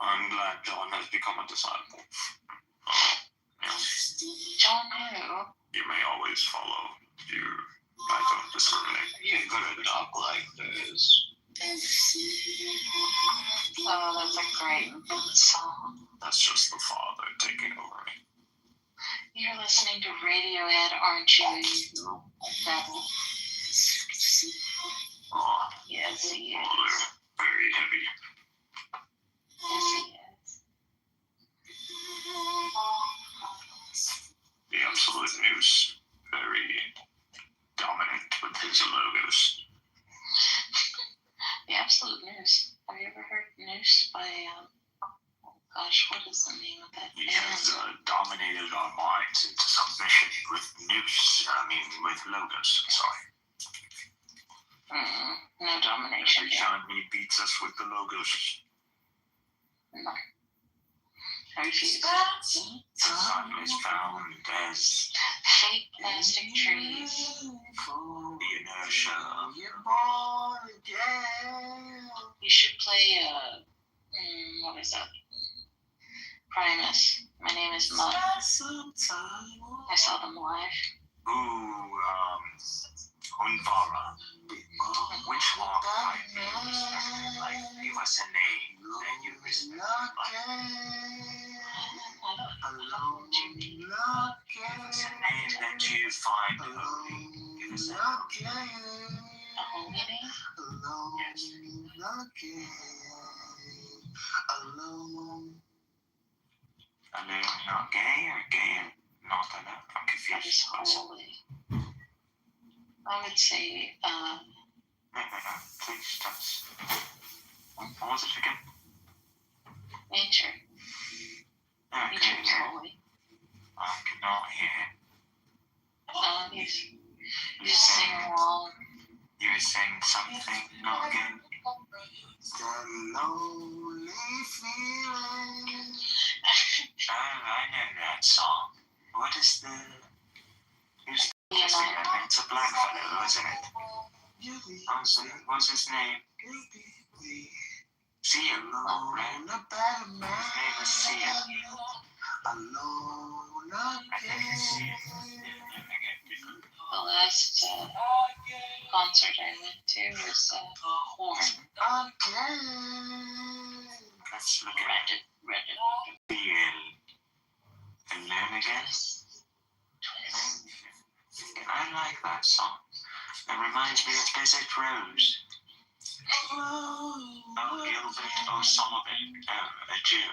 I'm glad John has become a disciple. Yes. John who? You may always follow. I don't discriminate. You're gonna talk like this. Oh, that's a great song. That's just the Father taking over me. You're listening to Radiohead, aren't you? You devil. Oh, Yes, he is. they're very heavy. Yes, he is. The Absolute News, very dominant with his logos. The Absolute News. Have you ever heard Noose by, gosh, what is the name of that He band? has dominated our minds into submission with with logos. Sorry. No domination. Every time he beats us with the logos. No. I refuse. The sun is found as fake plastic trees. the inertia. You're born again. You should play, what is that? Primus. My name is Mud. I saw them live. Ooh, Unvara. Which archetype do you respect? Like, give us a name that you respect. Like, give us a name that you find holy. Give us a holy name? Yes. Alone, not gay, or gay and not alone? I'm That is confused. holy. I would say, No, please don't. What was it again? nature. Okay, Nature is yeah. holy. I cannot hear. You sing along. You were saying something, not again. That lonely feeling. Oh, I know that song. What is the... Who's the singer? It's a black fellow, isn't it? What's his name? Sia. Right? His name is Sia. Alone I think it's Sia. The last concert I went to was Horn. Let's look at it. Feel. And learn again. I like that song. It reminds me of Desert Rose. Oh, Gilbert O'Sullivan. Oh, a Jew.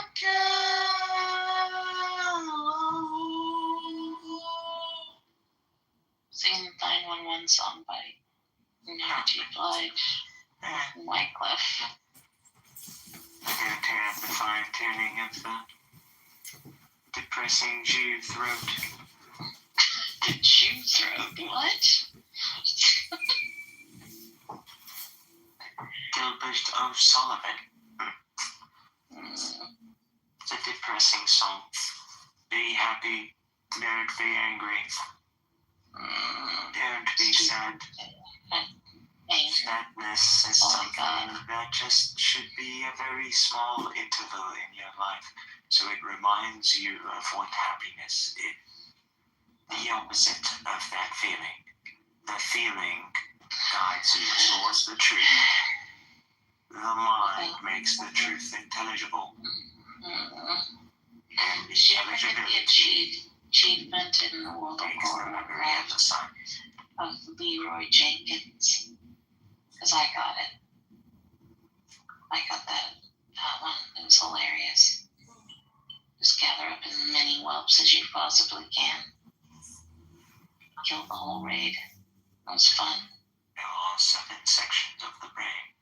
Okay. Sing the 911 song by Natty Blige and Wyclef. I'm going to have the fine tuning of the depressing Jew throat. The Jew throat? What? Gilbert O'Sullivan. It's a depressing song. Be happy, don't be angry. Don't be sad. Sadness is something that just should be a very small interval in your life, so it reminds you of what happiness is. The opposite of that feeling. The feeling guides you towards the truth. The mind makes the truth intelligible. And Did you ever get the achievement in the World of Warcraft of Leroy Jenkins? Because I got it. I got that one. It was hilarious. Just gather up as many whelps as you possibly can. Kill the whole raid. It was fun. There are 7 sections of the brain.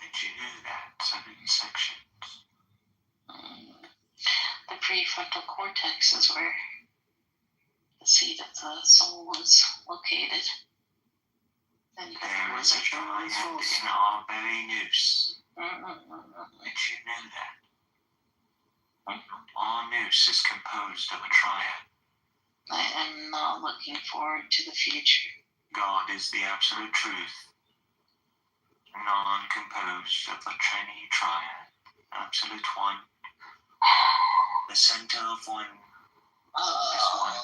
Did you know that? 7 sections. The prefrontal cortex is where the seat of the soul is located. Then you there is a triad in our very noose. Did you know that? Our noose is composed of a triad. I am not looking forward to the future. God is the absolute truth, non-composed of a Trinity triad, absolute one. The center of one is one.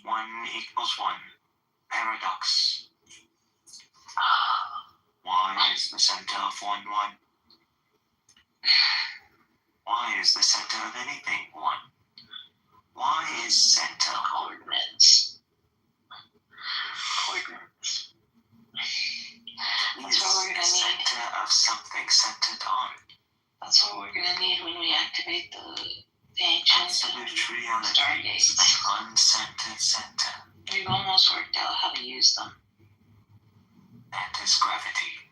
1 equals 1. Paradox. Why is the center of 1 1? Why is the center of anything 1? Why is center coordinates? That's what we're gonna need. Center of something centered on. That's what we're gonna need when we activate the ancient stargates. Uncentered center. We've almost worked out how to use them. That is gravity.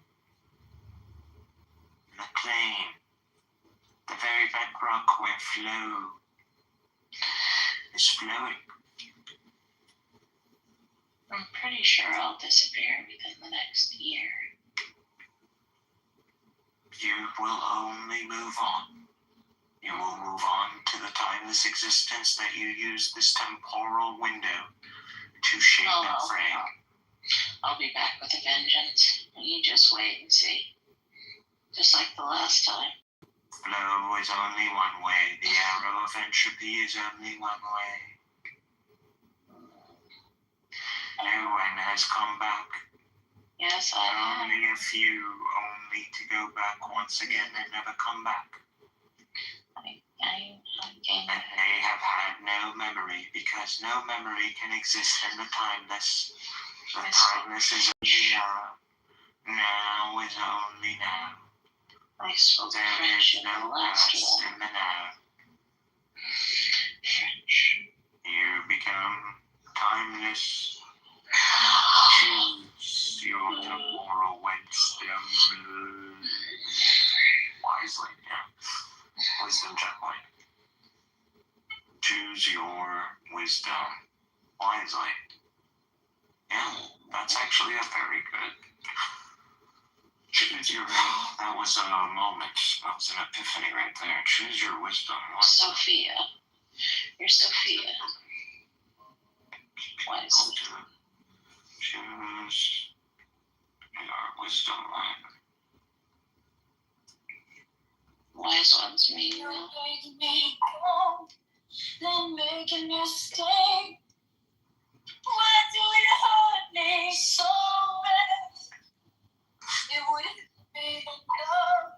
The plane. The very bedrock where flow is flowing. I'm pretty sure I'll disappear within the next year. You will only move on You will move on to the timeless existence that you use this temporal window to shape and frame. I'll be back with a vengeance. You just wait and see. Just like the last time. Flow is only one way. The arrow of entropy is only one way. No one has come back. Yes, I have. Only a few, only to go back once again and never come back. And they have had no memory, because no memory can exist in the timeless. The timeless is only now. Now is only now. I spoke French in the last one. In the now. French. You become timeless. Choose your temporal wisdom wisely. Yeah. Wisdom checkpoint. Choose your wisdom wisely. Yeah, that's actually a very good. Choose your. That was a moment. That was an epiphany right there. Choose your wisdom wisely. Sophia. You're Sophia. Wisely. Choose your wisdom wisely. Wise ones mean You're making me go, then making me stay. Why do you hurt me so bad? It wouldn't be enough.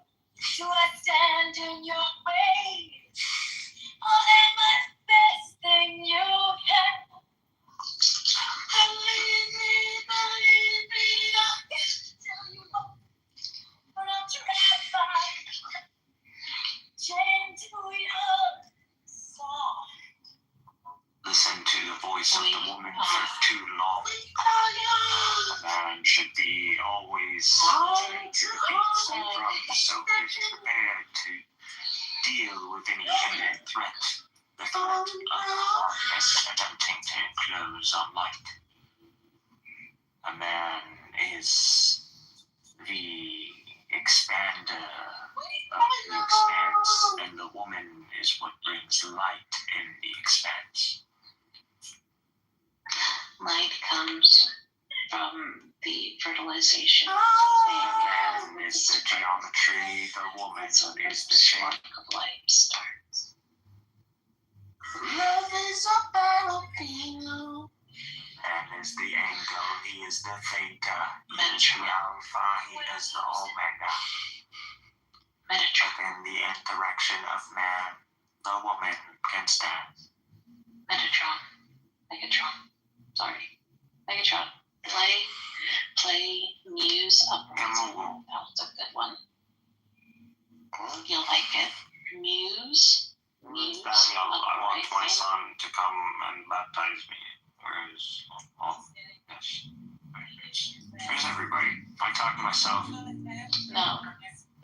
Do I stand in your way? Or am I the best thing you have? Believe me, I can't tell you all, but I'm terrified. Chained to your song. Listen to the voice of the woman for too long. A man should be always listening to the beats and drums, so he's prepared to deal with any imminent threat. The threat of darkness attempting to enclose on light. A man is the expander of the expanse, and the woman is what brings light in the expanse. Light comes from the fertilization. The man is the geometry, the woman is the shape. Of life starts. Love is a battlefield. Man is the angle, he is the theta, he is the alpha, he is the omega. Within the interaction of man, the woman can stand. Megatron. Sorry. Megatron. Play Muse Uprising. That was a good one. You'll like it. Muse. Daniel, I want my son to come and baptize me. Where's yes. Where's everybody? If I talk to myself. No,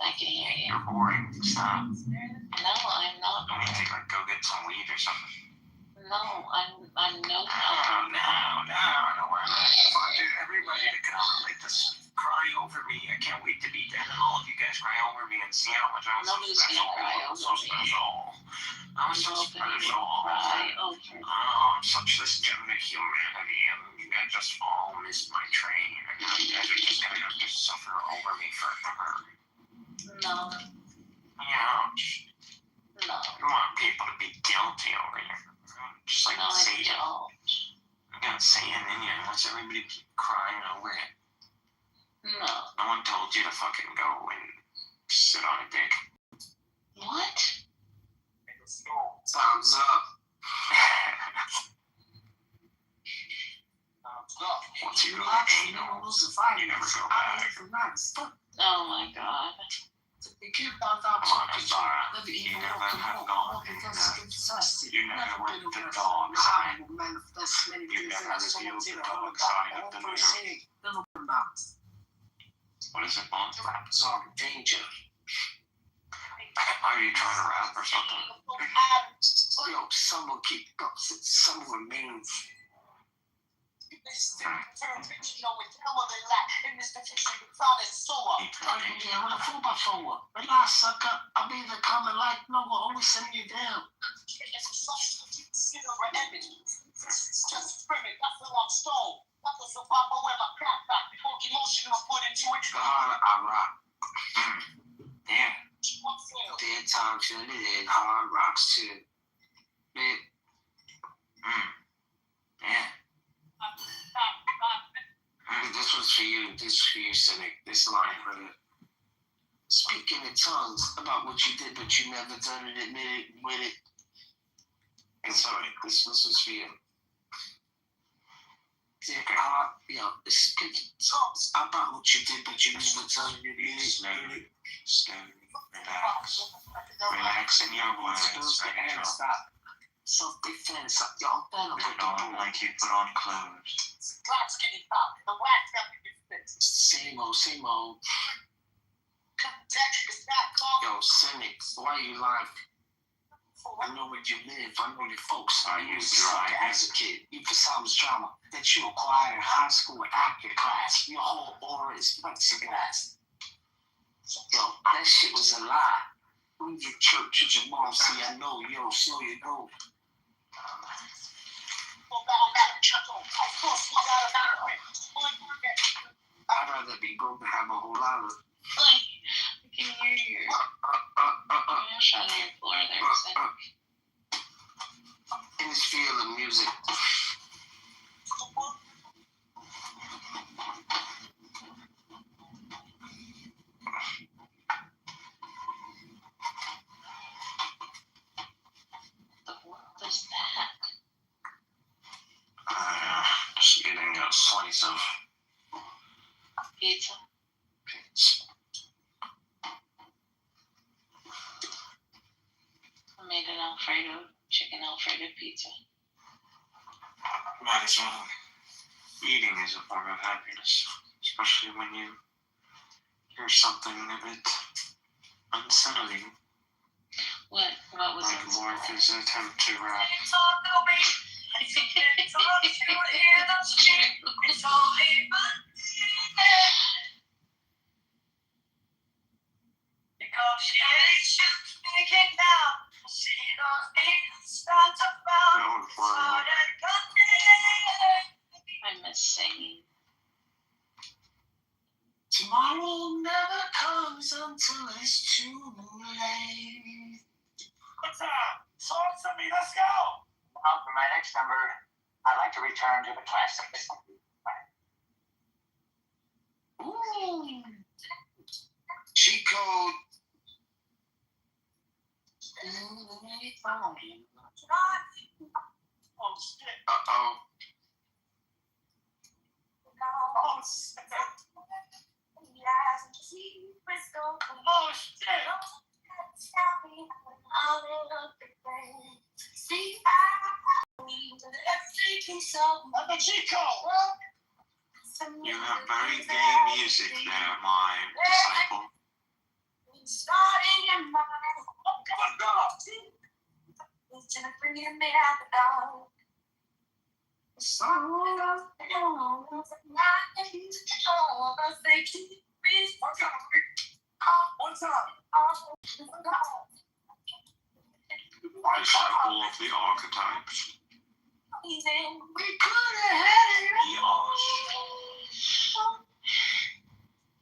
I can hear you. You're boring. Stop. No, I'm not. I need to go get some weed or something. No, I'm no. No, I know where I'm at. If I do everybody to come and like this cry over me, I can't wait to be dead and all of you guys cry over me and see how much I'm so special. I'm so special. I'm so special. I'm such this gem of humanity, and you guys just all missed my train, and now you guys are just gonna have to suffer over me forever. No. Ouch. No. You want people to be guilty over here. Just like Satan. I got Satan in you. Wants everybody to keep crying over it. No. No one told you to fucking go and sit on a dick. What? Thumbs up. Once you go to anal, you never go back. Oh my god. Honest, Zara, you never have gone in you never went the dog side. You never revealed the dog side of the mirror. What is it, Bob? Song Danger. Are you trying to rap or something? Yo, someone keep up, someone means. Yeah, with a 4x4. Relax, sucker. I'll be the coming like no one always send you down. I rock. Yeah. Dead times in the dead hard rocks too. Man. Yeah. This was for you. This for you, Cynic. This line for you. Speaking in tongues about what you did, but you never done it, admit it, with it. And sorry, this was for you. Speaking tongues about what you did, but you never done it, admit it. Slowly, relax. Relax in your words. Stop. Self-defense. Y'all better put on like you put on clothes. Same old. Yo, Cynic, why you lying? I know where you live. I know your folks. Are you dry? As a kid, you besides drama that you acquired in high school and acting class. Your whole aura is plexiglass. Yo, that shit was a lie. Leave your church and your mom. See, I know, yo, slow your go. I'd rather be broke than have a whole lot of. I can hear you. I'm shut on your floor there, Cynic. In this field of music. The world is that. Just getting a slice of Pizza. I made an chicken Alfredo pizza. Might as well. Eating is a form of happiness, especially when you hear something a bit unsettling. What was like Martha's attempt to rap. I miss singing. Tomorrow never comes until it's too late. What's up? Talk to me. Let's go. For my next number, I'd like to return to the classics. Ooh. Cheat code. Oh, shit. Uh-oh. Oh, shit. Oh, shit. I'm a cheat code. You have very gay music there, my disciple. What's up? Disciple of the archetypes. We could have had it. Yosh.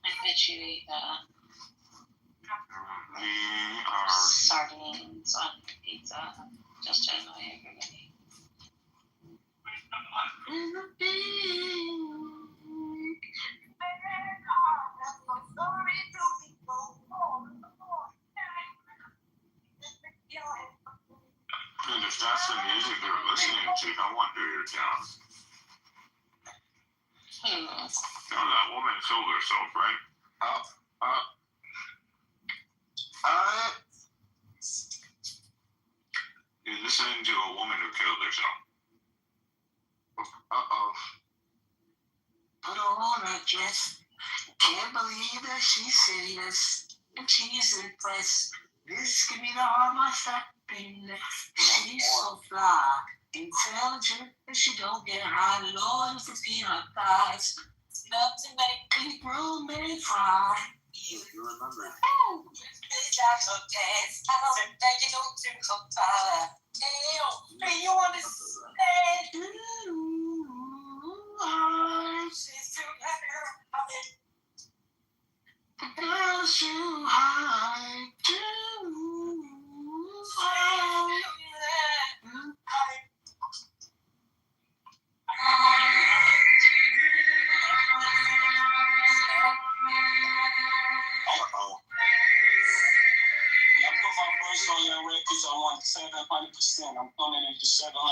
I bet you ate sardines on pizza just to annoy everybody. And if that's the music they're listening to, no wonder you're down. Now that woman killed herself, right? You're listening to a woman who killed herself. Uh-oh. Put on a dress. Can't believe that she's serious. And she's impressed. This could be the heart of my stepping. She's so fly. Intelligent, but she don't get high. Loyal for peanut pies. Enough to make people may cry. You remember. Oh, it's like a test. I don't think you know to come far. Damn, you understand? She's too happy. Girls too high. Too high. I put my verse on your records. I want 700%. I'm coming in for 700%. Now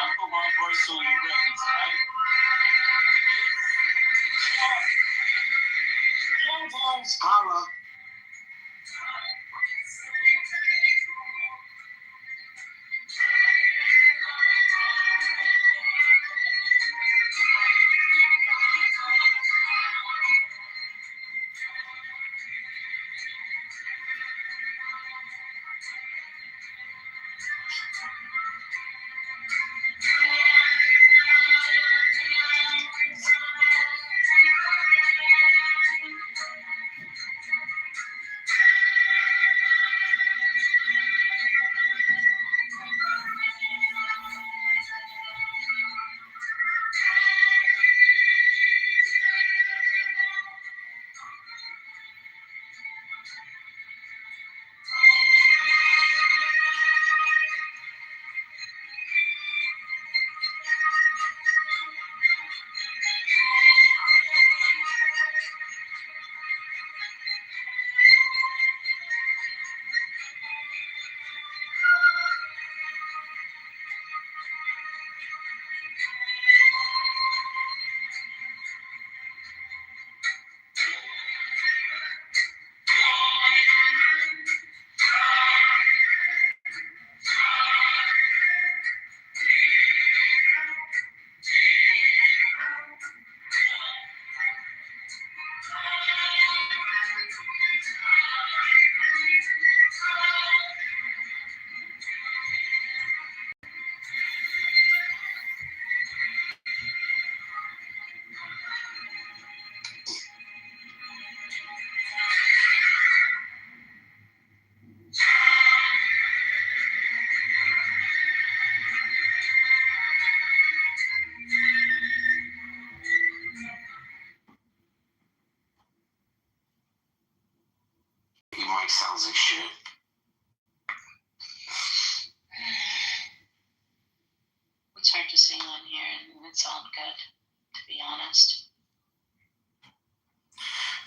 I put my verse on your records, right? Young boys, Holla. He might sounds like shit. It's hard to sing on here and it sounds good, to be honest.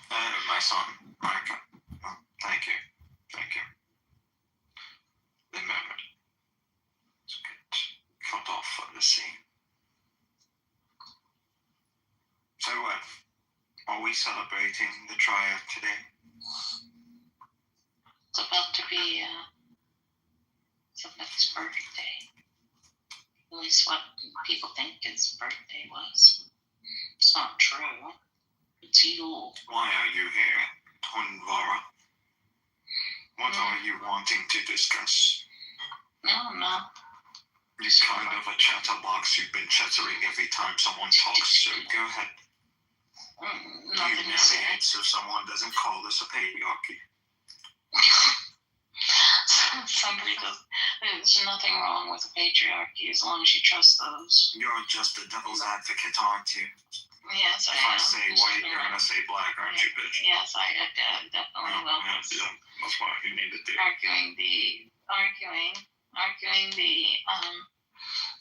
My son, Micah. Oh, thank you. Thank you. Remember. Let's get cut off of the scene. So, are we celebrating the triumph today? It's about to be somebody's birthday. At least what people think his birthday was. It's not true. It's you. Why are you here, Tonvara? What are you wanting to discuss? No. You're kind of a chatterbox. You've been chattering every time someone talks, so go ahead. You navigate so someone doesn't call this a patriarchy. Somebody does. There's nothing wrong with a patriarchy as long as you trust those. You're just a devil's advocate, aren't you? Yes, I If I am. say white, you're gonna say black, aren't you, bitch? Yes, I definitely will. Yeah, that's why you need to do. Arguing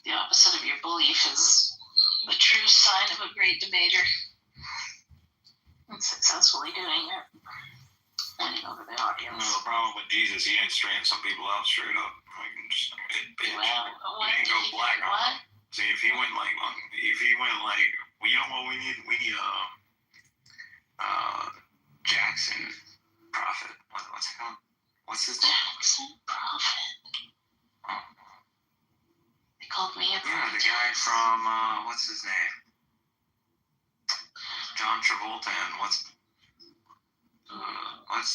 the opposite of your belief is the true sign of a great debater. And successfully doing it. Winning over the audience. Well, the problem with Jesus, he ain't straighting some people out straight up. Like, just, bitch. Well, he ain't go black on them. See, if he went like, well, you know what we need? We need Jackson Prophet. What's it called? What's his name? Jackson Prophet. Oh. They called me a prophet. Yeah, the guy from what's his name? John Travolta and what's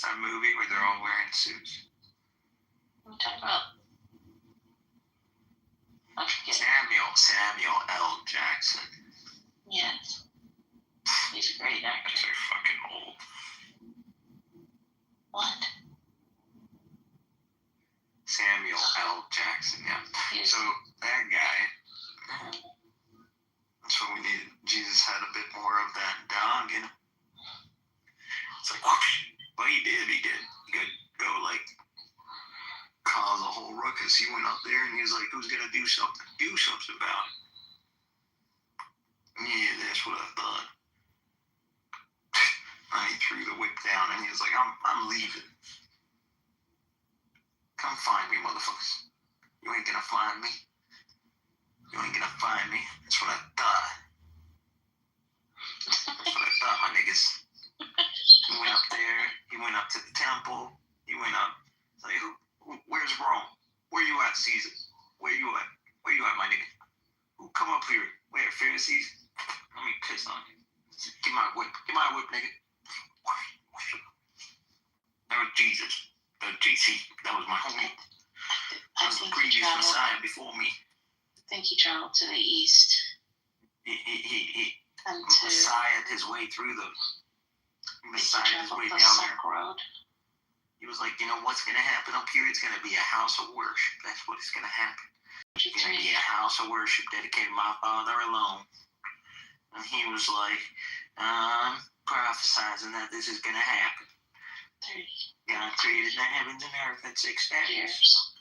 that movie where they're all wearing suits? What are you talking about? I forget. Samuel L. Jackson. Yes. He's a great actor. They're fucking old. What? Samuel L. Jackson, yeah. So that guy, that's what we needed. Jesus had a bit more of that dog in him. It's like, whoosh. But he did. He could go like cause a whole ruckus. He went up there and he was like, who's gonna do something? Do something about it. Yeah, that's what I thought. And he threw the whip down and he was like, I'm leaving. Come find me, motherfuckers. You ain't gonna find me. You ain't gonna find me. That's what I thought. That's what I thought, my niggas. He went up there. He went up to the temple. He went up. Like, where's Rome? Where you at, Caesar? Where you at? Where you at, my nigga? Who come up here? Where, Pharisees? Let me piss on you. Give my whip. Give my whip, nigga. That was Jesus. That was JC. That was my homie. That was the previous Messiah before me. I think he traveled to the east. He Messiah his way through the Messiah his way down there. Road. He was like, you know what's gonna happen up here? It's gonna be a house of worship. That's what is gonna happen. It's gonna be a house of worship dedicated to my Father alone. And he was like, prophesizing that this is gonna happen. God created the heavens and earth in 6 days.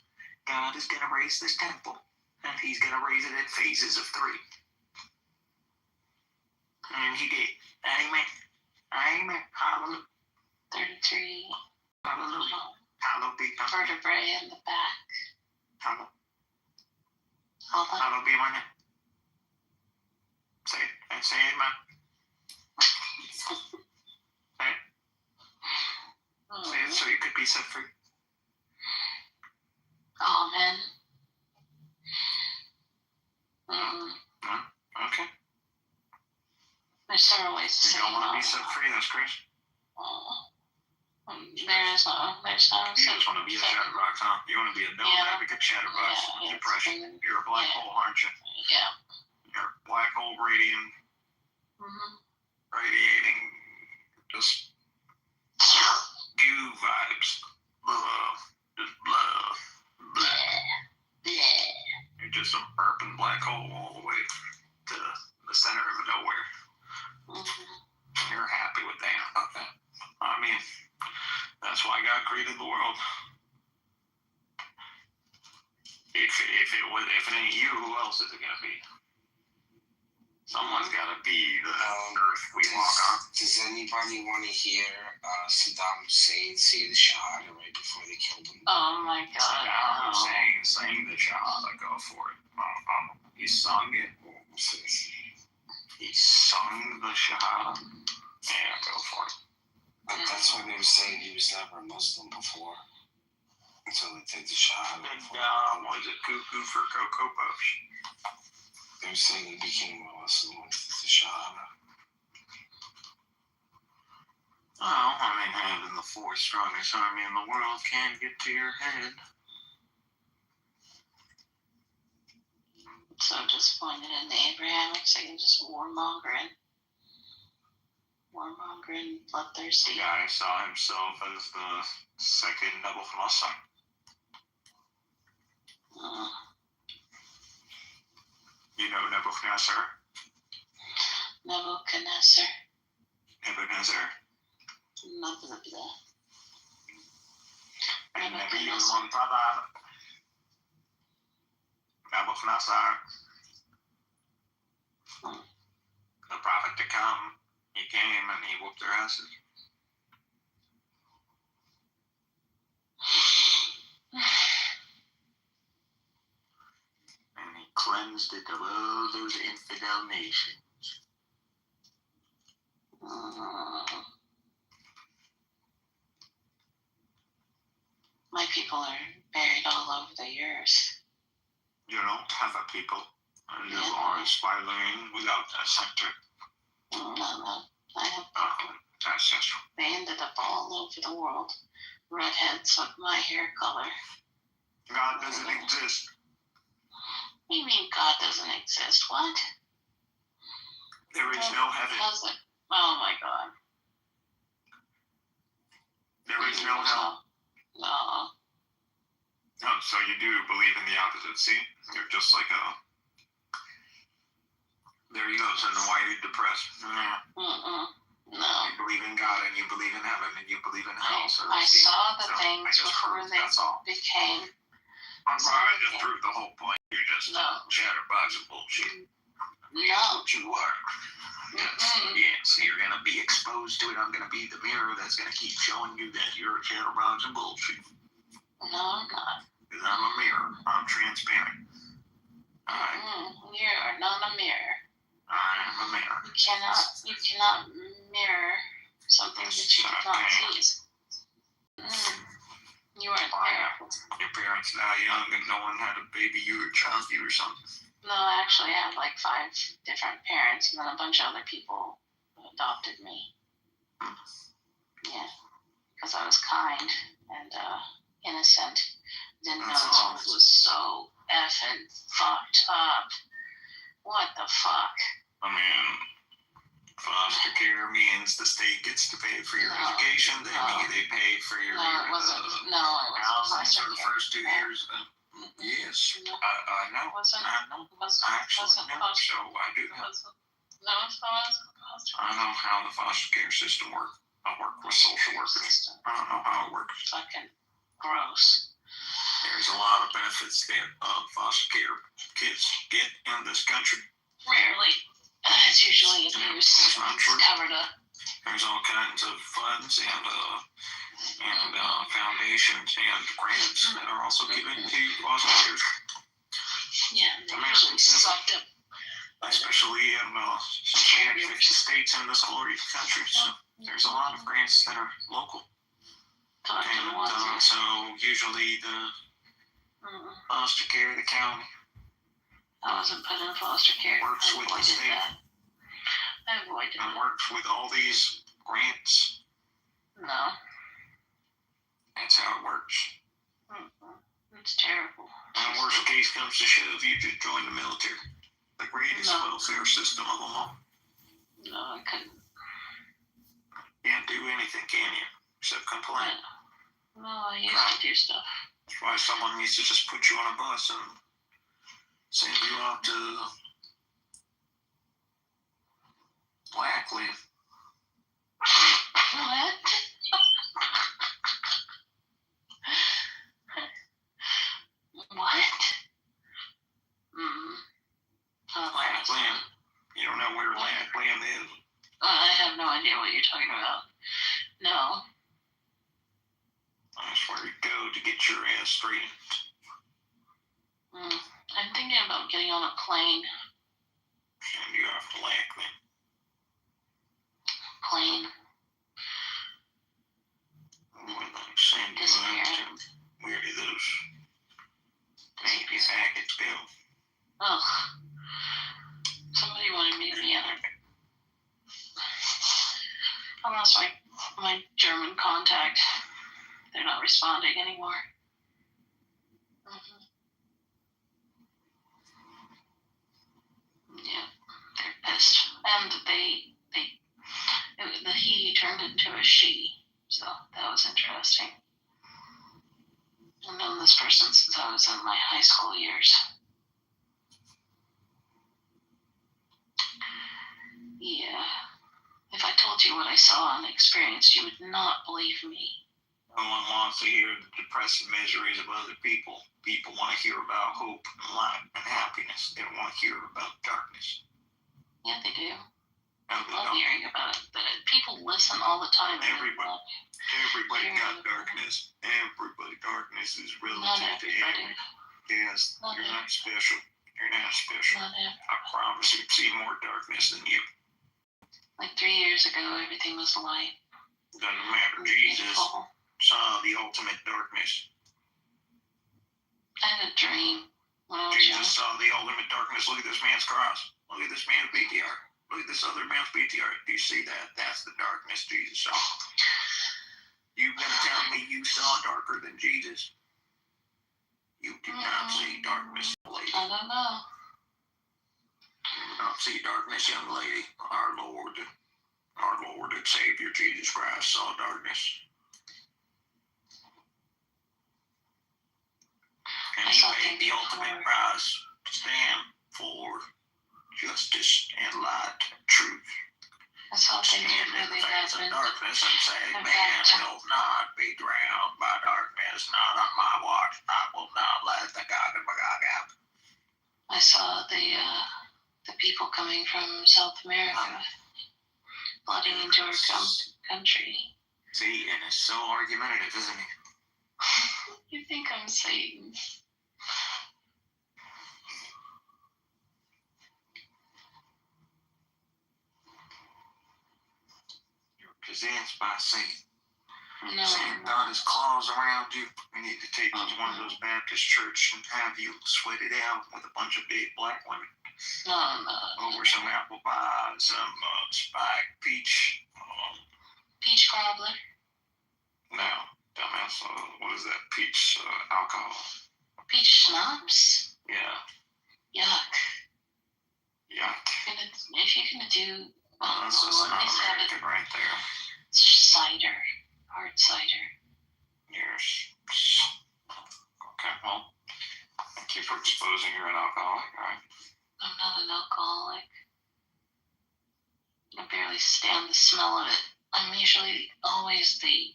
God is gonna raise this temple, and he's gonna raise it in phases of 3. And he did. Amen. Amen. Hallelujah. 33. Hallelujah. Hallelujah. Vertebrae in the back. Hallelujah. Hold on. Hallowed be my name. Say it. And say amen. Say it. Say it so you could be set free. Amen. Okay. There's several ways to You say don't want to be amen. set free, that's Chris. There's no You just want to be a chatterbox, huh? You want to be a devil's advocate chatterbox. Depression. You're a black hole, aren't you? Yeah. You're a black hole radiating just goo vibes. Just blah. You're just a burping black hole all the way to the center of nowhere. You're happy with that. Okay. I mean, that's why God created the world. If it ain't you, who else is it gonna be? Someone's gotta be the earth we walk on. Does anybody want to hear Saddam Hussein say the Shahada right before they killed him? Oh my God. Saddam Hussein saying the Shahada, go for it. He sung it. He sung the Shahada. Yeah, go for it. But that's why they were saying he was never a Muslim before. Until they did the Shahada. Was it cuckoo for Cocoa Puffs? They were saying he became a Muslim when he did the Shahada. Oh, I mean, having the 4th strongest army in the world can get to your head. So disappointed in the Abrahamics. They can just warmongering, bloodthirsty. The guy saw himself as the second Nebuchadnezzar. You know Nebuchadnezzar? Nebuchadnezzar. Nebuchadnezzar. Nebuchadnezzar. The prophet to come, he came and he whooped their asses. And he cleansed it of all those infidel nations. My people are buried all over the earth. You don't have a people. You are spiraling without a center. No. I have people. That's just. They ended up all over the world. Redheads with my hair color. God doesn't exist. You mean God doesn't exist? What? There is no heaven. Doesn't. Oh my God. There is no hell. No. Oh, so you do believe in the opposite. See? You're just like a... There you go. So then why are you depressed? No. You believe in God and you believe in heaven and you believe in hell. I saw the things before they became. I'm sorry, I just proved the whole point. You're just chatterbox of bullshit. That's what you are. Yes, you're going to be exposed to it. I'm going to be the mirror that's going to keep showing you that you're a chatterbox of bullshit. No, I'm not. Because I'm a mirror. I'm transparent. You are not a mirror. I am a mirror. You cannot mirror something that you cannot see. You weren't there. Your parents die young and no one had to baby you or child you or something. No, actually, I had like 5 different parents, and then a bunch of other people adopted me. Yeah, because I was kind and innocent. Didn't know it was so effing fucked up. What the fuck? I mean, foster care means the state gets to pay for your education. They pay for your housing for the first 2 years. Yes, I know. I know. I actually know. So I do know. I know how the foster care system works. I work with social workers. I don't know how it works. Fucking gross. There's a lot of benefits that foster care kids get in this country. Rarely. It's usually abuse. It's not true. Covered up. There's all kinds of funds and foundations and grants that are also given to foster care. Yeah, they're usually sucked up. Especially in some 50 states in this glorious country. So there's a lot of grants that are local. And so usually the foster care, the county, I wasn't put in foster care. Works with the state. I avoided and works with all these grants. No. That's how it works. It's terrible. And worst case comes to shove, you just join the military. The greatest welfare system of them all. No, I couldn't. Can't do anything, can you? Except complain. No, I used to do stuff. That's why someone needs to just put you on a bus and send you out to Blackland. What? What? Blackland. You don't know where Blackland is? I have no idea what you're talking about. No. That's where you go to get your ass straightened. I'm thinking about getting on a plane. Send you off to Blackland. Plane. Send you out to where do those baby faggots go? Ugh. Somebody wanted me to be on it. I lost my German contact. They're not responding anymore. Yeah, they're pissed. And the he turned into a she. So that was interesting. I've known this person since I was in my high school years. Yeah. If I told you what I saw and experienced, you would not believe me. No one wants to hear the depressing miseries of other people. People want to hear about hope and light and happiness. They don't want to hear about darkness. Yeah, they do. No, I love hearing about it. People listen all the time. Everybody got darkness. Darkness is relative to everybody. Yes, you're not special. You're not special. I promise you've seen more darkness than you. Like 3 years ago, everything was light. Doesn't matter. Jesus saw the ultimate darkness. I had a dream when I was Jesus saw the ultimate darkness. Look at this man's cross. Look at this man's BTR. Look at this other man's BTR. Do you see that? That's the darkness Jesus saw. You gonna tell me you saw darker than Jesus? You did not see darkness. lady. I don't know. You do not see darkness, young lady. Our Lord and Savior Jesus Christ saw darkness. And he paid the ultimate price to stand for justice and light, truth. I saw things Stand in the face of darkness and say, man will not be drowned by darkness, not on my watch. I will not let the Gog and Magog out. I saw the people coming from South America flooding into our country. See, and it's so argumentative, isn't it? You think I'm Satan? You're possessed by Satan. No. Satan got his claws around you. We need to take you to one of those Baptist churches and have you sweat it out with a bunch of big black women. No. Over some apple pie and some spiked peach. Peach cobbler? No, dumbass. What is that? Peach alcohol. Peach schnapps? Yeah. Yuck. Yuck. If you're gonna do, That's just not American right there. Cider. Hard cider. Yes. Okay, well, thank you for exposing you're an alcoholic, right? I'm not an alcoholic. I barely stand the smell of it. I'm usually always the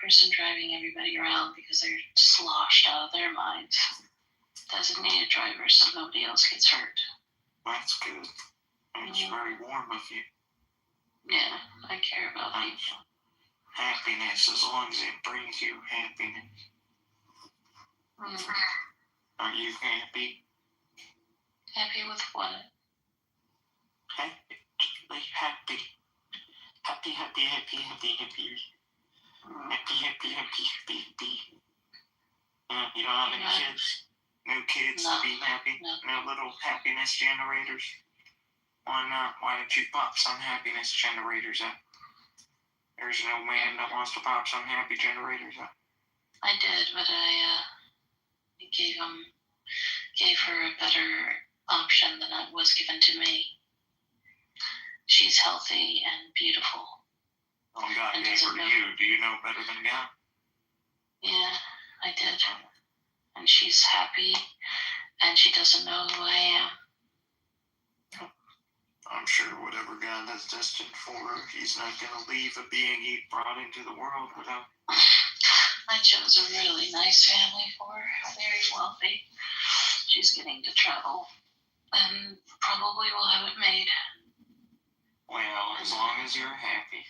person driving everybody around because they're sloshed out of their minds. Designated driver so nobody else gets hurt. That's good. It's very warm of you. Yeah, I care about people. Happiness, as long as it brings you happiness. Are you happy? Happy with what? Happy. Just be happy. Happy. Happy, happy. You don't have any kids? No kids to be happy? No little happiness generators? Why not? Why don't you pop some happiness generators up? There's no man that wants to pop some happy generators up. I did, but I gave her a better option than was given to me. She's healthy and beautiful. Oh, God gave her to you. Do you know better than God? Yeah, I did. And she's happy, and she doesn't know who I am. I'm sure whatever God has destined for her, he's not going to leave a being he brought into the world without. I chose a really nice family for her, very wealthy. She's getting to travel, and probably will have it made. Well, as long as you're happy.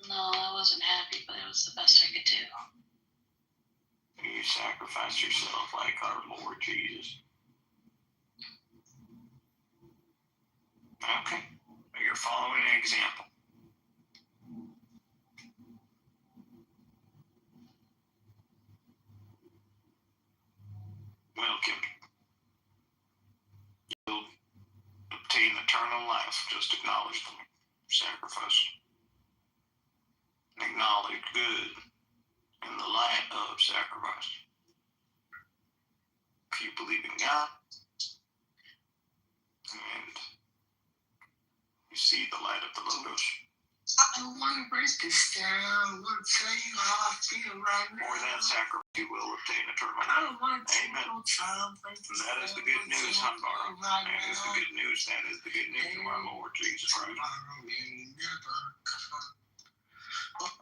No, I wasn't happy, but it was the best I could do. You sacrificed yourself like our Lord Jesus. Okay, you're following an example. Welcome. You'll obtain eternal life. Just acknowledge the sacrifice. Acknowledge good in the light of sacrifice. If you believe in God, and you see the light of the Logos. I don't want to break this down. I want to tell you how I feel right now. For that sacrifice, you will obtain eternal life. I don't want to take no time. That is the good news, Hunbar. That is the good news. That is the good news of our Lord Jesus Christ.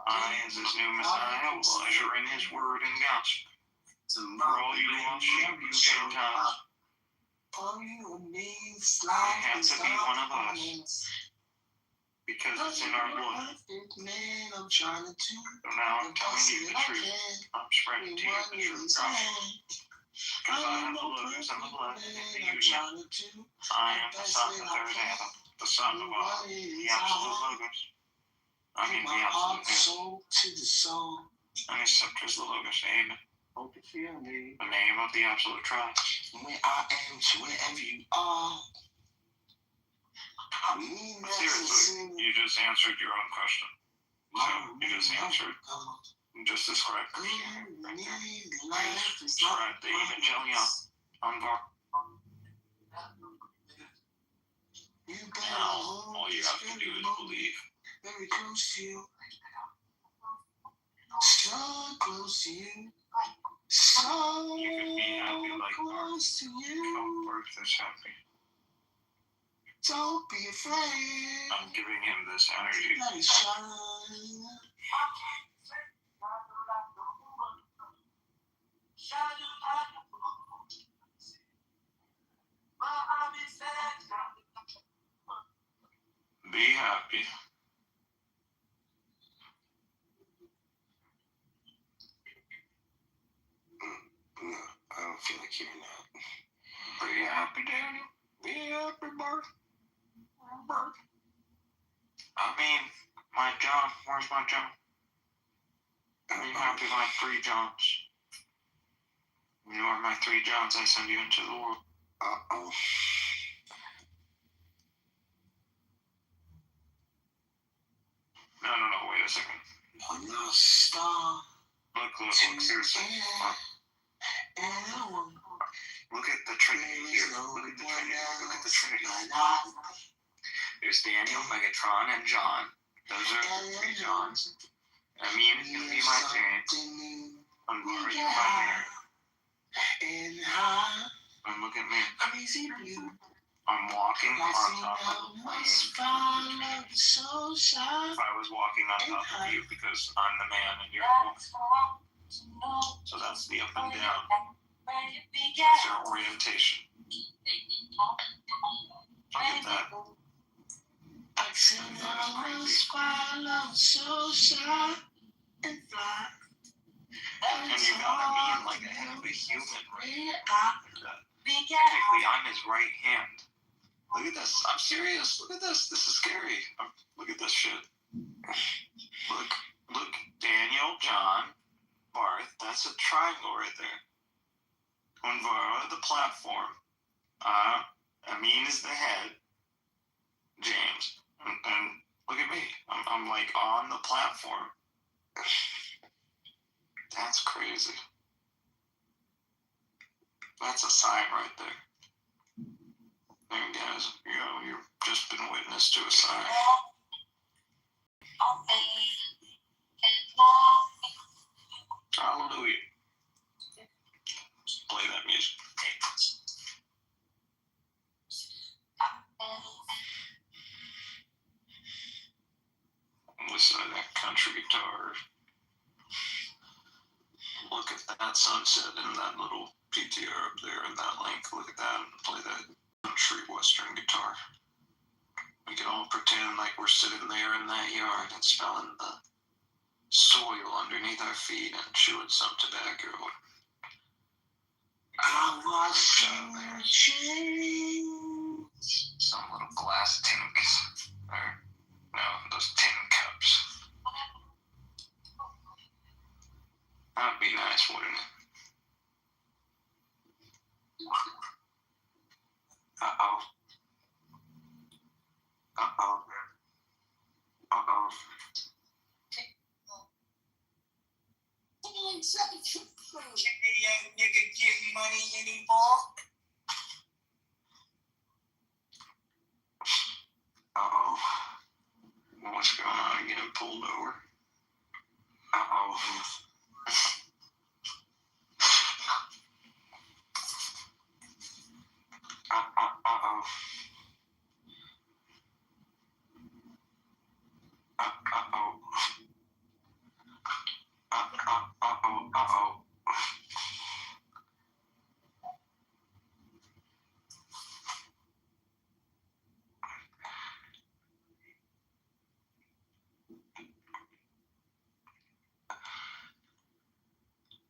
I, as his new Messiah, will usher in his word and gospel. For all you lost sheep, you Gentiles, you have to be one of us. Because it's in our blood. So now I'm telling you the truth. I'm spreading to you the truth gospel. Because I am the Logos and the blood and the union. I am the Son, the third Adam, the Son of all, the absolute Logos. I mean the absolute God. And his scepter is the Logos. Amen. The name of the absolute tribe. Where I am to wherever you are. Seriously, you just answered your own question. So you just answered. Just describe Christianity right there. Describe the Evangelion on bar. Now, all you have to do is believe. Very close to you. So close to you. So You can be happy like close to you. Birth is happy. Don't be afraid. I'm giving him this energy. Let it shine. Be happy. No, I don't feel like hearing that. Be happy, Daniel. Be happy, Bart. Bart. I mean, my John. Where's my John? Be happy, my 3 Johns. You are my 3 Johns. I send you into the world. Uh-oh. No, wait a second. I'm not a star. Look, seriously. Look at the Trinity here. Look at the Trinity. There's Daniel, Megatron, and John. Those are the 3 Johns. Amin is going to be my James. I'm going to be my Mary. And look at me. I'm walking on top of the plane. If I was walking on top of you because I'm the man and you're the woman. So that's the up and down. That's your orientation. Look at that. And you gotta mean like I have a human right. Technically, I'm his right hand. Look at this. I'm serious. Look at this. This is scary. Look at this shit. Look. Daniel, John, Barth. That's a triangle right there. Unvara, the platform. Amin is the head. James. And look at me. I'm like on the platform. That's crazy. That's a sign right there. And guys, you've just been witness to a sign. Hallelujah. Play that music. Listen to that country guitar. Look at that sunset and that little PTR up there and that link. Look at that and play that country western guitar. We can all pretend like we're sitting there in that yard and smelling the soil underneath our feet and chewing some tobacco. I was some little glass tinks. Those tin cups. That'd be nice, wouldn't it? Uh-oh. Young nigga get money anymore. Uh-oh. What's going on? You getting pulled over? Uh-oh. Uh-oh.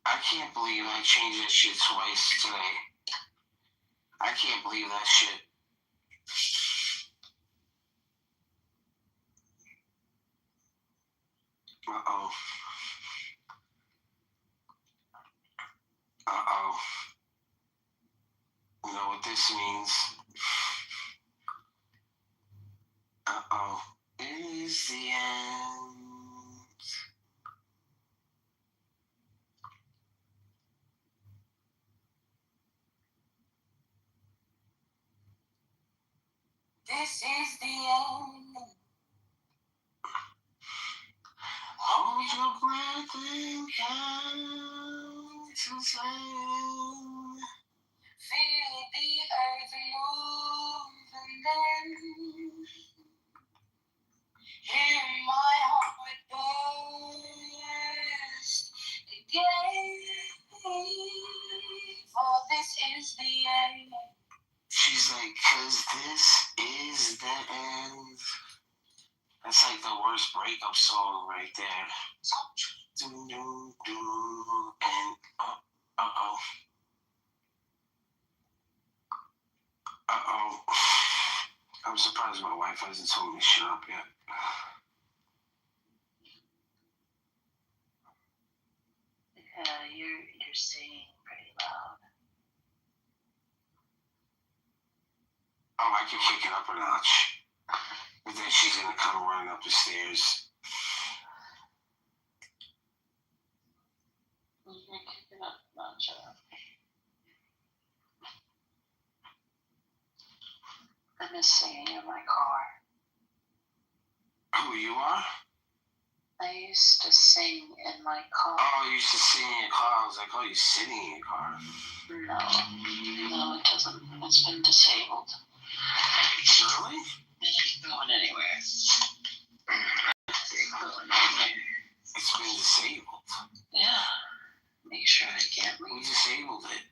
I can't believe I changed that shit twice today. I can't believe that shit. Uh-oh. Uh-oh. You know what this means? Uh-oh. It is the end. this is the end. Hold your breath and count to flame. Feel the earth move and then hear my heart burst again. For this is the end. She's like, 'cause this is the end. That's like the worst breakup song right there. And uh-oh. I'm surprised my wife hasn't told me to shut up yet. Yeah, you're singing pretty loud. Oh, I can kick it up a notch. But then she's gonna come running up the stairs. Who's gonna kick it up a notch? I miss singing in my car. Who you are? I used to sing in my car. Oh, you used to sing in your car. I was like, oh, you're sitting in your car. No, it doesn't. It's been disabled. Really? It ain't going anywhere. It's been disabled? Yeah. Make sure I can't leave. Who disabled it?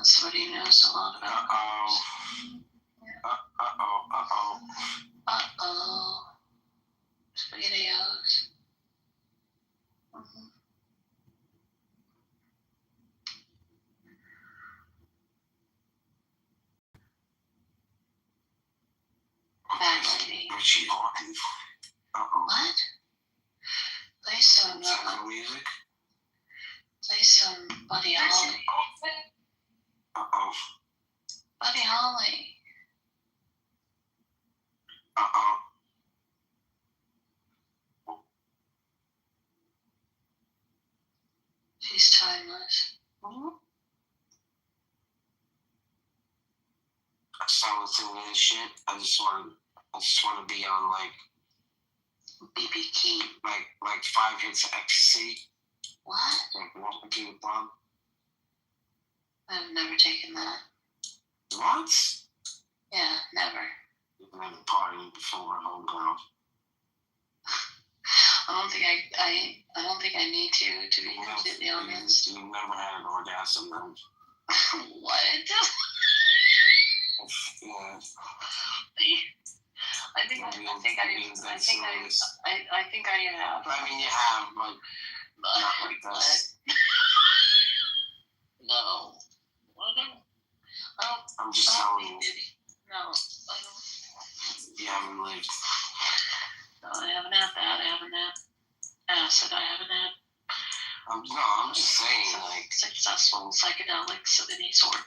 Somebody who knows a lot about cars. Uh-oh. Spaghettios. Bad lady. What's she talking? What? Play some music. Play some Buddy Holly. Uh-oh. Buddy Holly. Uh-oh. She's timeless. Start listening to this shit. I just want to be on like BB King. Like 5 hits of ecstasy. What? Like walking to the pub. I've never taken that. What? Yeah, never. You've never partied before my homegirl. I don't think I need to be completely honest. You've never had an orgasm, then? What? Yeah. I think I have. I mean, you have, but not like this. No. I'm just telling you. No, I don't. You haven't lived. No, I haven't had that. I haven't had acid. I haven't had. I'm just saying, like successful psychedelics of any sort.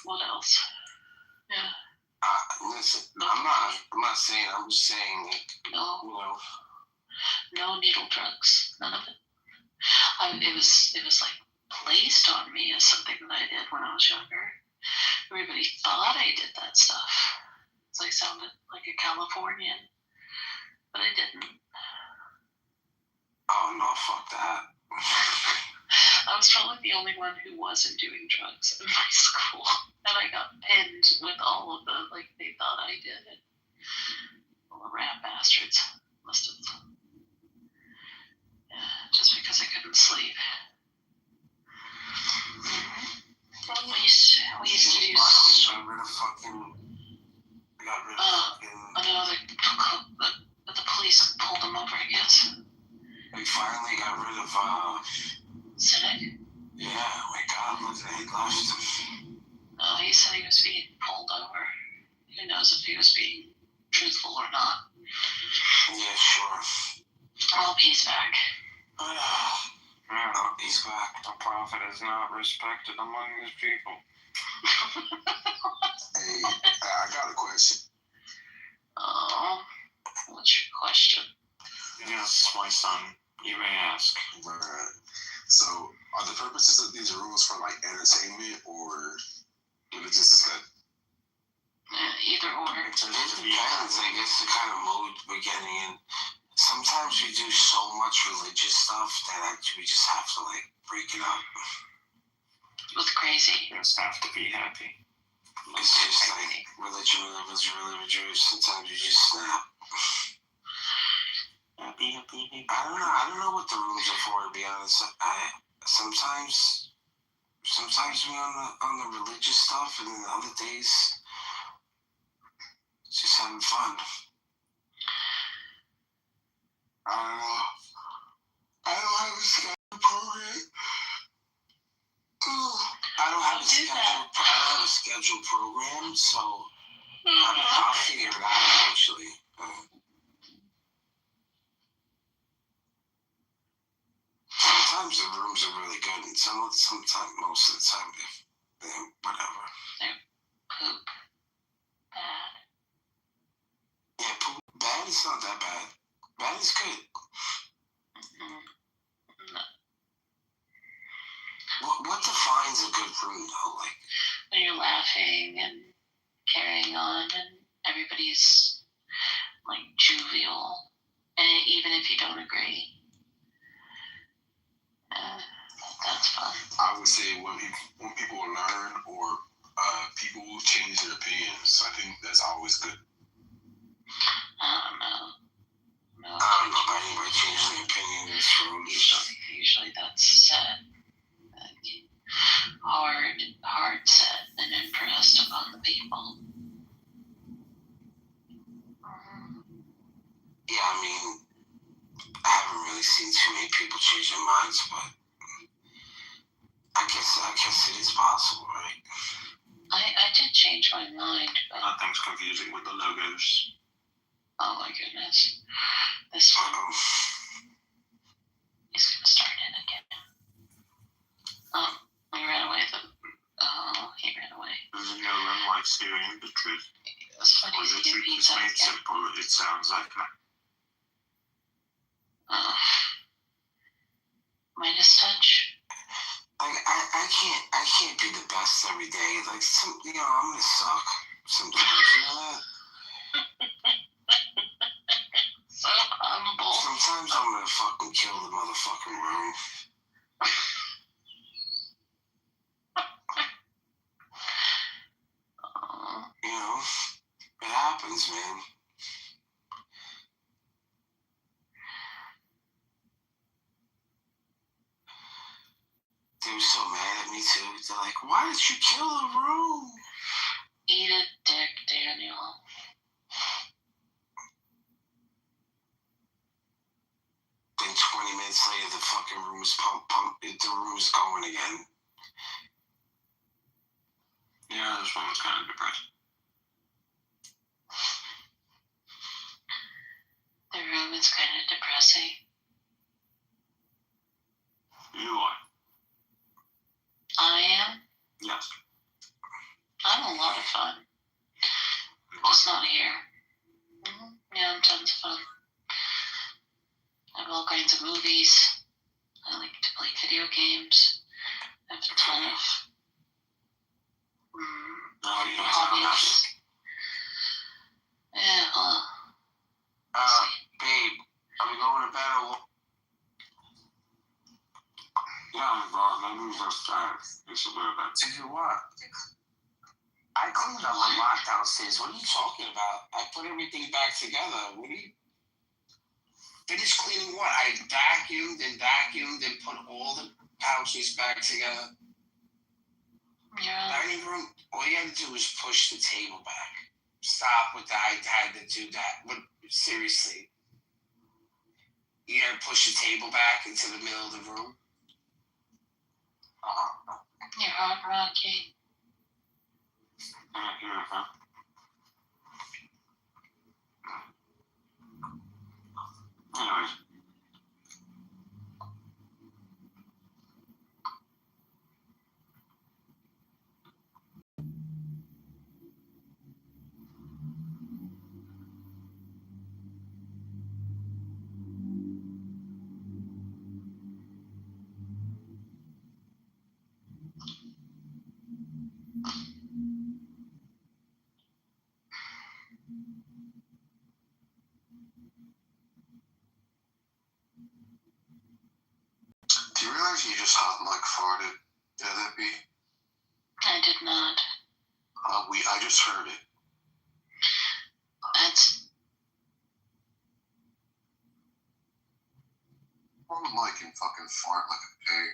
What else? Yeah. Listen, I'm not saying. I'm just saying, like, no, no needle drugs, none of it. It was like placed on me as something that I did when I was younger. Everybody thought I did that stuff. So I sounded like a Californian, but I didn't. Oh no, fuck that. I was probably the only one who wasn't doing drugs in my school, and I got pinned with all of the, like, they thought I did it. All the rat bastards must have. Yeah, just because I couldn't sleep. We used to do. I know the police pulled him over, I guess. We finally got rid of Cynic? Yeah, my God, look at he left. No, he said he was being pulled over. Who knows if he was being truthful or not. Yeah, sure. I hope he's back. Yeah, he's back. The prophet is not respected among his people. Hey, I got a question. Oh, what's your question? Yes, my son. You may ask. Right. So, are the purposes of these rules for like entertainment, or religious discussion? depends, I guess, the kind of mood we're getting in. Sometimes we do so much religious stuff that we just have to, like, break it up. What's crazy? You just have to be happy. It's just like religion. Sometimes you just snap. Happy. I don't know what the rooms are for, to be honest. Sometimes we're on the religious stuff, and then the other days, just having fun. I don't have a scheduled program. I don't have a scheduled program, so I'll figure it out eventually. Sometimes the rooms are really good, and sometimes most of the time they're whatever. They're poop. Bad. Yeah, poop. Bad is not that bad. Bad is good. No. What defines a good room, though? Like, When you're laughing and carrying on, and everybody's like jovial, and even if you don't agree, that's fun. I would say when people learn or people change their opinions, I think that's always good. I don't know. No. I don't know about anybody changing their opinion in this room. Usually that's set. Like, hard set and impressed upon the people. Yeah, I mean, I haven't really seen too many people change their minds, but I guess it is possible, right? I did change my mind, but Nothing's confusing with the logos. oh my goodness. This one is gonna start in again. He ran away. He ran away. No one likes hearing the truth. It's funny When to the get truth is pizza made again. simple, it sounds like Midas touch. Like, I can't be the best every day. Like, I'm gonna suck sometimes, you know that? So humble. Sometimes I'm gonna fucking kill the motherfucking room. You know, it happens, man. They were so mad at me too. They're like, "Why did you kill the room?" Eat a dick, Daniel. Then 20 minutes later, the fucking room is the room is going again. yeah, this one was kind of depressing. The room is kind of depressing. You are. I am. Yes. I'm a lot of fun. Just not here. Yeah, I'm tons of fun. I have all kinds of movies. I like to play video games. I have a ton of hobbies. Yeah, Babe, are we going to bed or what? Yeah, well, let me just it's a little bit. To do what? I cleaned up a lot downstairs. What are you talking about? I put everything back together. What are you... Finished cleaning what? I vacuumed and put all the pouches back together. Yeah. Dining room, all you had to do was push the table back. Stop with that. I had to do that. But seriously. You gotta push the table back into the middle of the room. You're hot, Rocky. Anyways. just hot like farted. Yeah, that be. I did not. I just heard it. That's. One mic can fucking fart like a pig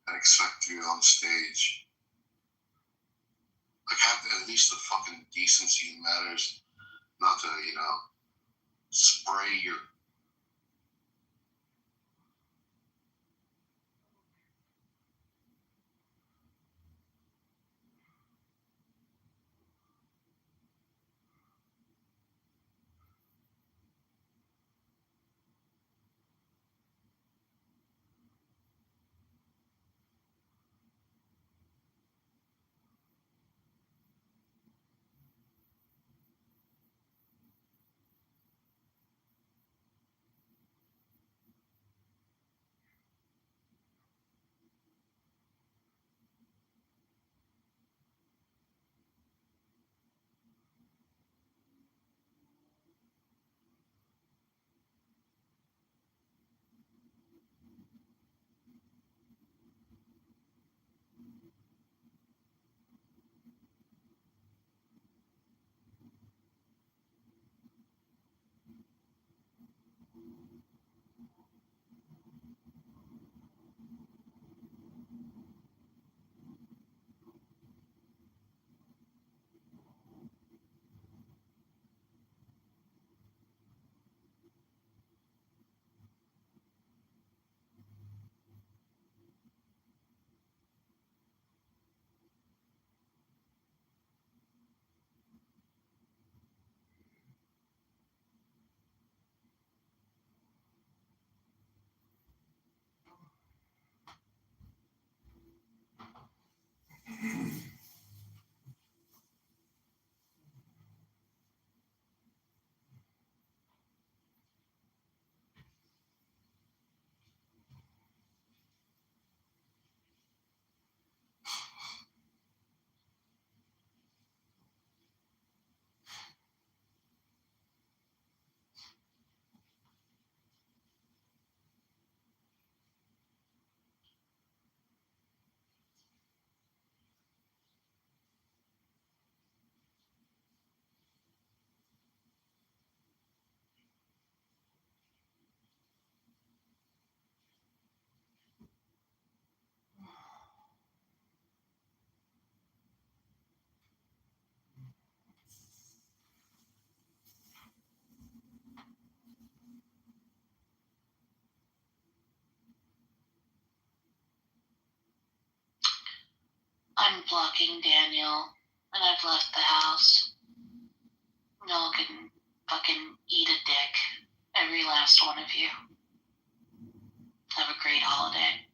and expect to be on stage. Like, have at least the fucking decency matters not to, spray your. I'm blocking Daniel, and I've left the house. Y'all can fucking eat a dick, every last one of you. Have a great holiday.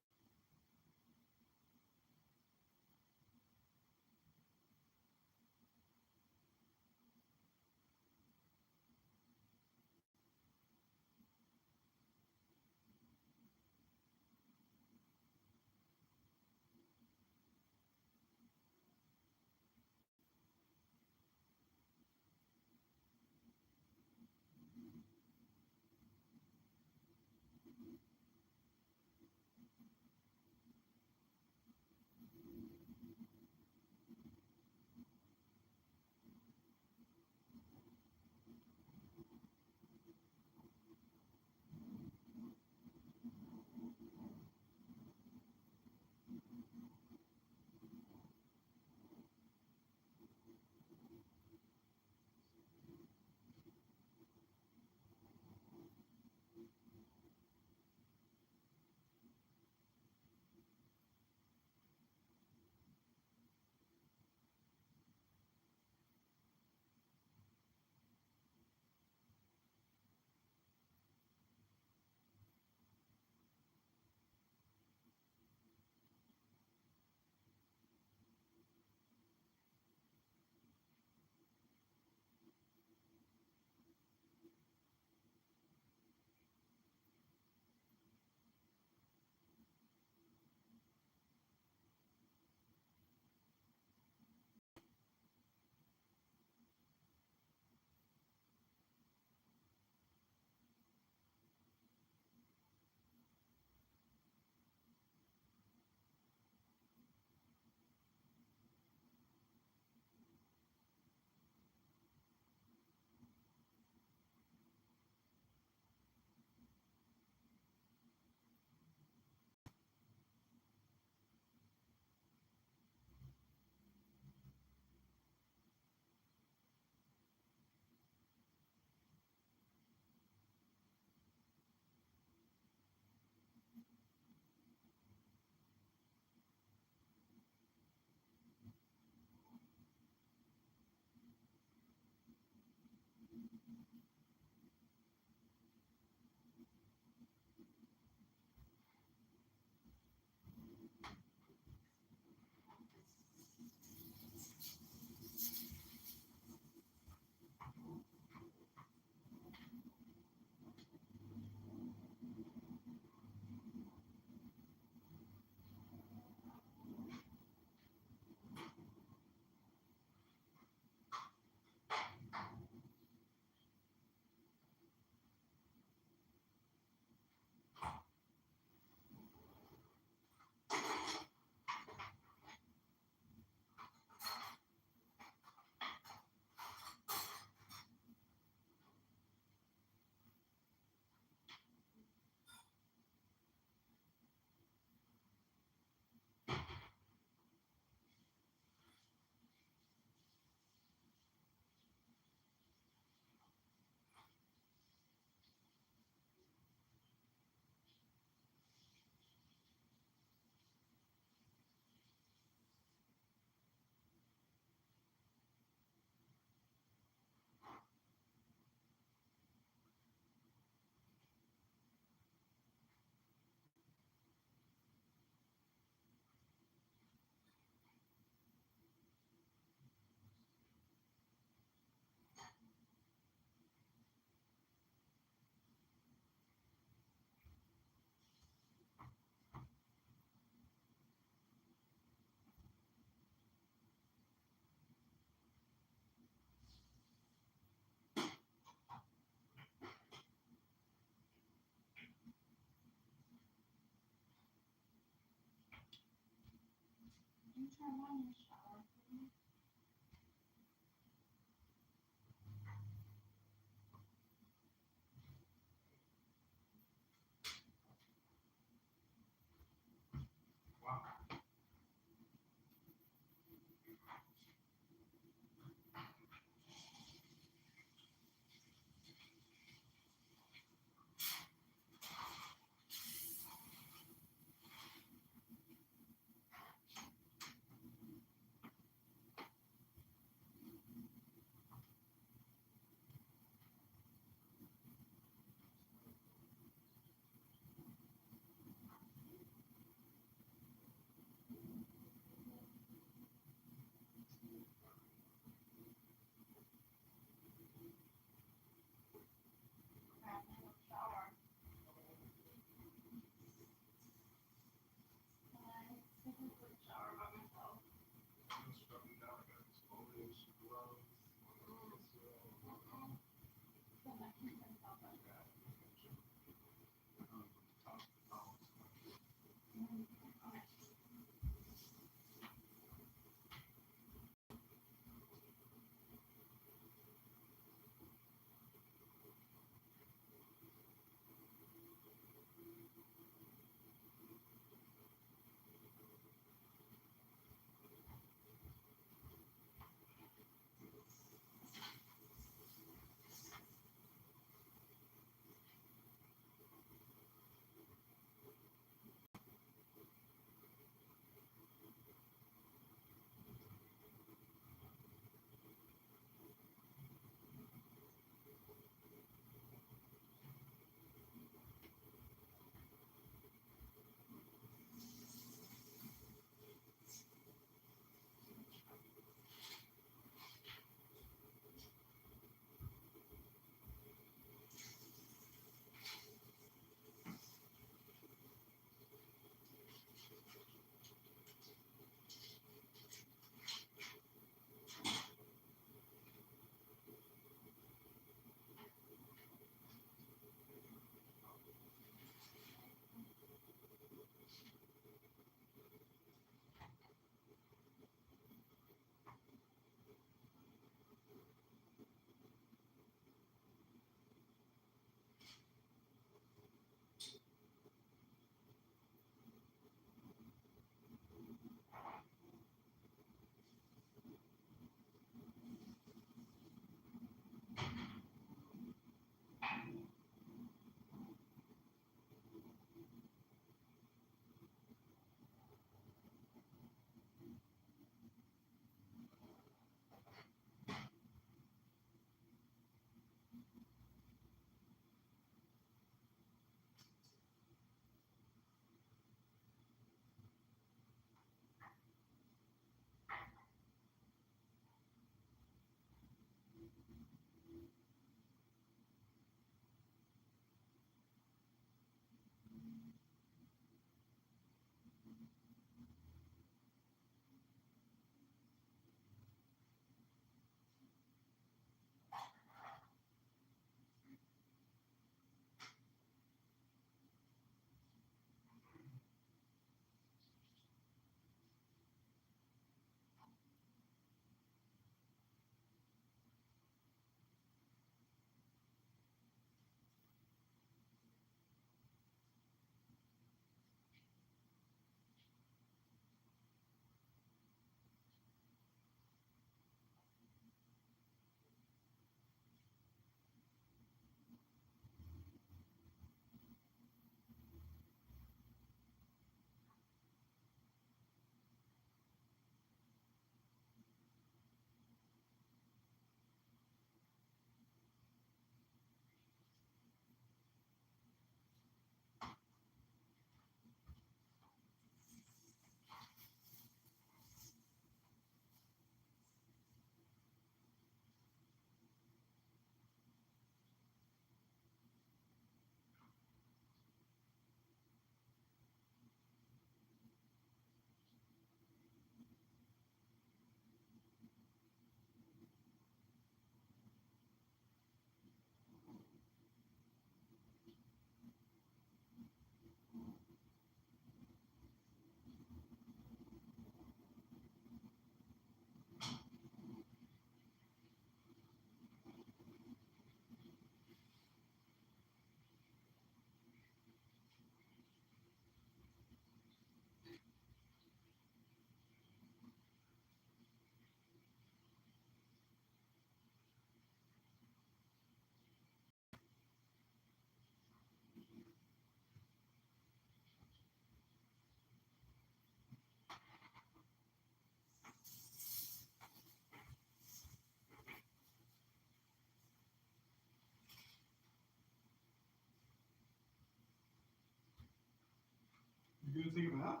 You gonna take a bath?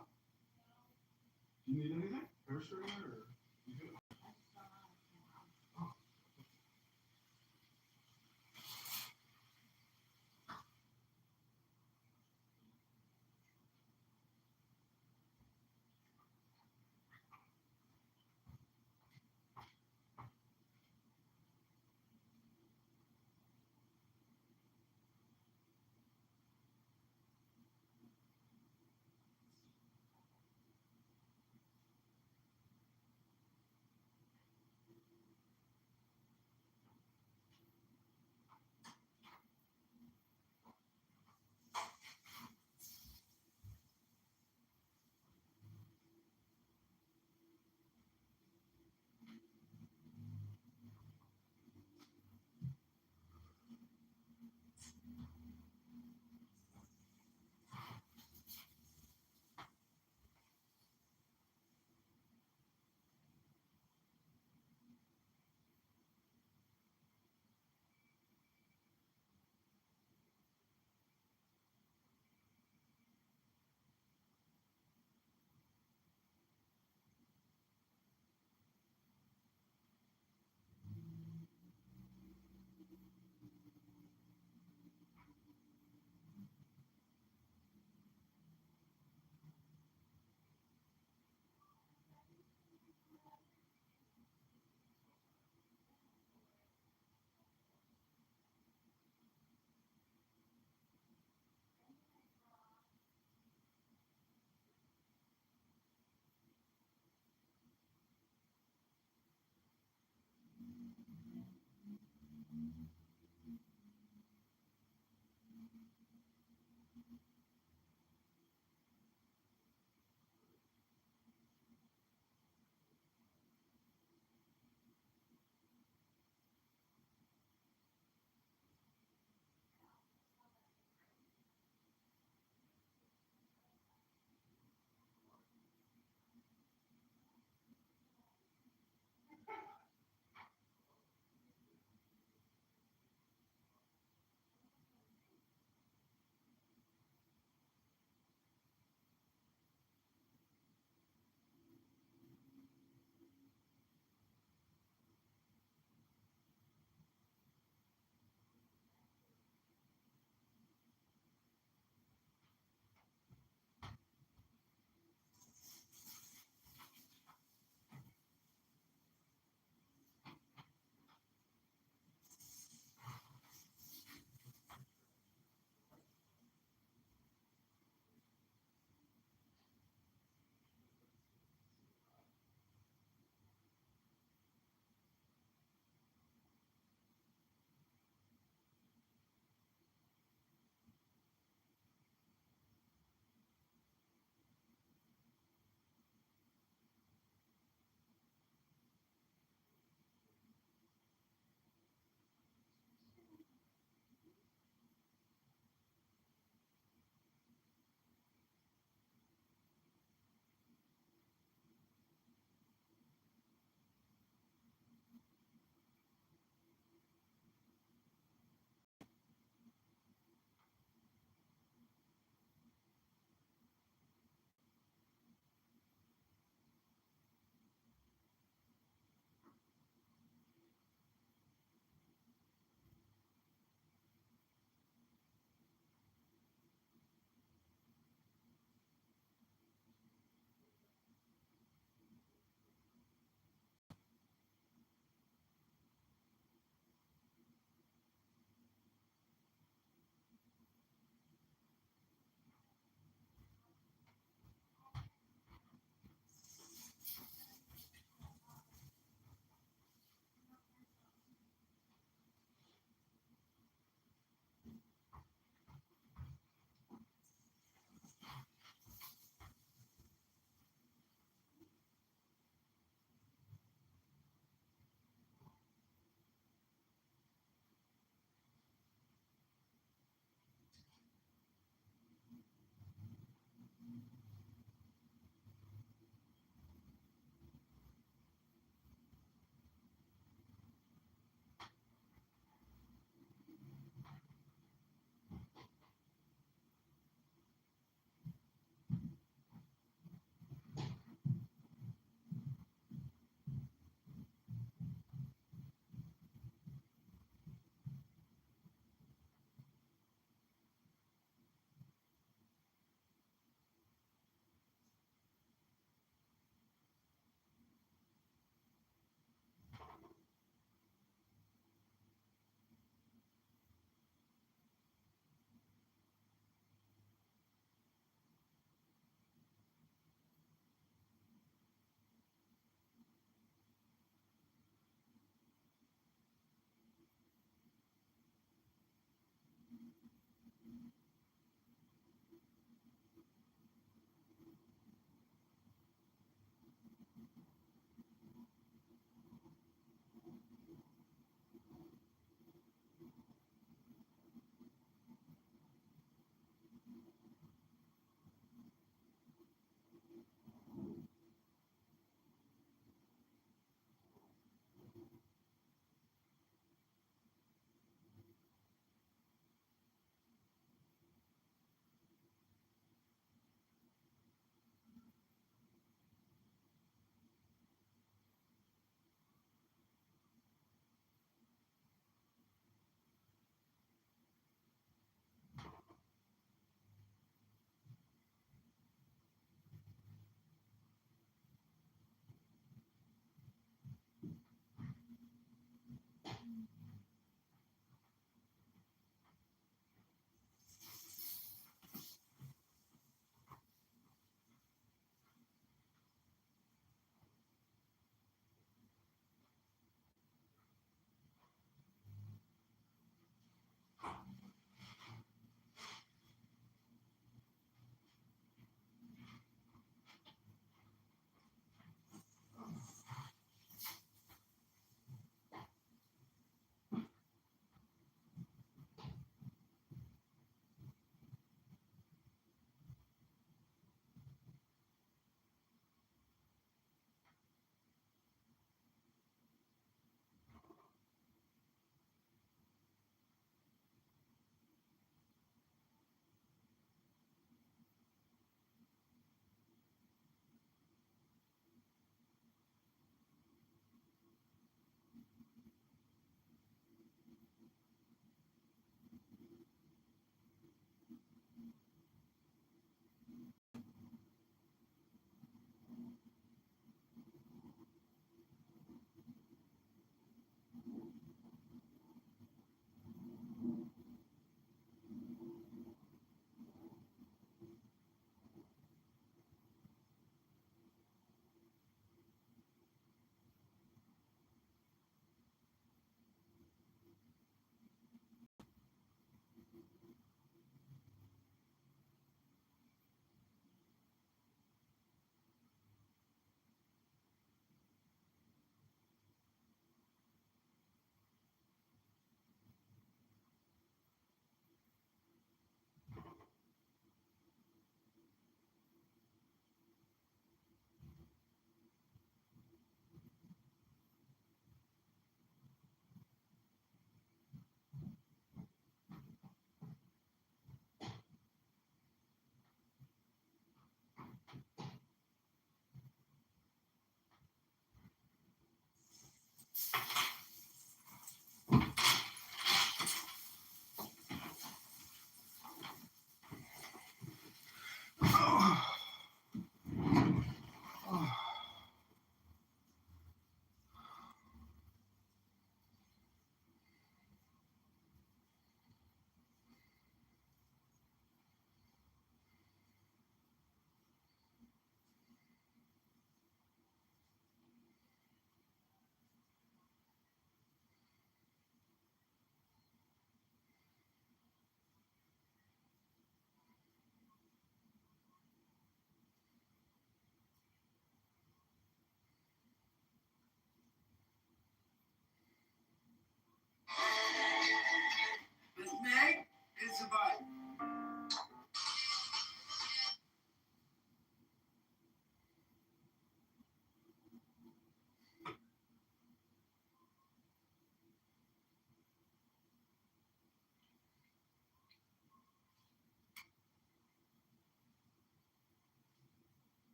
Do you need anything? Hair straightener or you good?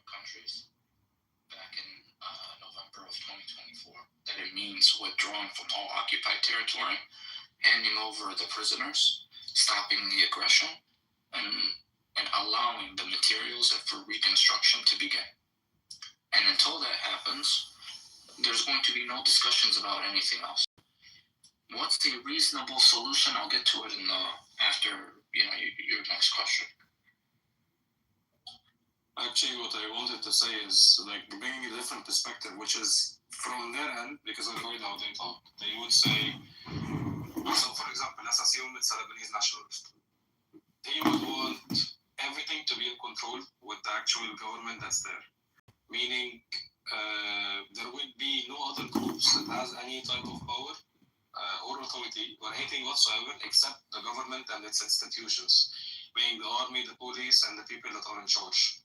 countries back in November of 2024 that it means withdrawing from all occupied territory, handing over the prisoners, stopping the aggression, and allowing the materials for reconstruction to begin. And until that happens, there's going to be no discussions about anything else. What's the reasonable solution? I'll get to it after your next question. Actually, what I wanted to say is like bringing a different perspective, which is from their end, because I've heard how they talk. They would say, so for example, let's assume it's a Lebanese nationalist. He would want everything to be in control with the actual government that's there. Meaning, there would be no other groups that has any type of power or authority or anything whatsoever except the government and its institutions, being the army, the police, and the people that are in charge.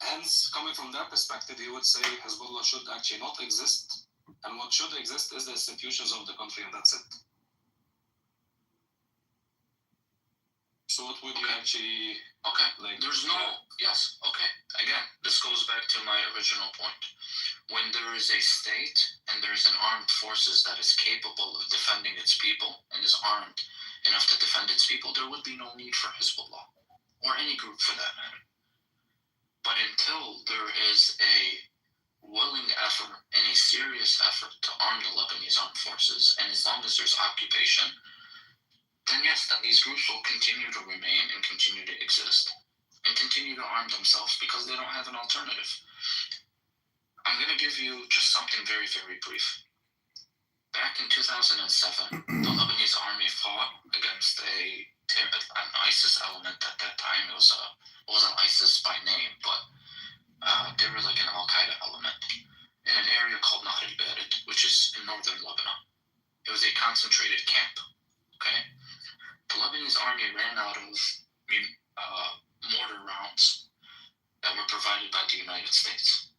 Hence, coming from that perspective, he would say Hezbollah should actually not exist, and what should exist is the institutions of the country, and that's it. So what would you actually... Okay, yes, okay. Again, this goes back to my original point. When there is a state and there is an armed forces that is capable of defending its people and is armed enough to defend its people, there would be no need for Hezbollah, or any group for that matter. But until there is a willing effort and a serious effort to arm the Lebanese armed forces, and as long as there's occupation, then yes, then these groups will continue to remain and continue to exist and continue to arm themselves because they don't have an alternative. I'm going to give you just something very, very brief. Back in 2007, the Lebanese army fought against an ISIS element at that time. It wasn't ISIS by name, but they were like an Al-Qaeda element in an area called Nahr al-Barid, which is in northern Lebanon. It was a concentrated camp, okay? The Lebanese army ran out of mortar rounds that were provided by the United States.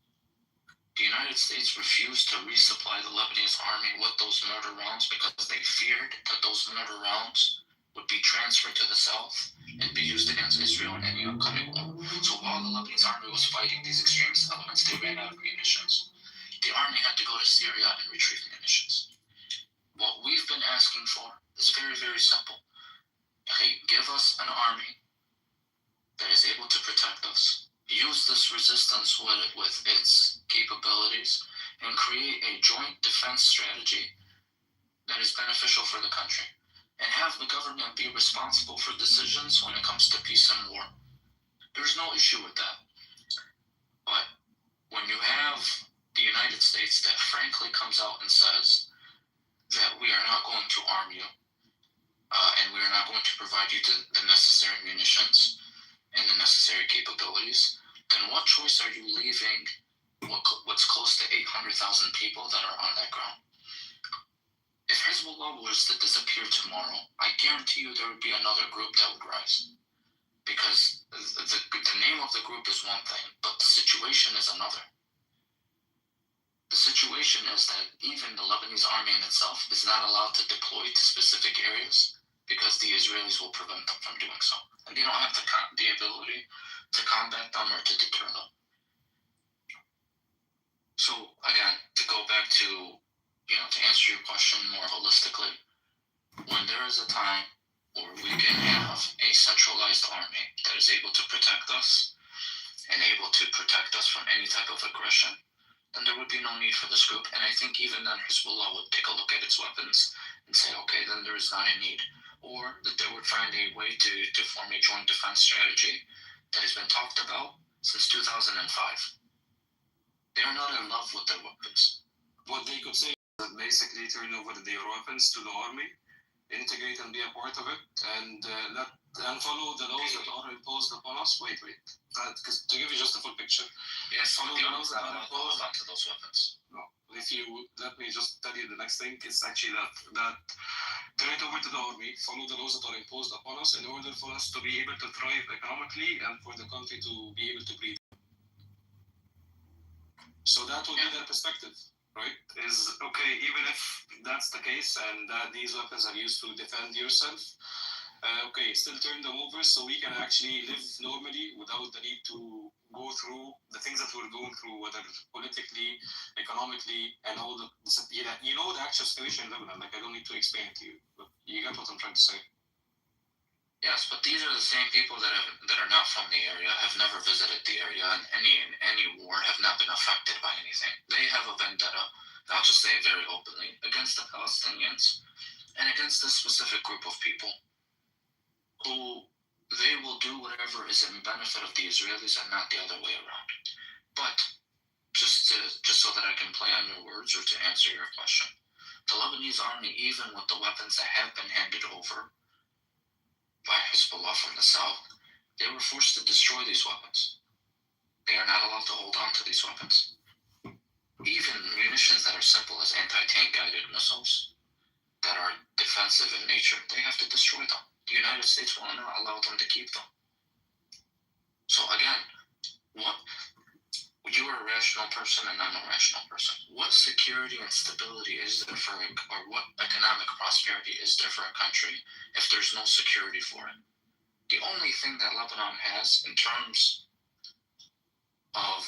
The United States refused to resupply the Lebanese army with those mortar rounds because they feared that those mortar rounds would be transferred to the south and be used against Israel in any upcoming war. So while the Lebanese army was fighting these extremist elements, they ran out of munitions. The army had to go to Syria and retrieve munitions. What we've been asking for is very, very simple. Okay, give us an army that is able to protect us, use this resistance with its capabilities, and create a joint defense strategy that is beneficial for the country, and have the government be responsible for decisions when it comes to peace and war. There's no issue with that. But when you have the United States that frankly comes out and says that we are not going to arm you, and we are not going to provide you the necessary munitions and the necessary capabilities, then what choice are you leaving what's close to 800,000 people that are on that ground? If Hezbollah was to disappear tomorrow, I guarantee you there would be another group that would rise. Because the name of the group is one thing, but the situation is another. The situation is that even the Lebanese army in itself is not allowed to deploy to specific areas because the Israelis will prevent them from doing so. And they don't have the ability to combat them or to deter them. So again, to go back to answer your question more holistically, when there is a time where we can have a centralized army that is able to protect us and able to protect us from any type of aggression, then there would be no need for this group. And I think even then Hezbollah would take a look at its weapons and say, okay, then there is not a need. Or that they would find a way to form a joint defense strategy that has been talked about since 2005. They are not in love with their weapons. What they could say is that basically turn over their weapons to the army, integrate and be a part of it, and follow the laws that are imposed upon us. Wait. To give you just a full picture. Yes, follow the laws that are imposed onto those weapons. No. If you let me just tell you the next thing, it's actually that turn it over to the army, follow the laws that are imposed upon us in order for us to be able to thrive economically and for the country to be able to breathe. So that would be their perspective, right? Is okay, even if that's the case and that these weapons are used to defend yourself, okay, still turn them over so we can actually live normally without the need to go through the things that we're going through, whether politically, economically, and all the you know the actual situation in Lebanon. Like I don't need to explain it to you, but you get what I'm trying to say. Yes, but these are the same people that are not from the area, have never visited the area, and any war have not been affected by anything. They have a vendetta, I'll just say it very openly, against the Palestinians and against this specific group of people who they will do whatever is in benefit of the Israelis and not the other way around. But just so that I can play on your words or to answer your question, the Lebanese army, even with the weapons that have been handed over by Hezbollah from the south, they were forced to destroy these weapons. They are not allowed to hold on to these weapons. Even munitions that are simple as anti-tank guided missiles that are defensive in nature, they have to destroy them. The United States will not allow them to keep them. So again, what you are a rational person and I'm a rational person. What security and stability is there for, or what economic prosperity is there for a country if there's no security for it? The only thing that Lebanon has in terms of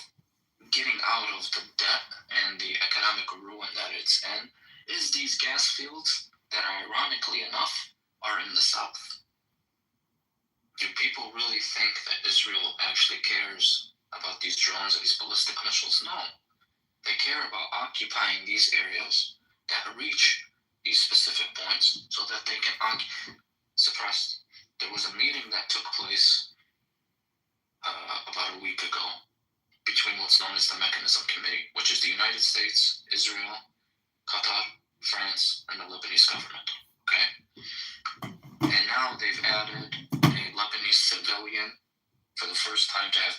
getting out of the debt and the economic ruin that it's in is these gas fields that, ironically enough, are in the south. Do people really think that Israel actually cares about these drones and these ballistic missiles? No. They care about occupying these areas that reach these specific points so that they can suppress. There was a meeting that took place about a week ago between what's known as the Mechanism Committee, which is the United States, Israel, Qatar, France, and the Lebanese government. Okay? And now they've added a Lebanese civilian for the first time to have.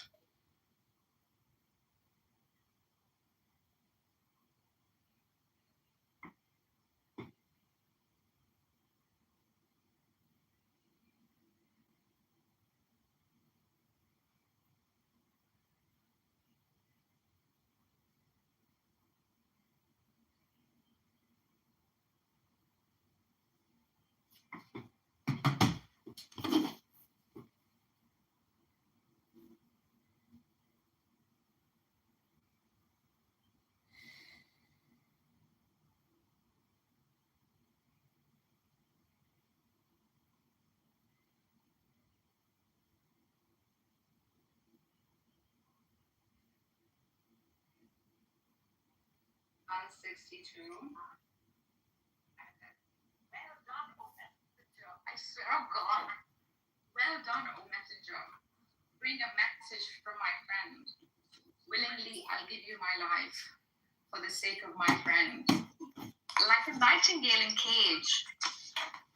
On 62. Well done, O messenger. I swear, oh God. Well done, O messenger. Bring a message from my friend. Willingly, I'll give you my life for the sake of my friend. Like a nightingale in cage,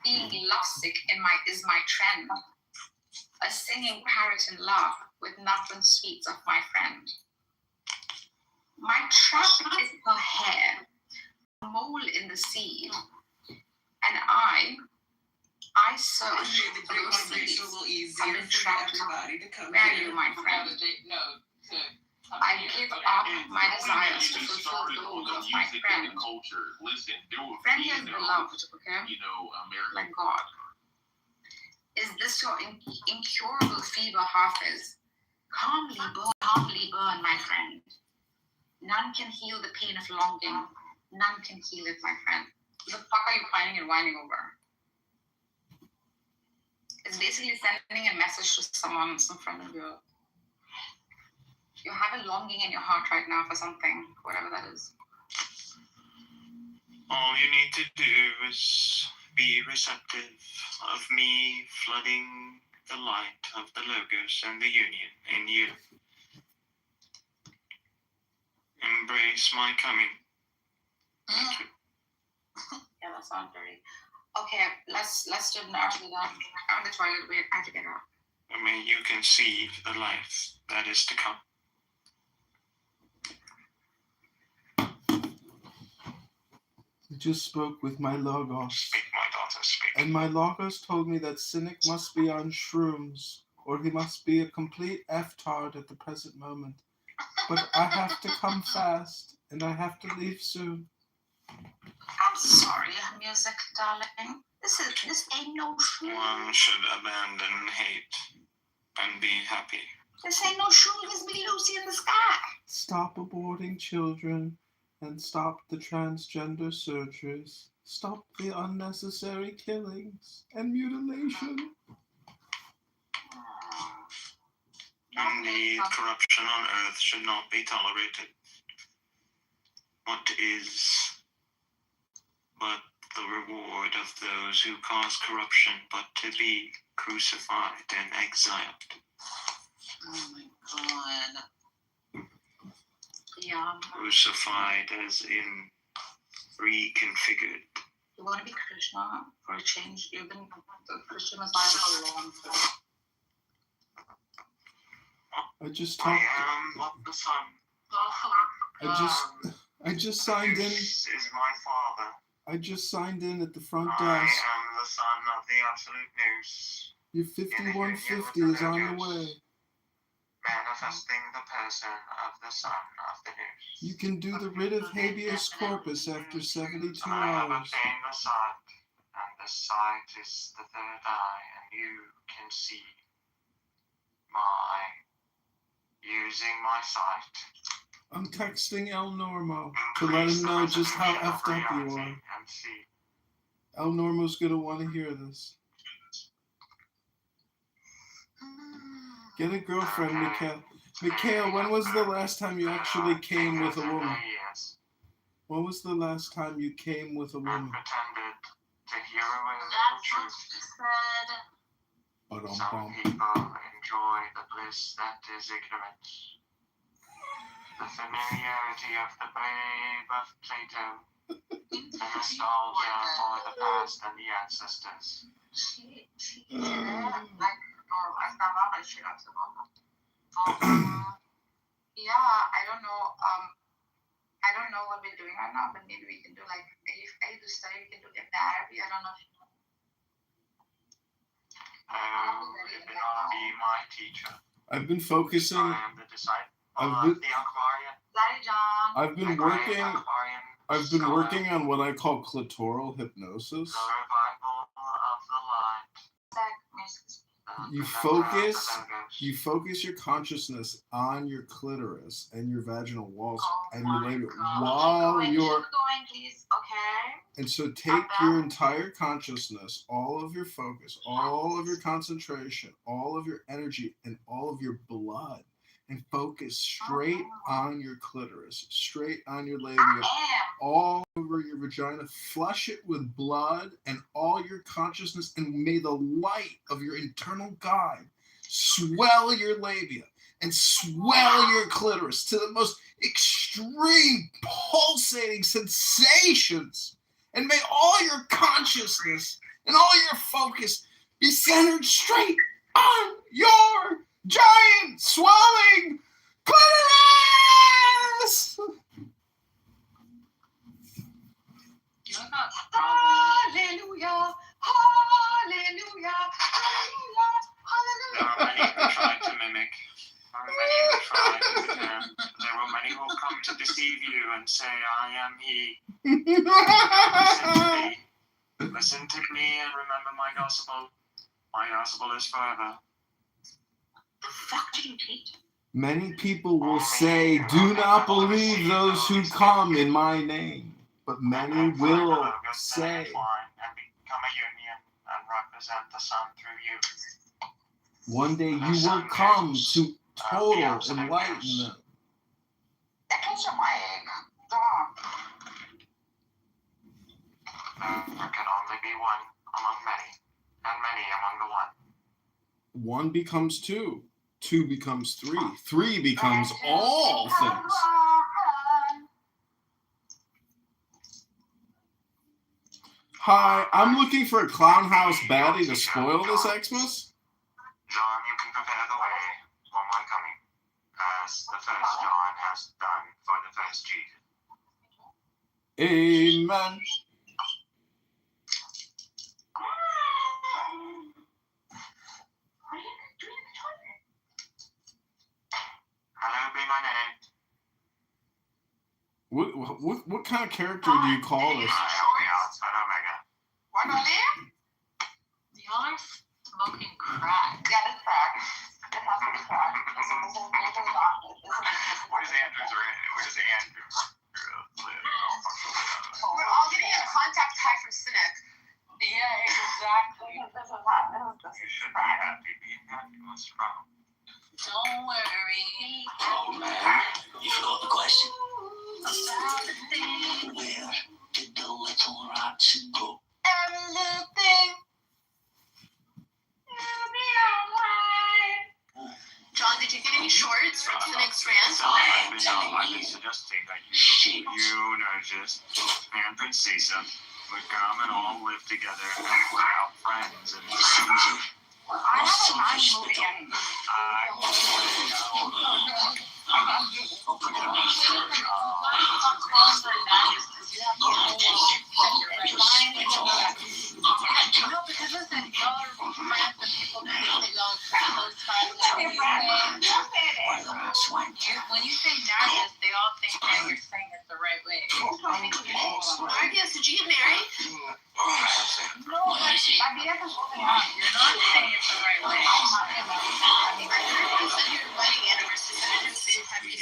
being lovesick is my trend. A singing parrot in love with nuts and sweets of my friend. My trap is her hair, a mole in the sea, and I search for those seeds. I'm entrapped. Where are you, my friend? I give up my desires to fulfill those of my friend. Friend is beloved, okay? Like God. Is this your incurable fever, Hafiz? Calmly burn, my friend. None can heal the pain of longing. None can heal it, my friend. The fuck are you whining and whining over? It's basically sending a message to someone, some friend of yours. You have a longing in your heart right now for something, whatever that is. All you need to do is be receptive of me flooding the light of the Logos and the Union in you. Embrace my coming. Thank you. Yeah, that sounds very. Okay, let's do after that. I'm on the toilet. Wait, I have to get up. May you conceive the life that is to come. I just spoke with my Logos. Speak, my daughter, speak. And my Logos told me that Cynic must be on shrooms, or he must be a complete F-tard at the present moment. But I have to come fast, and I have to leave soon. I'm sorry, music, darling. This ain't no shoe. One should abandon hate and be happy. This ain't no shoe. This be Lucy in the sky. Stop aborting children and stop the transgender surgeries. Stop the unnecessary killings and mutilation. Indeed, corruption on earth should not be tolerated. What is but the reward of those who cause corruption but to be crucified and exiled? Oh my God. Yeah. Crucified as in reconfigured. You want to be Krishna for a change? You've been the Christian Messiah for a long time. I just I talked. am of the Son. I just signed in. This is my Father. I just signed in at the front I desk. am the Son of the Absolute News. Your 5150 is on the way. Manifesting the person of the Son of the News. You can do the writ of habeas corpus after 72 I have hours. obtained the sight, and the sight is the third eye, and you can see using my sight. I'm texting El Normo to let him know just how effed up you are. El Normo's gonna want to hear this. Get a girlfriend, Mikhail. Mikhail, when was the last time you actually came with a woman? When was the last time you came with a woman? Pretended to heroism That's the what truth. she said. Some people enjoy the bliss that is ignorance. The familiarity of the brave of Plato. The nostalgia for the past and the ancestors. She did it. I found out that she loves about that. Yeah, I don't know. I don't know what we're doing right now, but maybe we can do like if I do study, we can do hypnotherapy. I don't know. You cannot be my teacher. I've been focusing. I am the disciple of the Aquarian. Daddy John. I've been working on what I call clitoral hypnosis. The revival of the light. You focus your consciousness on your clitoris and your vaginal walls and your labia while you're please, okay? And so take your entire consciousness, all of your focus, all of your concentration, all of your energy, and all of your blood, and focus straight on your clitoris, straight on your labia, all over your vagina. Flush it with blood and all your consciousness, and may the light of your internal guide swell your labia and swell your clitoris to the most extreme pulsating sensations. And may all your consciousness and all your focus be centered straight on your giant swelling clitoris! Hallelujah! Hallelujah! Hallelujah! There are many who try to mimic. Many who try to pretend. There were many who will come to deceive you and say, I am he. Listen to me and remember my gospel. My gospel is forever. The fuck did you take? Many people will say, do not believe those who come in my name. But many will say, and become a union and represent the sun through you. One day you will come to total enlightenment. That comes from my egg. Dog. There can only be one among many, and many among the one. One becomes two. Two becomes three. Three becomes all things. Hi, I'm looking for a clown house baddie to spoil this Xmas. John, you can prepare the way for my coming, as the first John has done for the first Jesus. Amen. Hallowed be my name. What kind of character do you call this? What are they? Y'all are smoking crack. Yeah, it's crack. It has to be crack. Where's Andrew live? We're all getting a contact high from Cynic. Yeah, exactly. This is hot. You should be happy. Being happy. What's wrong? Don't worry. Oh man, you forgot the question. About the thing. Where did the little rats go? Every little thing. It'll be alright. John, did you get any shorts from Cynic's rant? So I've been suggesting that you nurses and Princesa would come and all live together and we're out friends and I haven't had a movie yet. No, because listen, y'all are friends and people think that y'all are close friends and everything. When you say Nargis, they all think that you're saying it the right way. Nargis, did you get married? No, but my BF is holding on. You're not saying it the right way. I heard you said your wedding anniversary, so I didn't say happy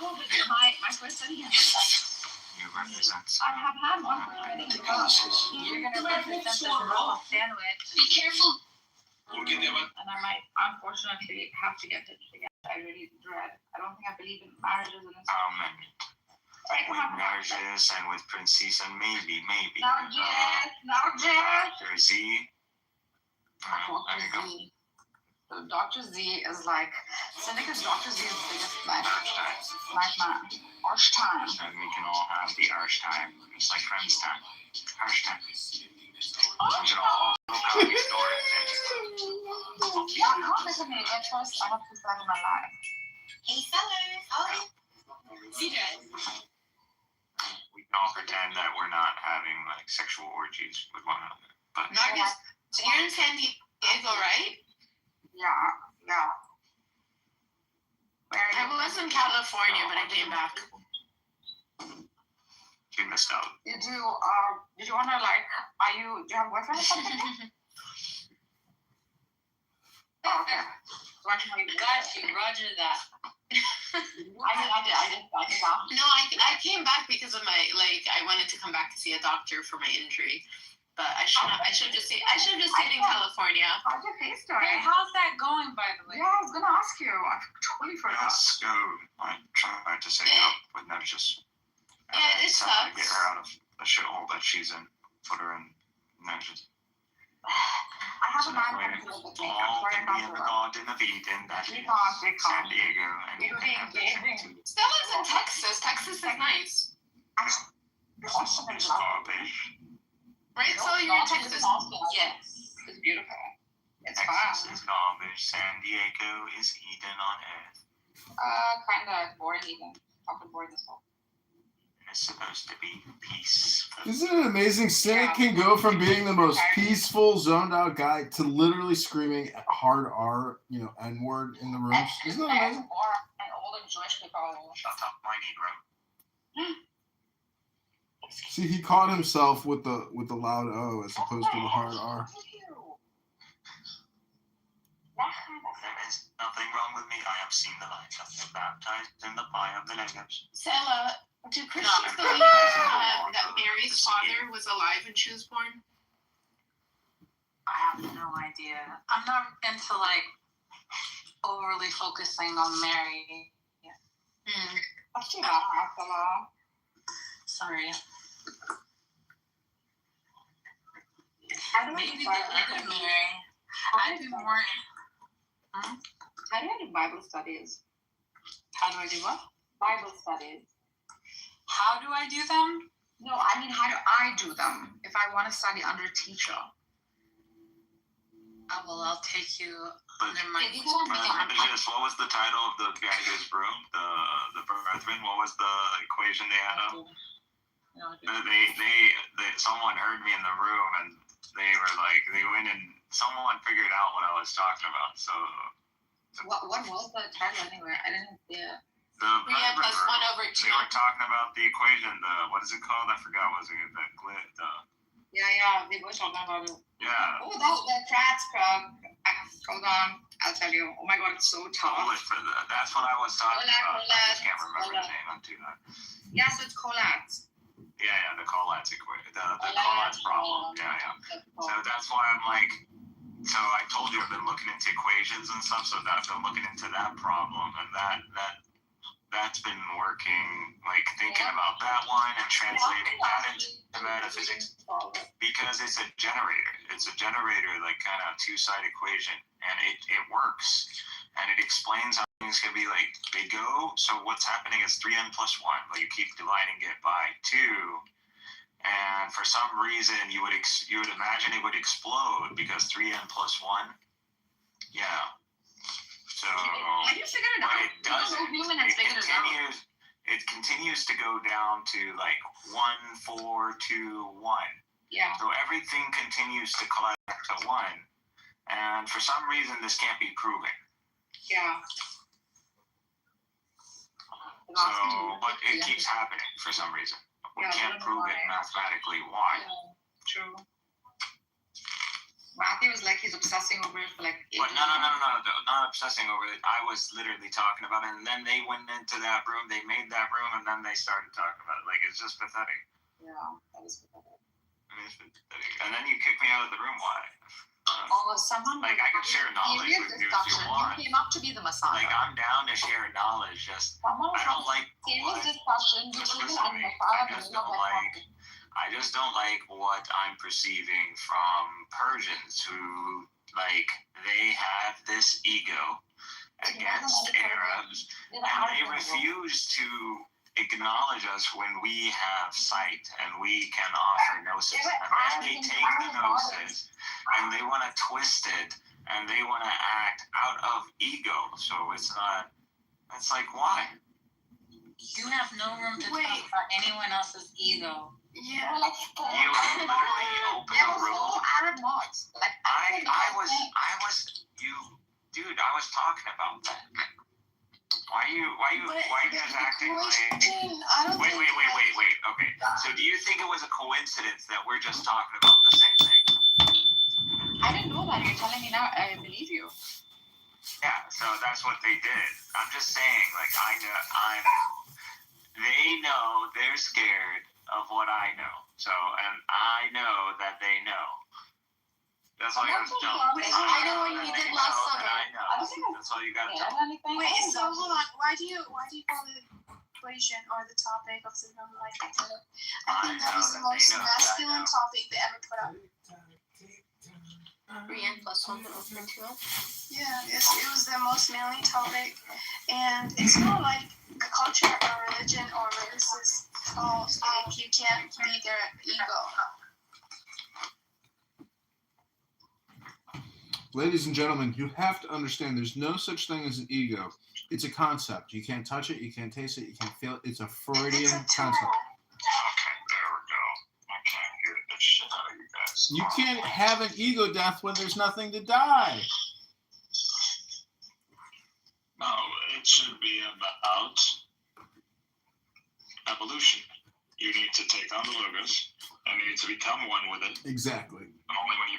No, but my first wedding anniversary. you represent I have had one for wedding anniversary. You're gonna represent this roll sandwich. Be careful. And I might unfortunately have to get hitched again. I really dread. I don't think I believe in marriages and with marriages and with Princesa, maybe. Dr. Z. There you go. So Dr. Z is like, Cynic is Dr. Z's biggest nightmare. Arsh time. And we can all have the Arsh time. It's like friends time. Arsh time. We can all tell these stories. Yeah, come with me. At first, I have to start my life. Hey, sellers. Oh, Cedric. We can all pretend that we're not having like sexual orgies with one another. But Nargis, so you're in San Diego, right? Yeah. I was in California, but I came back. you missed out. Did you wanna like, do you have a boyfriend or something? Oh, okay. Got you, Roger that. I did. No, I came back because of my, I wanted to come back to see a doctor for my injury. But I should have just stayed in California. How's your face doing? Hey, how's that going, by the way? Yeah, I was gonna ask you. I totally forgot. Let's go. I tried to say no, but no, just it sucks. Get her out of the shithole that she's in. Put her in. No, just. I have a man who's with me. I'm sorry about that. Garden of Eden, that is San Diego, and Stella's in Texas. Texas is nice. it's garbage. Right, so you're in Texas. Yes, it's beautiful. It's Texas fun. is garbage. San Diego is Eden on Earth. Kinda boring Eden. I've been bored this whole. It's supposed to be peaceful. Isn't it amazing? Cynic can go from being the most peaceful, zoned out guy to literally screaming hard R, N-word in the rooms. Isn't that amazing? Or an older Jewish people. Shut up, my Negro. See, he caught himself with the loud O as opposed to the hard R. There is nothing wrong with me. I have seen the light. I've been baptized in the fire of the Legos. Stella, do Christians believe that Mary's father was alive when she was born? I have no idea. I'm not into overly focusing on Mary. That's too bad. Sorry. Maybe the other Mary. I'd be more. How do I do Bible studies? How do I do what? Bible studies. How do I do them? No, I mean, how do I do them if I want to study under a teacher? Well, I'll take you under my. What was the title of the guy's room? The brethren. What was the equation they had up? They someone heard me in the room and they were they went and someone figured out what I was talking about. So what was the title anyway? I didn't. Yeah. The 3n plus 1 over 2. They were talking about the equation. What is it called? I forgot. What was it? Yeah, they were talking about it. Yeah. Oh, that rats crab. Hold on, I'll tell you. Oh my god, it's so tough. That's what I was talking about. I just can't remember Collat. the name. I'm too bad. Yes, it's collats. Yeah, the Collat's equation. The Collat's problem. Yeah. So that's why I'm like, so I told you I've been looking into equations and stuff, so that I've been looking into that problem, and that's been working, like thinking about that one and translating that into metaphysics, because it's a generator. It's a generator, like kind of two-side equation, and it works, and it explains how things can be like, they go, so what's happening is 3n plus 1, but you keep dividing it by 2, and for some reason you would imagine it would explode because 3n plus 1, yeah. So, Have you figured it out? It doesn't. It continues to go down to like 1, 4, 2, 1. Yeah. So everything continues to collect to 1, and for some reason this can't be proven. Yeah. So, but it keeps happening for some reason. We can't prove it mathematically. Why? Yeah, true. Matthew was like, he's obsessing over it for like 8 But no, not obsessing over it. I was literally talking about it, and then they went into that room, they made that room, and then they started talking about it. Like, it's just pathetic. Yeah, that is pathetic. And then you kicked me out of the room. Why? Someone like, I could share knowledge with you if you want. You came up to be the Messiah. Like, I'm down to share knowledge. Just I don't like what. Just listen to me. I just don't like what I'm perceiving from Persians who, like, they have this ego against Arabs, and they refuse to acknowledge us when we have sight and we can offer gnosis. And then they take the gnosis and they want to twist it and they want to act out of ego. So it's like, why? You have no room to talk about anyone else's ego. Yeah, like you literally open a room. Arab mods. Like I was talking about that. Why are you guys acting like? Wait. Okay. So do you think it was a coincidence that we're just talking about the same thing? I didn't know that. You're telling me now. I believe you. Yeah. So that's what they did. I'm just saying, like, they know they're scared of what I know. So, and I know that they know. That's all you have to tell them. I know what you did last summer. I know. That's all you got to tell them. Wait, so hold on. Why do you call the equation or the topic of the number like that? I think that was the most masculine topic they ever put up. 3n plus 1 over 2. Yeah, it was the most manly topic, and it's not like a culture or religion or race is false. Like, you can't be their ego. Ladies and gentlemen, you have to understand there's no such thing as an ego. It's a concept. You can't touch it, you can't taste it, you can't feel it. It's a Freudian concept. Okay, there we go. I can't hear this shit out of you guys. You can't have an ego death when there's nothing to die. No, it should be about evolution. You need to take on the logos, and you need to become one with it. Exactly. And only when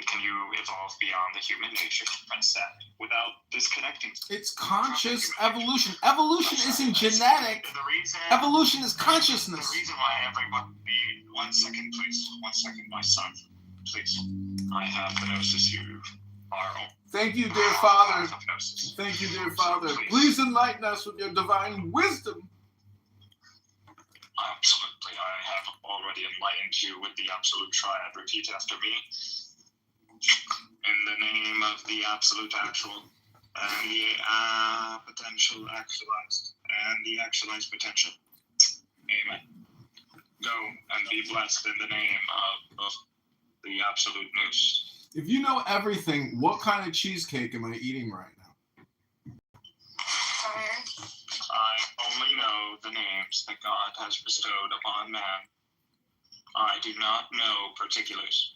can you evolve beyond the human nature and set without disconnecting. It's conscious evolution. Evolution isn't genetic. Evolution is consciousness. The reason why everybody... 1 second, please. 1 second, my son. Please. I have the gnosis. You are... Thank you, dear Father. Thank you, dear Father. Please enlighten us with your divine wisdom. Absolutely. I have already enlightened you with the absolute triad. Repeat after me. In the name of the absolute actual, and the potential actualized, and the actualized potential. Amen. Go and be blessed in the name of the absolute nous. If you know everything, what kind of cheesecake am I eating right now? I only know the names that God has bestowed upon man. I do not know particulars.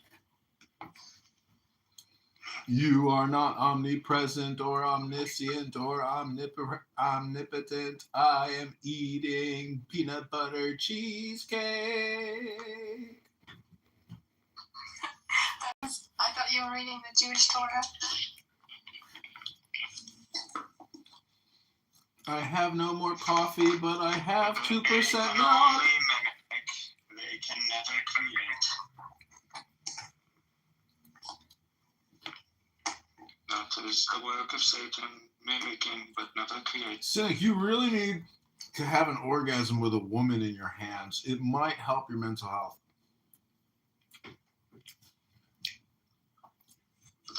You are not omnipresent or omniscient or omnipotent. I am eating peanut butter cheesecake. I thought you were reading the Jewish Torah. I have no more coffee, but I have 2% milk. They can never create. That is the work of Satan, mimicking but never creating. Cynic, you really need to have an orgasm with a woman in your hands. It might help your mental health.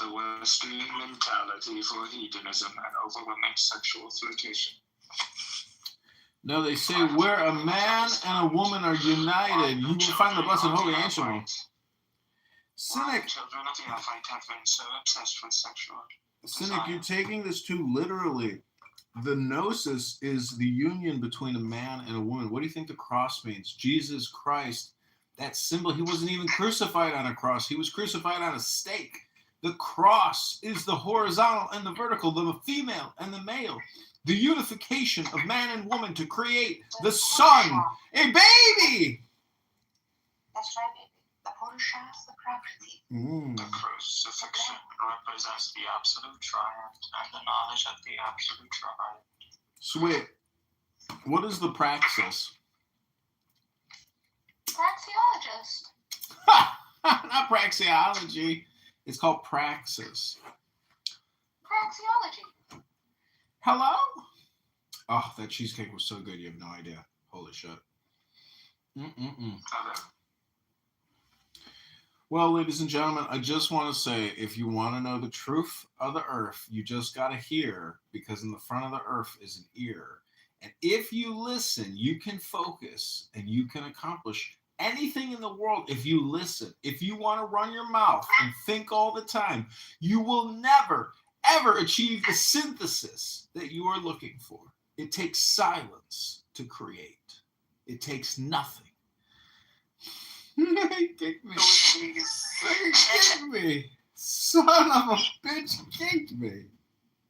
The Western mentality for hedonism and overwhelming sexual flirtation. No, they say where a man and a woman are united, you will find the blessed holy ancient. Cynic, Children of the Ephite have been so obsessed with sexual Cynic, you're taking this too literally. The gnosis is the union between a man and a woman. What do you think the cross means? Jesus Christ, that symbol, he wasn't even crucified on a cross. He was crucified on a stake. The cross is the horizontal and the vertical, the female and the male. The unification of man and woman to create the son, a baby. That's right, baby. The Purusha is the property. The crucifixion represents the absolute triumph and the knowledge of the absolute triumph. Sweet. What is the praxis? Praxeologist. Not praxeology. It's called praxis. Praxeology. Hello? Oh, that cheesecake was so good. You have no idea. Holy shit. Well, ladies and gentlemen, I just want to say, if you want to know the truth of the earth, you just got to hear, because in the front of the earth is an ear. And if you listen, you can focus and you can accomplish anything in the world. If you listen, if you want to run your mouth and think all the time, you will never, ever achieve the synthesis that you are looking for. It takes silence to create. It takes nothing. Kick me. Kick me. Son of a bitch, kicked me.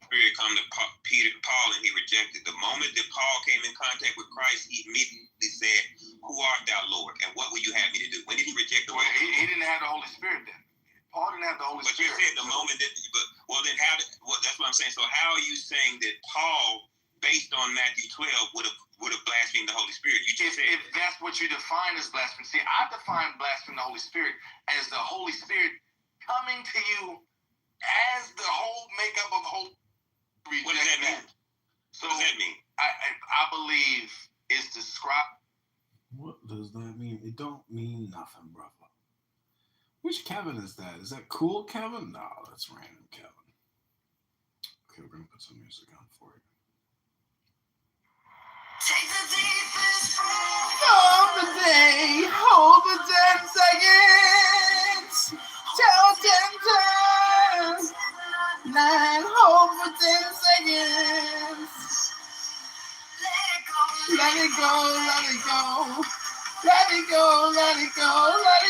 Spirit come to Paul and he rejected. The moment that Paul came in contact with Christ, he immediately said, "Who art thou, Lord? And what will you have me to do?" When did he reject the Word? He didn't have the Holy Spirit then. Paul didn't have the Holy Spirit. But you said the moment that, that's what I'm saying. So how are you saying that Paul, based on Matthew 12, would have blasphemed the Holy Spirit? You just said if that's what you define as blasphemy. See, I define blasphemy the Holy Spirit as the Holy Spirit coming to you as the whole makeup of whole. What does that mean? So what does that mean? I believe it's described. What does that mean? It don't mean nothing, brother. Which Kevin is that? Is that cool Kevin? No, that's random Kevin. Okay, we're gonna put some music on for you. Take the deepest breath of the day, hold for 10 seconds, tell 10 times, 9, hold for 10 seconds. Let it go, let it go, let it go, let it go, let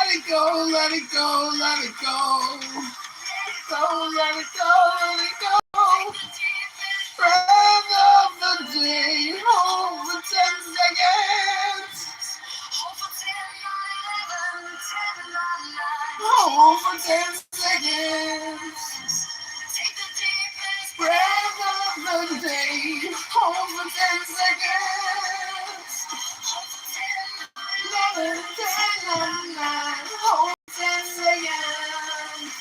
it go, let it go, let it go, let it go, let it go, let it go. Breath of the day, hold for 10 seconds. Hold for 10 seconds. Breath of the day, hold for 10 seconds. 11, 10, 9, hold for 10 seconds.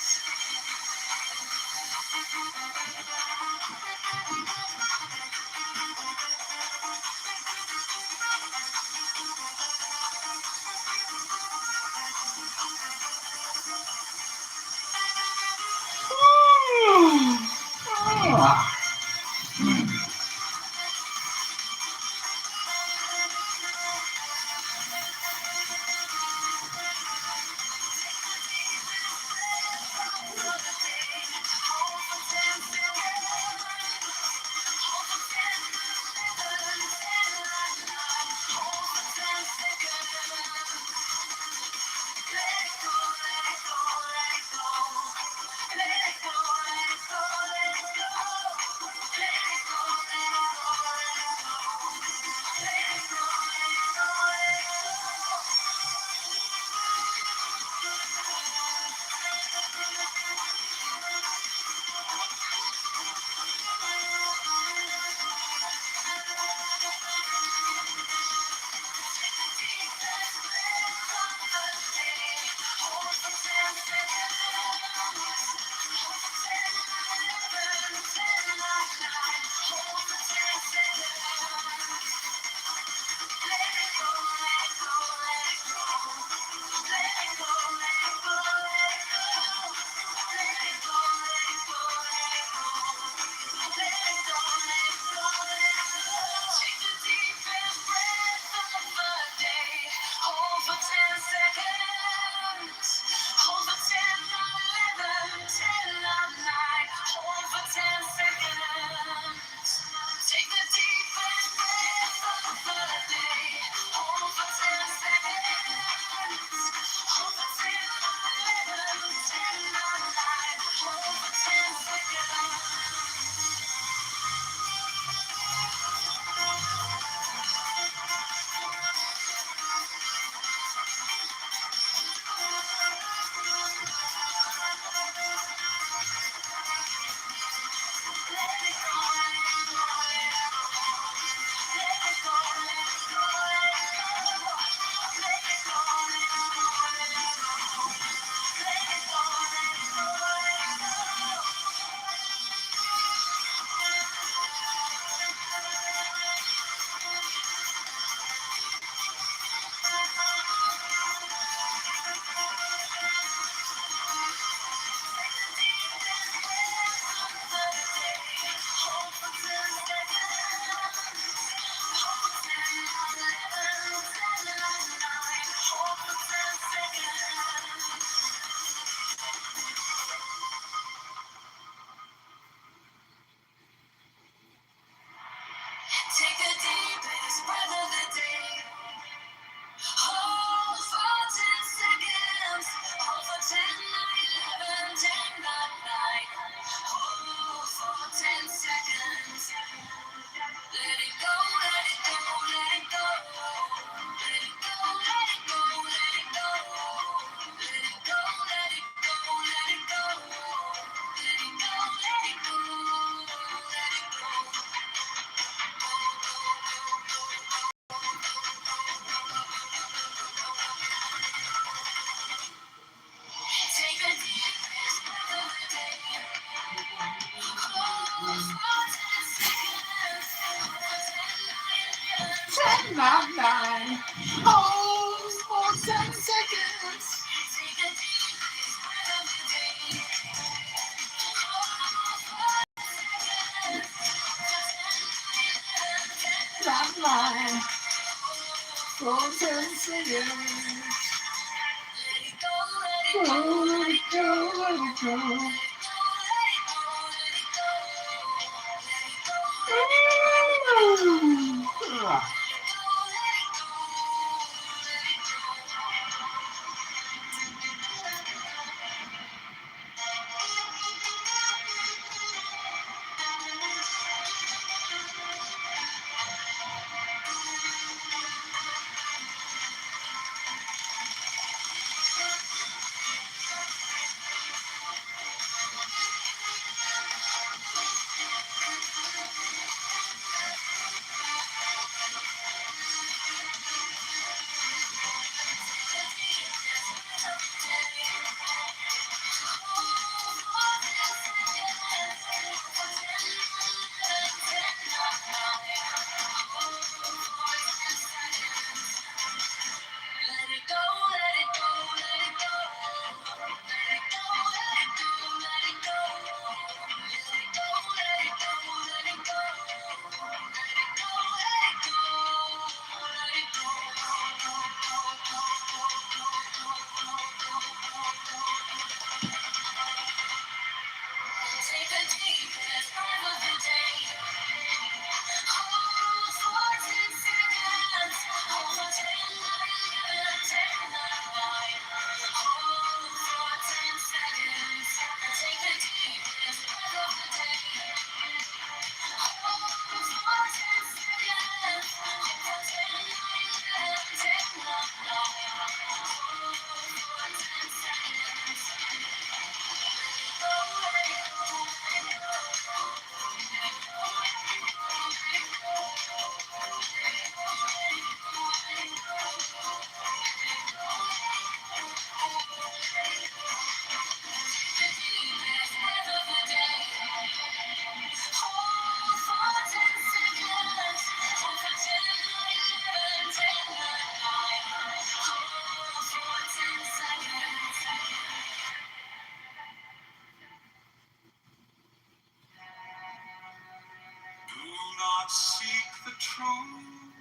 Seek the truth,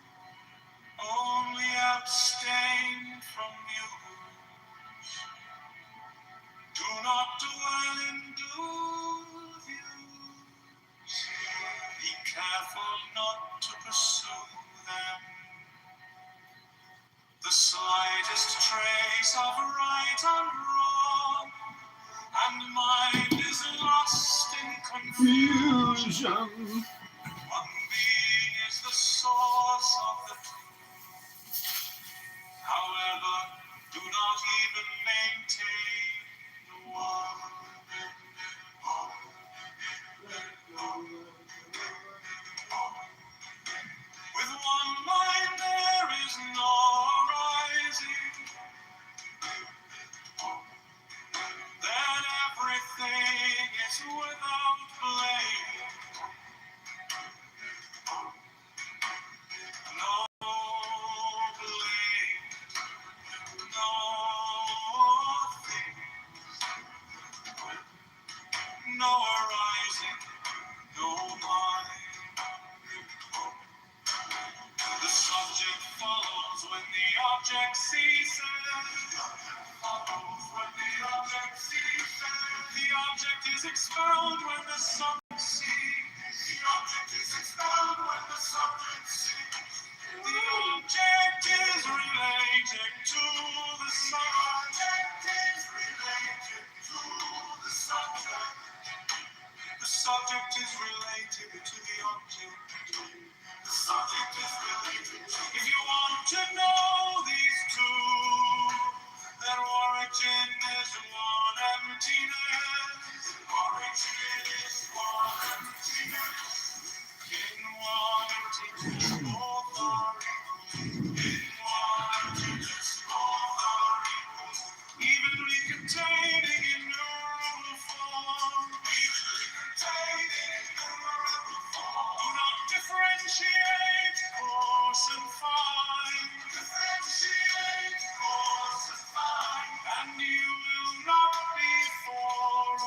only abstain from views. Do not dwell in dual views. Be careful not to pursue them. The slightest trace of right and wrong, and mind is lost in confusion. One being is the source of the truth. However, do not even maintain the one. With one mind there is no rising. Then everything is without blame. No blame, no thing, no arising, no mind. The subject follows when the object ceases. Follows when the object ceases. The object is expelled when the subject ceases. The object is expelled when the subject ceases. The object is related to the subject. Is related to the subject. The subject is related to the object. The subject is related to. If you want to know these two, their origin is one emptiness. Origin is one emptiness. In one emptiness, both are equal. In one emptiness, both are equal. Evenly containing innumerable form. Evenly containing innumerable form. Do not differentiate coarse and fine. Differentiate coarse and fine. And you will not be foreign.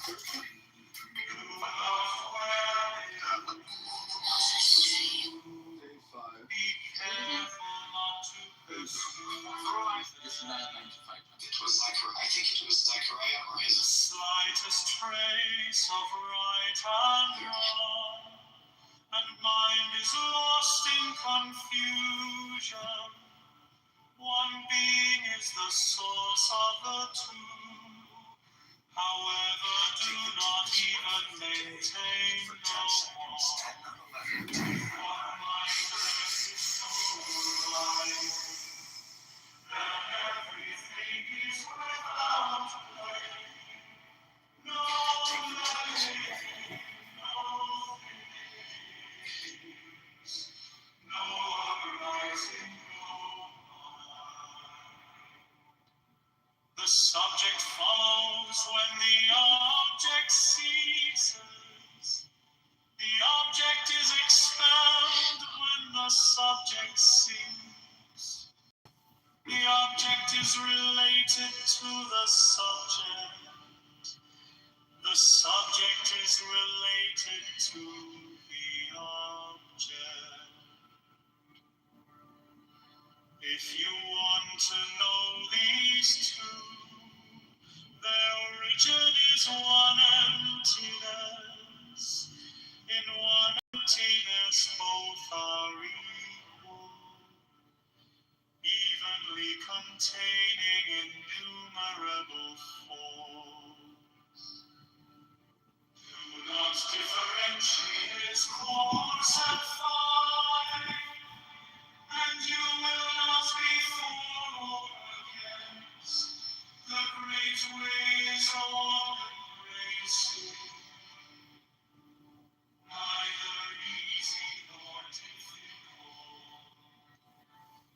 I think it was Zechariah or The his. slightest trace of right and wrong, and mind is lost in confusion. One being is the source of the two. However, do not even maintain no more. One mind is no life, then everything is without blame. No living, no things, no arising, no mind. The subject follows when the object ceases. The object is expelled when the subject sinks. The object is related to the subject. The subject is related to the object. If you want to know these two, their origin is one emptiness. In one emptiness, both are equal, evenly containing innumerable forms. Do not differentiate quartz and fine, and you will not be for or against the great ways of embracing, neither easy nor difficult.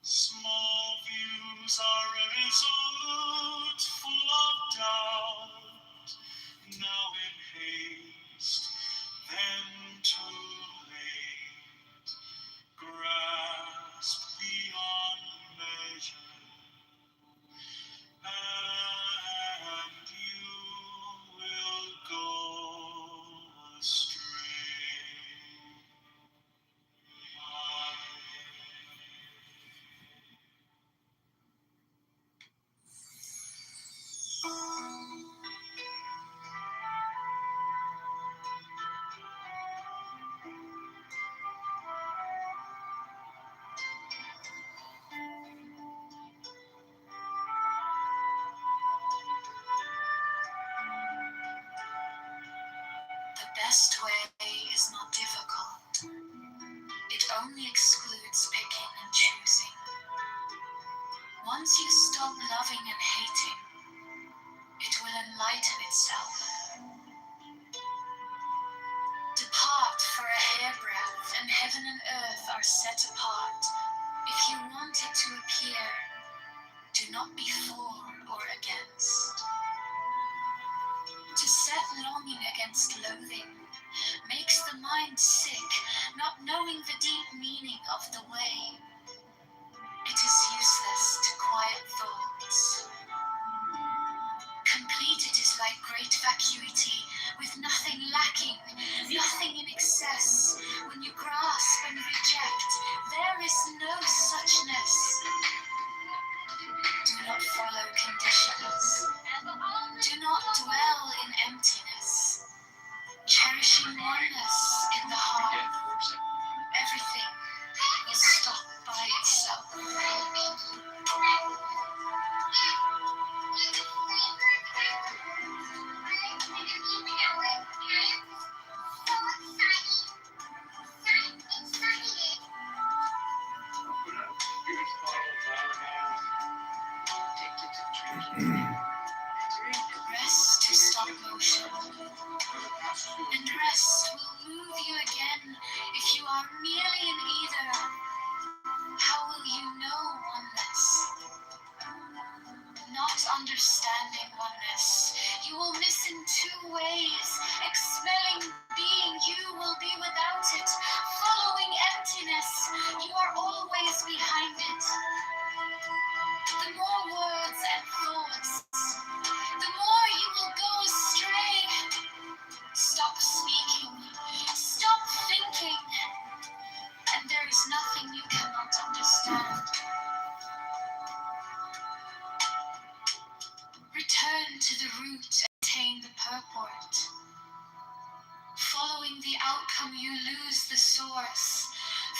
Small views are irresolute, full of doubt, now in haste, then too late. Grasp beyond measure, and you will go astray. The best way is not difficult. It only excludes picking and choosing. Once you stop loving and hating, it will enlighten itself. Depart for a hairbreadth, and heaven and earth are set apart. If you want it to appear, do not be for or against. To set longing against loathing makes the mind sick, not knowing the deep meaning of the way. It is useless to quiet thoughts. Completed is like great vacuity, with nothing lacking, nothing in excess. When you grasp and reject, there is no suchness. Do not follow conditions. Do not dwell in emptiness. Cherishing oneness in the heart, everything will stop by itself. Rest to stop motion, and rest will move you again. If you are merely in either, how will you know oneness? Not understanding oneness, you will miss in two ways. Expelling being, you will be without it. Following emptiness, you are always behind it. The more words and thoughts, the more you will go astray. Following the outcome, you lose the source.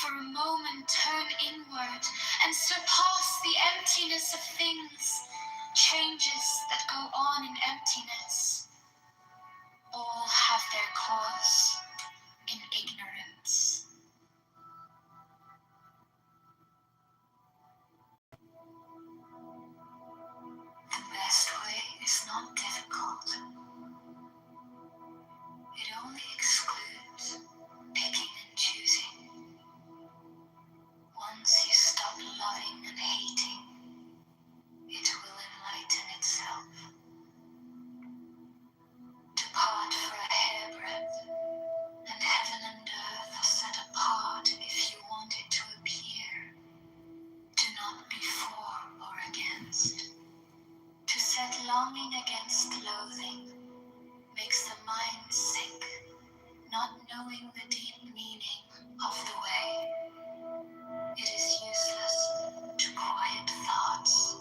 For a moment, turn inward and surpass the emptiness of things. Changes that go on in emptiness all have their cause in ignorance. The best way is not difficult. It only excludes picking and choosing. Once you stop loving and hating, it will enlighten itself. Depart for a hairbreadth, and heaven and earth are set apart if you want it to appear. Do not be for or against. To set longing against loathing makes the mind sick, not knowing the deep meaning of the way. It is useless to quiet thoughts.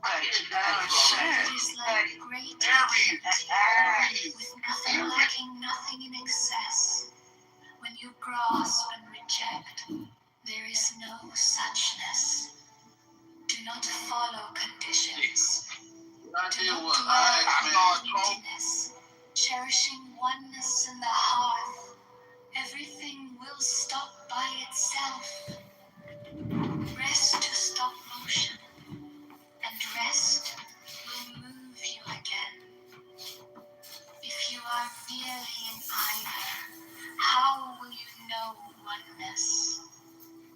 It is like great infinity, with nothing lacking, nothing in excess. When you grasp and reject, there is no suchness. Do not follow conditions. Do not dwell in emptiness, cherishing oneness in the hearth. Everything will stop by itself. Rest to stop motion, and rest will move you again. If you are merely in either, how will you know oneness?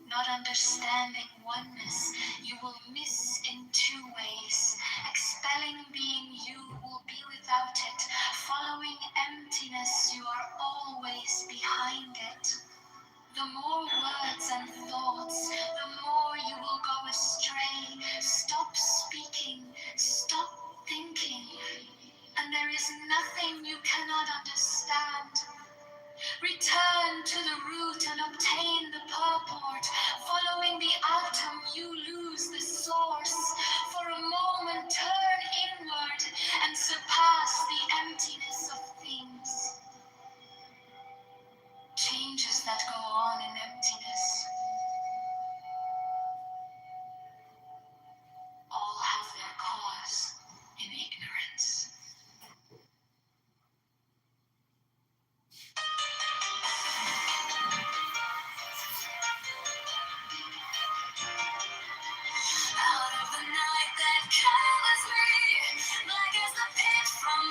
Not understanding oneness, you will miss in two ways. Expelling being, you will be without it. Following emptiness, you are always behind it. The more words and thoughts, the more you will go astray. Stop speaking, stop thinking, and there is nothing you cannot understand. Return to the root and obtain the purport. Following the atom, you lose the source. For a moment, turn inward and surpass the emptiness of things. Changes that go on in emptiness all have their cause in ignorance. Out of the night that covers me, black as the pit from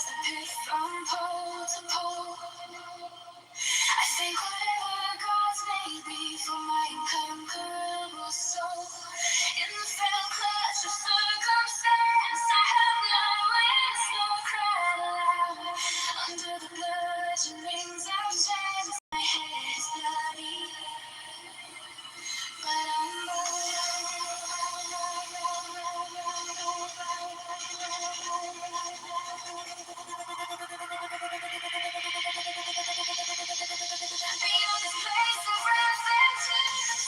from pole to pole. I thank whatever God's made me for my inconquerable soul. In the fatal clutch of circumstance, I have no wings nor cried aloud. Under the bludgeonings of chains, my head is bloody, but I'm beyond this place of wrath and tears.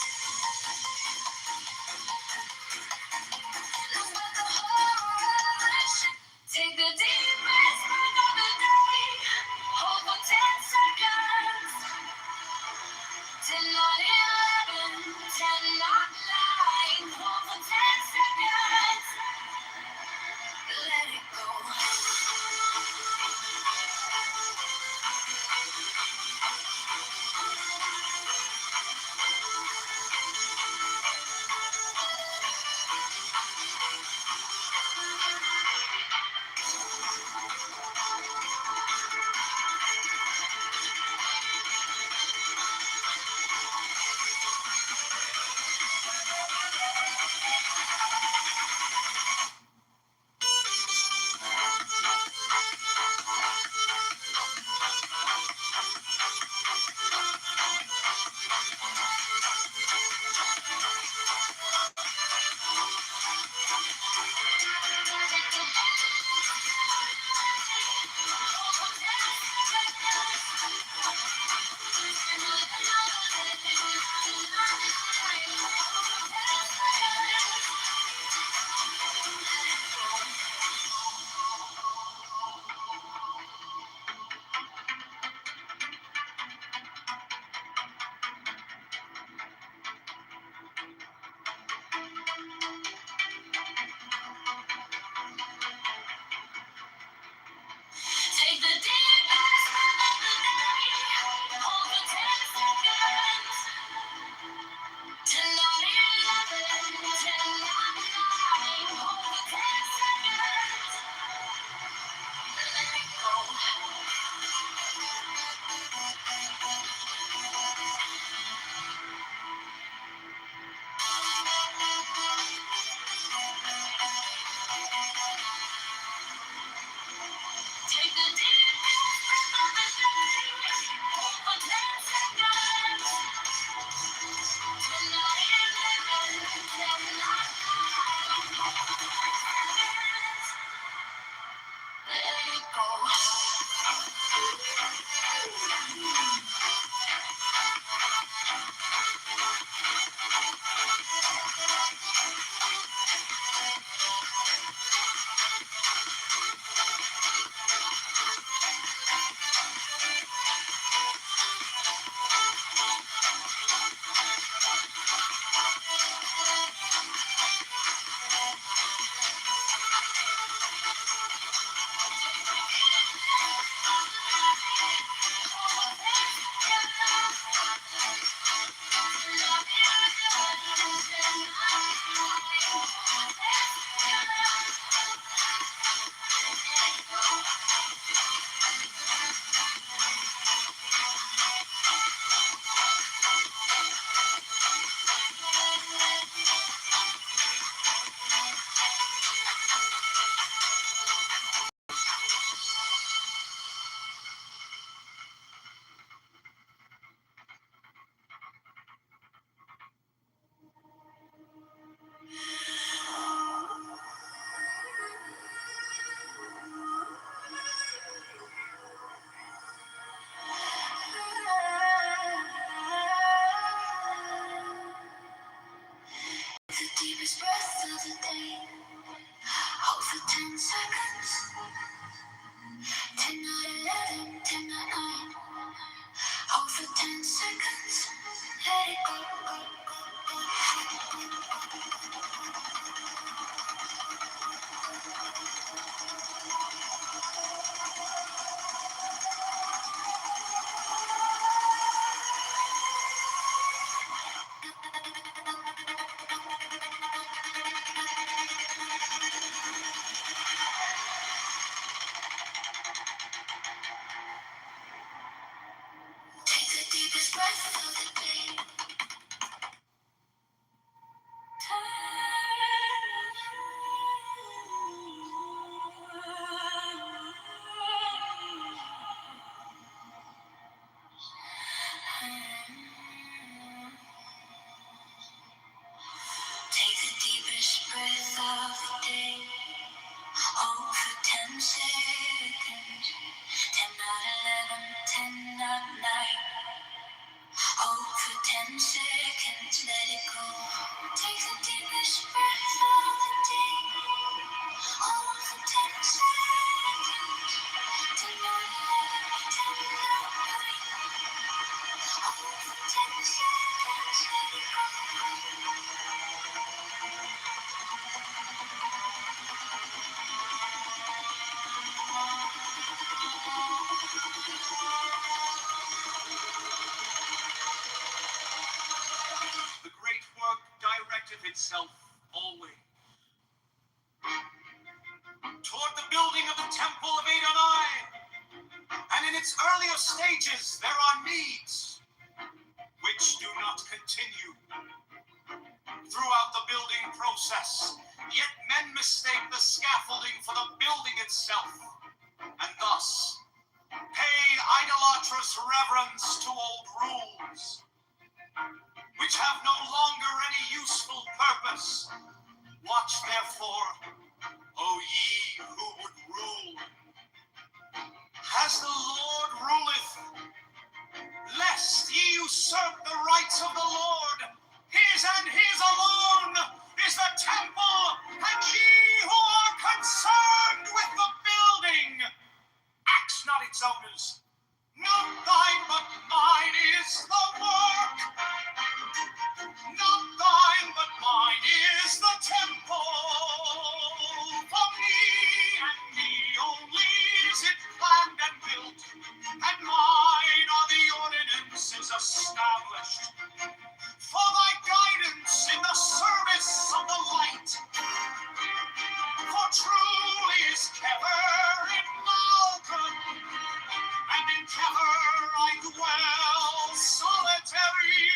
Look at the horror of the shit. Take the deepest breath of the day. Hold for 10 seconds. 10, 9, 11, 10, not 9. Hold for 10 seconds. Let it go. Take the deepest breath of the day. Hold for 10 seconds. 10, 9, 11, 10, not 9. Hold for 10 seconds. Let it go. Take the deepest breath of the day. Hold for 10 seconds. 10, 9, 11, 10, not 9. Hold for 10 seconds. Let it go. The deepest breath of the day. Hold for 10 seconds. 10, 9, 11, 10, 9. Hold for 10 seconds. Let it go. the deepest breath of the day. All for 10 seconds. 10, 9, 11, 10, 9. All for 10 seconds. Let it go. The great work directeth itself always toward the building of the temple of Adonai, and in its earlier stages there are needs which do not continue throughout the building process, yet men mistake the scaffolding for the building itself, and thus pay idolatrous reverence to old rules which have no longer any useful purpose. Watch therefore, O ye who would rule, as the Lord ruleth, lest ye usurp the rights of the Lord. His and his alone is the temple, and ye who are concerned with the building, axe not its owners. Not thine but mine is the work. Not thine but mine is the temple. For me and me only is it planned and built, and mine are the ordinances established. For thy guidance in the service of the light. For truly is Kever in Malcolm, and in Kever I dwell solitary,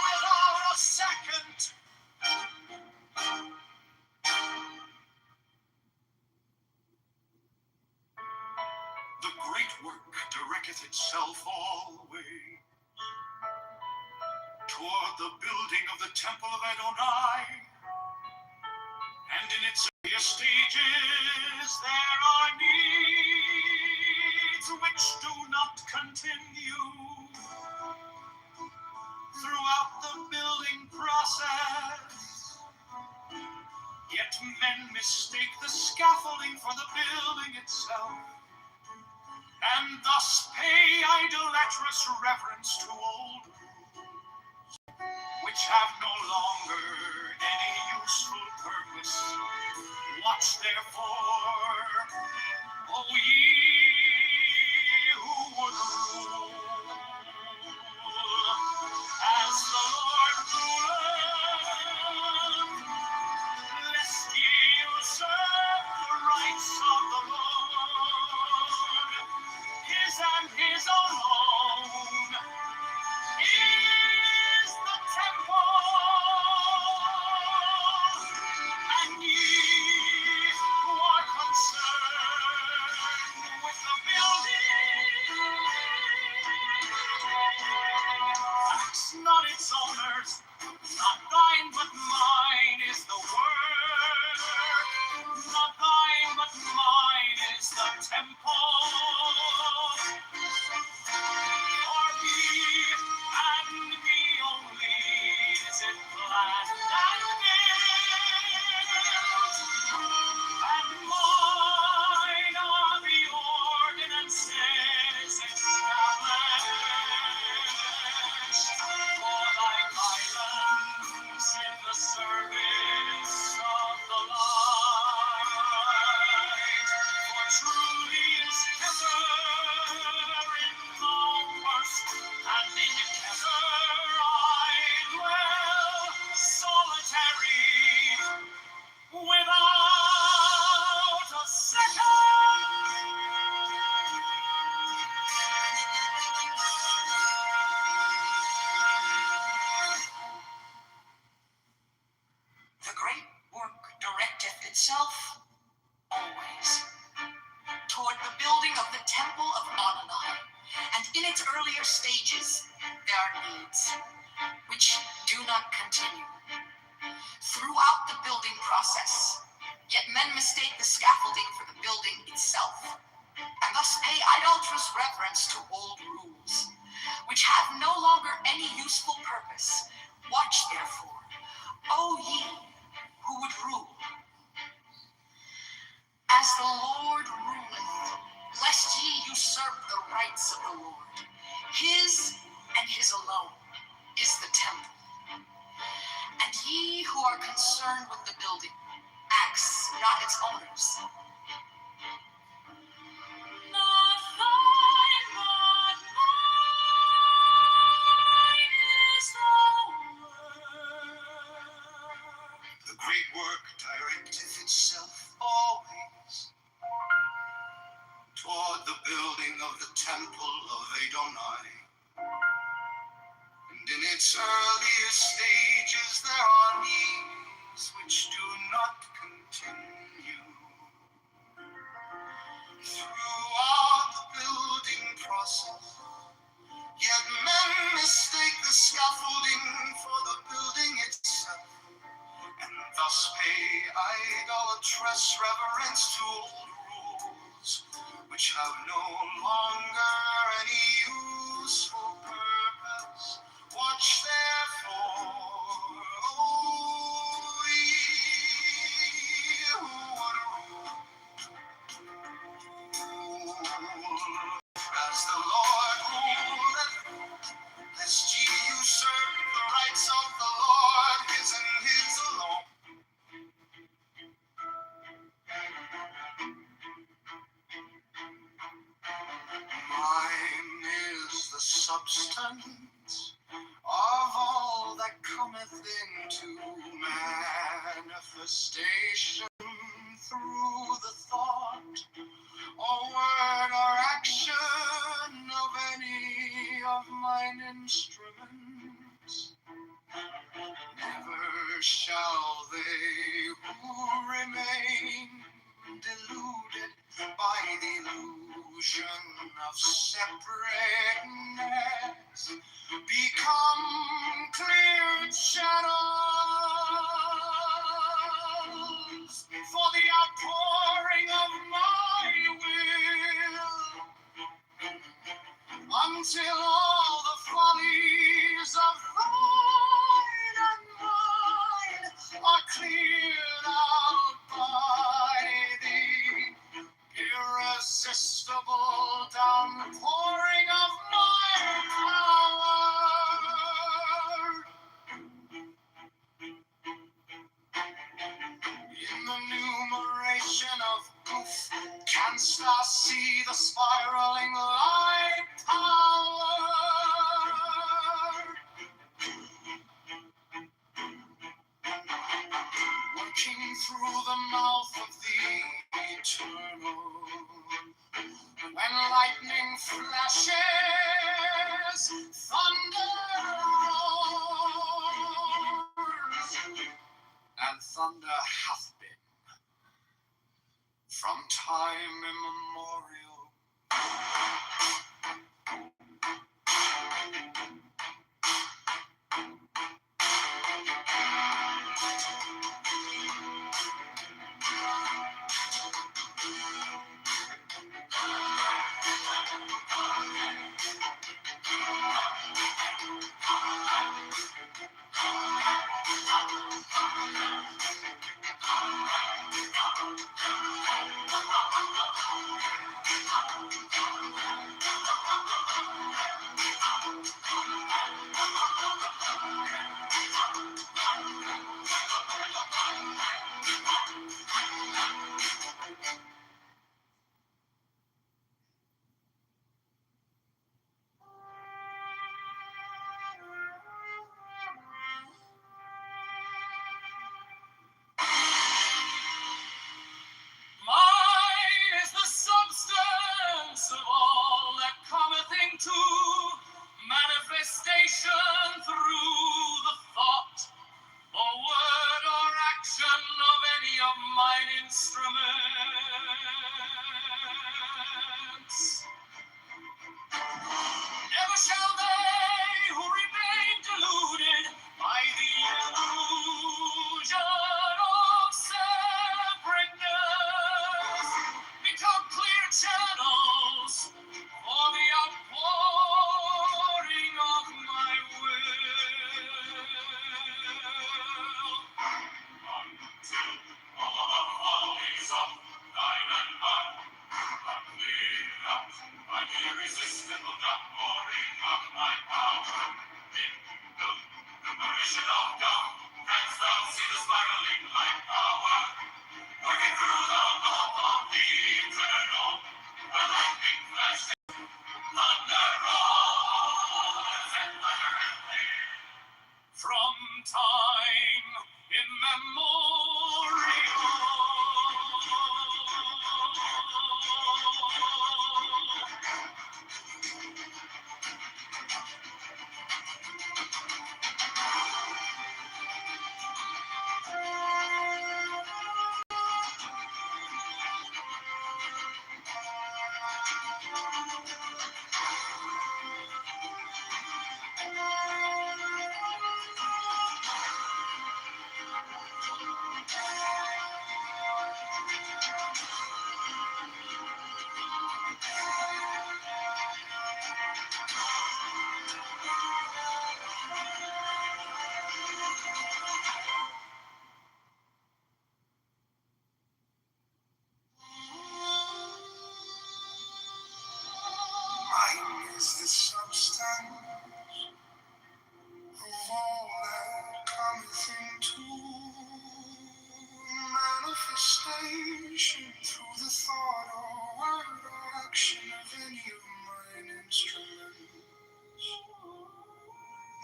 without a second. The great work directeth itself always toward the building of the temple of Adonai, and in its earlier stages there are needs which do not continue throughout the building process, yet men mistake the scaffolding for the building itself, and thus pay idolatrous reverence to old rules, which have no longer any useful purpose. Watch therefore, O ye who would rule, as the Lord ruleth, lest ye usurp the rights of the Lord. His and his alone is the temple, and ye who are concerned with the building, ask not its owners. Not thine but mine is the word. Not thine but mine is the temple. For me and me only is it planned and built, and mine are the ordinances established. For thy guidance in the service of the light. For truly is Kever in Mount, and in Kever I dwell solitary, without a second. The great work directeth itself always toward the building of the temple of Adonai, and in its earlier stages there are needs which do not continue throughout the building process, yet men mistake the scaffolding for the building itself, and thus pay idolatrous reverence to old rules, which have no longer any useful purpose. Watch therefore, O ye who would rule. As the Lord ruleth, lest ye usurp the rights of the Lord. His and his alone is the temple. And ye who are concerned with the building, acts, not its owners. Not thine, not mine is the work. The great work directeth itself always toward the building of the temple of Adonai. And in its earliest stages there are needs which do not continue. Throughout the building process, yet men mistake the scaffolding for the building itself, and thus pay idolatrous reverence to old rules, which have no longer any useful purpose. Watch therefore, O ye who would rule, as the Lord ruleth, lest ye usurp the rights of the Lord, his and his alone. Mine is the substance of all that cometh into manifestation through the thought, or word, or action of any of mine instruments. Never shall they who remain deluded by the illusion of separateness become clear channels for the outpouring of my will, until all the follies of thine and mine are cleared out by the irresistible downpouring of my power. In the numeration of goof, canst thou see the spiraling light power? Working through the mouth of the eternal, when lightning flashes, thunder roars, and thunder hath been from time immemorial. Mine is the substance of all that cometh into manifestation through the thought, or word, or action of any of mine instruments. Never shall they who remain deluded by the illusion of separateness become clear channels for the outpouring of my will. Illusion of God, canst thou see the spiraling light power? Working through the mouth of the eternal, the lightning flashes, thunder roars, and thunder hath from time Mind is the substance of all that cometh into manifestation through the thought or word or action of any of mine instruments.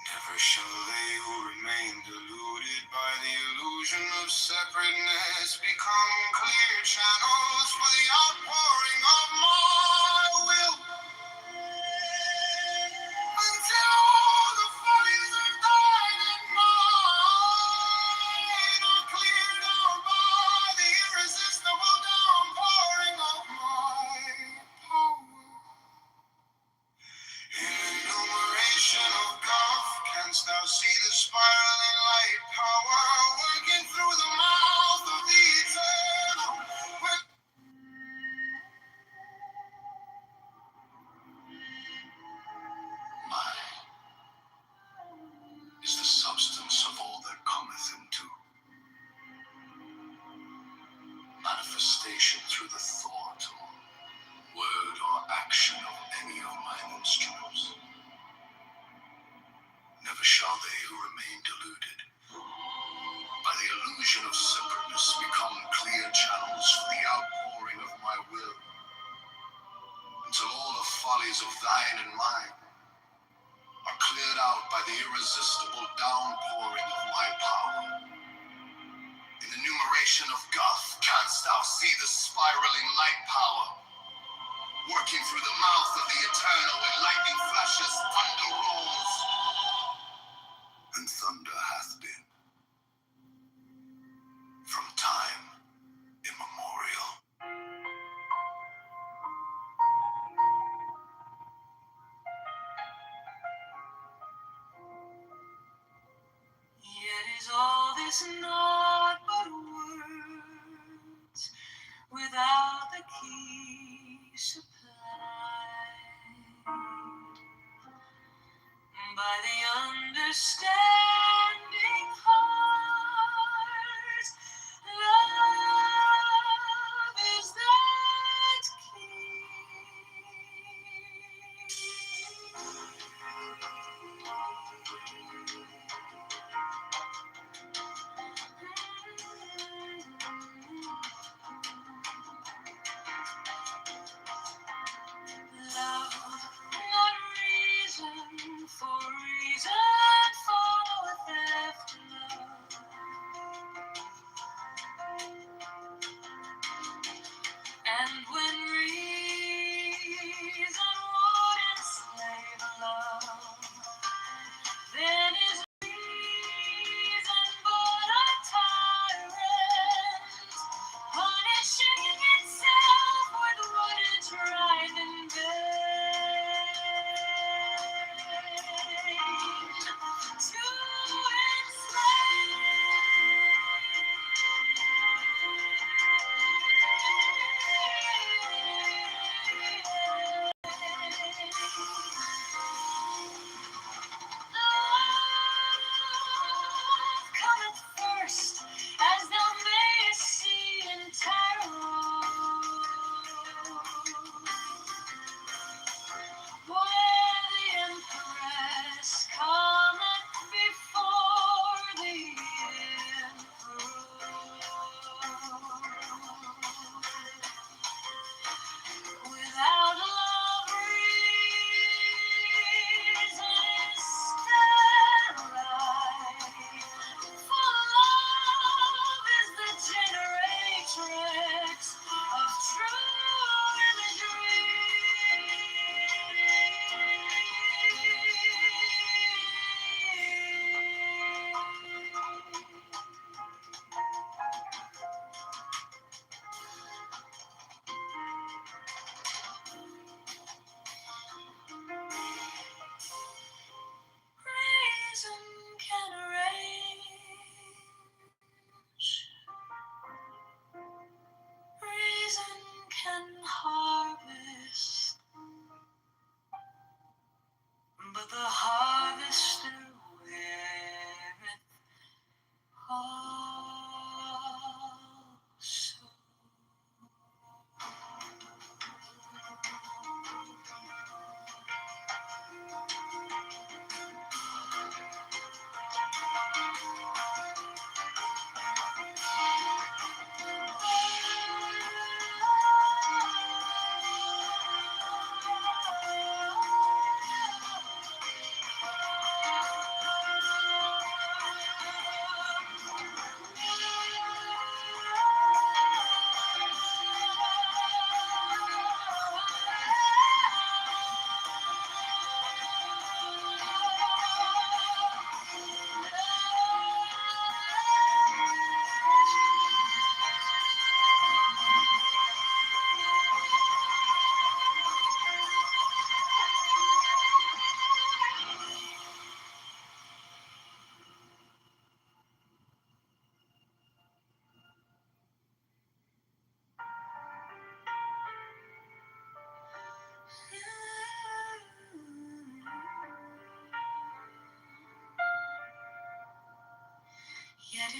Never shall they who remain deluded by the illusion of separateness become clear channels for the outpouring of my will. Until all the follies of thine and mine are cleared out by the irresistible downpouring of my power. In enumeration of golf, canst thou see the spiraling light power working through the mouth of the eternal? Is the substance of all that cometh into manifestation through the thought or word or action of any of mine instruments. Never shall they who remain deluded by the illusion of separateness become clear channels for the outpouring of my will, until all the follies of thine and mine are cleared out by the irresistible downpouring of my power. In enumeration of Goth, canst thou see the spiraling light power working through the mouth of the eternal when lightning flashes, thunder rolls, and thunder hath been from time immemorial. Yet is all this naught but words without the key supplied by the understanding heart. Love is that key. Love, not reason, for reason followeth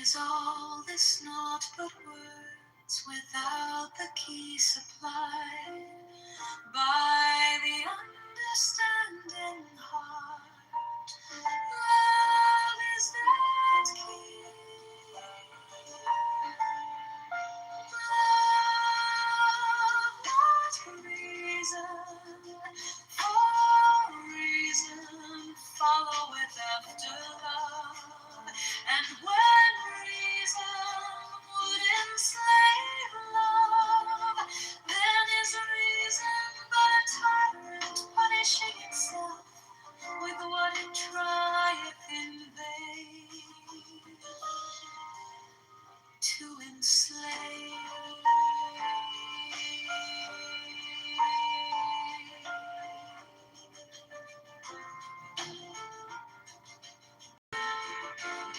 is all this naught but words without the key supplied by the understanding heart? Love is that key. Love, not reason, for reason followeth after love. And when reason would enslave love, then is reason but a tyrant punishing itself with what it trieth in vain to enslave.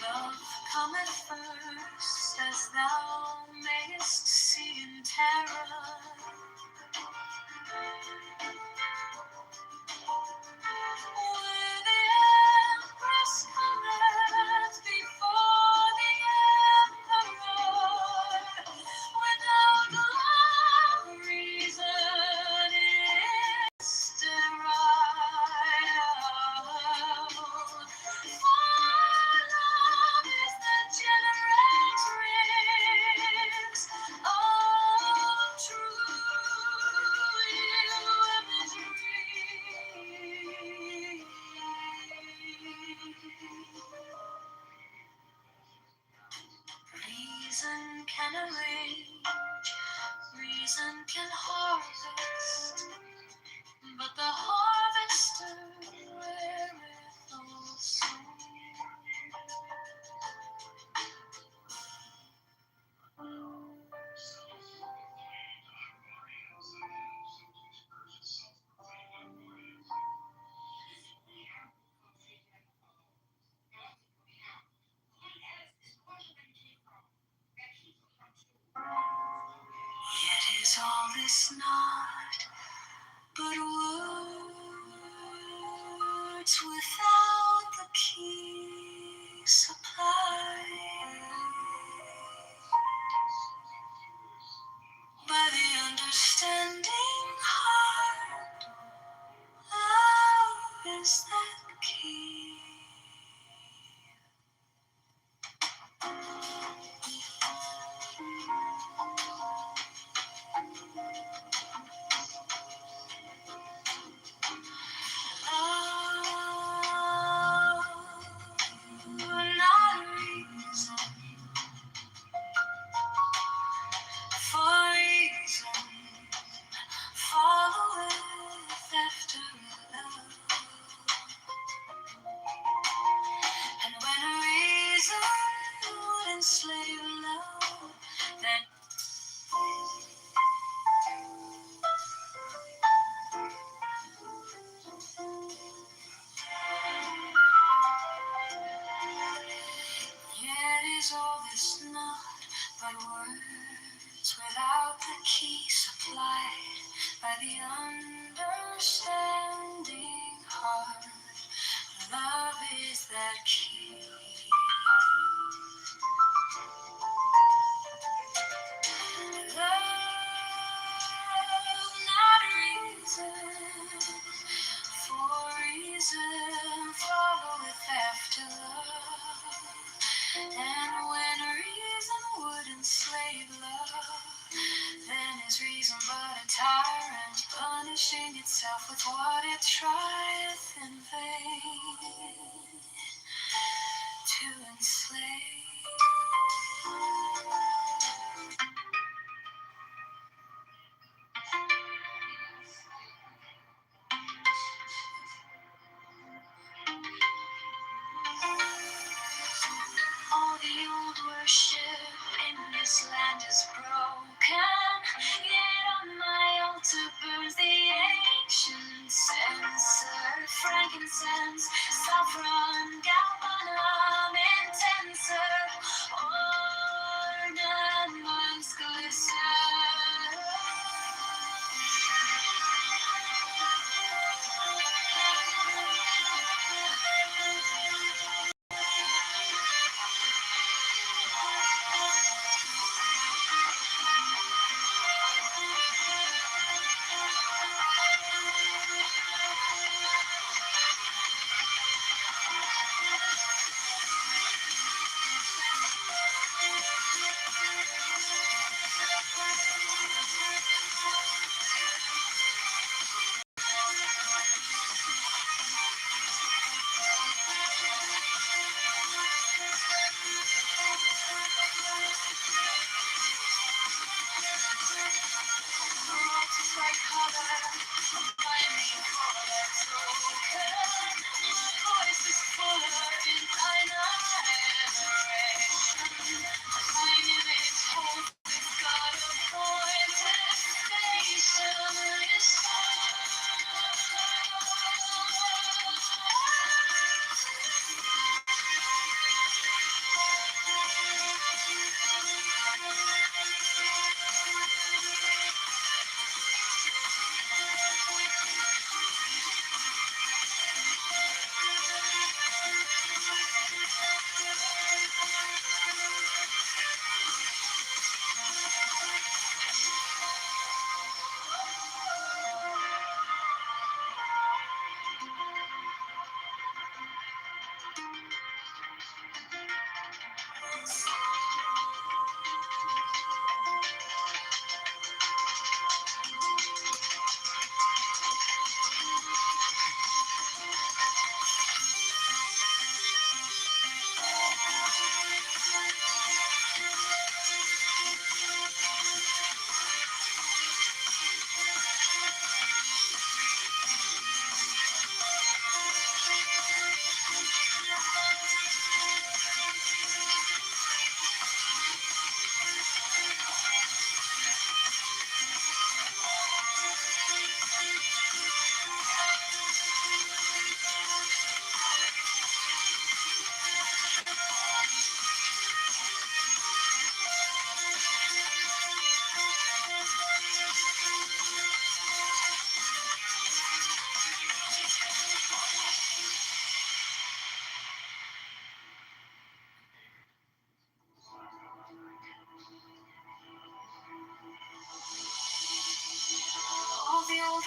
Love cometh first, as thou mayest see in terror. Where the empress cometh before the emperor, without love reason is sterile. For love is the generatrix of true imagery. Reason can arrange, reason can harvest, but the harvester weareth also. Yet is all this not but words without the key supplied by the understanding heart? Love is that key. Not reason, for reason followeth after love. And when reason would enslave love, then yet is all this naught but words without the key supplied by the understanding heart? Love is that key. Love, not reason, for reason followeth after love. And when reason would enslave love, then is reason but a tyrant punishing itself with what it trieth in vain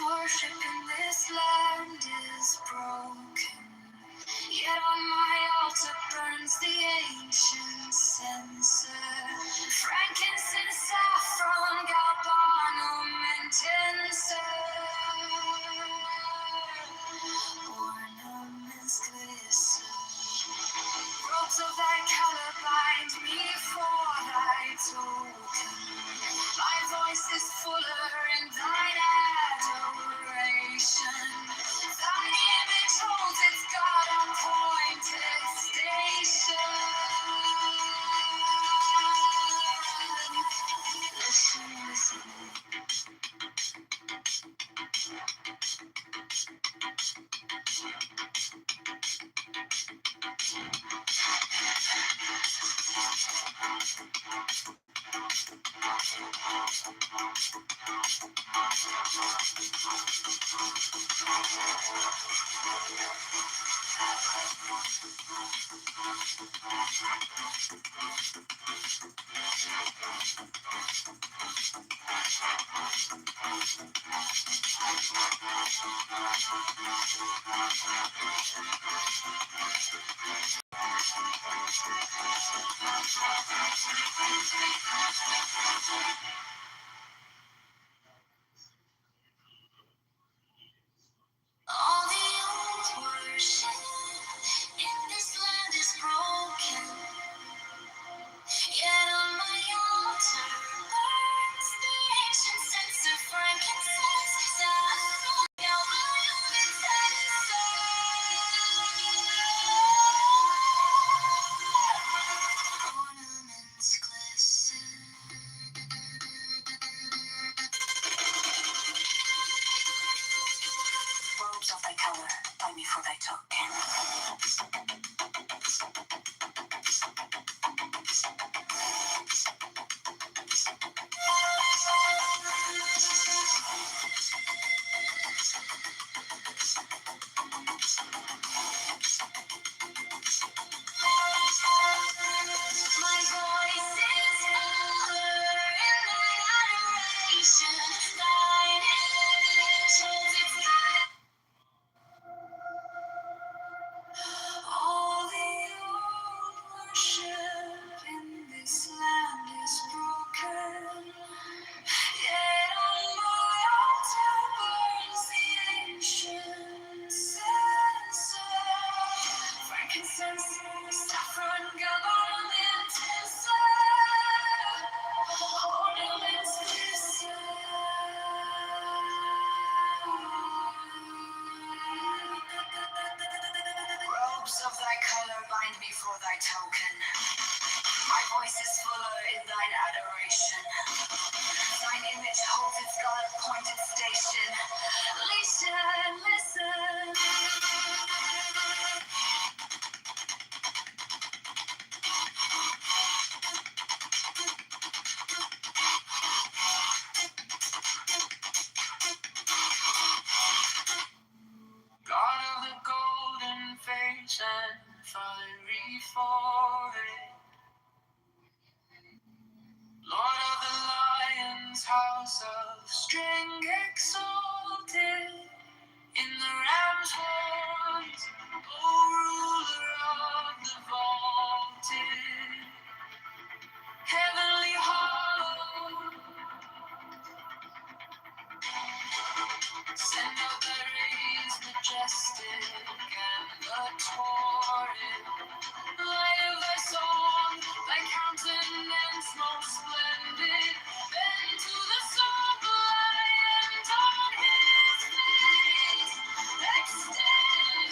old worship in this land is broken. Yet on my altar burns the ancient censer. Frankincense, saffron, galbanum, and tinsel. Ornaments glisten. Robes of thy color bind me for thy token. My voice is fuller in thine adoration. Thine image holds its God-appointed station. Listen, listen. All the old worship in this land is broken. Yet on my altar burns the ancient sense of frankincense. Saffron, galbanum, and tinsel. Ornaments glisten. Robes of thy color, bind me for thy token. My voice is fuller in thine adoration. Thine image holds its God. All the old worship in this land is broken. Yet on my altar burns the ancient censer. Frankincense, saffron, galbanum, and tinsel. Ornaments glisten. Robes of thy color bind me for thy token. My voice is fuller in thine adoration. Thine image holds its God-appointed station. Listen, listen. God of the golden face and fiery forehead, Lord of the lion's house of strength exalted, in the ram's horns, O ruler of the vaulted, heavenly hollow, send out thy rays majestic and the torrent, light of thy song, thy countenance most splendid, bend to the subliant on his face, extended.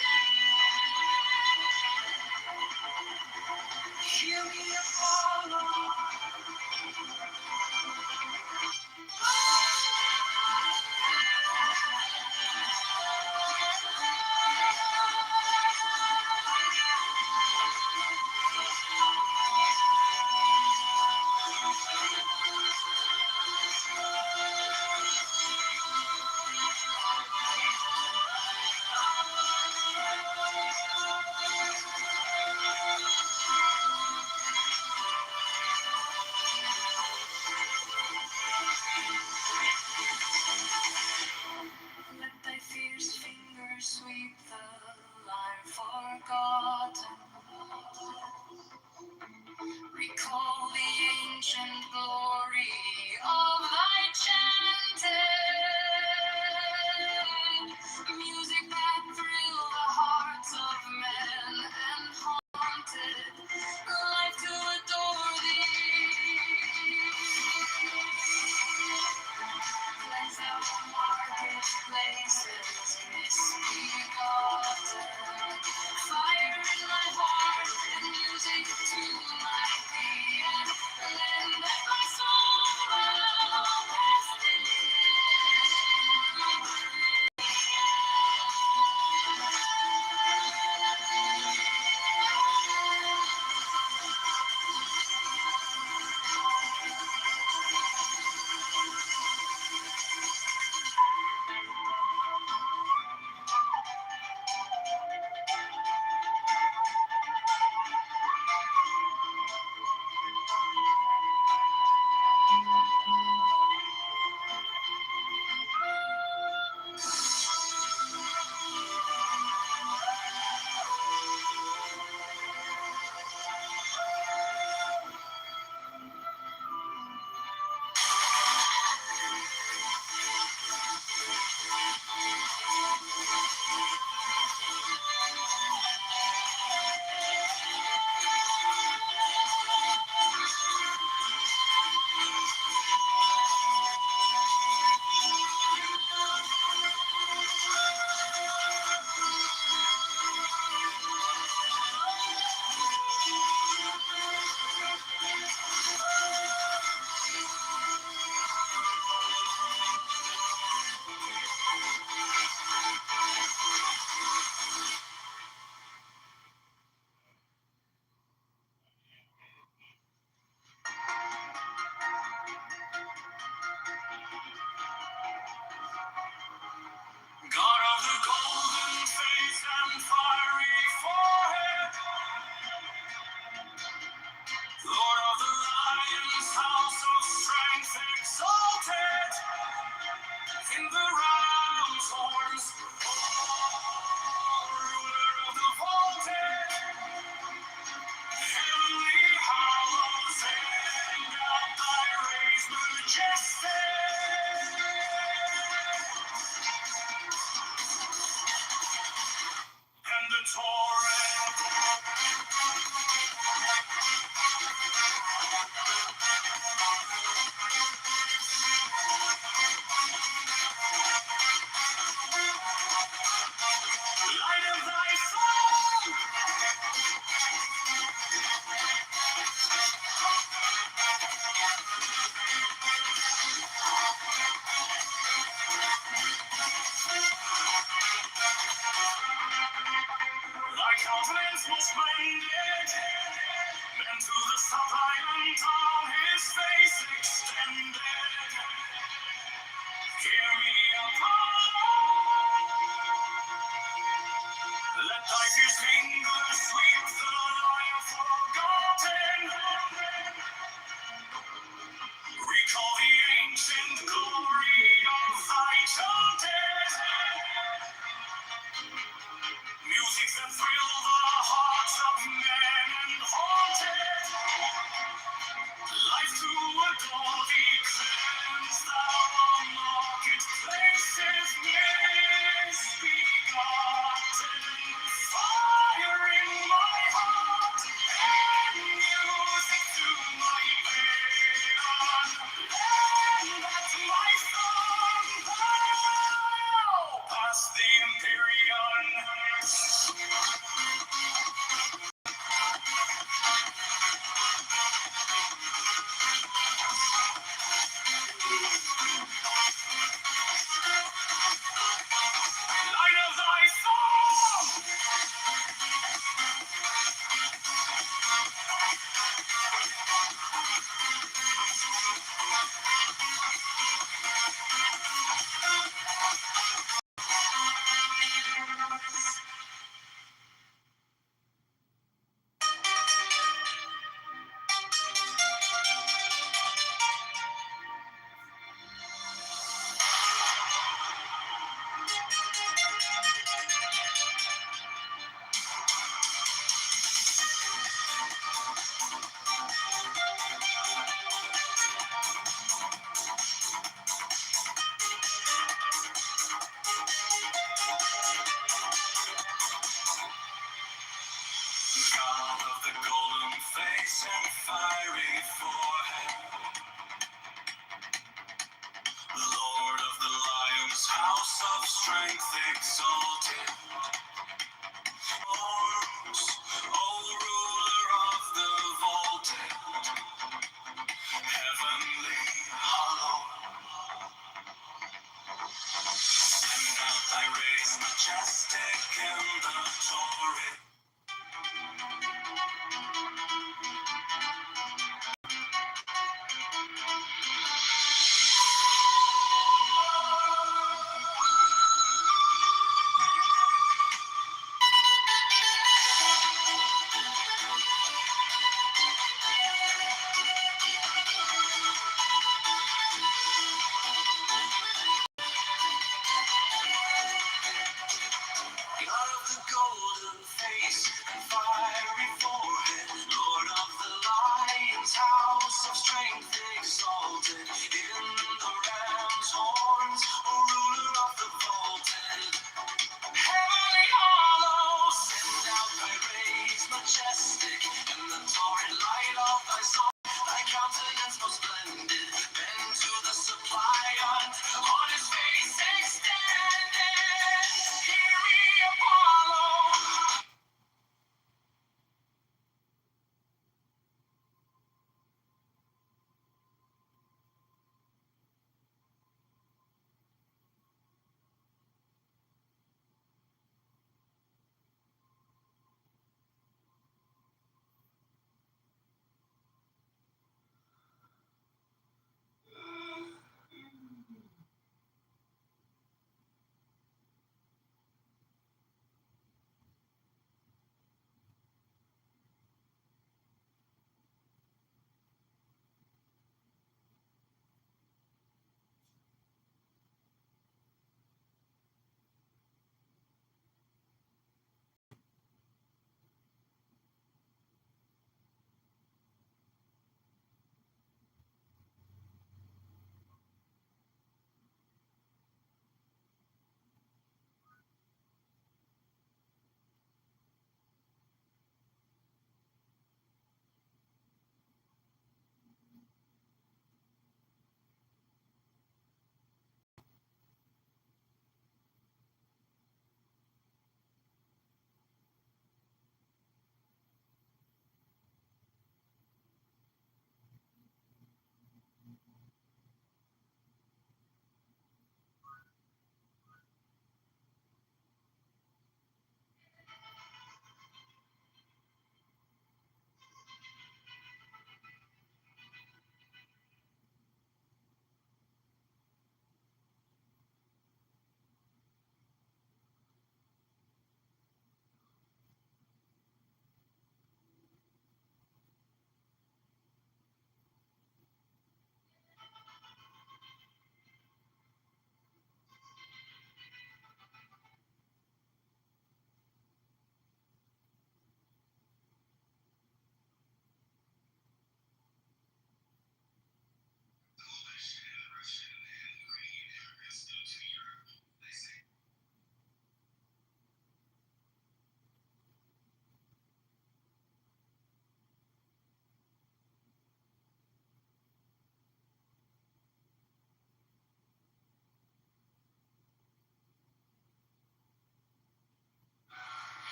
the golden face and fiery forehead. Lord of the Lion's house of strength exalted. Arms, O ruler of the vaulted. Heavenly hollow. Send out thy rays majestic in the torrid.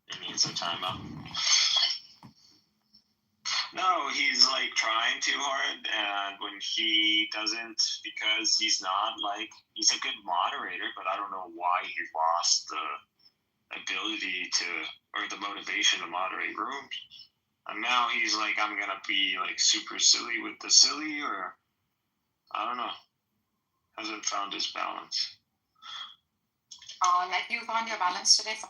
He needs a timeout. No, he's like trying too hard, and when he doesn't, because he's not like, he's a good moderator, but I don't know why he lost the ability to, or the motivation to moderate rooms. And now he's like, I'm gonna be like super silly with the silly, or I don't know. Hasn't found his balance. Like you found your balance today for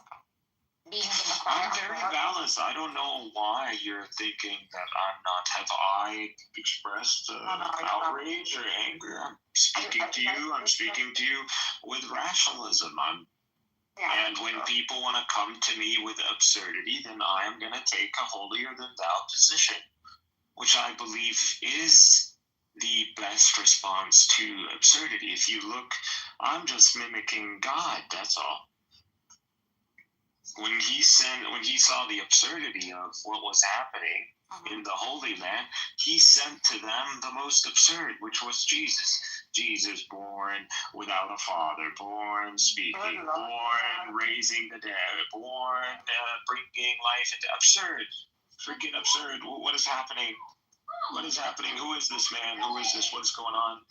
being I'm very balanced. I don't know why you're thinking that I'm not. Have I expressed outrage or anger? I'm speaking to you. I'm speaking to you with rationalism. And when people want to come to me with absurdity, then I am going to take a holier-than-thou position, which I believe is the best response to absurdity. If you look, I'm just mimicking God, that's all. When he saw the absurdity of what was happening in the Holy Land, he sent to them the most absurd, which was Jesus. Jesus born without a father, born speaking, born raising the dead, born bringing life into absurd, freaking absurd. What is happening? What is happening? Who is this man? Who is this? What's going on?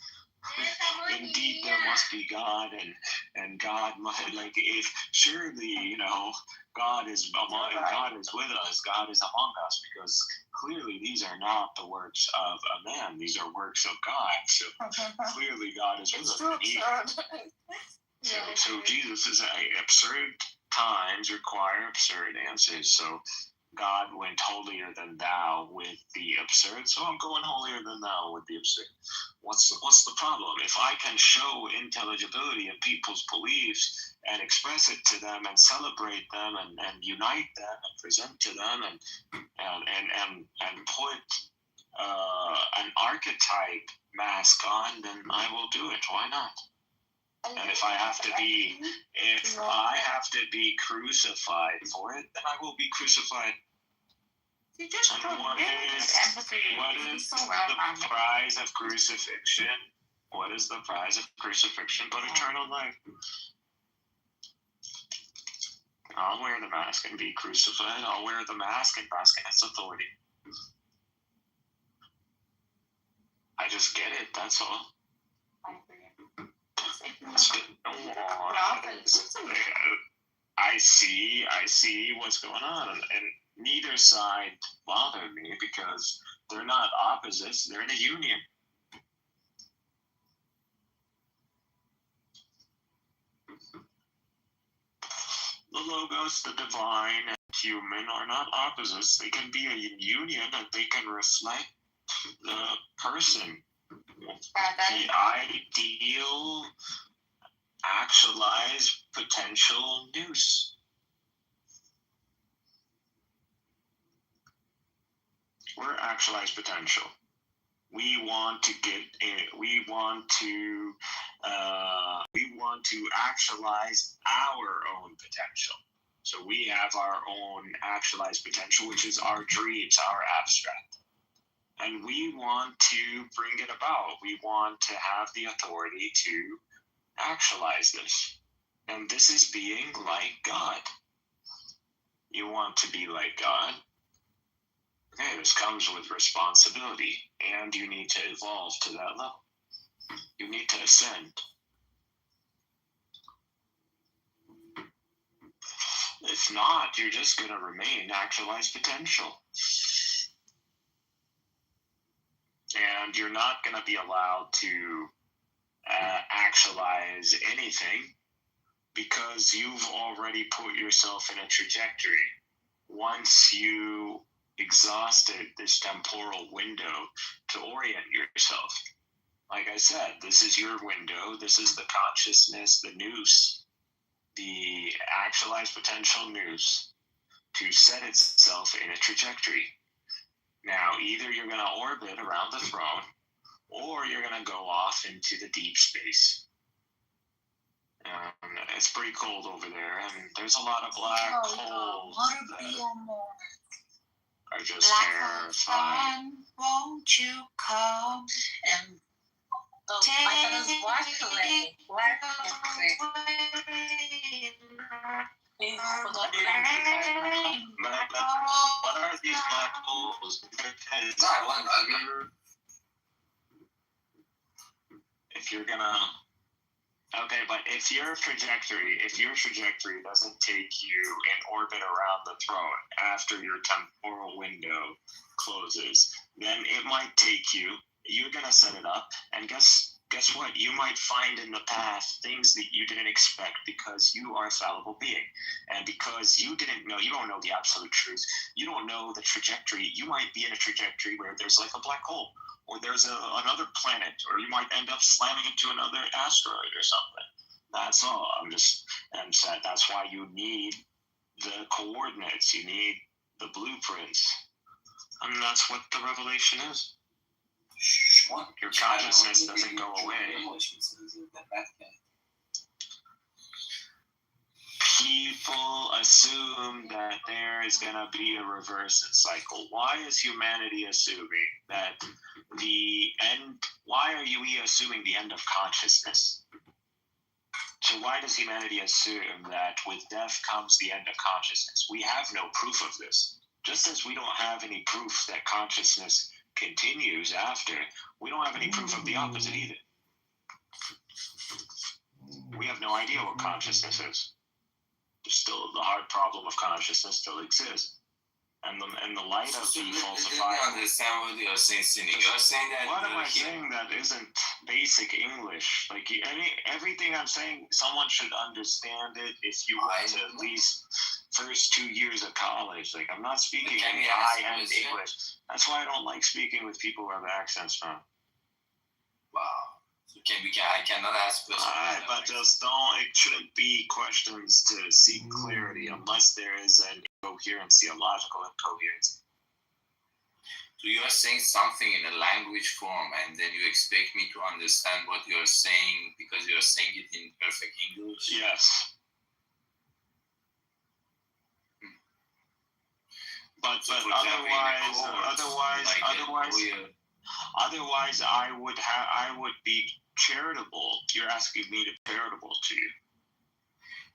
Indeed, there must be God, and God must, like, if surely, God is with us, God is among us, because clearly these are not the works of a man, these are works of God. So clearly God is with us. So Jesus is absurd times require absurd answers. So God went holier than thou with the absurd, so I'm going holier than thou with the absurd. What's the problem? If I can show intelligibility in people's beliefs and express it to them and celebrate them and unite them and present to them and put an archetype mask on, then I will do it. Why not? And if I have to be crucified for it, then I will be crucified. And what is the prize of crucifixion? What is the prize of crucifixion but eternal life? I'll wear the mask and be crucified. I'll wear the mask and bask in its authority. I just get it, that's all. I see what's going on, and neither side bothered me because they're not opposites, they're in a union. The Logos, the divine, and human are not opposites. They can be a union and they can reflect the person. The ideal, actualized potential nous. We're actualized potential. We want to actualize our own potential. So we have our own actualized potential, which is our dreams, our abstract. And we want to bring it about. We want to have the authority to actualize this. And this is being like God. You want to be like God? Okay, this comes with responsibility, and you need to evolve to that level. You need to ascend. If not, you're just going to remain actualized potential. And you're not going to be allowed to actualize anything because you've already put yourself in a trajectory. Once you exhausted this temporal window to orient yourself. Like I said, this is your window. This is the consciousness, the nous, the actualized potential nous to set itself in a trajectory. Now, either you're going to orbit around the throne or you're going to go off into the deep space. It's pretty cold over there, and there's a lot of black holes are just terrifying. Won't you come? And Oh, I thought it was black clay. Black clay. What are these black holes? If you're gonna, okay, but if your trajectory doesn't take you in orbit around the throne after your temporal window closes, then it might take you. You're gonna set it up, and guess what? You might find in the path things that you didn't expect because you are a fallible being, and because you don't know the absolute truth. You don't know the trajectory. You might be in a trajectory where there's like a black hole, or there's another planet, or you might end up slamming into another asteroid or something. That's all. That's why you need the coordinates. You need the blueprints, and that's what the revelation is. Your consciousness doesn't go away. People assume that there is going to be a reverse cycle. Why is humanity assuming that the end? Why are we assuming the end of consciousness? So why does humanity assume that with death comes the end of consciousness? We have no proof of this. Just as we don't have any proof that consciousness continues after, we don't have any proof of the opposite either. We have no idea what consciousness is. Still, the hard problem of consciousness still exists. And the light of the falsified. I understand what you're saying, Cindy. You're saying that. What am I saying that isn't basic English? Like everything I'm saying, someone should understand it if you went to at least first 2 years of college. Like I'm not speaking any high-end English. That's why I don't like speaking with people who have accents from. Wow. I cannot ask questions. But just don't. It shouldn't be questions to seek clarity unless there is an incoherency, a logical incoherency. So you are saying something in a language form, and then you expect me to understand what you are saying because you are saying it in perfect English? Yes. But otherwise, I would be charitable. You're asking me to be charitable to you.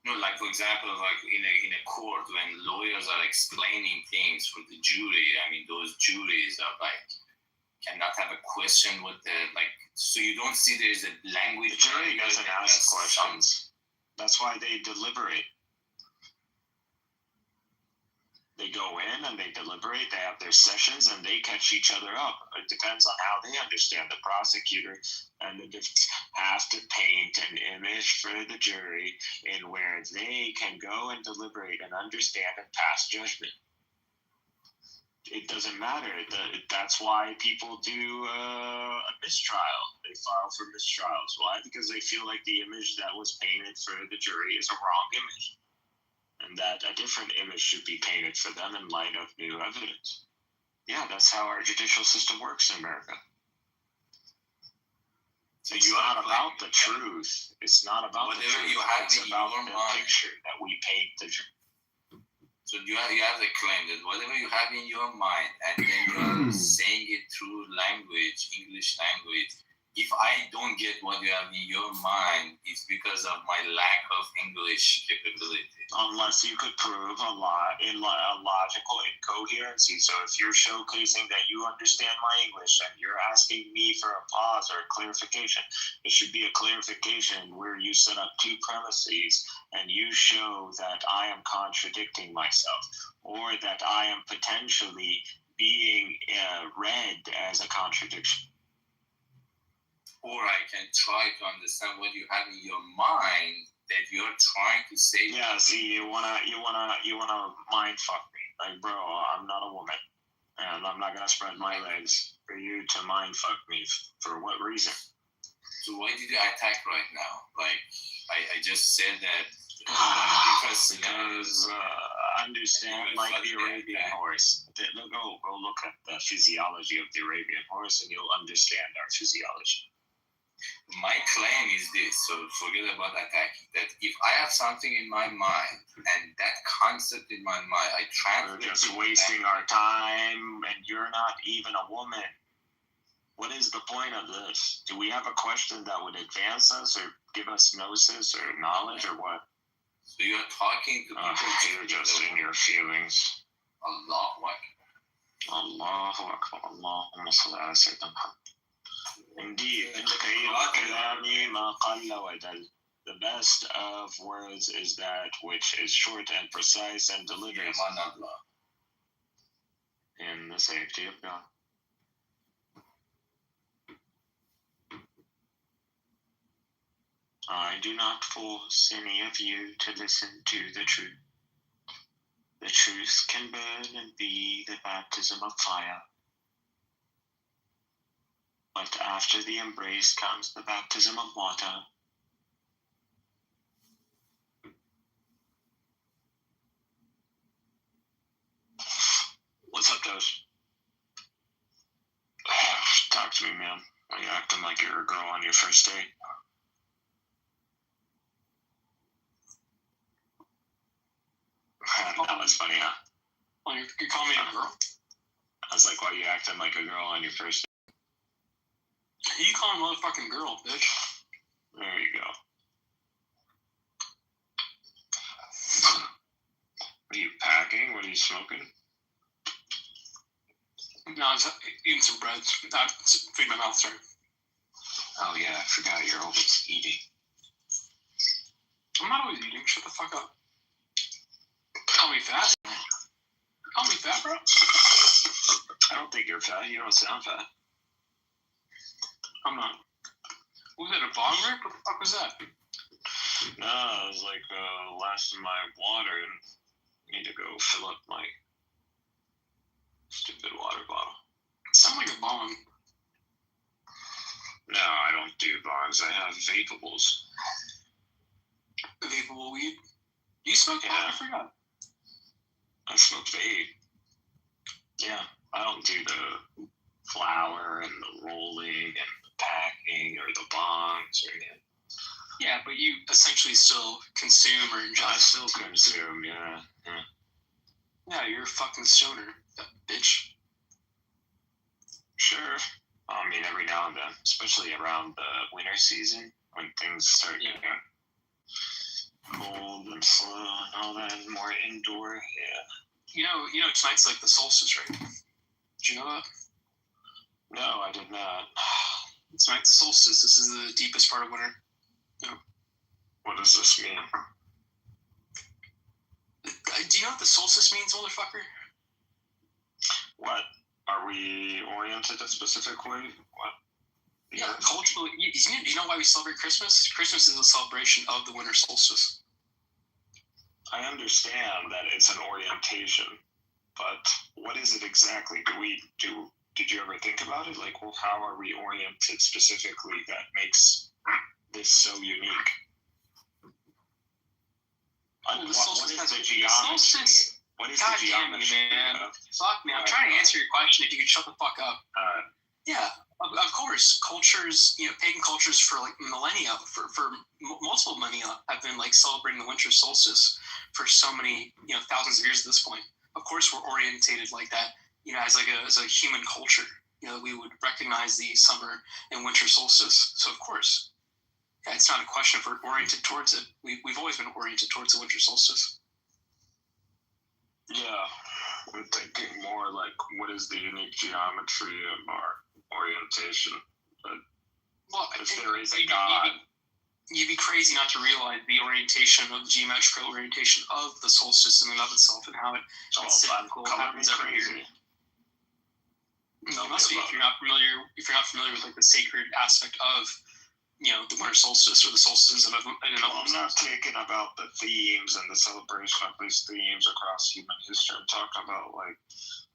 No, like for example, like in a court when lawyers are explaining things for the jury. I mean, those juries are like cannot have a question with the like. So you don't see there's a language. The jury doesn't ask questions. That's why they deliberate. They go in and they deliberate, they have their sessions, and they catch each other up. It depends on how they understand. The prosecutor and the defense have to paint an image for the jury in where they can go and deliberate and understand and pass judgment. It doesn't matter. That's why people do a mistrial. They file for mistrials. Why? Because they feel like the image that was painted for the jury is a wrong image. And that a different image should be painted for them in light of new evidence. Yeah, that's how our judicial system works in America. It's not about the truth. It's not about the truth. It's about the picture that we paint the truth. So you have the claim that whatever you have in your mind, and then you're saying it through language, English language. If I don't get what you have in your mind, it's because of my lack of English capability. Unless you could prove a logical incoherency. So if you're showcasing that you understand my English and you're asking me for a pause or a clarification, it should be a clarification where you set up two premises and you show that I am contradicting myself or that I am potentially being read as a contradiction. Or I can try to understand what you have in your mind that you're trying to say. Yeah, see, you wanna mind fuck me, like, bro, I'm not a woman, and I'm not gonna spread my legs for you to mind fuck me. For what reason? So why did you attack right now? Like, I just said that because understand, like the Arabian horse. Go look at the physiology of the Arabian horse, and you'll understand our physiology. My claim is this, so forget about attacking, that if I have something in my mind and that concept in my mind, I try to... We're just wasting our time, and you're not even a woman. What is the point of this? Do we have a question that would advance us or give us gnosis or knowledge or what? So you're talking to people. You're just in your feelings. Allahu Akbar. Allahu Akbar. Allahumma salli ala Sayyidina Muhammad. Indeed, the best of words is that which is short and precise and delivers in the safety of God. I do not force any of you to listen to the truth. The truth can burn and be the baptism of fire. But after the embrace comes the baptism of water. What's up, Dose? Talk to me, man. Are you acting like you're a girl on your first date? That was funny, huh? Well, you call me a girl? I was like, why are you acting like a girl on your first date? You call me a motherfucking girl, bitch. There you go. Are you packing? What are you smoking? No, I was eating some bread. Feed my mouth, sorry. Oh, yeah, I forgot you're always eating. I'm not always eating. Shut the fuck up. Call me fat? Call me fat, bro? I don't think you're fat. You don't sound fat. I'm not. Was it a bong rip? What the fuck was that? No, it was like last of my water and I need to go fill up my stupid water bottle. Sound like a bong. No, I don't do bongs. I have vapables. Vapable weed? You smoke bong? I forgot. I smoke vape. Yeah, I don't do the flower and the rolling and the packing or the bongs or anything. Yeah, but you essentially still consume or ingest. I still consume, yeah. Yeah, you're a fucking stoner, that bitch. Sure. I mean, every now and then, especially around the winter season when things start getting cold and slow and all that, more indoor, You know, tonight's like the solstice, right? Did you know that? No, I did not. Tonight's the solstice. This is the deepest part of winter. Yeah. What does this mean? Do you know what the solstice means, motherfucker? What? Are we oriented a specific way? What? Yeah, culturally. Do you know why we celebrate Christmas? Christmas is a celebration of the winter solstice. I understand that it's an orientation, but what is it exactly? Did you ever think about it? Like, well, how are we oriented specifically that makes this so unique? What is the geometry? What is the geometry? Man. Fuck me. I'm trying to answer your question. If you could shut the fuck up. Yeah, of course. Cultures, pagan cultures for like millennia, for multiple millennia, have been like celebrating the winter solstice for so many, thousands of years at this point. Of course, we're orientated like that, as a human culture. We would recognize the summer and winter solstice. So of course, it's not a question if we're oriented towards it. We've always been oriented towards the winter solstice. Yeah, I'm thinking more like what is the unique geometry of our orientation? But if there is a God, you'd be crazy not to realize the orientation of the geometrical orientation of the solstice in and of itself and how it's cyclical. Happens every year. You must be if you're not familiar with like the sacred aspect of the winter solstice or the solstices I'm not talking about the themes and the celebration of these themes across human history. I'm talking about like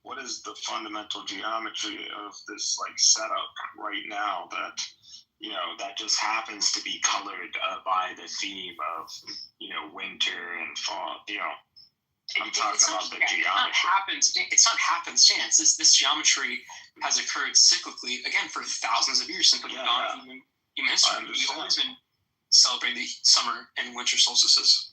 what is the fundamental geometry of this like setup right now that that just happens to be colored by the theme of winter and fall. I'm talking about the geometry. It's not happenstance. This geometry has occurred cyclically again for thousands of years since human history. We've always been celebrating the summer and winter solstices.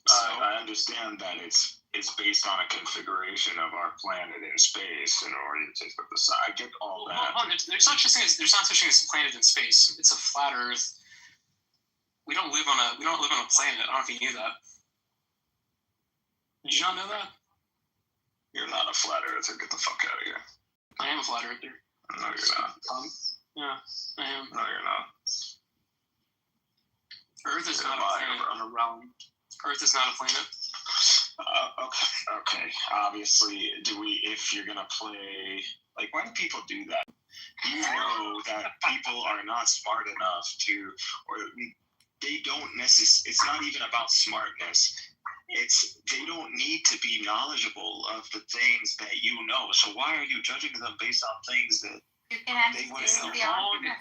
I understand that it's is based on a configuration of our planet in space in order to put the sun. I get all that. Hold on. There's not such thing as a planet in space. It's a flat Earth. We don't live on a planet. I don't know if you knew that. Did you not know that? You're not a flat earther. Get the fuck out of here. I am a flat earther. No, you're not. Yeah, I am. No, you're not. Earth is not a planet on a realm. Earth is not a planet. Okay. Obviously, if you're gonna play, like, why do people do that? You know that people are not smart enough to, or they don't necessarily. It's not even about smartness. They don't need to be knowledgeable of the things that you know. So why are you judging them based on things that they wouldn't know?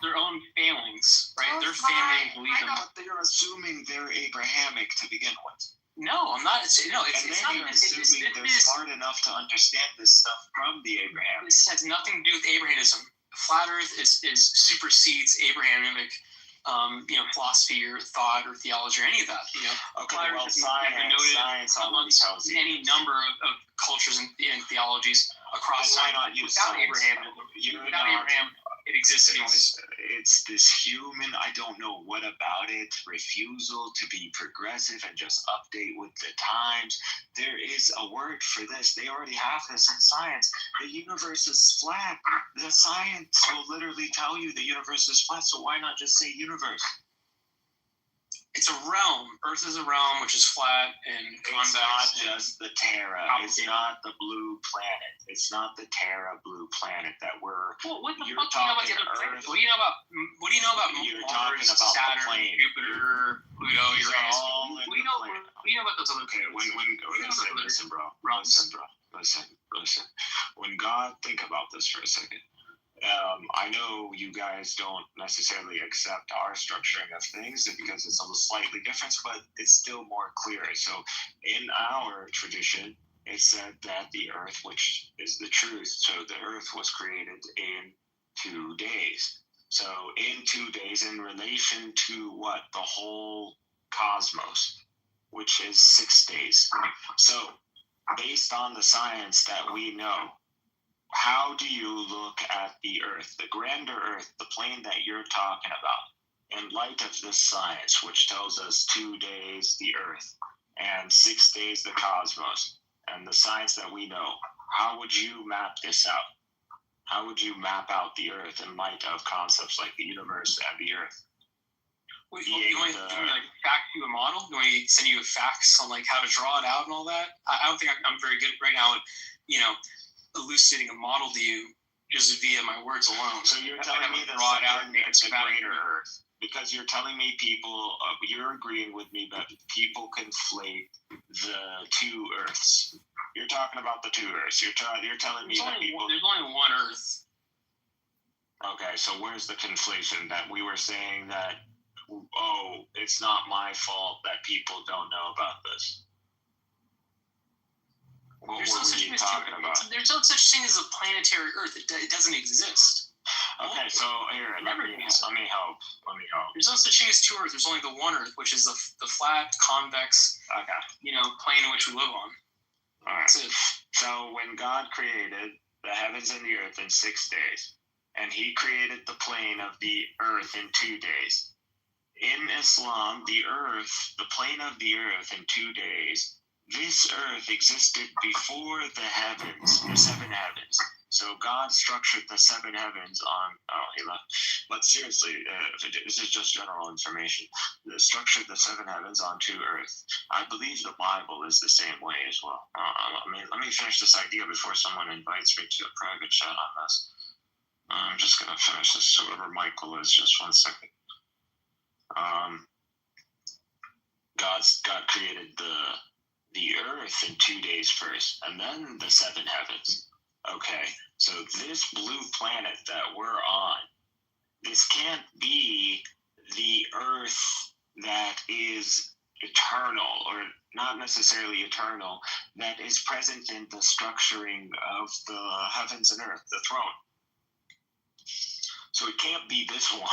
Their own failings, right? Their family believe them. But they're assuming they're Abrahamic to begin with. No, I'm not. It's not even assuming they're smart enough to understand this stuff from the Abrahamic. This has nothing to do with Abrahamism. Flat Earth is supersedes Abrahamic, philosophy or thought or theology or any of that. Okay, well, science already tells you. Any number of cultures and theologies across time. Why not use without science? Without Abraham, it exists anyways. It's this human, I don't know what about it, refusal to be progressive and just update with the times. There is a word for this. They already have this in science. The universe is flat. The science will literally tell you the universe is flat, so why not just say universe? It's a realm. Earth is a realm which is flat and convex. It's not just the Terra. It's not the blue planet. It's not the Terra blue planet that we're. Well, what the fuck do you know about the other planets? What do you know about? You're talking about Saturn, the plane. Jupiter, Pluto, Uranus? What do you know? Plane. What do you know about those other planets? Listen, bro. Listen. When God, think about this for a second. I know you guys don't necessarily accept our structuring of things because it's a slightly different, but it's still more clear. So in our tradition, it said that the earth, which is the truth, so the earth was created in 2 days. So in 2 days, in relation to what? The whole cosmos, which is 6 days. So based on the science that we know, how do you look at the earth, the grander earth, the plane that you're talking about, in light of this science, which tells us 2 days the earth and 6 days the cosmos, and the science that we know? How would you map this out? How would you map out the earth in light of concepts like the universe and the earth? Wait, you want me to fax you a model? You want me to send you a fax on how to draw it out and all that? I don't think I'm very good right now at, elucidating a model to you just via my words alone. So you're telling me that draw it out and make it greater earth, because you're telling me people, you're agreeing with me that people conflate the two earths. You're talking about the two earths. You're telling me that people. There's only one earth. Okay, so where's the conflation that we were saying that? Oh, it's not my fault that people don't know about this. What were we talking about? There's no such thing as a planetary Earth. It doesn't exist. Okay, so here, let me help. There's no such thing as two Earths. There's only the one Earth, which is the flat, convex, plane in which we live on. All right. That's it. So when God created the heavens and the earth in 6 days, and He created the plane of the earth in 2 days. In Islam, the plane of the earth in 2 days. This earth existed before the heavens, the seven heavens. So God structured the seven heavens on. Oh, he left. But seriously, this is just general information. Structured the seven heavens onto earth. I believe the Bible is the same way as well. Let me finish this idea before someone invites me to a private chat on this. I'm just gonna finish this. Whoever Michael is, just 1 second. God created the earth in 2 days first, and then the seven heavens. Okay, so this blue planet that we're on, this can't be the earth that is eternal, or not necessarily eternal, that is present in the structuring of the heavens and earth, the throne. So it can't be this one.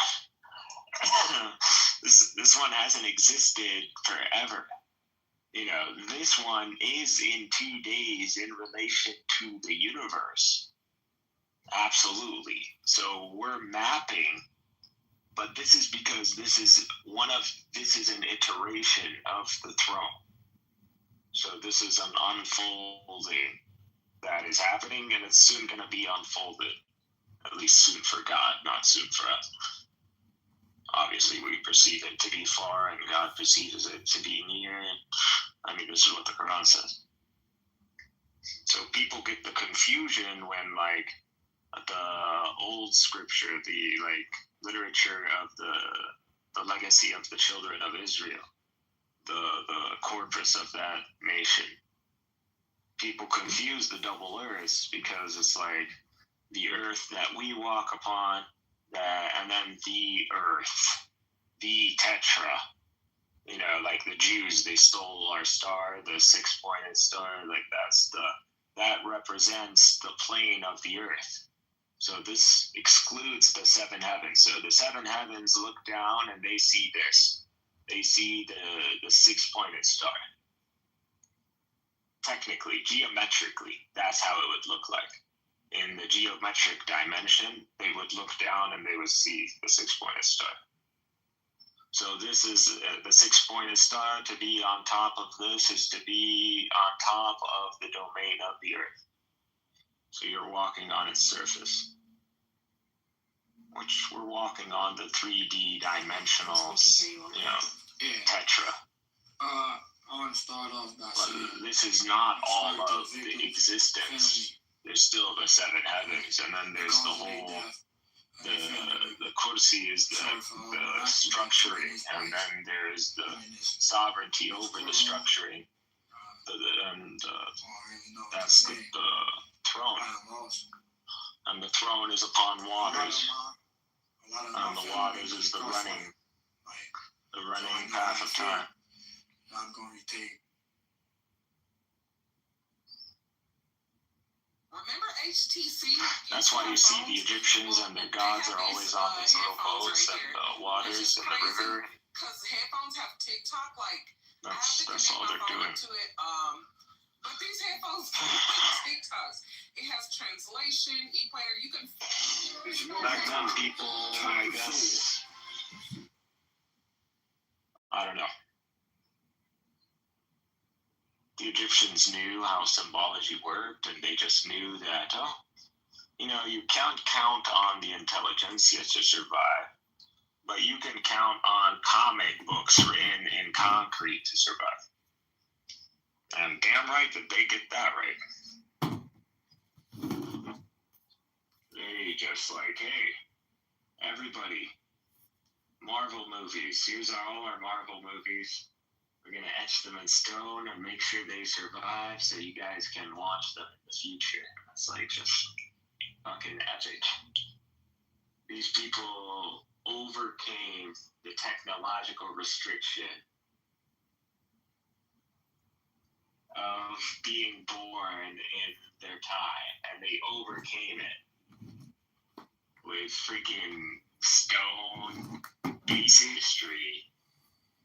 This one hasn't existed forever. You know, this one is in 2 days in relation to the universe. Absolutely. So we're mapping, but this is because this is an iteration of the throne. So this is an unfolding that is happening, and it's soon going to be unfolded. At least soon for God, not soon for us. Obviously, we perceive it to be far, and God perceives it to be near. And, I mean, this is what the Quran says. So people get the confusion when, like, the old scripture, the, like, literature of the legacy of the children of Israel, the corpus of that nation. People confuse the double earths because it's like the earth that we walk upon, and then the earth, the tetra. You know, like the Jews, they stole our star, the 6-pointed star. Like that represents the plane of the earth. So this excludes the 7 heavens. So the 7 heavens look down and they see this. They see the 6-pointed star. Technically, geometrically, that's how it would look like. In the geometric dimension, they would look down and they would see the 6-pointed star. So this is the 6-pointed star. To be on top of this is to be on top of the domain of the earth. So you're walking on its surface, which we're walking on the 3D dimensional, tetra. I want to start off by saying this is not all of the existence. There's still the 7 heavens, and then there's the whole, the kursi is the structuring, and then there's the sovereignty over the structuring, and that's the throne. And the throne is upon waters, and the waters is the running path of time. I'm going to take. Remember HTC? That's why you see the Egyptians and their gods are always on these little boats and the waters and the river. Because headphones have TikTok, like that's all they're doing. But these headphones have TikToks. It has translation, equator. You can. Back then, people, I guess, I don't know. The Egyptians knew how symbology worked, and they just knew that, you can't count on the intelligentsia to survive, but you can count on comic books written in concrete to survive. And damn right that they get that right. They just like, hey, everybody, Marvel movies, here's all our Marvel movies. We're going to etch them in stone and make sure they survive so you guys can watch them in the future. It's like just fucking epic. These people overcame the technological restriction of being born in their time, and they overcame it with freaking stone, base history,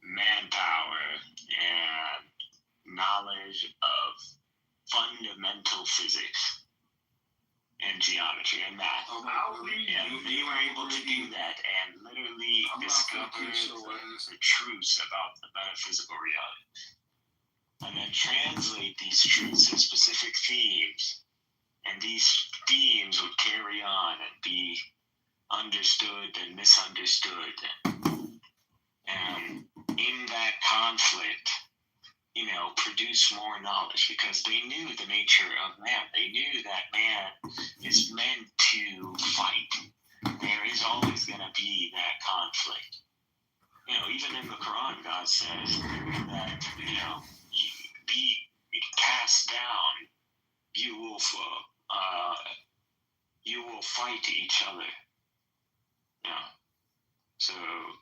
manpower, and knowledge of fundamental physics and geometry and math. And they were able to do that and literally discover the truths about the metaphysical reality. And then translate these truths in specific themes. And these themes would carry on and be understood and misunderstood. And in that conflict, produce more knowledge, because they knew the nature of man. They knew that man is meant to fight. There is always going to be that conflict. Even in the Quran, God says that, be cast down, you will fight each other. So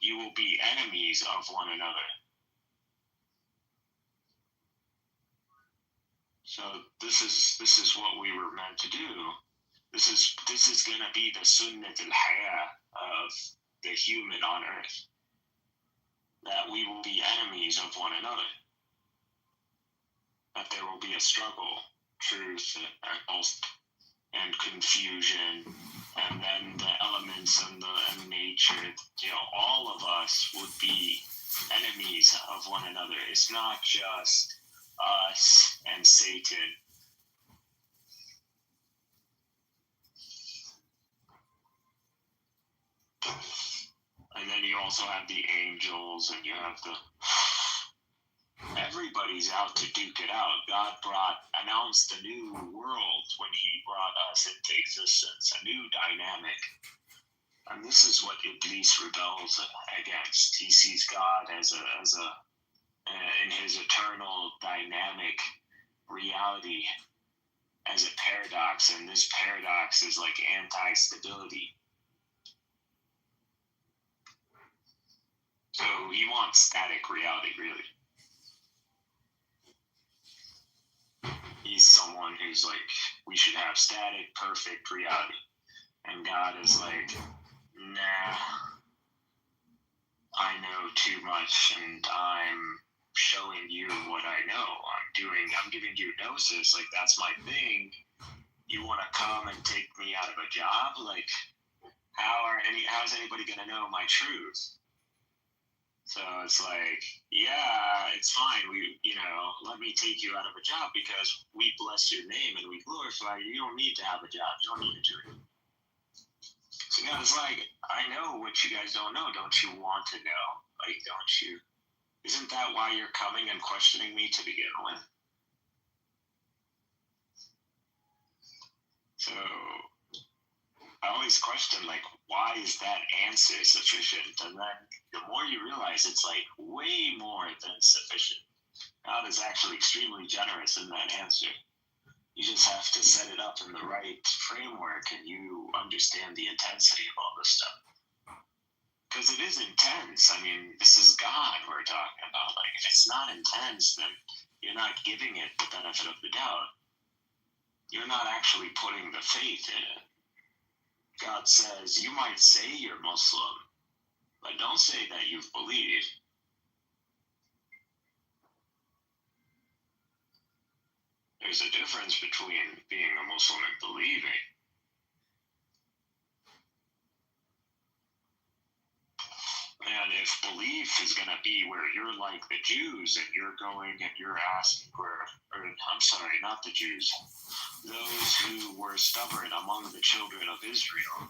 you will be enemies of one another. So this is what we were meant to do. This is going to be the sunnat al-hayah of the human on earth. That we will be enemies of one another. that there will be a struggle, truth, and confusion, and then the elements and the nature, all of us would be enemies of one another. It's not just us and Satan. And then you also have the angels, and you have everybody's out to duke it out. God announced a new world when he brought us into existence, a new dynamic. And this is what Iblis rebels against. He sees God as in his eternal dynamic reality as a paradox, and this paradox is like anti-stability. So he wants static reality, really. He's someone who's like, we should have static, perfect reality. And God is like, nah, I know too much, and I'm showing you what I know. I'm giving you gnosis, like that's my thing. You want to come and take me out of a job? Like, how's anybody gonna know my truth? So it's like, yeah, it's fine. Let me take you out of a job because we bless your name and we glorify you. You don't need to have a job. You don't need a dream. So God is like, I know what you guys don't know. Don't you want to know? Like, don't you? Isn't that why you're coming and questioning me to begin with? So I always question, like, why is that answer sufficient? And then the more you realize it's like way more than sufficient. God is actually extremely generous in that answer. You just have to set it up in the right framework and you understand the intensity of all this stuff. Because it is intense. I mean, this is God we're talking about. Like, if it's not intense, then you're not giving it the benefit of the doubt. You're not actually putting the faith in it. God says, you might say you're Muslim, but don't say that you've believed. There's a difference between being a Muslim and believing. And if belief is going to be where you're like the Jews and you're going and you're asking not the Jews, those who were stubborn among the children of Israel,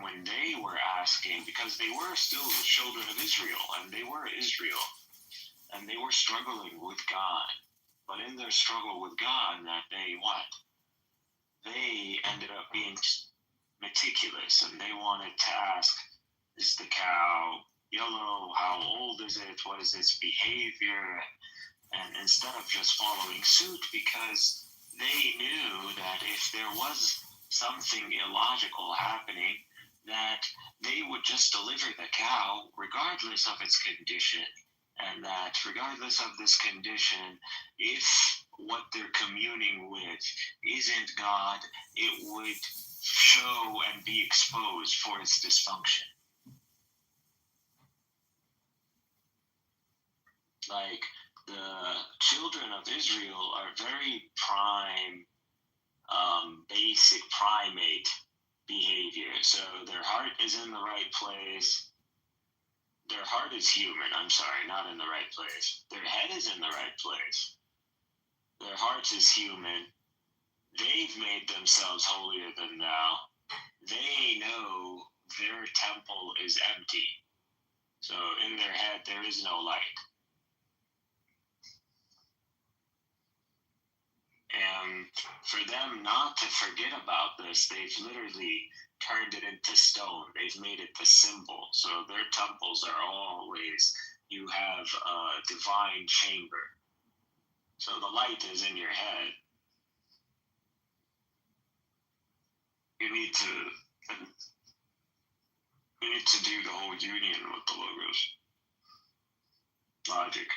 when they were asking, because they were still the children of Israel, and they were Israel, and they were struggling with God. But in their struggle with God, that they ended up being meticulous, and they wanted to ask, is the cow yellow? How old is it? What is its behavior? And instead of just following suit, because they knew that if there was something illogical happening, that they would just deliver the cow regardless of its condition. And that regardless of this condition, if what they're communing with isn't God, it would show and be exposed for its dysfunction. Like, the children of Israel are very prime, basic primate behavior. So their heart is in the right place. Their heart is human, not in the right place. Their head is in the right place. Their heart is human. They've made themselves holier than thou. They know their temple is empty. So in their head, there is no light. And for them not to forget about this, they've literally turned it into stone. They've made it the symbol. So their temples are always, you have a divine chamber. So the light is in your head. You need to do the whole union with the logos. Logic.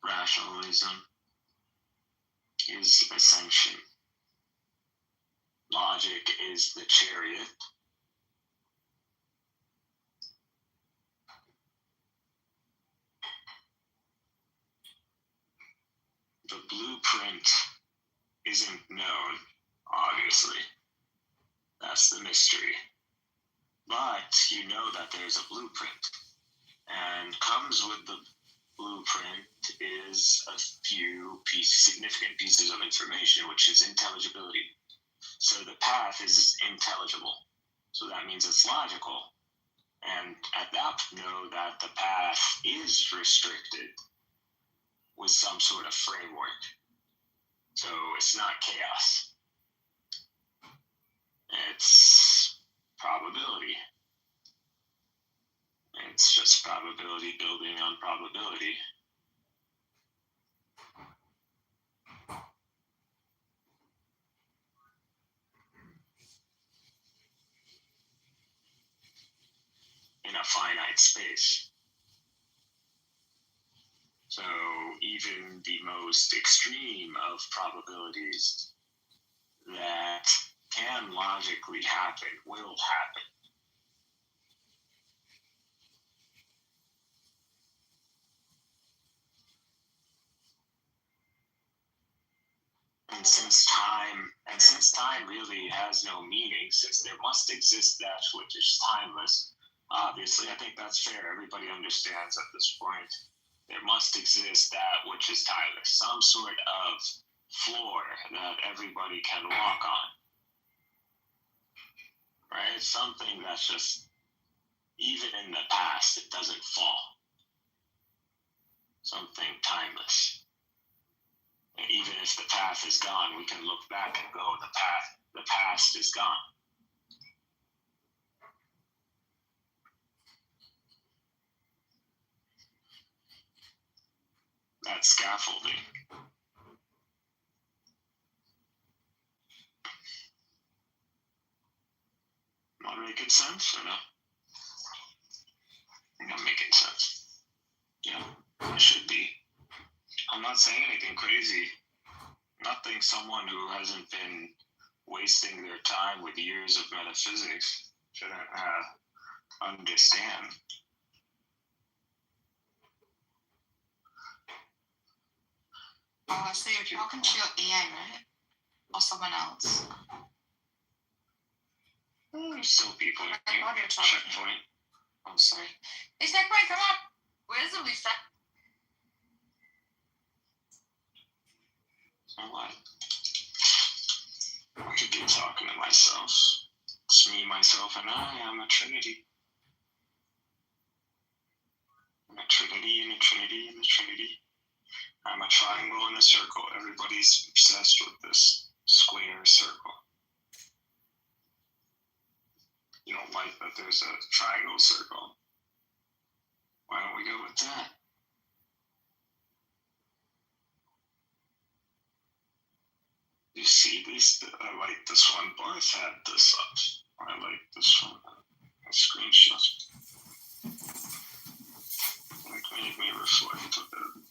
Rationalism is ascension. Logic is the chariot. the blueprint isn't known, obviously. That's the mystery. But you know that there's a blueprint. And comes with the blueprint is a few significant pieces of information, which is intelligibility. So the path is intelligible. So that means it's logical. And at that, know that the path is restricted with some sort of framework. So it's not chaos. It's probability. It's just probability building on probability. In a finite space. So even the most extreme of probabilities that can logically happen will happen. And since time really has no meaning, since there must exist that which is timeless, obviously I think that's fair. Everybody understands at this point. There must exist that which is timeless, some sort of floor that everybody can walk on. Right? Something that's just, even in the past, it doesn't fall. Something timeless. And even if the path is gone, we can look back and go, the past is gone. That's scaffolding. Am I making sense or no? I think I'm making sense. Yeah, I should be. I'm not saying anything crazy. Nothing someone who hasn't been wasting their time with years of metaphysics shouldn't understand. So you're talking to your AI, right? Or someone else? There's still people in here. Checkpoint. I'm sorry. Hey, Checkpoint, come up. Where's the Lisa? What? I could be talking to myself. It's me, myself, and I. I'm a trinity. I'm a trinity and a trinity and a trinity. I'm a triangle and a circle. Everybody's obsessed with this square circle. You don't like that there's a triangle circle. Why don't we go with that? You see this? I like this one. Barth had this up. I like this one. A screenshot. Like made me reflect a bit.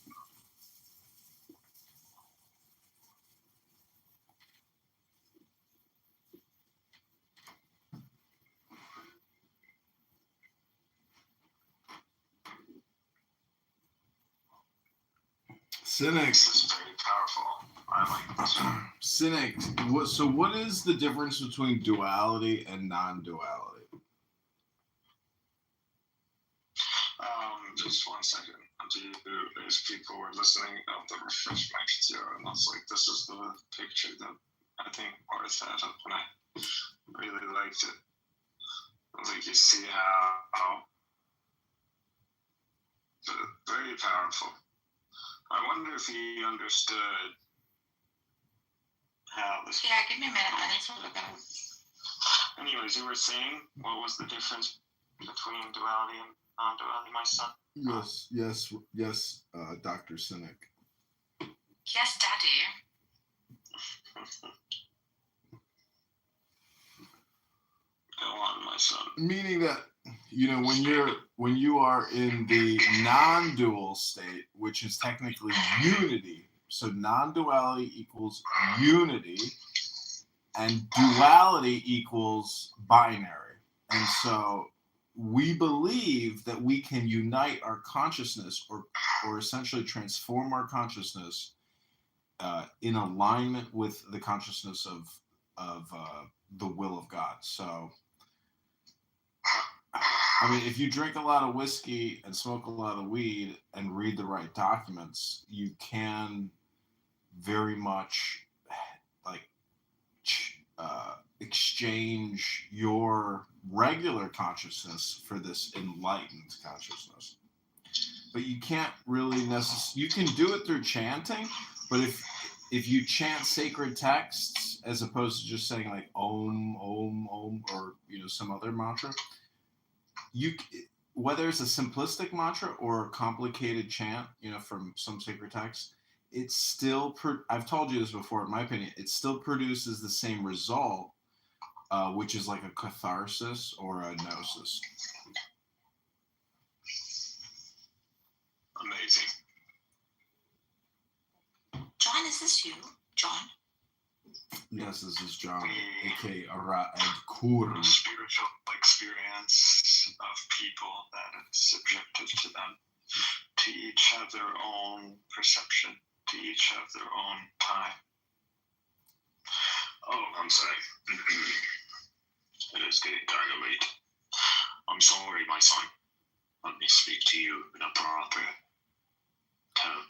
Cynic. This is very powerful. I like this one. Cynic. What is the difference between duality and non-duality? Just 1 second. There's people who are listening of the refresh my PTR, and that's like, this is the picture that I think Barth had up, and I really liked it. I was like, you see how very powerful. I wonder if he understood how this. Yeah, give me a minute. I need to look at it. Anyways, you were saying, what was the difference between duality and non-duality, my son? Yes, Dr. Cynic. Yes, Daddy. Go on, my son. Meaning that, when you are in the non-dual state, which is technically unity, so non-duality equals unity, and duality equals binary. And so we believe that we can unite our consciousness or essentially transform our consciousness in alignment with the consciousness of the will of God. So, I mean, if you drink a lot of whiskey and smoke a lot of weed and read the right documents, you can very much like exchange your regular consciousness for this enlightened consciousness. But you can't really necessarily, you can do it through chanting, but if you chant sacred texts as opposed to just saying like om, om, om, or some other mantra, whether it's a simplistic mantra or a complicated chant, from some sacred text, it's still, I've told you this before, in my opinion, it still produces the same result, which is like a catharsis or a gnosis. Amazing. John, is this you? John? Yes, this is John, aka Ara Ed Kur. Spiritual experience of people that it's subjective to them. To each have their own perception. To each have their own time. Oh, I'm sorry. It is getting kind of late. I'm sorry, my son. Let me speak to you in a proper tone.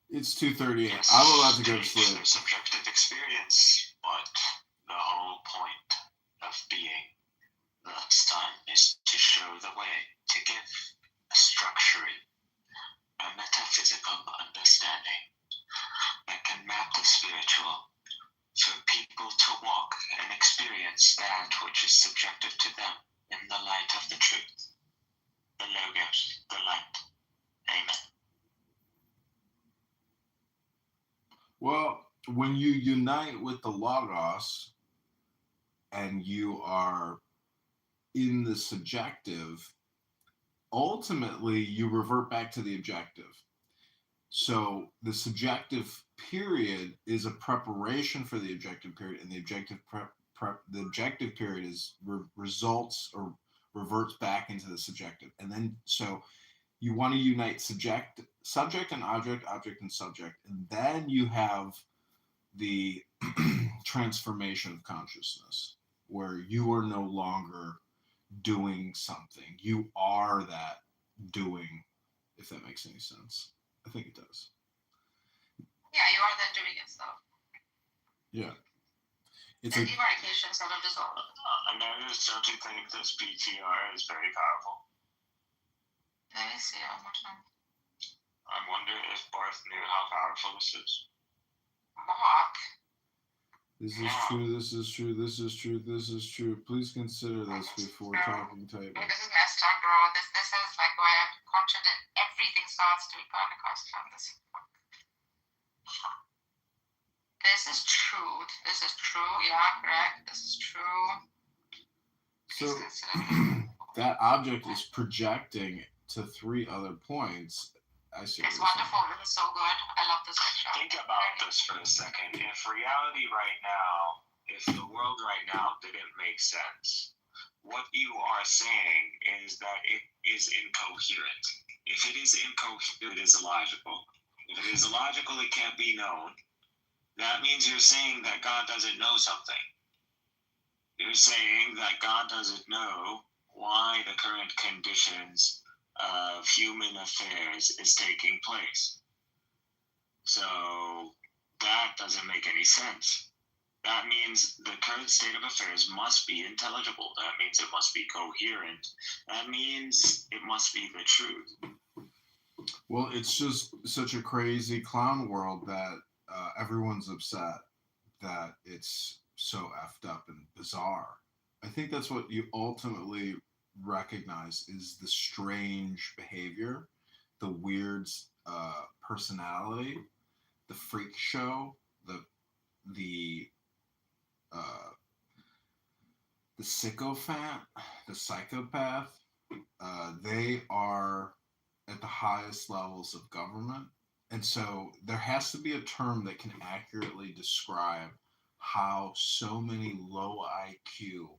It's 2:38. I'm about to go to sleep. Subjective experience, but the whole point of being this time is to show the way, to give a structuring, a metaphysical understanding that can map the spiritual for people to walk and experience that which is subjective to them in the light of the truth, the logos, the light. Amen. Well, when you unite with the Logos and you are in the subjective, ultimately you revert back to the objective. So the subjective period is a preparation for the objective period, and the objective the objective period is results or reverts back into the subjective. And then so you want to unite subject and object and subject, and then you have the transformation of consciousness where you are no longer doing something. You are that doing, if that makes any sense. I think it does. Yeah, you are then doing it, so. Yeah. It's the demarcation sort of dissolved. And don't you think this PTR is very powerful? Let me see one more time. I wonder if Barth knew how powerful this is. Mark? This is true, this is true, this is true, this is true. Please consider this before talking typing. This is messed up, bro. This is like why I have to contradict. Everything starts to be Pentecost from this. This is truth. This is true. Yeah, correct. This is true. So that object is projecting to 3 other points. I see. It's wonderful. This is so good. I love this picture. Think about this for a second. If reality right now, if the world right now didn't make sense, what you are saying is that it is incoherent. If it is incoherent, it is illogical. If it is illogical, it can't be known. That means you're saying that God doesn't know something. You're saying that God doesn't know why the current conditions of human affairs is taking place. So that doesn't make any sense. That means the current state of affairs must be intelligible. That means it must be coherent. That means it must be the truth. Well, it's just such a crazy clown world that everyone's upset that it's so effed up and bizarre. I think that's what you ultimately recognize is the strange behavior, the weird personality, the freak show, the sycophant, the psychopath. They are at the highest levels of government. And so there has to be a term that can accurately describe how so many low IQ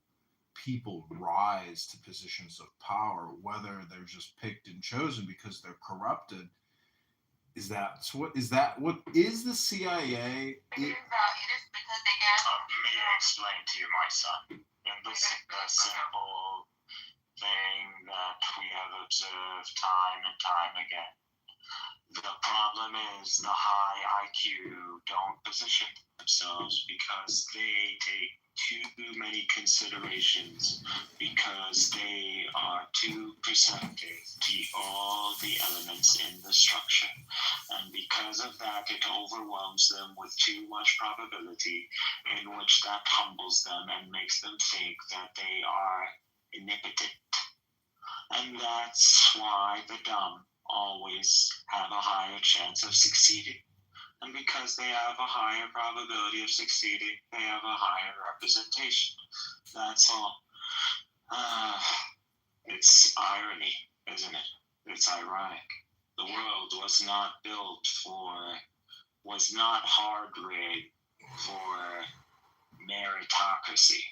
people rise to positions of power, whether they're just picked and chosen because they're corrupted. Is that what is the CIA? It is because they get. Let me explain to you, my son. And this is the simple thing that we have observed time and time again. The problem is the high IQ don't position themselves because they take too many considerations, because they are too perceptive to all the elements in the structure. And because of that, it overwhelms them with too much probability, in which that humbles them and makes them think that they are omnipotent. And that's why the dumb always have a higher chance of succeeding. And because they have a higher probability of succeeding, they have a higher representation. That's all. It's irony, isn't it? It's ironic. The world was not hard-rigged for meritocracy.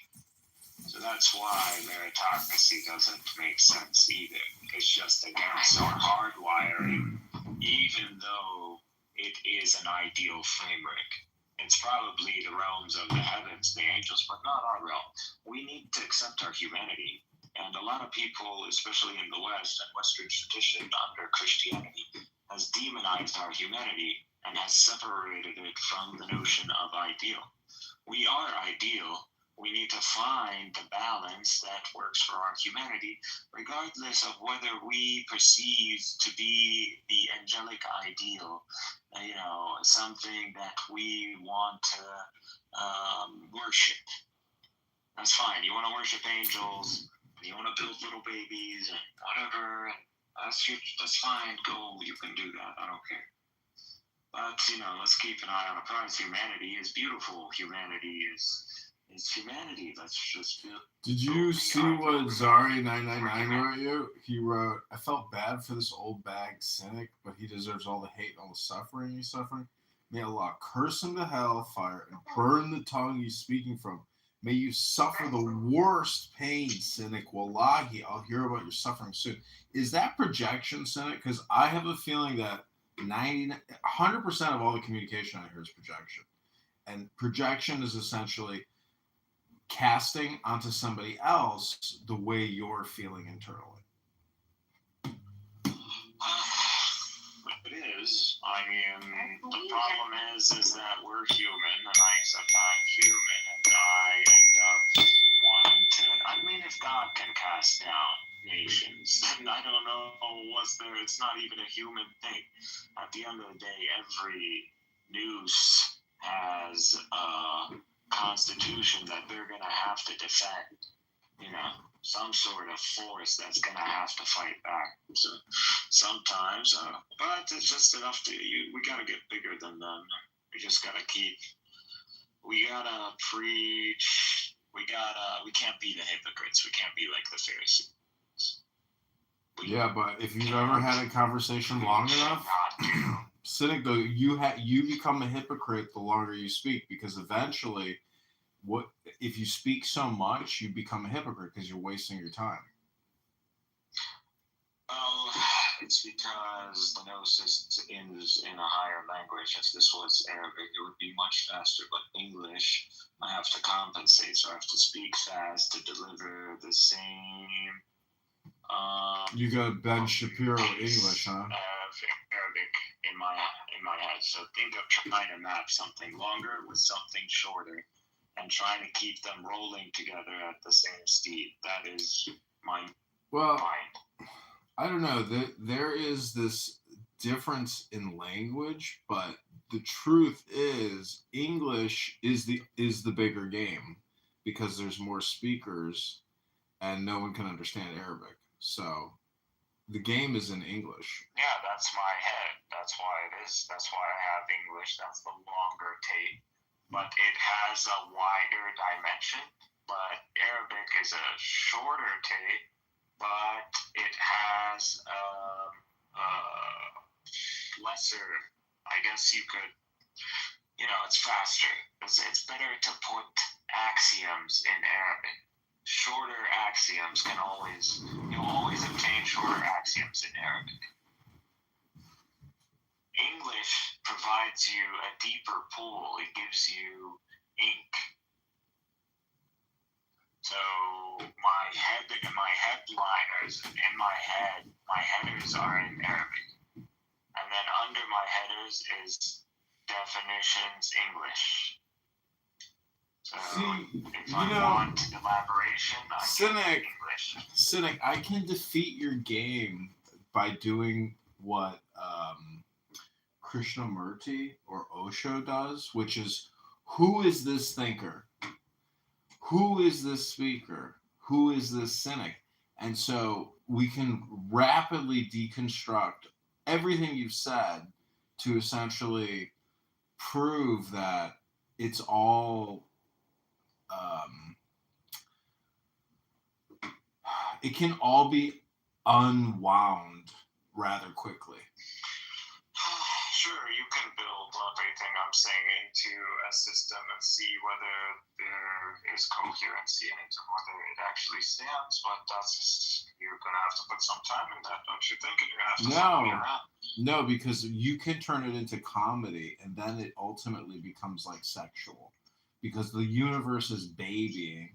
So that's why meritocracy doesn't make sense either. It's just against our hardwiring, even though it is an ideal framework. It's probably the realms of the heavens, the angels, but not our realm. We need to accept our humanity. And a lot of people, especially in the West and Western tradition under Christianity, has demonized our humanity and has separated it from the notion of ideal. We are ideal. We need to find the balance that works for our humanity, regardless of whether we perceive to be the angelic ideal, something that we want to worship. That's fine. You want to worship angels, you want to build little babies and whatever, that's fine. Go, you can do that. I don't care. But, let's keep an eye on the prize. Humanity is beautiful. Humanity is humanity. That's just it. Did you see what Zari999 wrote you? He wrote, I felt bad for this old bag cynic, but he deserves all the hate and all the suffering he's suffering. May Allah curse him to hellfire and burn the tongue he's speaking from. May you suffer the worst pain, cynic. Wallahi, I'll hear about your suffering soon. Is that projection, cynic? Because I have a feeling that 100% of all the communication I hear is projection. And projection is essentially casting onto somebody else the way you're feeling internally. It is. I mean, the problem is that we're human, and I accept I'm human, and I end up wanting to. I mean, if God can cast down nations, then I don't know what's there. It's not even a human thing. At the end of the day, every noose has a constitution that they're going to have to defend. Some sort of force that's going to have to fight back. So sometimes, but it's just enough we got to get bigger than them. We just got to we got to preach. We can't be the hypocrites. We can't be like the Pharisees. Yeah, but if you've ever had a conversation long enough, cynic, though, you become a hypocrite the longer you speak, because eventually, if you speak so much, you become a hypocrite because you're wasting your time. It's because the gnosis is in a higher language. If this was Arabic, it would be much faster. But English, I have to compensate, so I have to speak fast to deliver the same. You got Ben Shapiro English, huh? Arabic in my head. So think of trying to map something longer with something shorter, and trying to keep them rolling together at the same speed. That is my mind. I don't know. There is this difference in language, but the truth is English is the bigger game because there's more speakers and no one can understand Arabic. So the game is in English. Yeah, that's my head. That's why it is. That's why I have English. That's the longer tape. But it has a wider dimension. But Arabic is a shorter tape, but it has lesser, I guess you could, it's faster. It's better to put axioms in Arabic. Shorter axioms you'll always obtain shorter axioms in Arabic. English provides you a deeper pool. It gives you ink. So my headliners in my head, my headers are in Arabic. And then under my headers is definitions English. So if I want elaboration, I get English. Cynic, I can defeat your game by doing what Krishnamurti or Osho does, which is, who is this thinker? Who is this speaker? Who is this cynic? And so we can rapidly deconstruct everything you've said to essentially prove that it's all it can all be unwound rather quickly. Sure, you can build everything I'm saying into a system and see whether there is coherency in it and whether it actually stands, but that's, you're going to have to put some time in that, don't you think? And you're going to have to follow me around. No, because you can turn it into comedy and then it ultimately becomes like sexual because the universe is babying.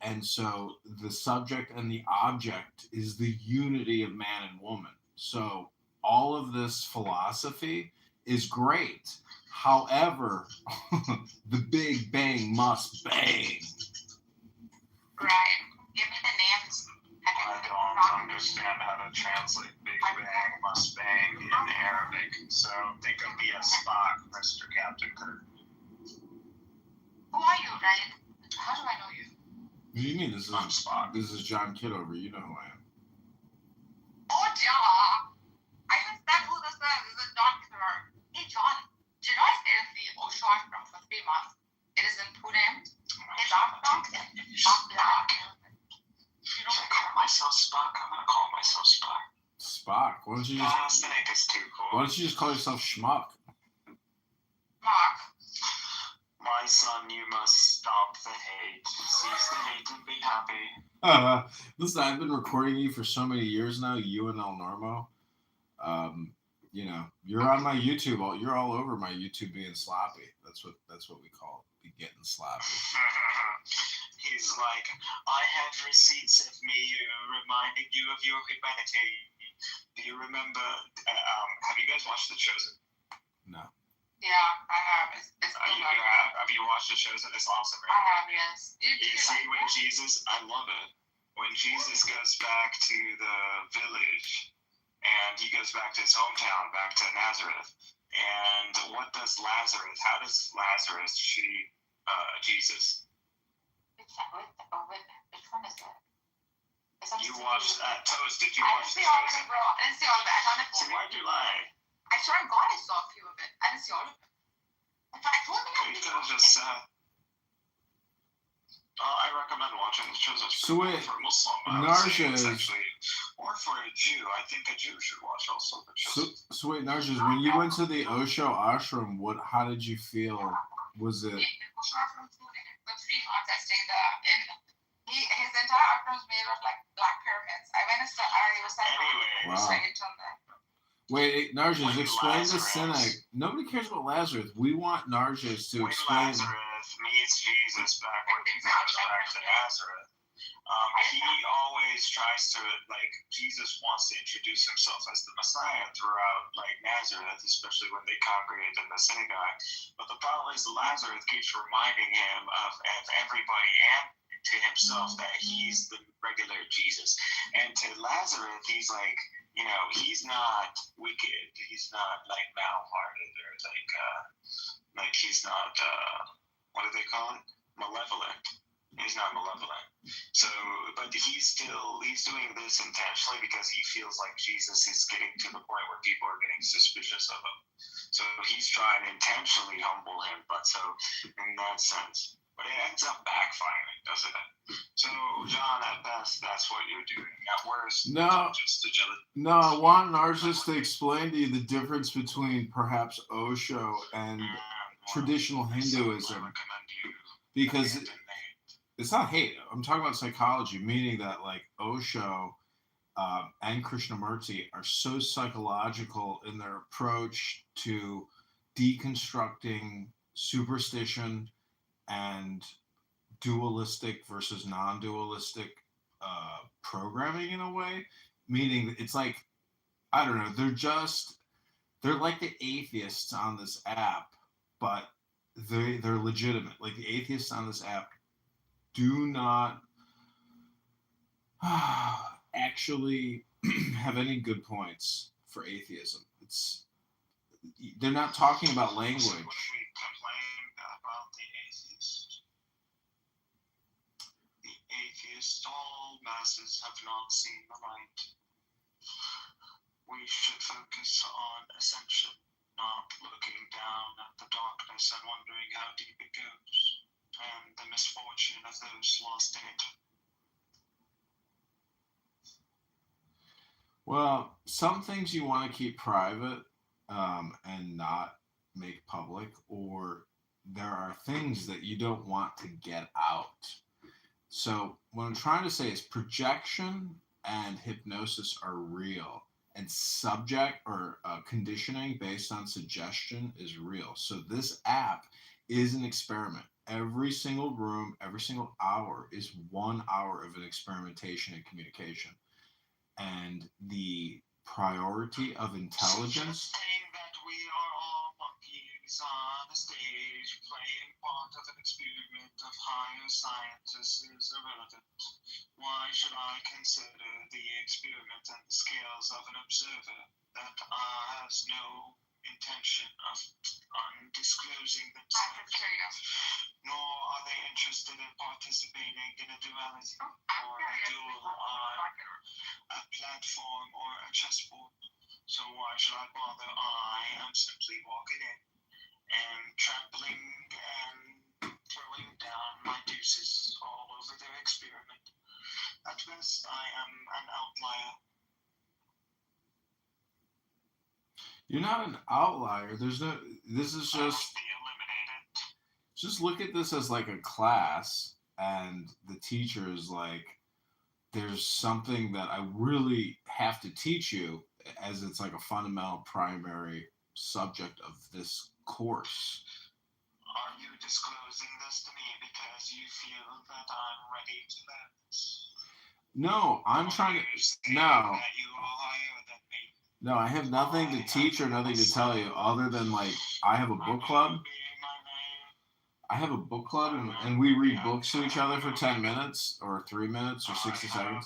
And so the subject and the object is the unity of man and woman. So all of this philosophy is great. However, the Big Bang must bang. Right. Give me the names. I don't understand how to translate Big Bang must bang in Arabic. So think of me as Spock, Mr. Captain Kirk. Who are you, right? How do I know you? What do you mean? This is John Kitover. You know who I am. Oh, John. I even said who this is. This is John Kitover. Hey, John. Do you know I stayed in the Osho ashram for 3 months? It is in Pune. His ashram is Bangla. Should I call myself Spock? I'm going to call myself Spock. Spock? Why don't you just... Cynic is too cool. Why don't you just call yourself Schmuck? Mark. My son, you must stop the hate. Cease the hate and be happy. Listen, I've been recording you for so many years now, you and El Normo. You know, you're on my YouTube. You're all over my YouTube being sloppy. That's what we call it, be getting sloppy. He's like, I have receipts of me reminding you of your humanity. Do you remember? Have you guys watched The Chosen? No. Yeah, I have. Have you watched The Chosen? It's awesome, right? I have, yes. You see, when Jesus, I love it. When Jesus goes back to the village, and he goes back to his hometown, back to Nazareth. And what does Lazarus? How does Lazarus treat Jesus? Which one is that? You watched Toast? Did you watch The Chosen? I didn't see all of it. I found it boring. So why'd you lie? I swear to God I saw a few of it. I didn't see all of it. In fact, I told me You could have just I recommend watching The Chosen. So wait, for a Muslim. Narja is... Or for a Jew. I think a Jew should watch also The Chosen. So wait, Narja, when you went to the Osho ashram, how did you feel? Was it... For 3 months I stayed there. His entire ashram was made of like black pyramids. I went and I was like, Wait, Narjas, explain the cynic. Nobody cares about Lazarus. We want Narjas to explain. Lazarus meets Jesus back when he goes back to Nazareth. He always tries to, Jesus wants to introduce himself as the Messiah throughout, Nazareth, especially when they congregate in the synagogue. But the problem is Lazarus keeps reminding him of everybody and to himself that he's the regular Jesus. And to Lazarus, he's like, he's not wicked. He's not malhearted or he's not what do they call it? Malevolent. He's not malevolent. So, but he's doing this intentionally because he feels like Jesus is getting to the point where people are getting suspicious of him. So he's trying to intentionally humble him. But so in that sense. But it ends up backfiring, doesn't it? So, John, at best, that's what you're doing. At worst, just a jelly. No, I want Narcissus to explain to you the difference between perhaps Osho and traditional Hinduism. Because it's not hate. I'm talking about psychology, meaning that Osho and Krishnamurti are so psychological in their approach to deconstructing superstition and dualistic versus non-dualistic programming in a way. Meaning, it's like, I don't know, they're like the atheists on this app, but they're legitimate. Like the atheists on this app do not actually have any good points for atheism. They're not talking about language. So when we complain about the atheists, all masses have not seen the light. We should focus on ascension, not looking down at the darkness and wondering how deep it goes, and the misfortune of those lost in it. Well, some things you want to keep private and not make public, or there are things that you don't want to get out. So, what I'm trying to say is projection and hypnosis are real, and subject or conditioning based on suggestion is real. So, this app is an experiment. Every single room, every single hour is 1 hour of an experimentation and communication. And the priority of intelligence. Saying that we are all monkeys on a stage playing part of an experiment of higher scientists is irrelevant. Why should I consider the experiment and the scales of an observer that has no intention of undisclosing themselves? Nor are they interested in participating in a duality or a duel on a platform or a chessboard. So why should I bother? I am simply walking in and trampling and throwing down my deuces all over their experiment. At best, I am an outlier. You're not an outlier. This is just look at this as like a class, and the teacher is like, there's something that I really have to teach you, as it's like a fundamental primary subject of this course. Are you disclosing this to me because you feel that I'm ready to learn this? No, I'm trying to. No. No, I have nothing to teach or nothing to tell you other than like I have a book club. I have a book club and we read books to each other for 10 minutes or 3 minutes or 60 seconds.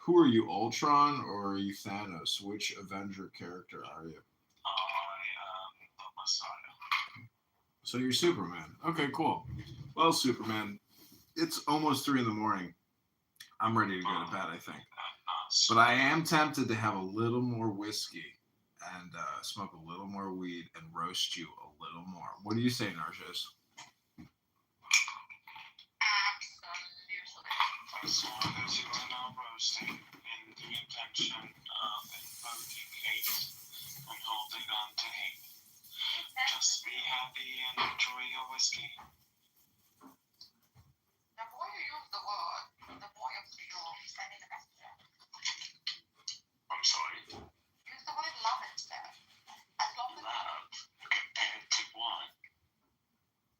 Who are you, Ultron or are you Thanos? Which Avenger character are you? I am the Messiah. So you're Superman. Okay, cool. Well, Superman, it's almost 3 a.m. I'm ready to go to bed, I think. But I am tempted to have a little more whiskey and smoke a little more weed and roast you a little more. What do you say, Narcissus? As long as you are not roasting in the intention of invoking hate and holding on to hate. Just be happy and enjoy your whiskey. The more you use the word, the more you're sending a message. I'm sorry? Use the word love instead. As long as love compared to what?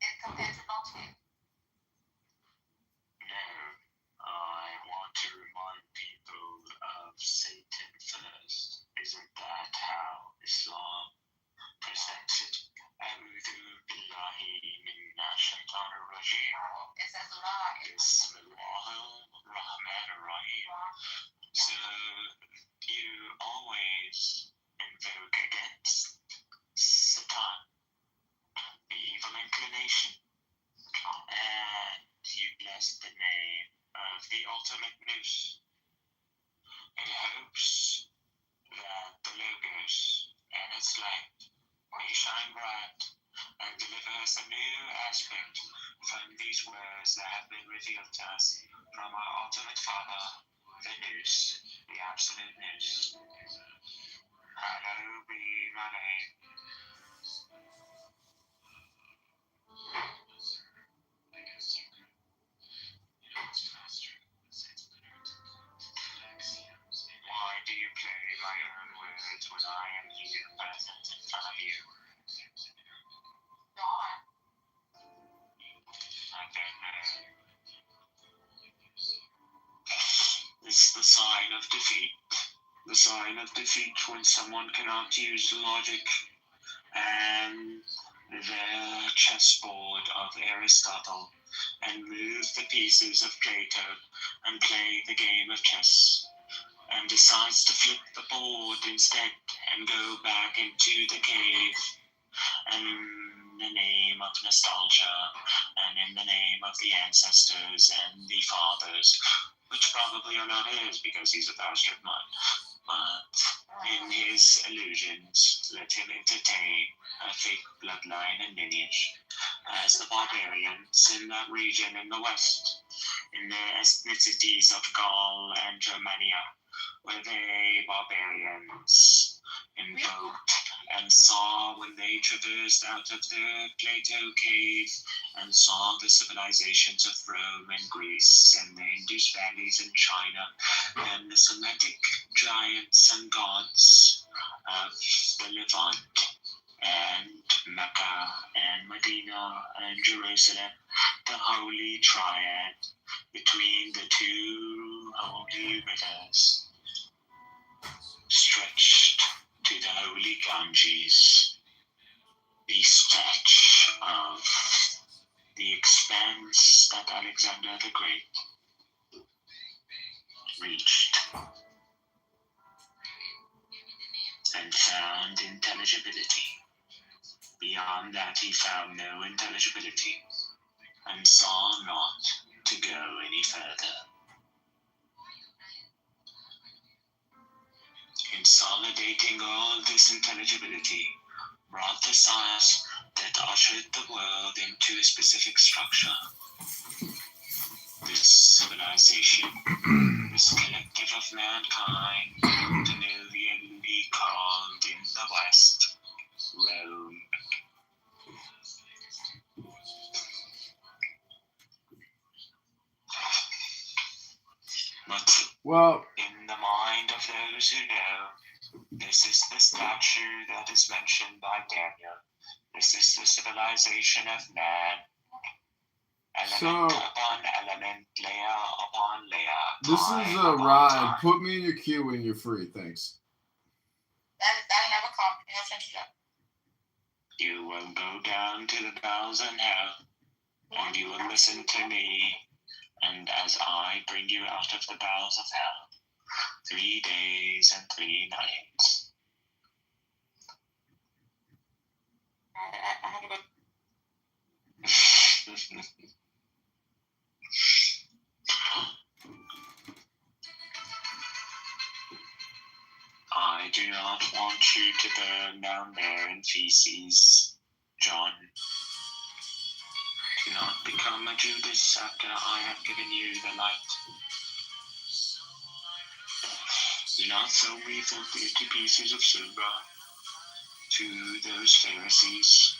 It compared to not you. No, I want to remind people of Satan first. Isn't that how Islam presents it? A'udhu billahi minash shaitanir rajim. It says lie. Bismillahirrahmanirrahim. So you always invoke against Satan, the evil inclination, and you bless the name of the ultimate news in hopes that the logos and its light may shine bright and deliver us a new aspect from these words that have been revealed to us from our ultimate Father, the News, the Absolute News. Hallowed be my name. my own words when I am here present in front of you. I don't know. It's the sign of defeat. The sign of defeat when someone cannot use logic and the chessboard of Aristotle and move the pieces of Plato and play the game of chess, and decides to flip the board instead and go back into the cave, and in the name of nostalgia and in the name of the ancestors and the fathers, which probably are not his because he's a bastard man, but in his illusions, let him entertain a fake bloodline and lineage as the barbarians in that region in the west, in the ethnicities of Gaul and Germania, where they barbarians invoked and saw when they traversed out of the Plato cave and saw the civilizations of Rome and Greece and the Indus valleys in China and the Semitic giants and gods of the Levant and Mecca and Medina and Jerusalem, the holy triad between the two holy rivers, stretched to the holy Ganges, the stretch of the expanse that Alexander the Great reached and found intelligibility. Beyond that he found no intelligibility and saw not to go any further. Consolidating all this intelligibility brought the science that ushered the world into a specific structure. This civilization, this collective of mankind, familiarly called in the West, Rome. But well, in the mind of those who know, this is the stature that is mentioned by Daniel. This is the civilization of man. Element upon element, layer upon layer. This is a ride. Put me in your queue when you're free. Thanks. You will go down to the bowels of hell, and you will listen to me, and as I bring you out of the bowels of hell, 3 days and 3 nights. I have a good. I do not want you to burn down there in feces, John. Do not become a Judas after I have given you the light. Do not sell me for 50 pieces of silver to those Pharisees,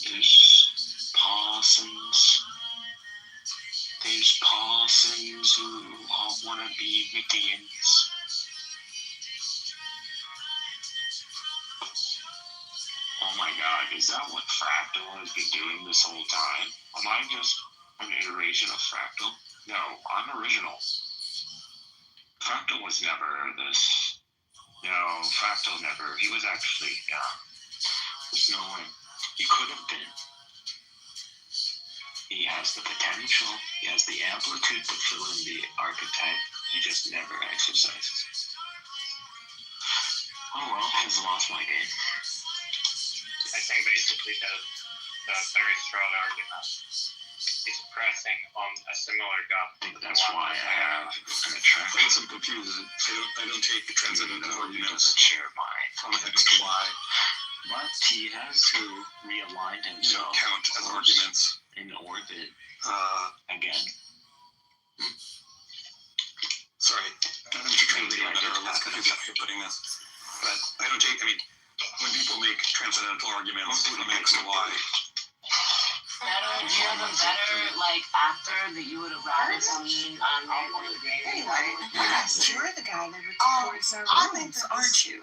those parsons who are wannabe Midians. Oh my God, is that what Fractal has been doing this whole time? Am I just an iteration of Fractal? No, I'm original. Fractal was never this. No, Fractal never. He was actually, yeah. There's no way. He could have been. He has the potential. He has the amplitude to fill in the archetype. He just never exercises. Oh well, has lost my game. I think basically the third throat argument is pressing on a similar gap. I think that's why I have an attraction. I guess I'm confused. I don't take transcendental arguments share mine from X to Y. But he has to realign himself. Count as arguments in orbit again. Sorry, I'm trying to think about it. That's confusing how you're putting this. But I don't take. I mean, when people make transcendental arguments from X to Y. Do you have a better actor that you would have rather seen on American Dream? Anyway, you're the guy that records our rooms, aren't you?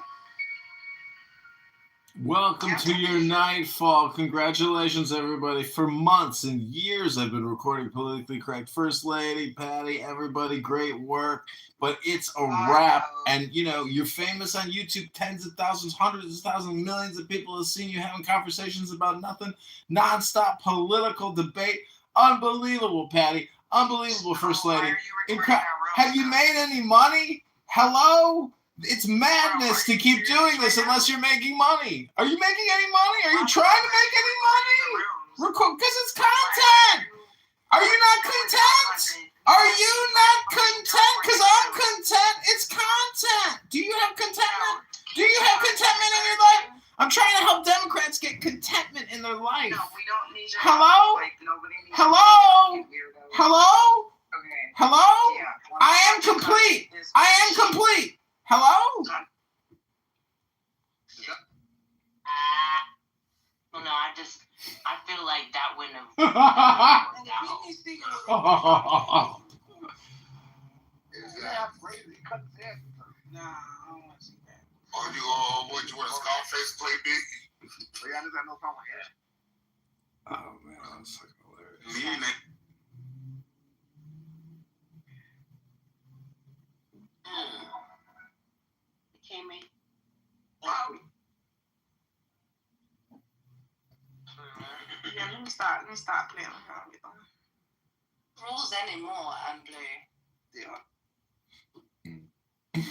Welcome to your nightfall. Congratulations, everybody. For months and years, I've been recording Politically Correct. First Lady, Patty, everybody, great work. But it's a wrap. And, you know, you're famous on YouTube. Tens of thousands, hundreds of thousands, millions of people have seen you having conversations about nothing. Nonstop political debate. Unbelievable, Patty. Unbelievable, First Lady. Have you made any money? Hello? It's madness to keep doing this unless you're making money. Are you making any money? Are you trying to make any money? Because it's content. Are you not content? Are you not content? Because I'm content. It's content. Do you have contentment? Do you have contentment in your life? I'm trying to help Democrats get contentment in their life. No, we don't need your Hello? Like, nobody needs Hello? Okay. Hello? Hello? Yeah. I am complete. I am complete. Hello? Well, no, I feel like that wouldn't have Is that crazy? No, I don't want to see that. Oh, you what you want to Scarface play big? Yeah, I just have no problem with that. Oh man, that's fucking hilarious. Kimmy. Yeah, let me stop playing with her. Rules anymore, I'm playing. Yeah. I'm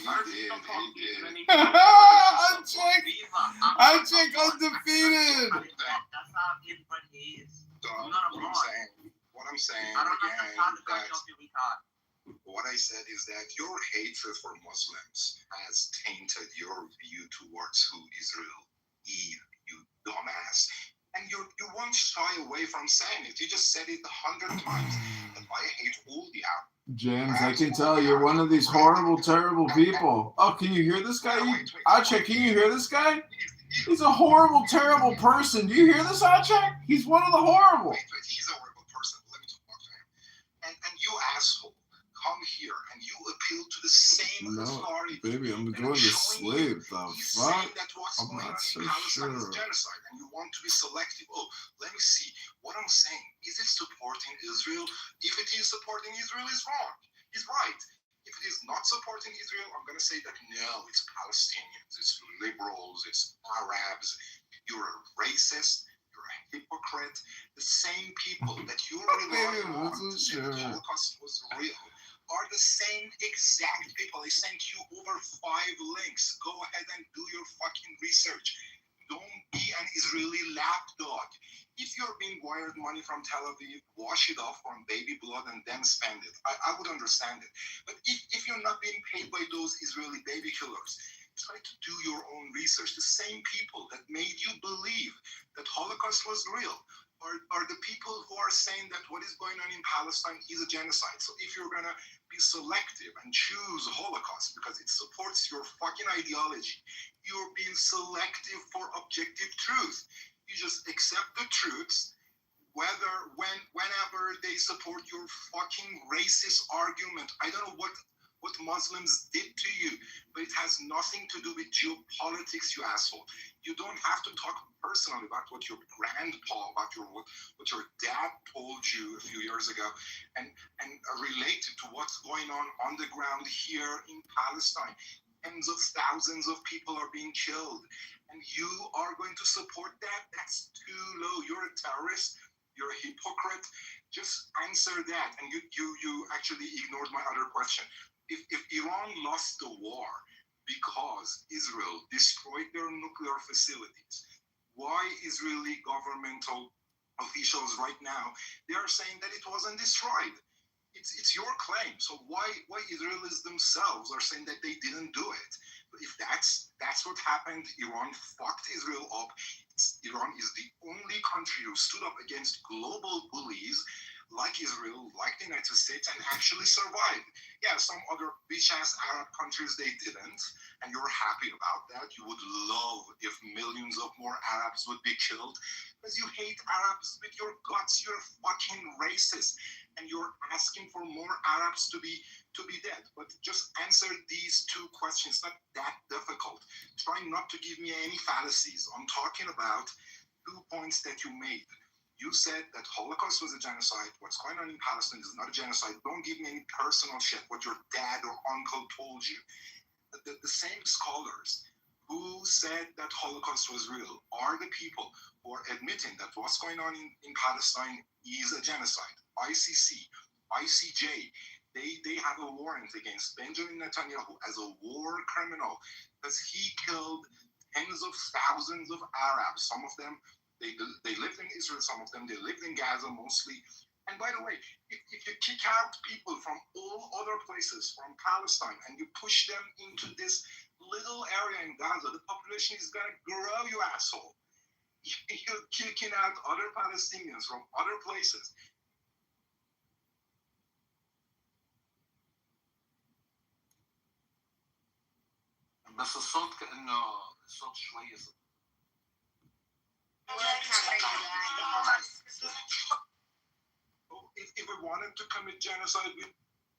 check undefeated. That's how everybody is. What I'm saying what I said is that your hatred for Muslims has tainted your view towards who Israel is, you dumbass. And you won't shy away from saying it. You just said it 100 times that I hate all the Arabs. James, I can tell you're one of these horrible, terrible people. Oh, can you hear this guy? Achek, can you hear this guy? He's a horrible, terrible person. Do you hear this, Achek? He's one of the horrible. He's a horrible person. Let me talk to him. And you asshole, come here and you appeal to the same authority. Baby, I'm going to sleep. The fuck? I'm not so sure. Genocide, and you want to be selective. Oh, let me see. What I'm saying, is it supporting Israel? If it is supporting Israel, is wrong. He's right. If it is not supporting Israel, I'm going to say that no, it's Palestinians, it's liberals, it's Arabs. You're a racist. You're a hypocrite. The same people that you're relying on to say the Holocaust was real are the same exact people. I sent you over 5 links. Go ahead and do your fucking research. Don't be an Israeli lapdog. If you're being wired money from Tel Aviv, wash it off from baby blood and then spend it. I would understand it. But if you're not being paid by those Israeli baby killers, try to do your own research. The same people that made you believe that Holocaust was real are the people who are saying that what is going on in Palestine is a genocide. So if you're going to be selective and choose Holocaust because it supports your fucking ideology, you're being selective for objective truth. You just accept the truths, whenever they support your fucking racist argument. I don't know what Muslims did to you, but it has nothing to do with geopolitics, you asshole. You don't have to talk personally about what your grandpa, about what your dad told you a few years ago, and relate it to what's going on the ground here in Palestine. Tens of thousands of people are being killed, and you are going to support that? That's too low. You're a terrorist. You're a hypocrite. Just answer that. And you actually ignored my other question. If Iran lost the war because Israel destroyed their nuclear facilities, why Israeli governmental officials right now, they are saying that it wasn't destroyed? It's your claim. So why Israelis themselves are saying that they didn't do it? If that's what happened, Iran fucked Israel up. Iran is the only country who stood up against global bullies like Israel, like the United States, and actually survived. Yeah, some other bitch-ass Arab countries, they didn't, and you're happy about that. You would love if millions of more Arabs would be killed, because you hate Arabs with your guts. You're fucking racist, and you're asking for more Arabs to be dead. But just answer these two questions. Not that difficult. Try not to give me any fallacies. I'm talking about 2 points that you made. You said that Holocaust was a genocide. What's going on in Palestine is not a genocide. Don't give me any personal shit, what your dad or uncle told you. The same scholars who said that Holocaust was real are the people who are admitting that what's going on in Palestine is a genocide. ICC, ICJ, they have a warrant against Benjamin Netanyahu as a war criminal because he killed tens of thousands of Arabs. Some of them, they lived in Israel, some of them, they lived in Gaza mostly. And by the way, if you kick out people from all other places, from Palestine, and you push them into this little area in Gaza, the population is going to grow, you asshole. You're kicking out other Palestinians from other places. بس الصوت كأنه الصوت شوي If we wanted to commit genocide,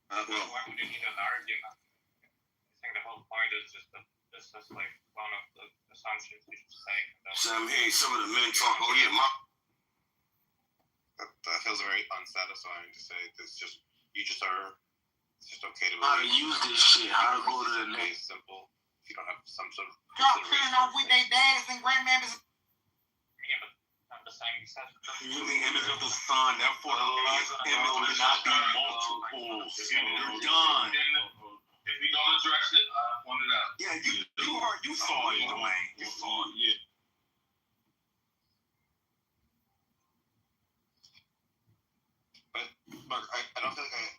why would you need an argument? I think the whole point is just that this is like one of the assumptions we should take. So I'm hearing some of the men talk. Oh yeah, that feels very unsatisfying to say. It's just it's just okay to how to use this shit, how to go to the next. Simple. If you don't have some sort of y'all killing off with their dads and grandmothers. Yeah, but I'm just saying You're the image of the son, therefore the God's image will not be multiples. You're done. If we don't address it, point it out. Yeah, you saw it, Dwayne. You saw it. Yeah. But Mark, I don't feel like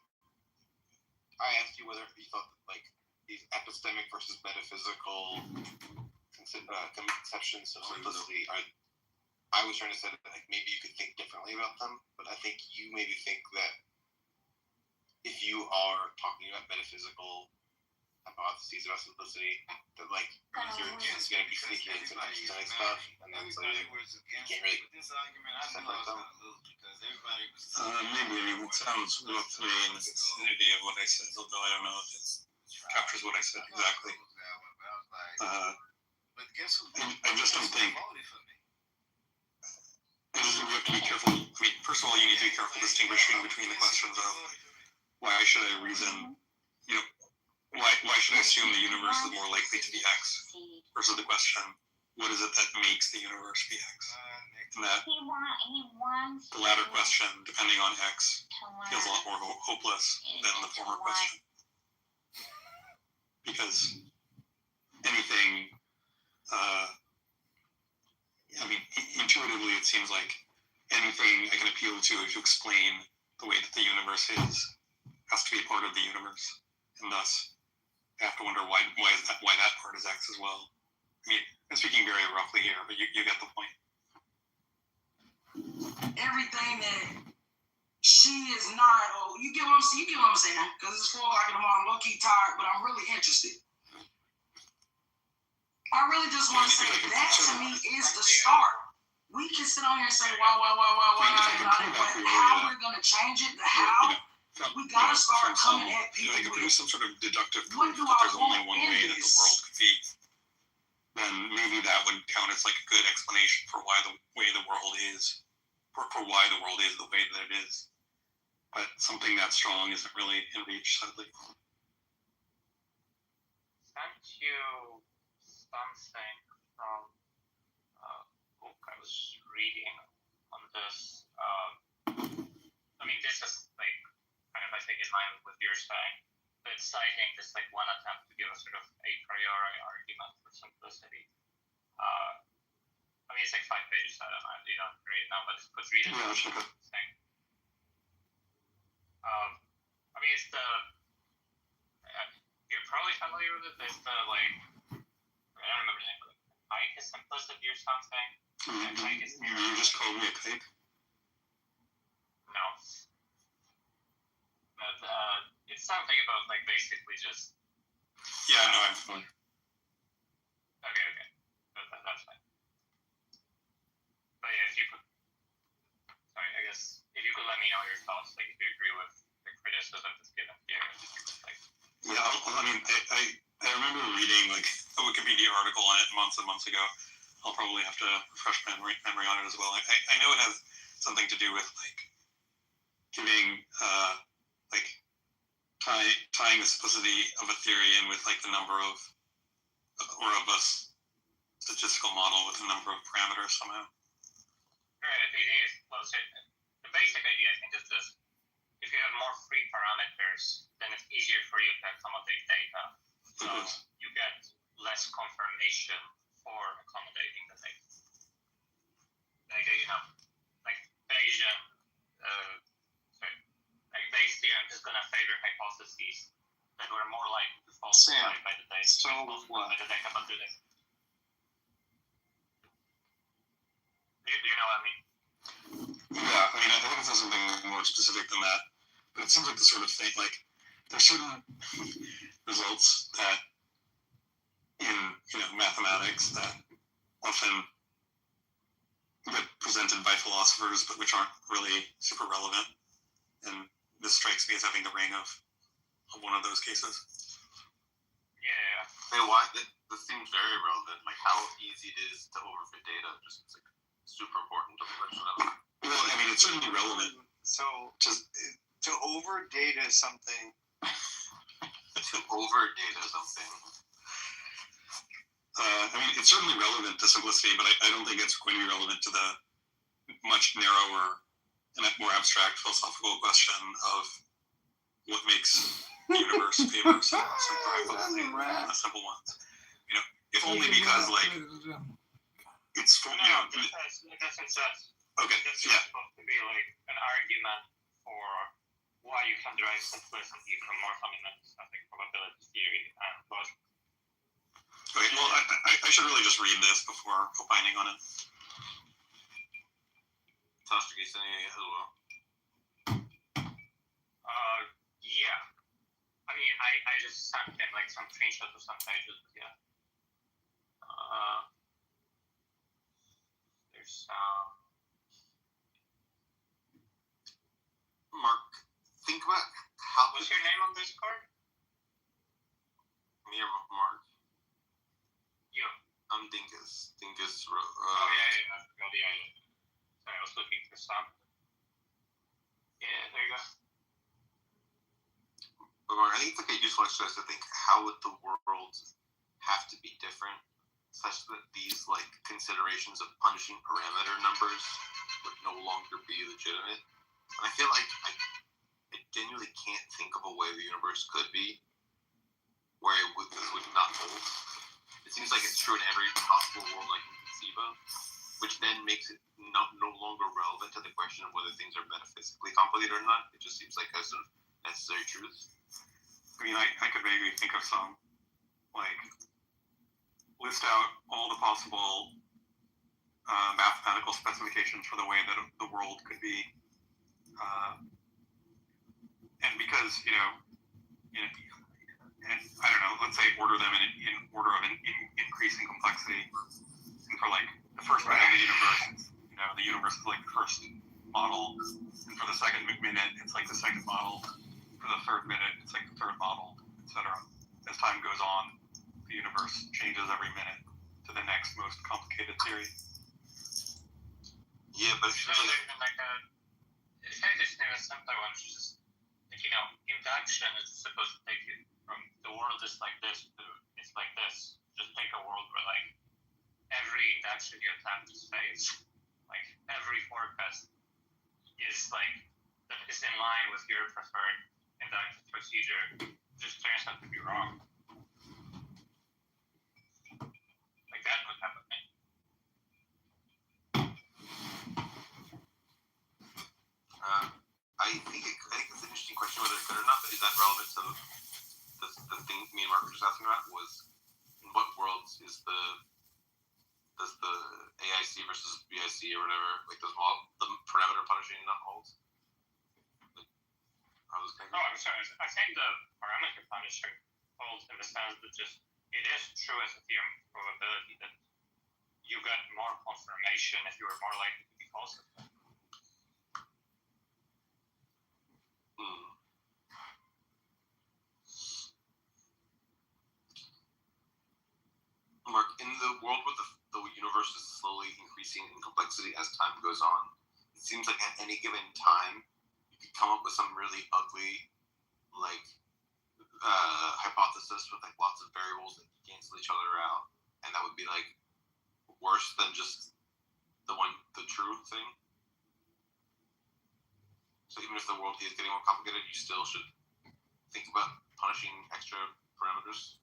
I asked you whether you thought that, like, these epistemic versus metaphysical conceptions of simplicity are. I was trying to say that, like, maybe you could think differently about them, but I think you maybe think that if you are talking about metaphysical hypotheses about simplicity, that, like, you're just going to be sneaking into epistemic stuff, and then so you can't really separate them. Maybe it sounds roughly in the vicinity of what I said, although I don't know if it captures what I said exactly. I just don't think. I just think we have to be careful. I mean, first of all, you need to be careful distinguishing between the questions of why should I reason, why should I assume the universe is more likely to be X, versus the question, what is it that makes the universe be X? And that the latter question, depending on X, feels a lot more hopeless than the former question. Because anything, intuitively it seems like anything I can appeal to explain the way that the universe is has to be a part of the universe, and thus I have to wonder why that part is X as well. I mean, I'm speaking very roughly here, but you get the point. Everything that she is not, you get what I'm saying? Because it's 4 o'clock in the morning, I'm low-key tired, but I'm really interested. I really just want to say that to me is the start. We can sit on here and say why, but how we're going to change it, the how, we got to start coming at people If there's some sort of deductive what proof do that I there's only want one in way that the this? world could be, then maybe that would count as like a good explanation for why the way the world is, for why the world is the way that it is. But something that strong isn't really in reach, sadly. Sent you something from a book I was reading on this. I mean, this is like kind of, I think, in line with what you're saying. But citing this like one attempt to give a sort of a priori argument for simplicity. I mean, it's like 5 pages. I don't know. You don't read it now, but it's put read it. Thing. I mean, it's the. You're probably familiar with it. It's the like. I don't remember the name of it. Ike is simplicity or something. You just called me a kike? No. it's something about like basically just. Yeah, no, I'm familiar. Okay. That's fine. But yeah, if you could, sorry, I guess if you could let me know your thoughts, like if you agree with the criticism that's given here, like. Yeah, I mean, I remember reading like a Wikipedia article on it months and months ago. I'll probably have to refresh my memory on it as well. I know it has something to do with like giving like tying the simplicity of a theory in with like the number of or of a statistical model with a number of parameters somehow. Right, the idea is, well, so the basic idea I think is this: if you have more free parameters, then it's easier for you to accommodate data. So you get less confirmation for accommodating the data. Like, like Bayesian, like Bayes' theorem is going to favor hypotheses that were more likely to falsify by the data. So what? By the data, but do they? Do you know what I mean? Yeah, I mean, I think it's something more specific than that. But it seems like the sort of thing, like, there's certain results that in, mathematics that often get presented by philosophers, but which aren't really super relevant. And this strikes me as having the ring of one of those cases. Yeah. Hey, why? This seems very relevant. Like, how easy it is to overfit data. Just, it's like super important to the question of. Well, I mean, it's certainly relevant. So, to overdata something. To overdata something. I mean, it's certainly relevant to simplicity, but I don't think it's going to be relevant to the much narrower and more abstract philosophical question of what makes the universe favor some hypotheses, the simple ones. If only because, like, it's for, It doesn't sense. Okay, This is supposed to be like an argument for why you can derive simplicity from more fundamental stuff like probability theory and logic. Okay, well, I should really just read this before opining on it. Toshiki as well. Yeah. I mean, I just sent him like some screenshots of some pages, but yeah. There's Mark, think about how. What's your name on Discord? Me or Mark? You. I'm Dinkus. Dinkus. Oh yeah. Sorry, I was looking for some. Yeah, there you go. But Mark, I think it's like a useful exercise to think, how would the world have to be different such that these like considerations of punishing parameter numbers would no longer be legitimate? And I feel like I genuinely can't think of a way the universe could be where this would not hold. It seems like it's true in every possible world I can conceive of, which then makes it no longer relevant to the question of whether things are metaphysically complicated or not. It just seems like a sort of necessary truth. I mean, I could maybe think of some, like, list out all the possible mathematical specifications for the way that the world could be. And because, and I don't know, let's say order them in order of increasing complexity. And for like the first minute of the universe, the universe is like the first model. And for the second minute, it's like the second model. For the third minute, it's like the third model, etc. As time goes on, the universe changes every minute to the next most complicated theory. Yeah, but it's kind of just a simpler one, which is just like, induction is supposed to take you from the world is like this to it's like this. Just take a world where like every induction you attempt is phased. Like every forecast is like that is in line with your preferred induction procedure. Just turns out to be wrong. Like that could happen. I think it's an interesting question whether it's good or not, but is that relevant to the thing me and Mark were just asking about was in what worlds does the AIC versus BIC or whatever, like the parameter punishing not hold? Like, No, I'm sorry. I think the parameter punishing holds in the sense that just it is true as a theorem of probability that you get more confirmation if you are more likely to be false. Mark, in the world where the universe is slowly increasing in complexity as time goes on, it seems like at any given time, you could come up with some really ugly, like, hypothesis with like lots of variables that cancel each other out, and that would be like worse than just the true thing. So even if the world is getting more complicated, you still should think about punishing extra parameters.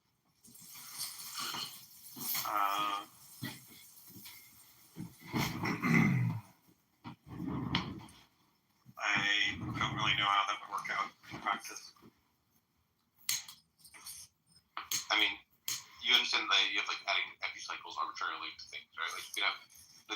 I don't really know how that would work out in practice. I mean, you understand that you have like adding epicycles arbitrarily to things, right? Like you could have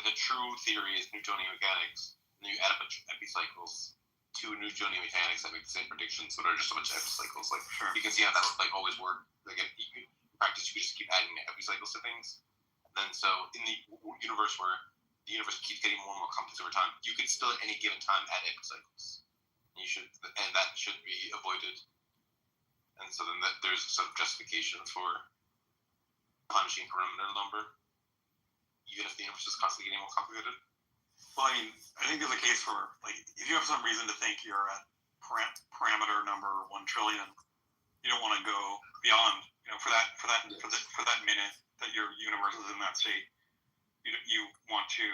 the true theory is Newtonian mechanics, and then you add a bunch of epicycles to Newtonian mechanics that make the same predictions, but are just a bunch of epicycles. Like you can see how that would like always work. Like if you could practice, you could just keep adding epicycles to things. And then so in the universe where the universe keeps getting more and more complex over time, you could still at any given time add epicycles. And that should be avoided. And so then there's some justification for punishing parameter number, even if the universe is constantly getting more complicated. Well, I mean, I think there's a case for, like, if you have some reason to think you're at parameter number 1 trillion, you don't want to go beyond, for that minute that your universe is in that state, you want to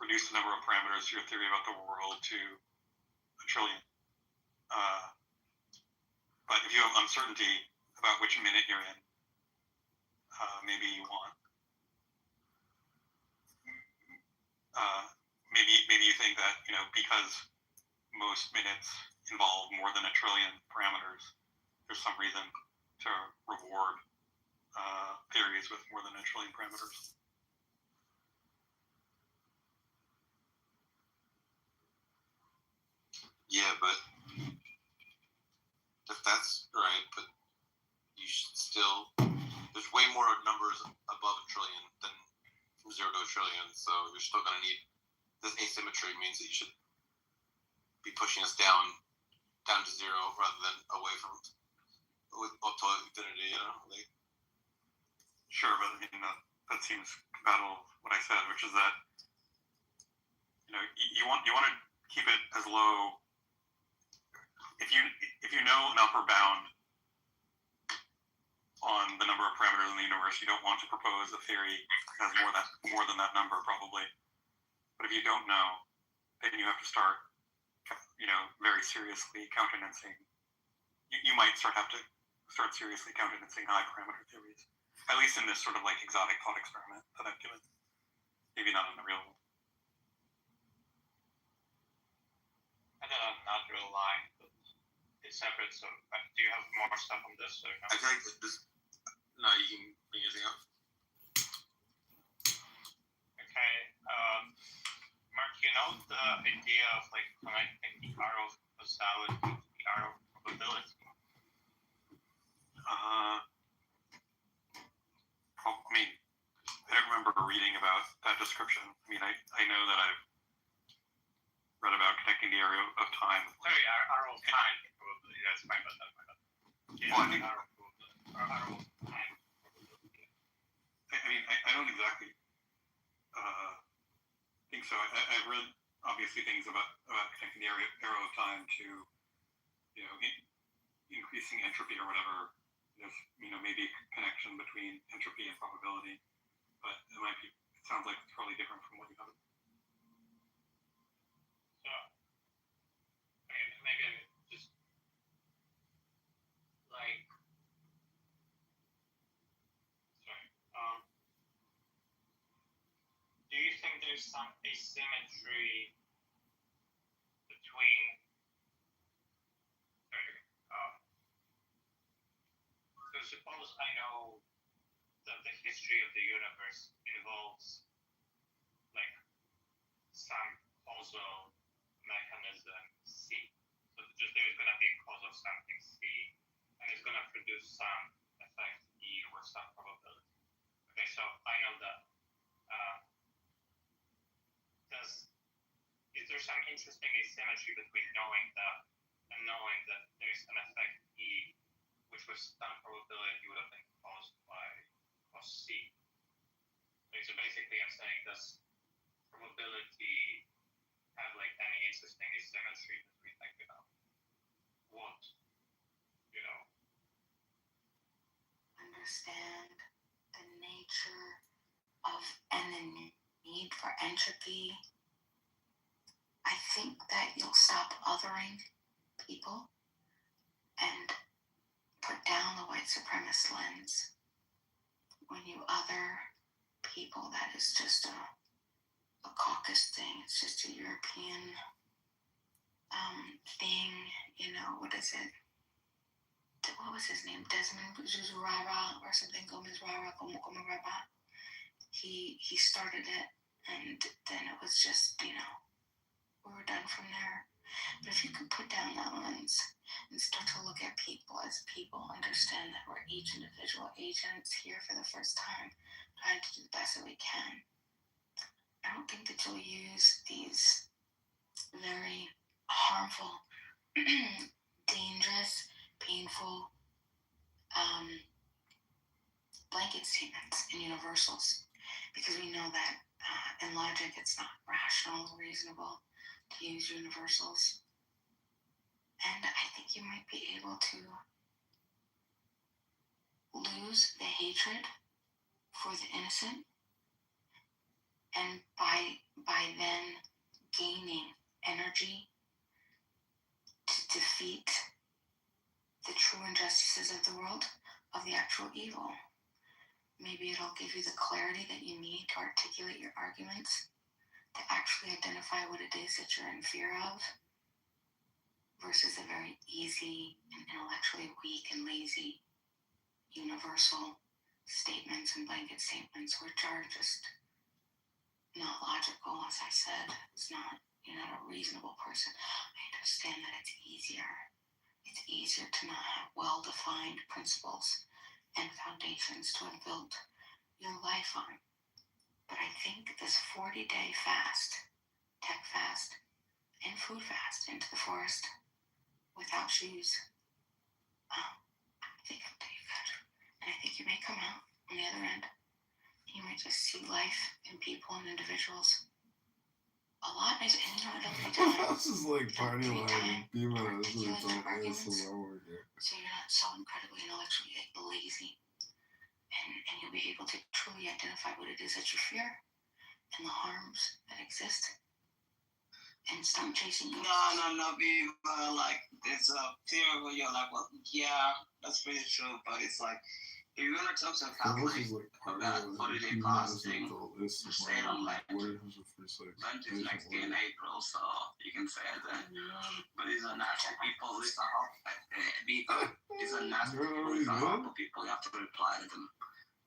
reduce the number of parameters to your theory about the world to 1 trillion. But if you have uncertainty about which minute you're in, maybe you want. Maybe you think that because most minutes involve more than 1 trillion parameters, there's some reason to reward theories with more than 1 trillion parameters. Yeah, but if that's right, but you should still. There's way more numbers above 1 trillion than from 0 to 1 trillion, so you're still going to need. This asymmetry means that you should be pushing us down to 0 rather than away from up to infinity. Like. Sure, but I mean that seems compatible with what I said, which is that you want to keep it as low. If you know an upper bound on the number of parameters in the universe, you don't want to propose a theory that has more than that number probably. But if you don't know, then you have to start, very seriously countenancing. You might have to start seriously countenancing high parameter theories, at least in this sort of like exotic thought experiment that I've given. Maybe not in the real world. And then a not real line, but it's separate. So do you have more stuff on this? Or no? I feel like this. No, you can bring your thing up. Okay. Mark, you know the idea of like connecting the arrow of causality to the arrow of probability? I mean, I don't remember reading about that description. I mean, I know that I've read about connecting the arrow of time. Sorry, arrow of time probability. That's my bad. Yeah, well, I think arrow of time probability. I mean, I don't exactly think so. I've read obviously things about connecting the arrow of time to increasing entropy or whatever. There's maybe a connection between entropy and probability, but it sounds like it's probably different from what you have. So, I mean, maybe just like, do you think there's some asymmetry between, so suppose I know that the history of the universe involves like some causal mechanism C. So but just there's gonna be a cause of something C, and it's gonna produce some effect E with some probability. Okay, so I know that. Is there some interesting asymmetry between knowing that and knowing that there's an effect E, which with some probability would have been caused by cause C? Okay, so basically, I'm saying, does probability have like any interesting asymmetry between like what understand the nature of and the need for entropy, I think that you'll stop othering people and put down the white supremacist lens. When you other people, that is just a caucus thing. It's just a European thing. What is it? What was his name? Desmond Rara or something. Gomez Rara, Gomez Rara. He started it, and then it was just, we were done from there. But if you could put down that lens and start to look at people as people, understand that we're each individual agents here for the first time, trying to do the best that we can. I don't think that you'll use these very harmful, dangerous, painful blanket statements and universals, because we know that in logic it's not rational or reasonable to use universals. And I think you might be able to lose the hatred for the innocent, and by then gaining energy to defeat the true injustices of the world, of the actual evil. Maybe it'll give you the clarity that you need to articulate your arguments, to actually identify what it is that you're in fear of, versus the very easy and intellectually weak and lazy universal statements and blanket statements, which are just not logical. As I said, you're not a reasonable person. I understand that it's easier to not have well-defined principles and foundations to have built your life on. But I think this 40-day fast, tech fast, and food fast into the forest without shoes, I think it'll do you good. And I think you may come out on the other end, and you might just see life and people and individuals a lot nicer. And it'll be time. This is like party line. Female is an adult ASMR over there. So you're not so incredibly intellectually lazy. And you'll be able to truly identify what it is that you fear and the harms that exist, and stop chasing ghosts. No, people like it's a theory where you're like, well, yeah, that's pretty true, but it's like if you're gonna talk to a Catholic about 40-day fasting, say it on like Lent is next year in April, so you can say that. But these are natural people. These are people. These are natural people. These are horrible people. You have to reply to them.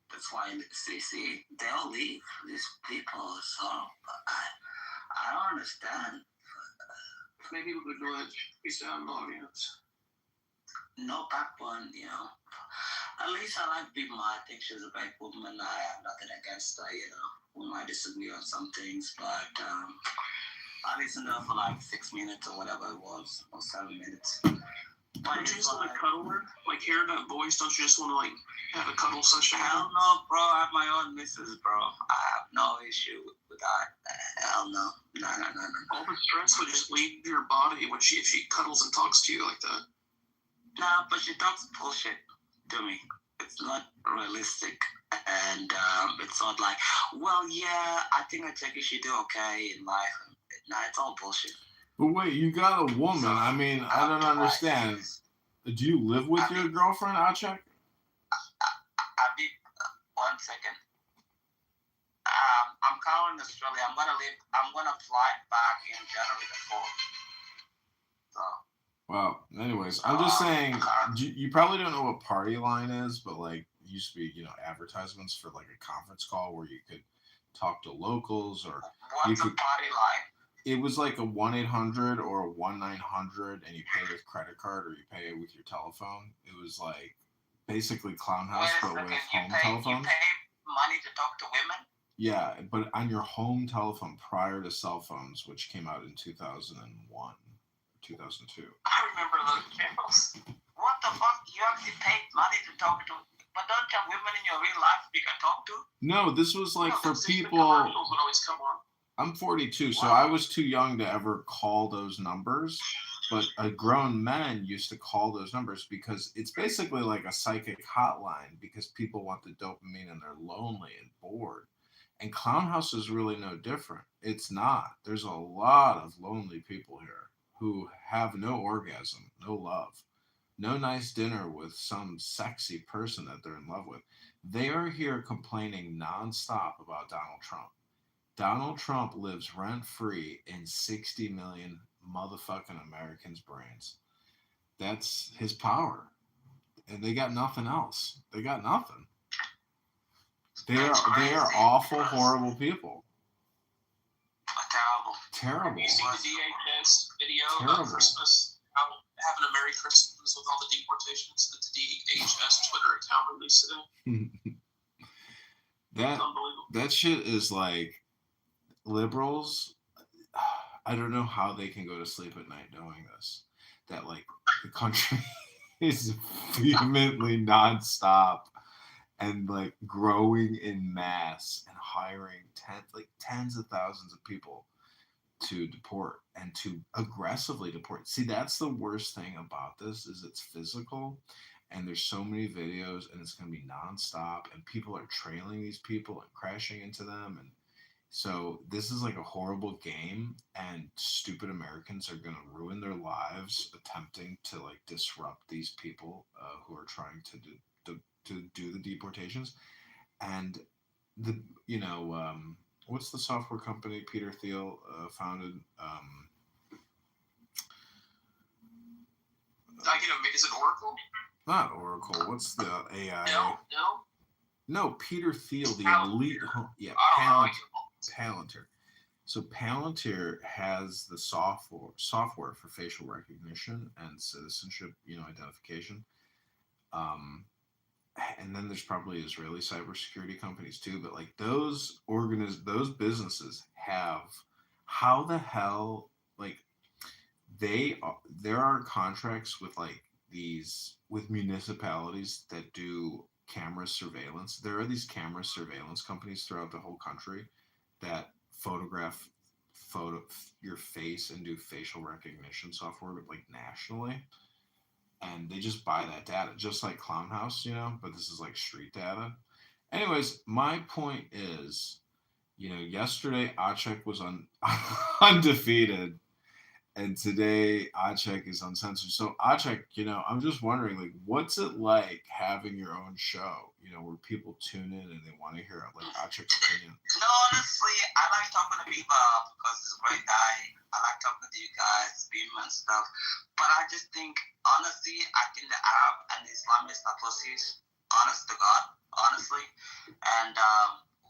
That's why see, they'll leave these people. So I don't understand. Maybe we could do it. We sound audience. No backbone, At least I like people. I think she's a great woman. I have nothing against her, We might disagree on some things, but I listened to her for like 6 minutes or whatever it was, or 7 minutes. Don't you just want to cuddle her? Like, hearing that voice, don't you just want to, like, have a cuddle session? Hell no, bro. I have my own missus, bro. I have no issue with that. Hell no. No. All the stress would just leave your body if she cuddles and talks to you like that. Nah, but she talks bullshit to me. It's not realistic. And it's not like, well, yeah, I think you should do okay in life. Nah, it's all bullshit. But wait, you got a woman. I mean, I don't understand. Do you live with your girlfriend, Achak? One second. I'm calling Australia. I'm gonna fly back in January the 4th. So. Well, anyways, I'm just saying, you probably don't know what party line is, but like, it used to be, advertisements for like a conference call where you could talk to locals, or what's a party line? it was like a 1-800 or a 1-900, and you pay with credit card or you pay with your telephone. It was like basically Clown House, but with home telephones. You pay money to talk to women? Yeah, but on your home telephone prior to cell phones, which came out in 2001, 2002. I remember those channels. What the fuck? You actually paid money to talk to, but don't you have women in your real life you can talk to? No, this was like for people. Commercials would always come on. I'm 42, so I was too young to ever call those numbers. But grown men used to call those numbers because it's basically like a psychic hotline because people want the dopamine and they're lonely and bored. And Clown House is really no different. It's not. There's a lot of lonely people here who have no orgasm, no love, no nice dinner with some sexy person that they're in love with. They are here complaining nonstop about Donald Trump. Donald Trump lives rent-free in 60 million motherfucking Americans' brains. That's his power. And they got nothing else. They got nothing. They are awful, horrible people. Terrible. Have you seen the DHS video about Christmas? How having a Merry Christmas with all the deportations that the DHS Twitter account released today? That shit is like liberals. I don't know how they can go to sleep at night knowing this. That like the country is vehemently nonstop and like growing in mass and hiring tens of thousands of people to deport and to aggressively deport. See, that's the worst thing about this is it's physical and there's so many videos and it's going to be nonstop and people are trailing these people and crashing into them. And so this is like a horrible game and stupid Americans are going to ruin their lives attempting to like disrupt these people who are trying to do the deportations. And what's the software company Peter Thiel founded? Is it Oracle? Not Oracle. What's the AI? No. Peter Thiel, the elite. Yeah, Palantir. So Palantir has the software for facial recognition and citizenship, identification. And then there's probably Israeli cybersecurity companies too, but like those businesses have how the hell like there are contracts with like these with municipalities that do camera surveillance. There are these camera surveillance companies throughout the whole country that photograph your face and do facial recognition software like nationally. And they just buy that data, just like Clown House, but this is like street data. Anyways, my point is, yesterday Acek was undefeated, and today Acek is uncensored. So Acek, I'm just wondering, like, what's it like having your own show, where people tune in and they want to hear like Acek's opinion? No, honestly, I like talking to people because he's a great guy. I like talking to you guys, people and stuff. But I just think, honestly, I think the Arab and the Islamists are pussies. Honest to God, honestly. And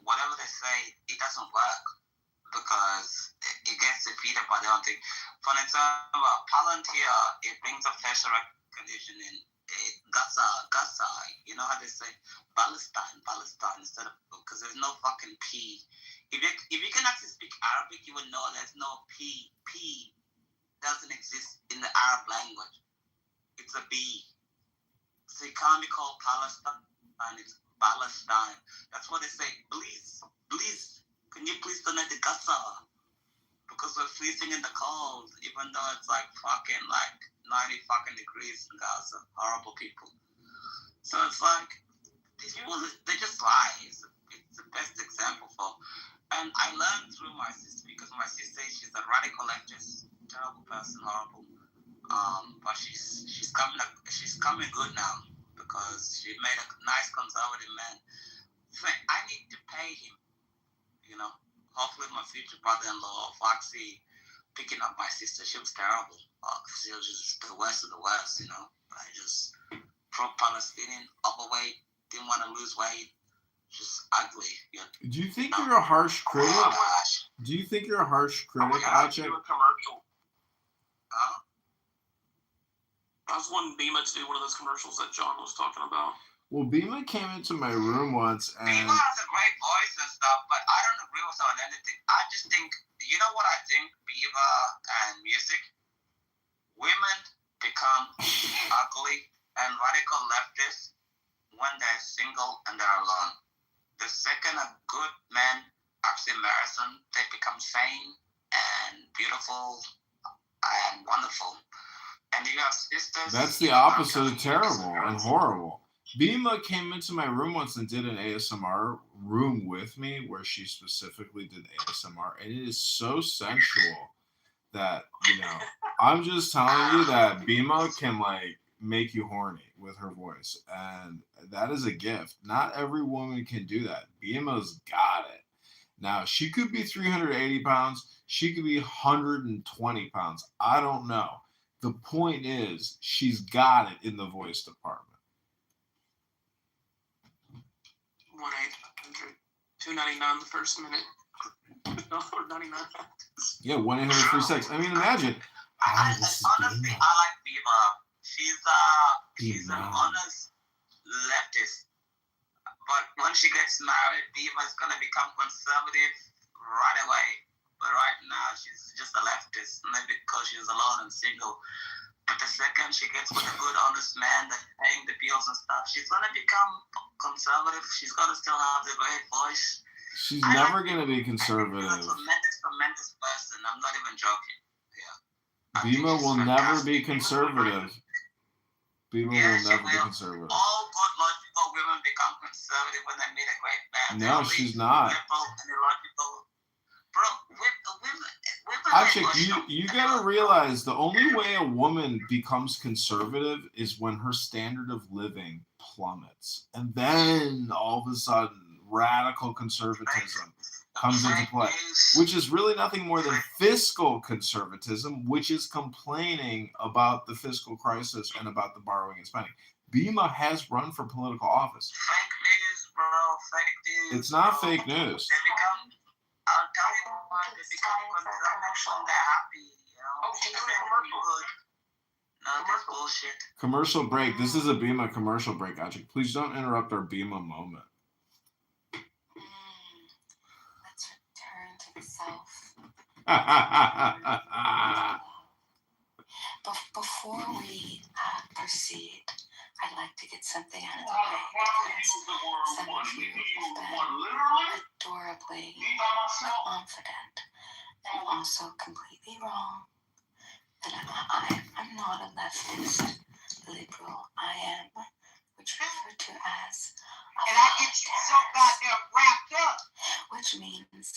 whatever they say, it doesn't work because it gets defeated by their own thing. For example, Palantir, it brings up facial recognition in Gaza, you know how they say Palestine instead of, because there's no fucking P. If you can actually speak Arabic, you would know there's no P. P doesn't exist in the Arab language. It's a B. So it can't be called Palestine, it's Palestine. That's what they say. Please, can you please donate to Gaza? Because we're freezing in the cold, even though it's like fucking like 90 fucking degrees in Gaza. Horrible people. So it's like, these people, they just lie. It's the best example for. And I learned through my sister, because my sister, she's a radical leftist, terrible person, horrible. But she's coming good now because she made a nice conservative man. I need to pay him, Hopefully my future brother-in-law, Foxy, picking up my sister. She was terrible. She was just the worst of the worst, I just pro-Palestinian, overweight, didn't want to lose weight, just ugly. Do you think you're a harsh critic? Oh my gosh. Do you think you're a harsh critic, Ajay? Commercial. Huh? I was wanting Bima to do one of those commercials that John was talking about. Well, Bima came into my room once and... Bima has a great voice and stuff, but I don't agree with her on anything. I just think, you know what I think, Bima and music? Women become ugly and radical leftists when they're single and they're alone. The second a good man actually marries them, they become sane and beautiful and wonderful. And you have sisters. That's the opposite of terrible and horrible. Bima came into my room once and did an ASMR room with me where she specifically did ASMR, and it is so sensual that, you know, I'm just telling you that Bima can like make you horny with her voice, and that is a gift. Not every woman can do that. Bima's got it. Now, she could be 380 pounds. She could be 120 pounds. I don't know. The point is, she's got it in the voice department. 1-800-299 the first minute. $1.99. Yeah, 1-800-36. I mean, imagine. Honestly, I like Bima. She's an honest leftist. But when she gets married, Bima's gonna become conservative right away. But right now, she's just a leftist, maybe because she's alone and single. But the second she gets with a good, honest man that's paying the bills and stuff, she's gonna become conservative. She's gonna still have the great voice. She's never gonna be conservative. She's a tremendous person. I'm not even joking. Bima will never be conservative. Bima will never be conservative. All good, logical women become conservative when they meet a great man. No, she's not. Actually, you gotta realize the only way a woman becomes conservative is when her standard of living plummets. And then all of a sudden, radical conservatism comes into play, which is really nothing more than fiscal conservatism, which is complaining about the fiscal crisis and about the borrowing and spending. Bima has run for political office. Fake news, bro. Fake news. It's not fake news. I'll tell you why they become conservative when they're happy. You know? No, that's bullshit. Commercial break. This is a Bima commercial break, Ajik. Please don't interrupt our Bima moment. Let's return to the self. Before we proceed, I'd like to get something out of the way because some of you have been adorably confident and also completely wrong. That I'm not a leftist liberal. I am what you refer to as and I get you so goddamn wrapped up. Which means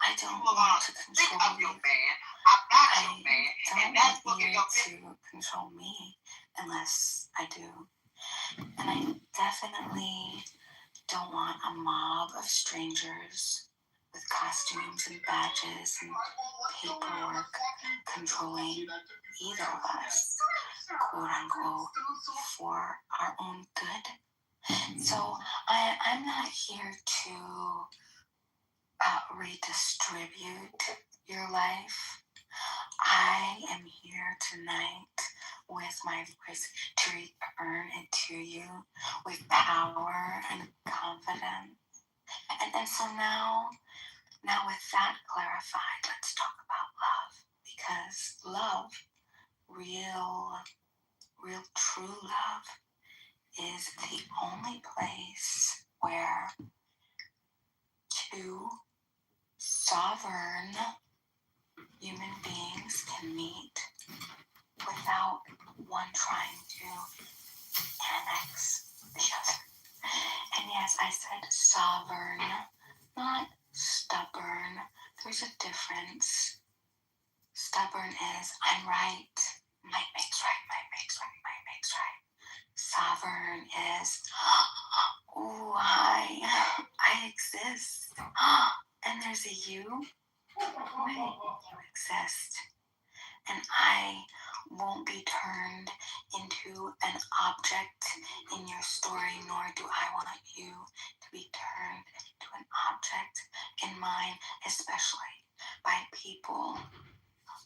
I don't want to control you. I'm not your man. And that's what you to control me unless I do. And I definitely don't want a mob of strangers with costumes and badges and paperwork controlling either of us, quote unquote, for our own good. So I'm not here to redistribute your life. I am here tonight with my voice to return it to you with power and confidence. And so now with that clarified, let's talk about love. Because love, real true love, is the only place where two sovereign human beings can meet without one trying to annex the other. And yes, I said sovereign, not stubborn. There's a difference. Stubborn is I'm right, might makes right, might makes right, might makes right. Sovereign is, oh, hi, I exist. And there's a you. Wait, you exist. And I won't be turned into an object in your story, nor do I want you to be turned to an object in mine, especially people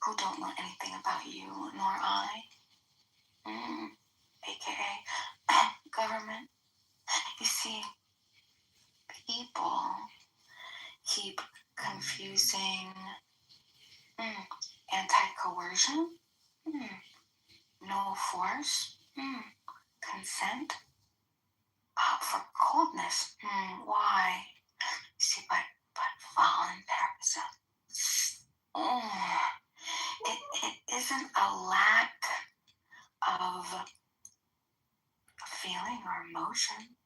who don't know anything about you nor I, aka government. You see, people keep confusing anti-coercion, no force, consent, for coldness. Why? See, but voluntarism. It isn't a lack of feeling or emotion.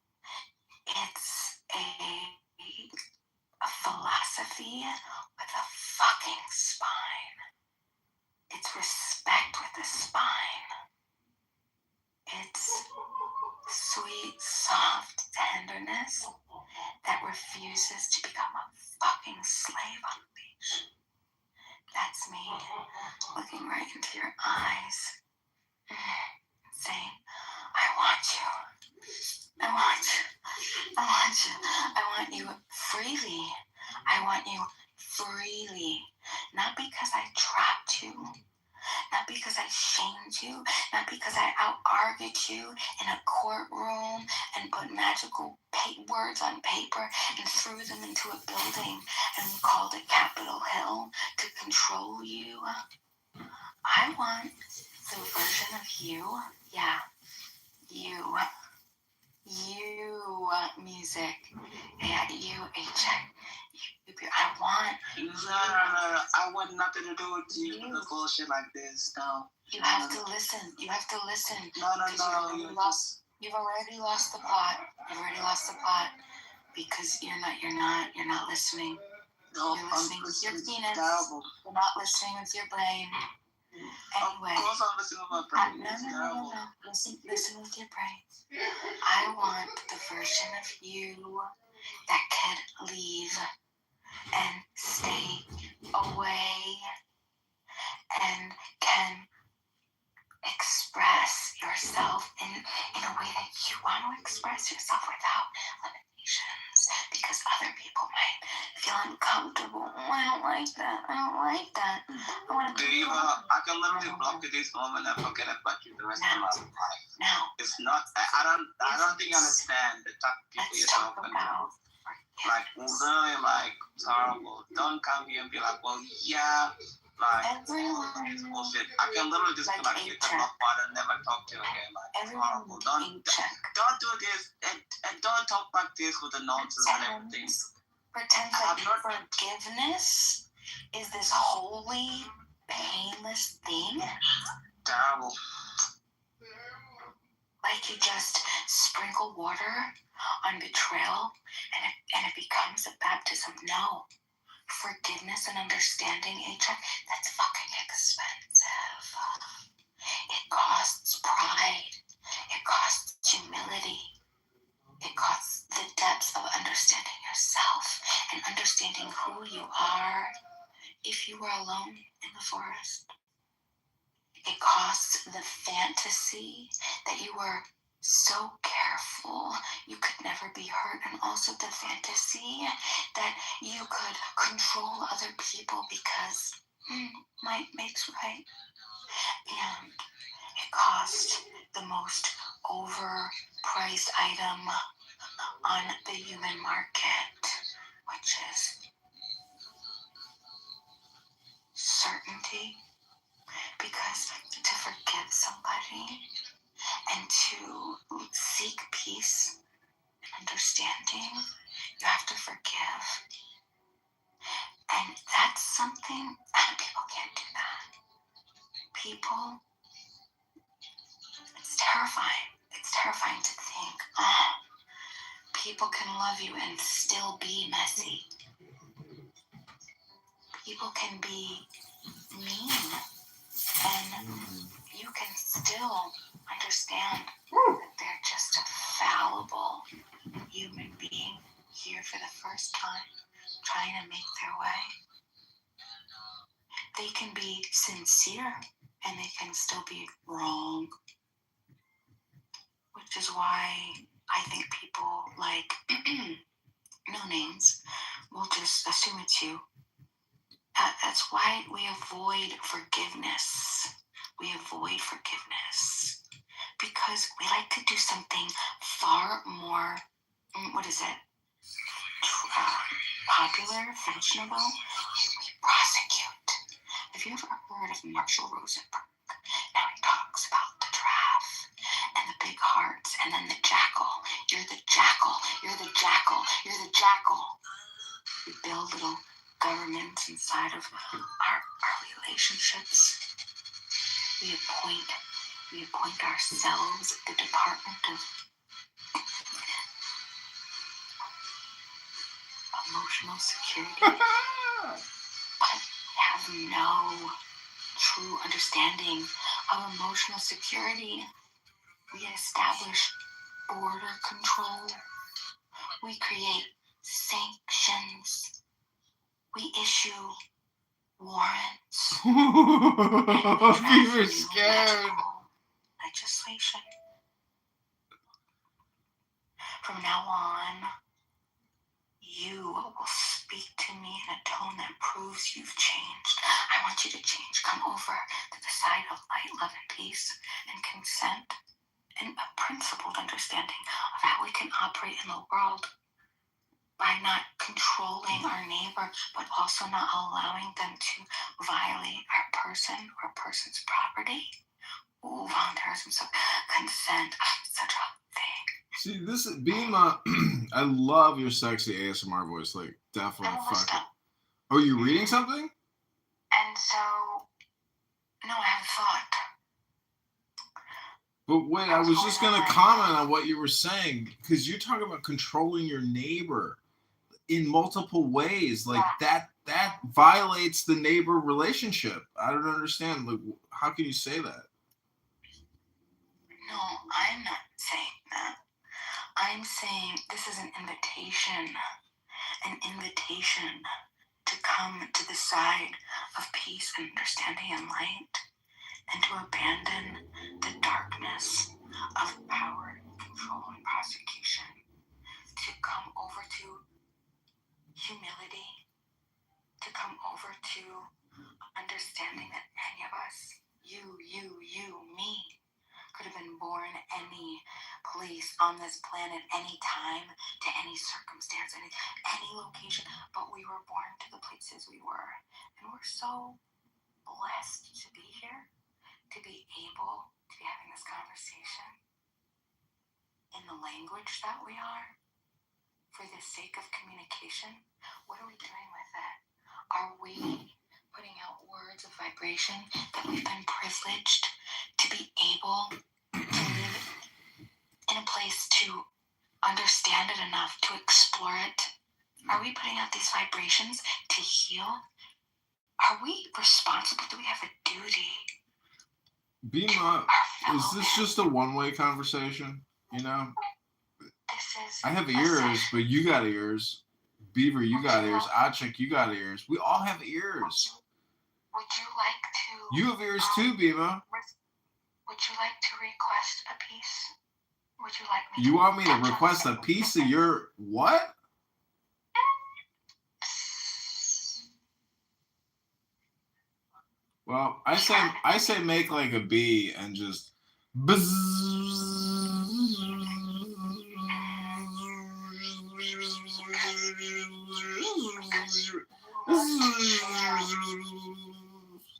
It's a philosophy with a fucking spine. It's respect with a spine. It's sweet, soft tenderness that refuses to become a fucking slave on the beach. That's me looking right into your eyes, saying, I want you. I want you. I want you. I want you freely. I want you freely. Not because I trapped you. Not because I shamed you. Not because I out-argued you in a courtroom and put magical words on paper and threw them into a building and called it Capitol Hill to control you. I want the version of you. Yeah. You, music, A-I-U-H-I. I want. No. I want nothing to do with you with bullshit like this. No. You have to listen. You have to listen. No. You've already lost the plot. You've already lost the plot because you're not listening. No, you're listening with your penis. Terrible. You're not listening with your brain. Anyway. Of course I'm listening with my brain. No. Listen with your brain. I want the version of you that can leave and stay away and can express yourself in a way that you want to express yourself without limitations, because other people might feel uncomfortable. I don't like that. I want to I can literally block you this moment and forget about you the rest of my life. Now, it's not. I don't think you understand the type of people you're talking about. Like literally, like terrible. Don't come here and be like, well, yeah. Like, it's bullshit. I can literally just be like, hit the block button and never talk to you again. Like, horrible. Don't do this and don't talk like this with the nonsense and everything. Pretend that forgiveness is this holy, painless thing. Terrible. Like you just sprinkle water on betrayal and it becomes a baptism. No. Forgiveness and understanding, that's fucking expensive. It costs pride. It costs humility. It costs the depths of understanding yourself and understanding who you are if you were alone in the forest. It costs the fantasy that you were so careful you could never be hurt, and also the fantasy that you could control other people because might makes right. And it cost the most overpriced item on the human market, which is certainty. Because to forgive somebody and to seek peace and understanding, you have to forgive. And that's something, and people can't do that. People, it's terrifying. It's terrifying to think, people can love you and still be messy. People can be mean and you can still understand that they're just a fallible human being here for the first time, trying to make their way. They can be sincere and they can still be wrong, which is why I think people like no names will just assume it's you That's why we avoid forgiveness. We avoid forgiveness because we like to do something far more, what is it? Popular, fashionable. We prosecute. Have you ever heard of Marshall Rosenberg? Now he talks about the giraffe and the big hearts and then the jackal. You're the jackal. You're the jackal. You're the jackal. We build little governments inside of our relationships. We appoint ourselves the Department of Emotional Security, but have no true understanding of emotional security. We establish border control. We create sanctions. We issue warrants. Beaver's scared. Legislation. From now on, you will speak to me in a tone that proves you've changed. I want you to change. Come over to the side of light, love, and peace, and consent, and a principled understanding of how we can operate in the world by not controlling our neighbor, but also not allowing them to violate our person or a person's property. Ooh, voluntarism, so consent, such a thing. See, this is Bima. I love your sexy ASMR voice. Like, definitely. Oh, you're reading something? And so, no, I have a thought. But wait, I was just going to comment on what you were saying, because you're talking about controlling your neighbor in multiple ways. Like, that violates the neighbor relationship. I don't understand. Like, how can you say that? No, I'm not saying that. I'm saying this is an invitation to come to the side of peace and understanding and light, and to abandon the darkness of power, control, and prosecution, to come over to humility, to come over to understanding that any of us, you, me, could have been born any place on this planet, any time, to any circumstance, any location, but we were born to the places we were. And we're so blessed to be here, to be able to be having this conversation in the language that we are, for the sake of communication. What are we doing with it? Are we putting out words of vibration that we've been privileged to be able to live in a place to understand it enough to explore it? Are we putting out these vibrations to heal? Are we responsible? Do we have a duty? Bima, is this just a one-way conversation? You know? I have ears, but you got ears. Beaver, you got ears. Achik, you got ears. We all have ears. Would you like to... You have ears too, Bima. Would you like to request a piece? Would you like me You want me to request a piece of your what? Well, I say make like a bee and just buzz.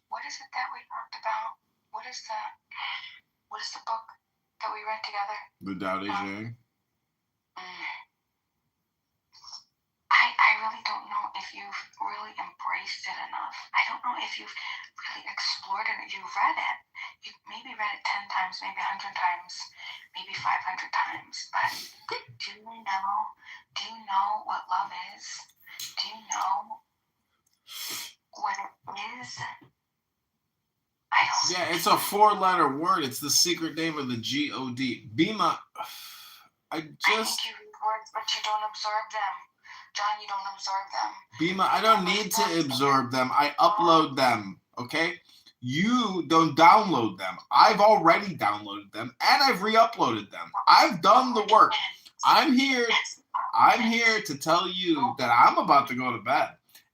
What is it that we talked about? What is the book that we read together? The Tao Te Ching. I really don't know if you've really embraced it enough. I don't know if you've really explored it. You've read it. You maybe read it 10 times, maybe 100 times, maybe 500 times. But do you know what love is? Do you know what it is? I don't. Yeah, it's a 4-letter word. It's the secret name of the G-O-D. Bima, I think you read words, but you don't absorb them. John, you don't absorb them. Bima, I don't need to absorb them. I upload them, okay? You don't download them. I've already downloaded them, and I've re-uploaded them. I've done the work. I'm here to tell you that I'm about to go to bed.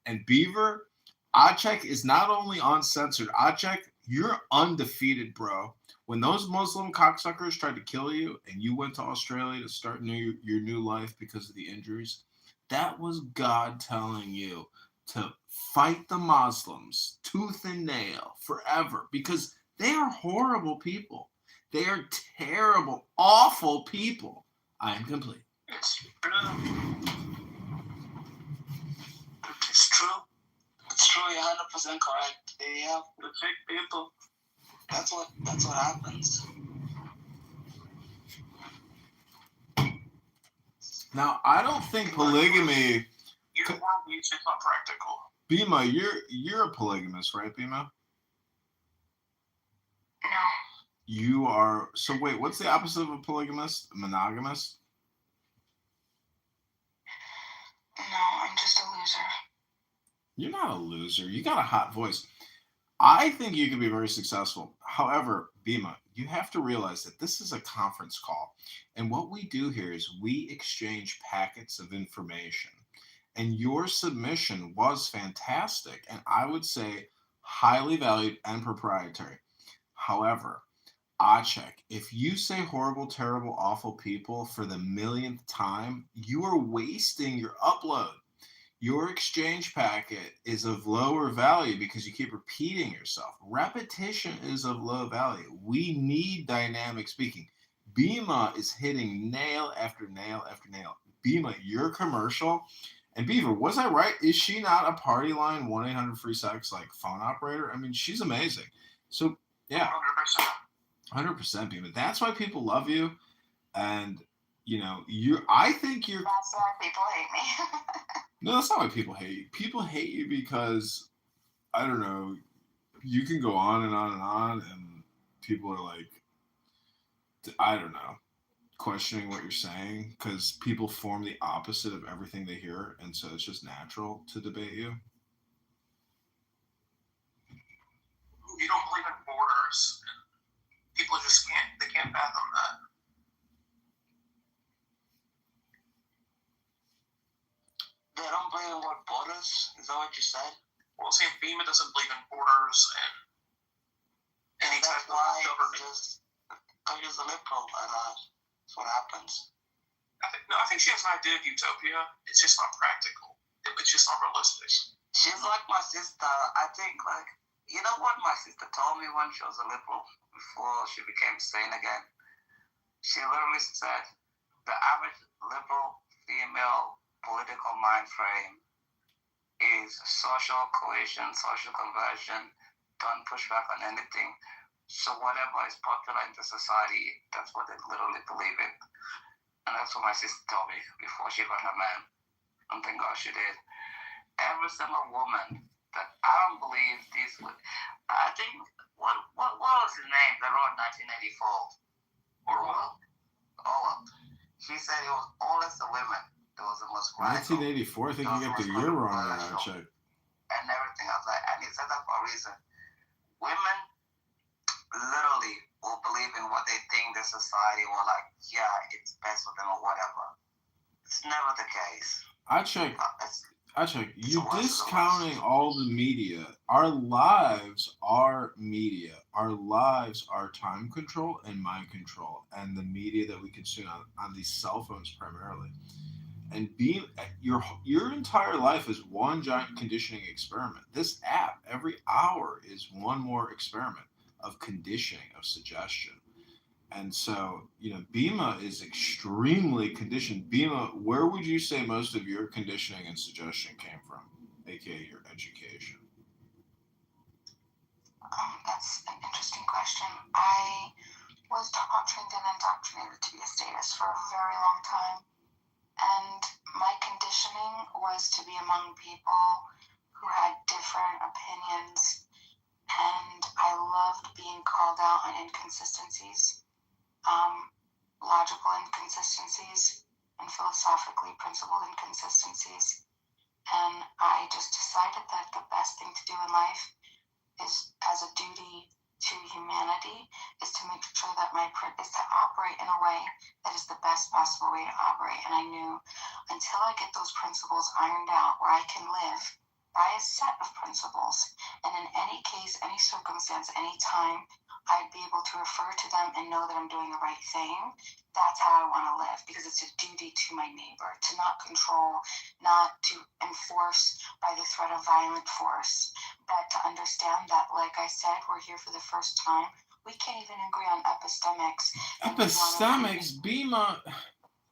And Beaver, Acek is not only uncensored. Acek, you're undefeated, bro. When those Muslim cocksuckers tried to kill you and you went to Australia to start your new life because of the injuries, that was God telling you to fight the Muslims tooth and nail forever because they are horrible people. They are terrible, awful people. I am complete. It's true. It's true. It's true. You're 100% correct. They have the fake people. That's what happens. Now, I don't think polygamy. Your worldview is not practical. Bima, you're a polygamist, right, Bima? No. You are. So wait, what's the opposite of a polygamist? A monogamist? No, I'm just a loser. You're not a loser. You got a hot voice. I think you can be very successful. However, Bima, you have to realize that this is a conference call. And what we do here is we exchange packets of information. And your submission was fantastic. And I would say highly valued and proprietary. However, Acek, if you say horrible, terrible, awful people for the millionth time, you are wasting your upload. Your exchange packet is of lower value because you keep repeating yourself. Repetition is of low value. We need dynamic speaking. Bima is hitting nail after nail after nail. Bima, your commercial. And Beaver, was I right? Is she not a Party Line 1-800-FREE-SEX like phone operator? I mean, she's amazing. So, yeah. 100%, Bima. That's why people love you. And, I think you're... That's why people hate me. No, that's not why people hate you. People hate you because, I don't know, you can go on and on and on, and people are like, I don't know, questioning what you're saying because people form the opposite of everything they hear, and so it's just natural to debate you. You don't believe in borders. People just can't fathom that. They don't believe in what borders? Is that what you said? Well, see, Bima doesn't believe in borders and any type of government. Because he's a liberal, and that's what happens. I think she has an idea of utopia. It's just not practical. It's just not realistic. She's like my sister. I think, you know what my sister told me when she was a liberal before she became sane again? She literally said the average liberal female political mind frame is social cohesion, social conversion, don't push back on anything. So whatever is popular in the society, that's what they literally believe in. And that's what my sister told me before she got her man. And thank God she did. Every single woman that I don't believe this would... I think, what was his name that wrote 1984? Orwell. She said it was always the women. It was the most radical. 1984, I think you got the year wrong there, Acek. And everything else. And he said that for a reason. Women literally will believe in what they think the society will it's best for them or whatever. It's never the case. Acek, you're discounting all the media. Our lives are media. Our lives are time control and mind control, and the media that we consume on these cell phones primarily. And your entire life is one giant conditioning experiment. This app, every hour, is one more experiment of conditioning, of suggestion. And so, Bima is extremely conditioned. Bima, where would you say most of your conditioning and suggestion came from, aka your education? That's an interesting question. I was taught, trained, and indoctrinated to be a statist for a very long time. And my conditioning was to be among people who had different opinions. And I loved being called out on inconsistencies. Logical inconsistencies and philosophically principled inconsistencies. And I just decided that the best thing to do in life is, as a duty to humanity, is to make sure that is to operate in a way that is the best possible way to operate. And I knew until I get those principles ironed out where I can live by a set of principles, and in any case, any circumstance, any time, I'd be able to refer to them and know that I'm doing the right thing. That's how I want to live, because it's a duty to my neighbor, to not control, not to enforce by the threat of violent force, but to understand that, like I said, we're here for the first time. We can't even agree on epistemics. Epistemics, Bima,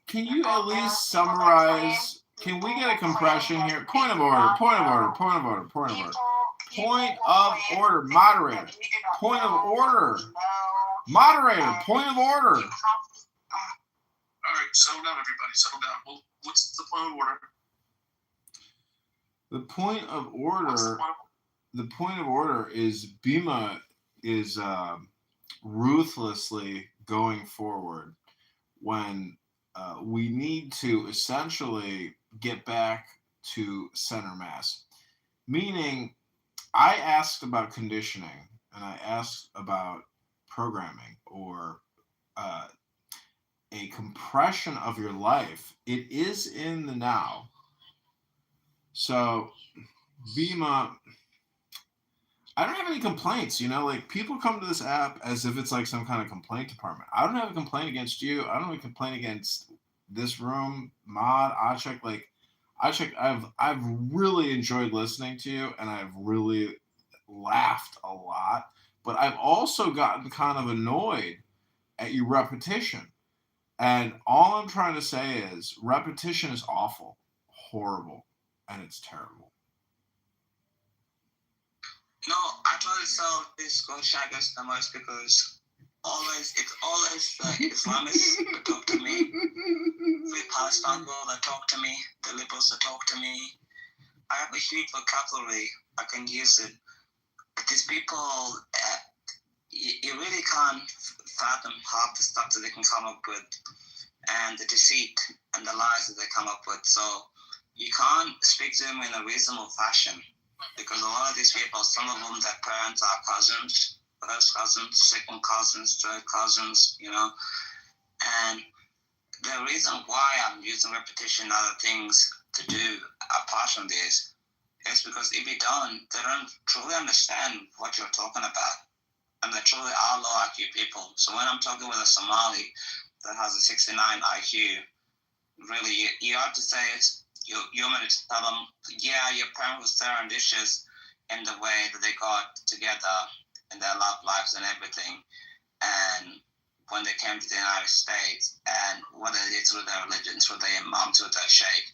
can you at least summarize? Can we get a compression here? Point of order, point of order, point of order, point of order. Point of order, moderator. Point of order. Moderator, point of order. All right, settle down, everybody. Settle down. Well, what's the point of order? The point of order. The point of order is Bima is ruthlessly going forward when we need to essentially get back to center mass. Meaning, I asked about conditioning and I asked about programming or a compression of your life. It is in the now. So, Bima, I don't have any complaints, like people come to this app as if it's like some kind of complaint department. I don't have a complaint against you. I don't have a complaint against this room, Mod, Achek. Like, Achek, I've really enjoyed listening to you and I've really laughed a lot, but I've also gotten kind of annoyed at your repetition. And all I'm trying to say is repetition is awful, horrible, and it's terrible. No, I try to solve this question against the most because it's always the Islamists that talk to me, the Palestine people that talk to me, the liberals that talk to me. I have a huge vocabulary. I can use it. But these people, you really can't fathom half the stuff that they can come up with and the deceit and the lies that they come up with. So you can't speak to them in a reasonable fashion. Because a lot of these people, some of them, their parents are cousins, first cousins, second cousins, third cousins, And the reason why I'm using repetition and other things to do apart from this is because if you don't, they don't truly understand what you're talking about. And they truly are low IQ people. So when I'm talking with a Somali that has a 69 IQ, really, you have to say it. You want to tell them, yeah, your parent was throwing dishes in the way that they got together in their love lives and everything. And when they came to the United States, and what they did through their religion, through their imam, through their sheikh.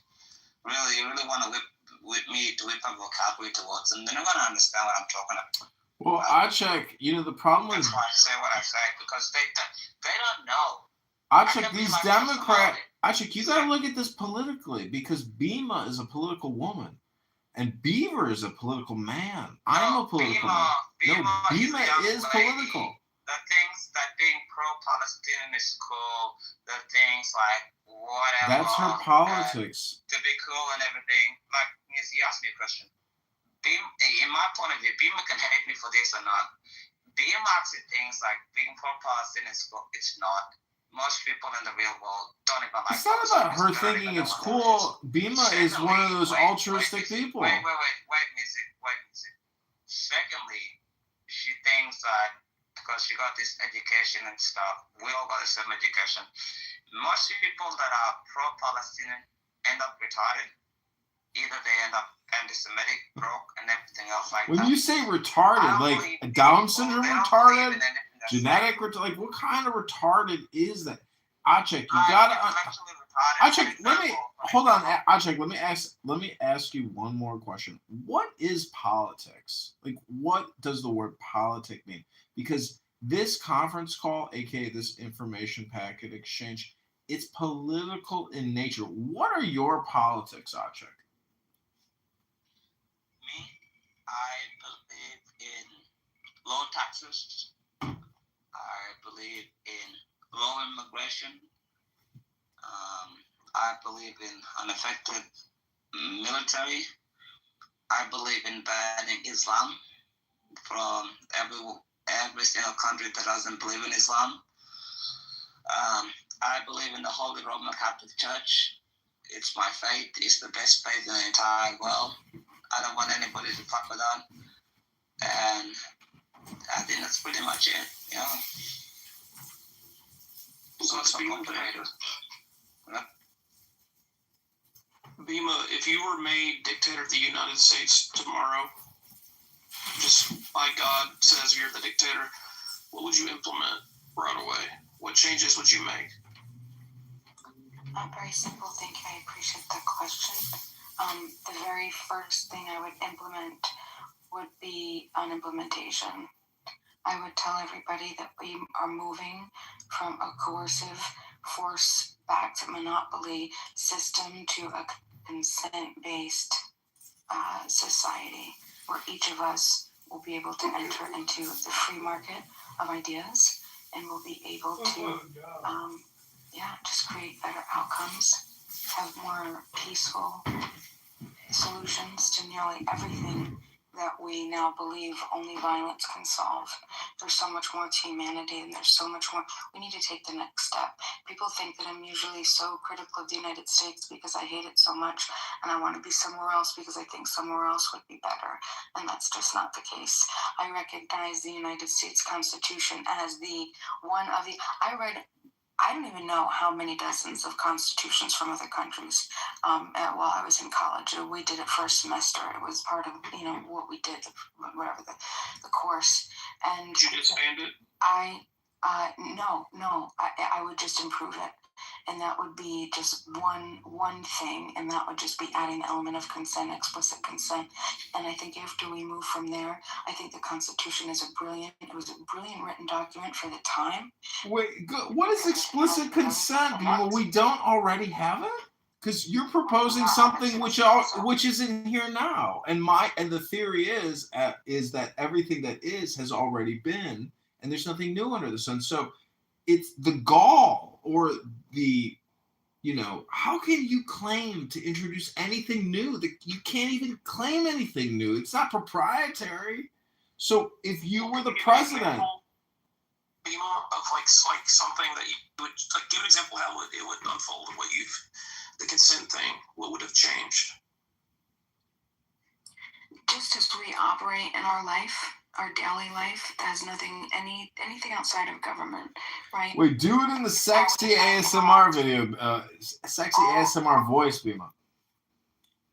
Really, you really want to whip a vocabulary towards them. They're not going to understand what I'm talking about. Well, Achek, the problem is... That's why I say what I say, because they don't know. Achek, these Democrats... Achek, you got to look at this politically, because Bima is a political woman, and Beaver is a political man. I'm a political man. Bima is political. The things that being pro-Palestinian is cool, the things like whatever. That's her politics. To be cool and everything. Like, you asked me a question. In my point of view, Bima can hate me for this or not. Bima actually things like being pro-Palestinian is cool. It's not. Most people in the real world don't even like it. It's not about her thinking it's cool. Bima is one of those altruistic people. Wait, music. Secondly, she thinks that because she got this education and stuff, we all got the same education. Most people that are pro-Palestinian end up retarded. Either they end up anti-Semitic, broke, and everything else like that. When you say retarded, like Down syndrome retarded? Genetic retarded? Like, what kind of retarded is that? Achek, you gotta... Achek, hold on, Achek, let me ask you one more question. What is politics? Like, what does the word politic mean? Because this conference call, aka this information packet exchange, it's political in nature. What are your politics, Achek? Me, I believe in low taxes. I believe in low immigration. I believe in an effective military. I believe in banning Islam from every single country that doesn't believe in Islam. I believe in the Holy Roman Catholic Church. It's my faith. It's the best faith in the entire world. I don't want anybody to fuck with that. And I think that's pretty much it. Yeah. So it's complicated. Bima, if you were made dictator of the United States tomorrow, just by God says you're the dictator, what would you implement right away? What changes would you make? Very simple. Thank you. I appreciate that question. The very first thing I would implement would be an implementation. I would tell everybody that we are moving from a coercive, force-backed monopoly system to a consent-based society where each of us will be able to enter into the free market of ideas and will be able to just create better outcomes, have more peaceful solutions to nearly everything that we now believe only violence can solve. There's so much more to humanity, and there's so much more. We need to take the next step. People think that I'm usually so critical of the United States because I hate it so much, and I want to be somewhere else because I think somewhere else would be better. And that's just not the case. I recognize the United States Constitution as the one of the... I don't even know how many dozens of constitutions from other countries while I was in college. We did it for a semester. It was part of, what we did, whatever the course. And did you disband it? No. I would just improve it. And that would be just one thing, and that would just be adding the element of consent, explicit consent. And I think after we move from there, I think the Constitution is it was a brilliant written document for the time. Wait, what is explicit consent? We don't already have it? Because you're proposing something which isn't here now. And the theory is that everything that is has already been, and there's nothing new under the sun. So it's the gall or the, how can you claim to introduce anything new? You can't even claim anything new. It's not proprietary. So if you were the president, Bima, of like something that you would give an example how it would unfold of the consent thing, what would have changed? Just as we operate in our life, our daily life, that has anything outside of government, right? Wait, do it in the sexy ASMR video, sexy ASMR voice, Bima.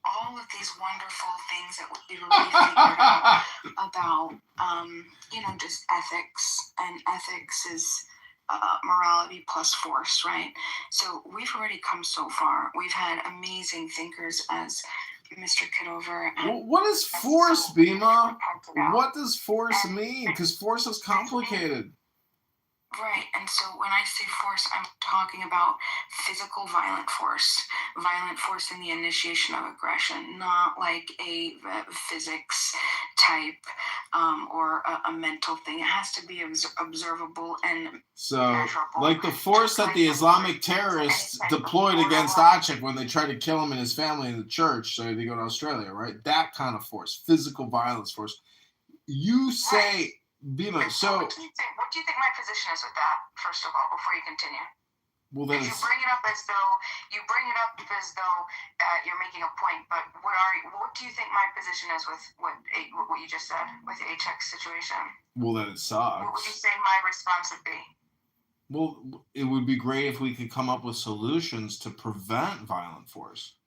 All of these wonderful things that would be really figured out about, just ethics, and ethics is morality plus force, right? So we've already come so far. We've had amazing thinkers as Mr. Kitover. What is force, Bima? What does force mean? Because force is complicated. Right, and so when I say force, I'm talking about physical violent force in the initiation of aggression, not like a physics type or a mental thing. It has to be observable and measurable. Like the force that the Islamic terrorists deployed against Aceh when they tried to kill him and his family in the church, so they go to Australia, right? That kind of force, physical violence force. You say... Bima, so what do you think my position is with that, first of all, before you continue? Well, then you bring it up as though you're making a point, but what do you think my position is with what you just said with the HX situation? Well, then it sucks. What would you say my response would be? Well, it would be great if we could come up with solutions to prevent violent force.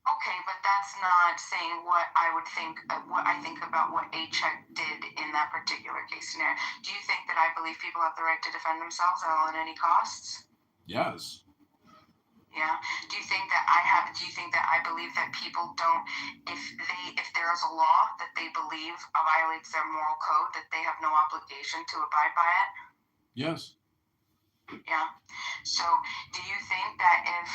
Okay, but that's not saying what I think about what A-Check did in that particular case scenario. Do you think that I believe people have the right to defend themselves at any costs? Yes. Yeah. Do you think that I believe that people don't, if there is a law that they believe violates their moral code, that they have no obligation to abide by it? Yes. Yeah. So, do you think that if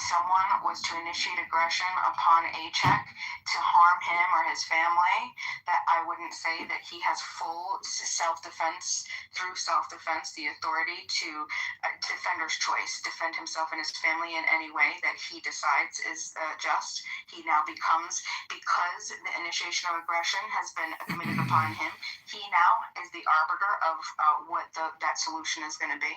someone was to initiate aggression upon A-Check to harm him or his family, that I wouldn't say that he has full self-defense, through self-defense, the authority to defender's choice, defend himself and his family in any way that he decides is just? He now becomes, because the initiation of aggression has been committed upon him, he now is the arbiter of what that solution is going to be.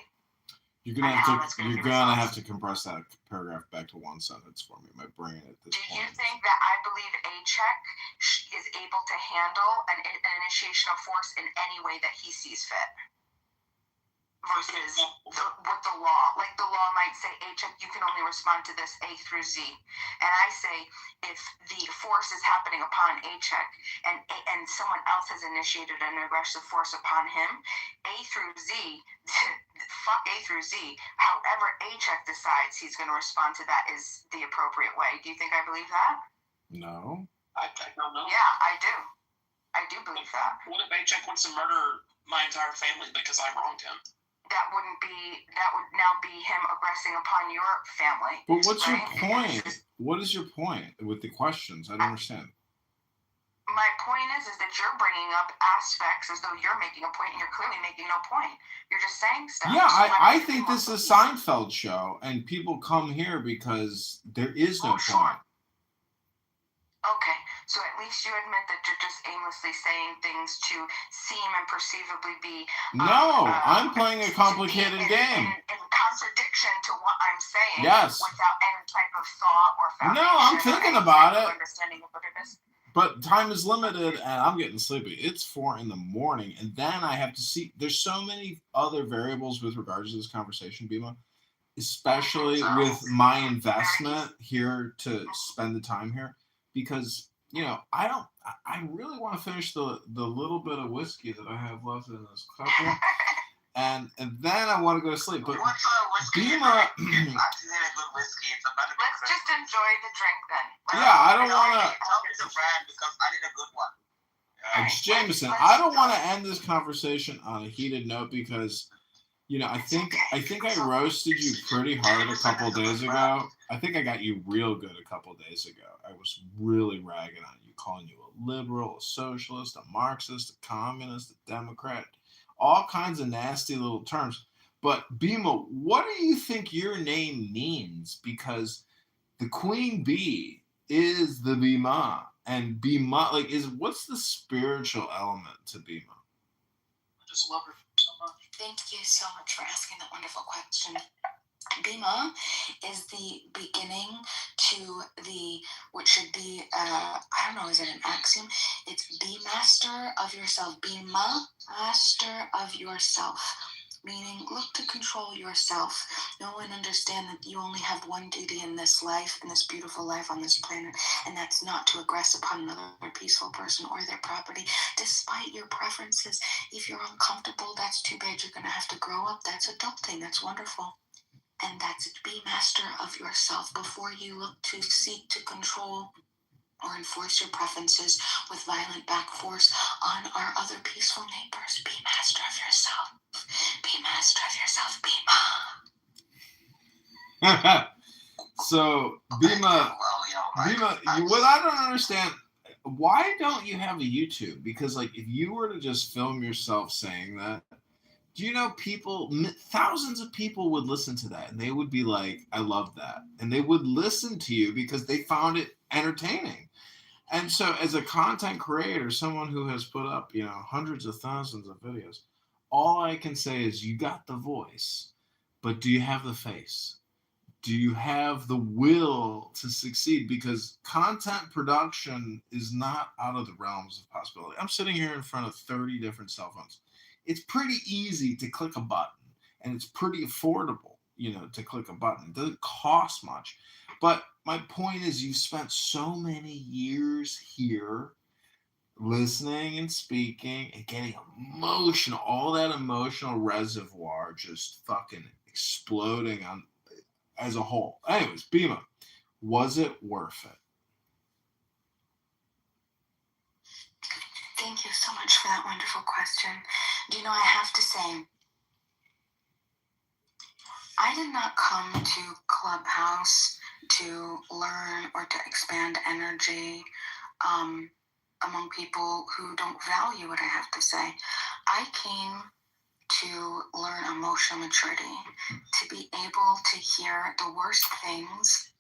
You're gonna have to compress that paragraph back to one sentence for me. My brain at this point. Do you think that I believe a check is able to handle an initiation of force in any way that he sees fit? Versus with the law. Like the law might say, a check, you can only respond to this A through Z. And I say, if the force is happening upon a check and someone else has initiated an aggressive force upon him, A through Z, fuck A through Z. However a check decides he's going to respond to that is the appropriate way. Do you think I believe that? No. I don't know. Yeah, I do. I do believe that. What if Paycheck wants to murder my entire family because I wronged him? That would now be him aggressing upon your family. But what's your point? What is your point with the questions? I don't understand. My point is that you're bringing up aspects as though you're making a point, and you're clearly making no point. You're just saying stuff. Yeah, I think this is a Seinfeld show, and people come here because there is no point. Okay, so at least you admit that you're just aimlessly saying things to seem and perceivably be... No, I'm playing a complicated game. In contradiction to what I'm saying. Yes. Without any type of thought or foundation. No, I'm thinking about it. Understanding of what it is. But time is limited, and I'm getting sleepy. It's 4 a.m, and then I have to see... There's so many other variables with regards to this conversation, Bima, especially with my investment here to spend the time here. Because, I really want to finish the little bit of whiskey that I have left in this cup. And then I want to go to sleep. But what's whiskey? Bima, Let's just enjoy the drink then. Yeah, I don't want to. Tell me the brand because I need a good one. It's Jameson. I don't want to end this conversation on a heated note because, I think I roasted you pretty hard a couple days ago. I think I got you real good a couple days ago. I was really ragging on you, calling you a liberal, a socialist, a Marxist, a communist, a Democrat, all kinds of nasty little terms. But Bima, what do you think your name means? Because the Queen Bee is the Bima, and Bima, what's the spiritual element to Bima? I just love her so much. Thank you so much for asking that wonderful question. Bima is the beginning to what should be, I don't know, is it an axiom? It's be master of yourself. Be master of yourself. Meaning, look to control yourself. Know and understand that you only have one duty in this life, in this beautiful life on this planet, and that's not to aggress upon another peaceful person or their property, despite your preferences. If you're uncomfortable, that's too bad. You're going to have to grow up. That's adulting. That's wonderful. And that's be master of yourself before you look to seek to control or enforce your preferences with violent back force on our other peaceful neighbors. Be master of yourself. Be master of yourself. Bima. So, Bima, what I don't understand, why don't you have a YouTube? Because, if you were to just film yourself saying that, do you know thousands of people would listen to that, and they would be like, I love that. And they would listen to you because they found it entertaining. And so as a content creator, someone who has put up, hundreds of thousands of videos, all I can say is you got the voice, but do you have the face? Do you have the will to succeed? Because content production is not out of the realms of possibility. I'm sitting here in front of 30 different cell phones. It's pretty easy to click a button, and it's pretty affordable, to click a button. It doesn't cost much. But my point is you've spent so many years here listening and speaking and getting emotional, all that emotional reservoir just fucking exploding as a whole. Anyways, Bima, was it worth it? Thank you so much for that wonderful question. Do you know, I have to say, I did not come to Clubhouse to learn or to expand energy among people who don't value what I have to say. I came to learn emotional maturity, to be able to hear the worst things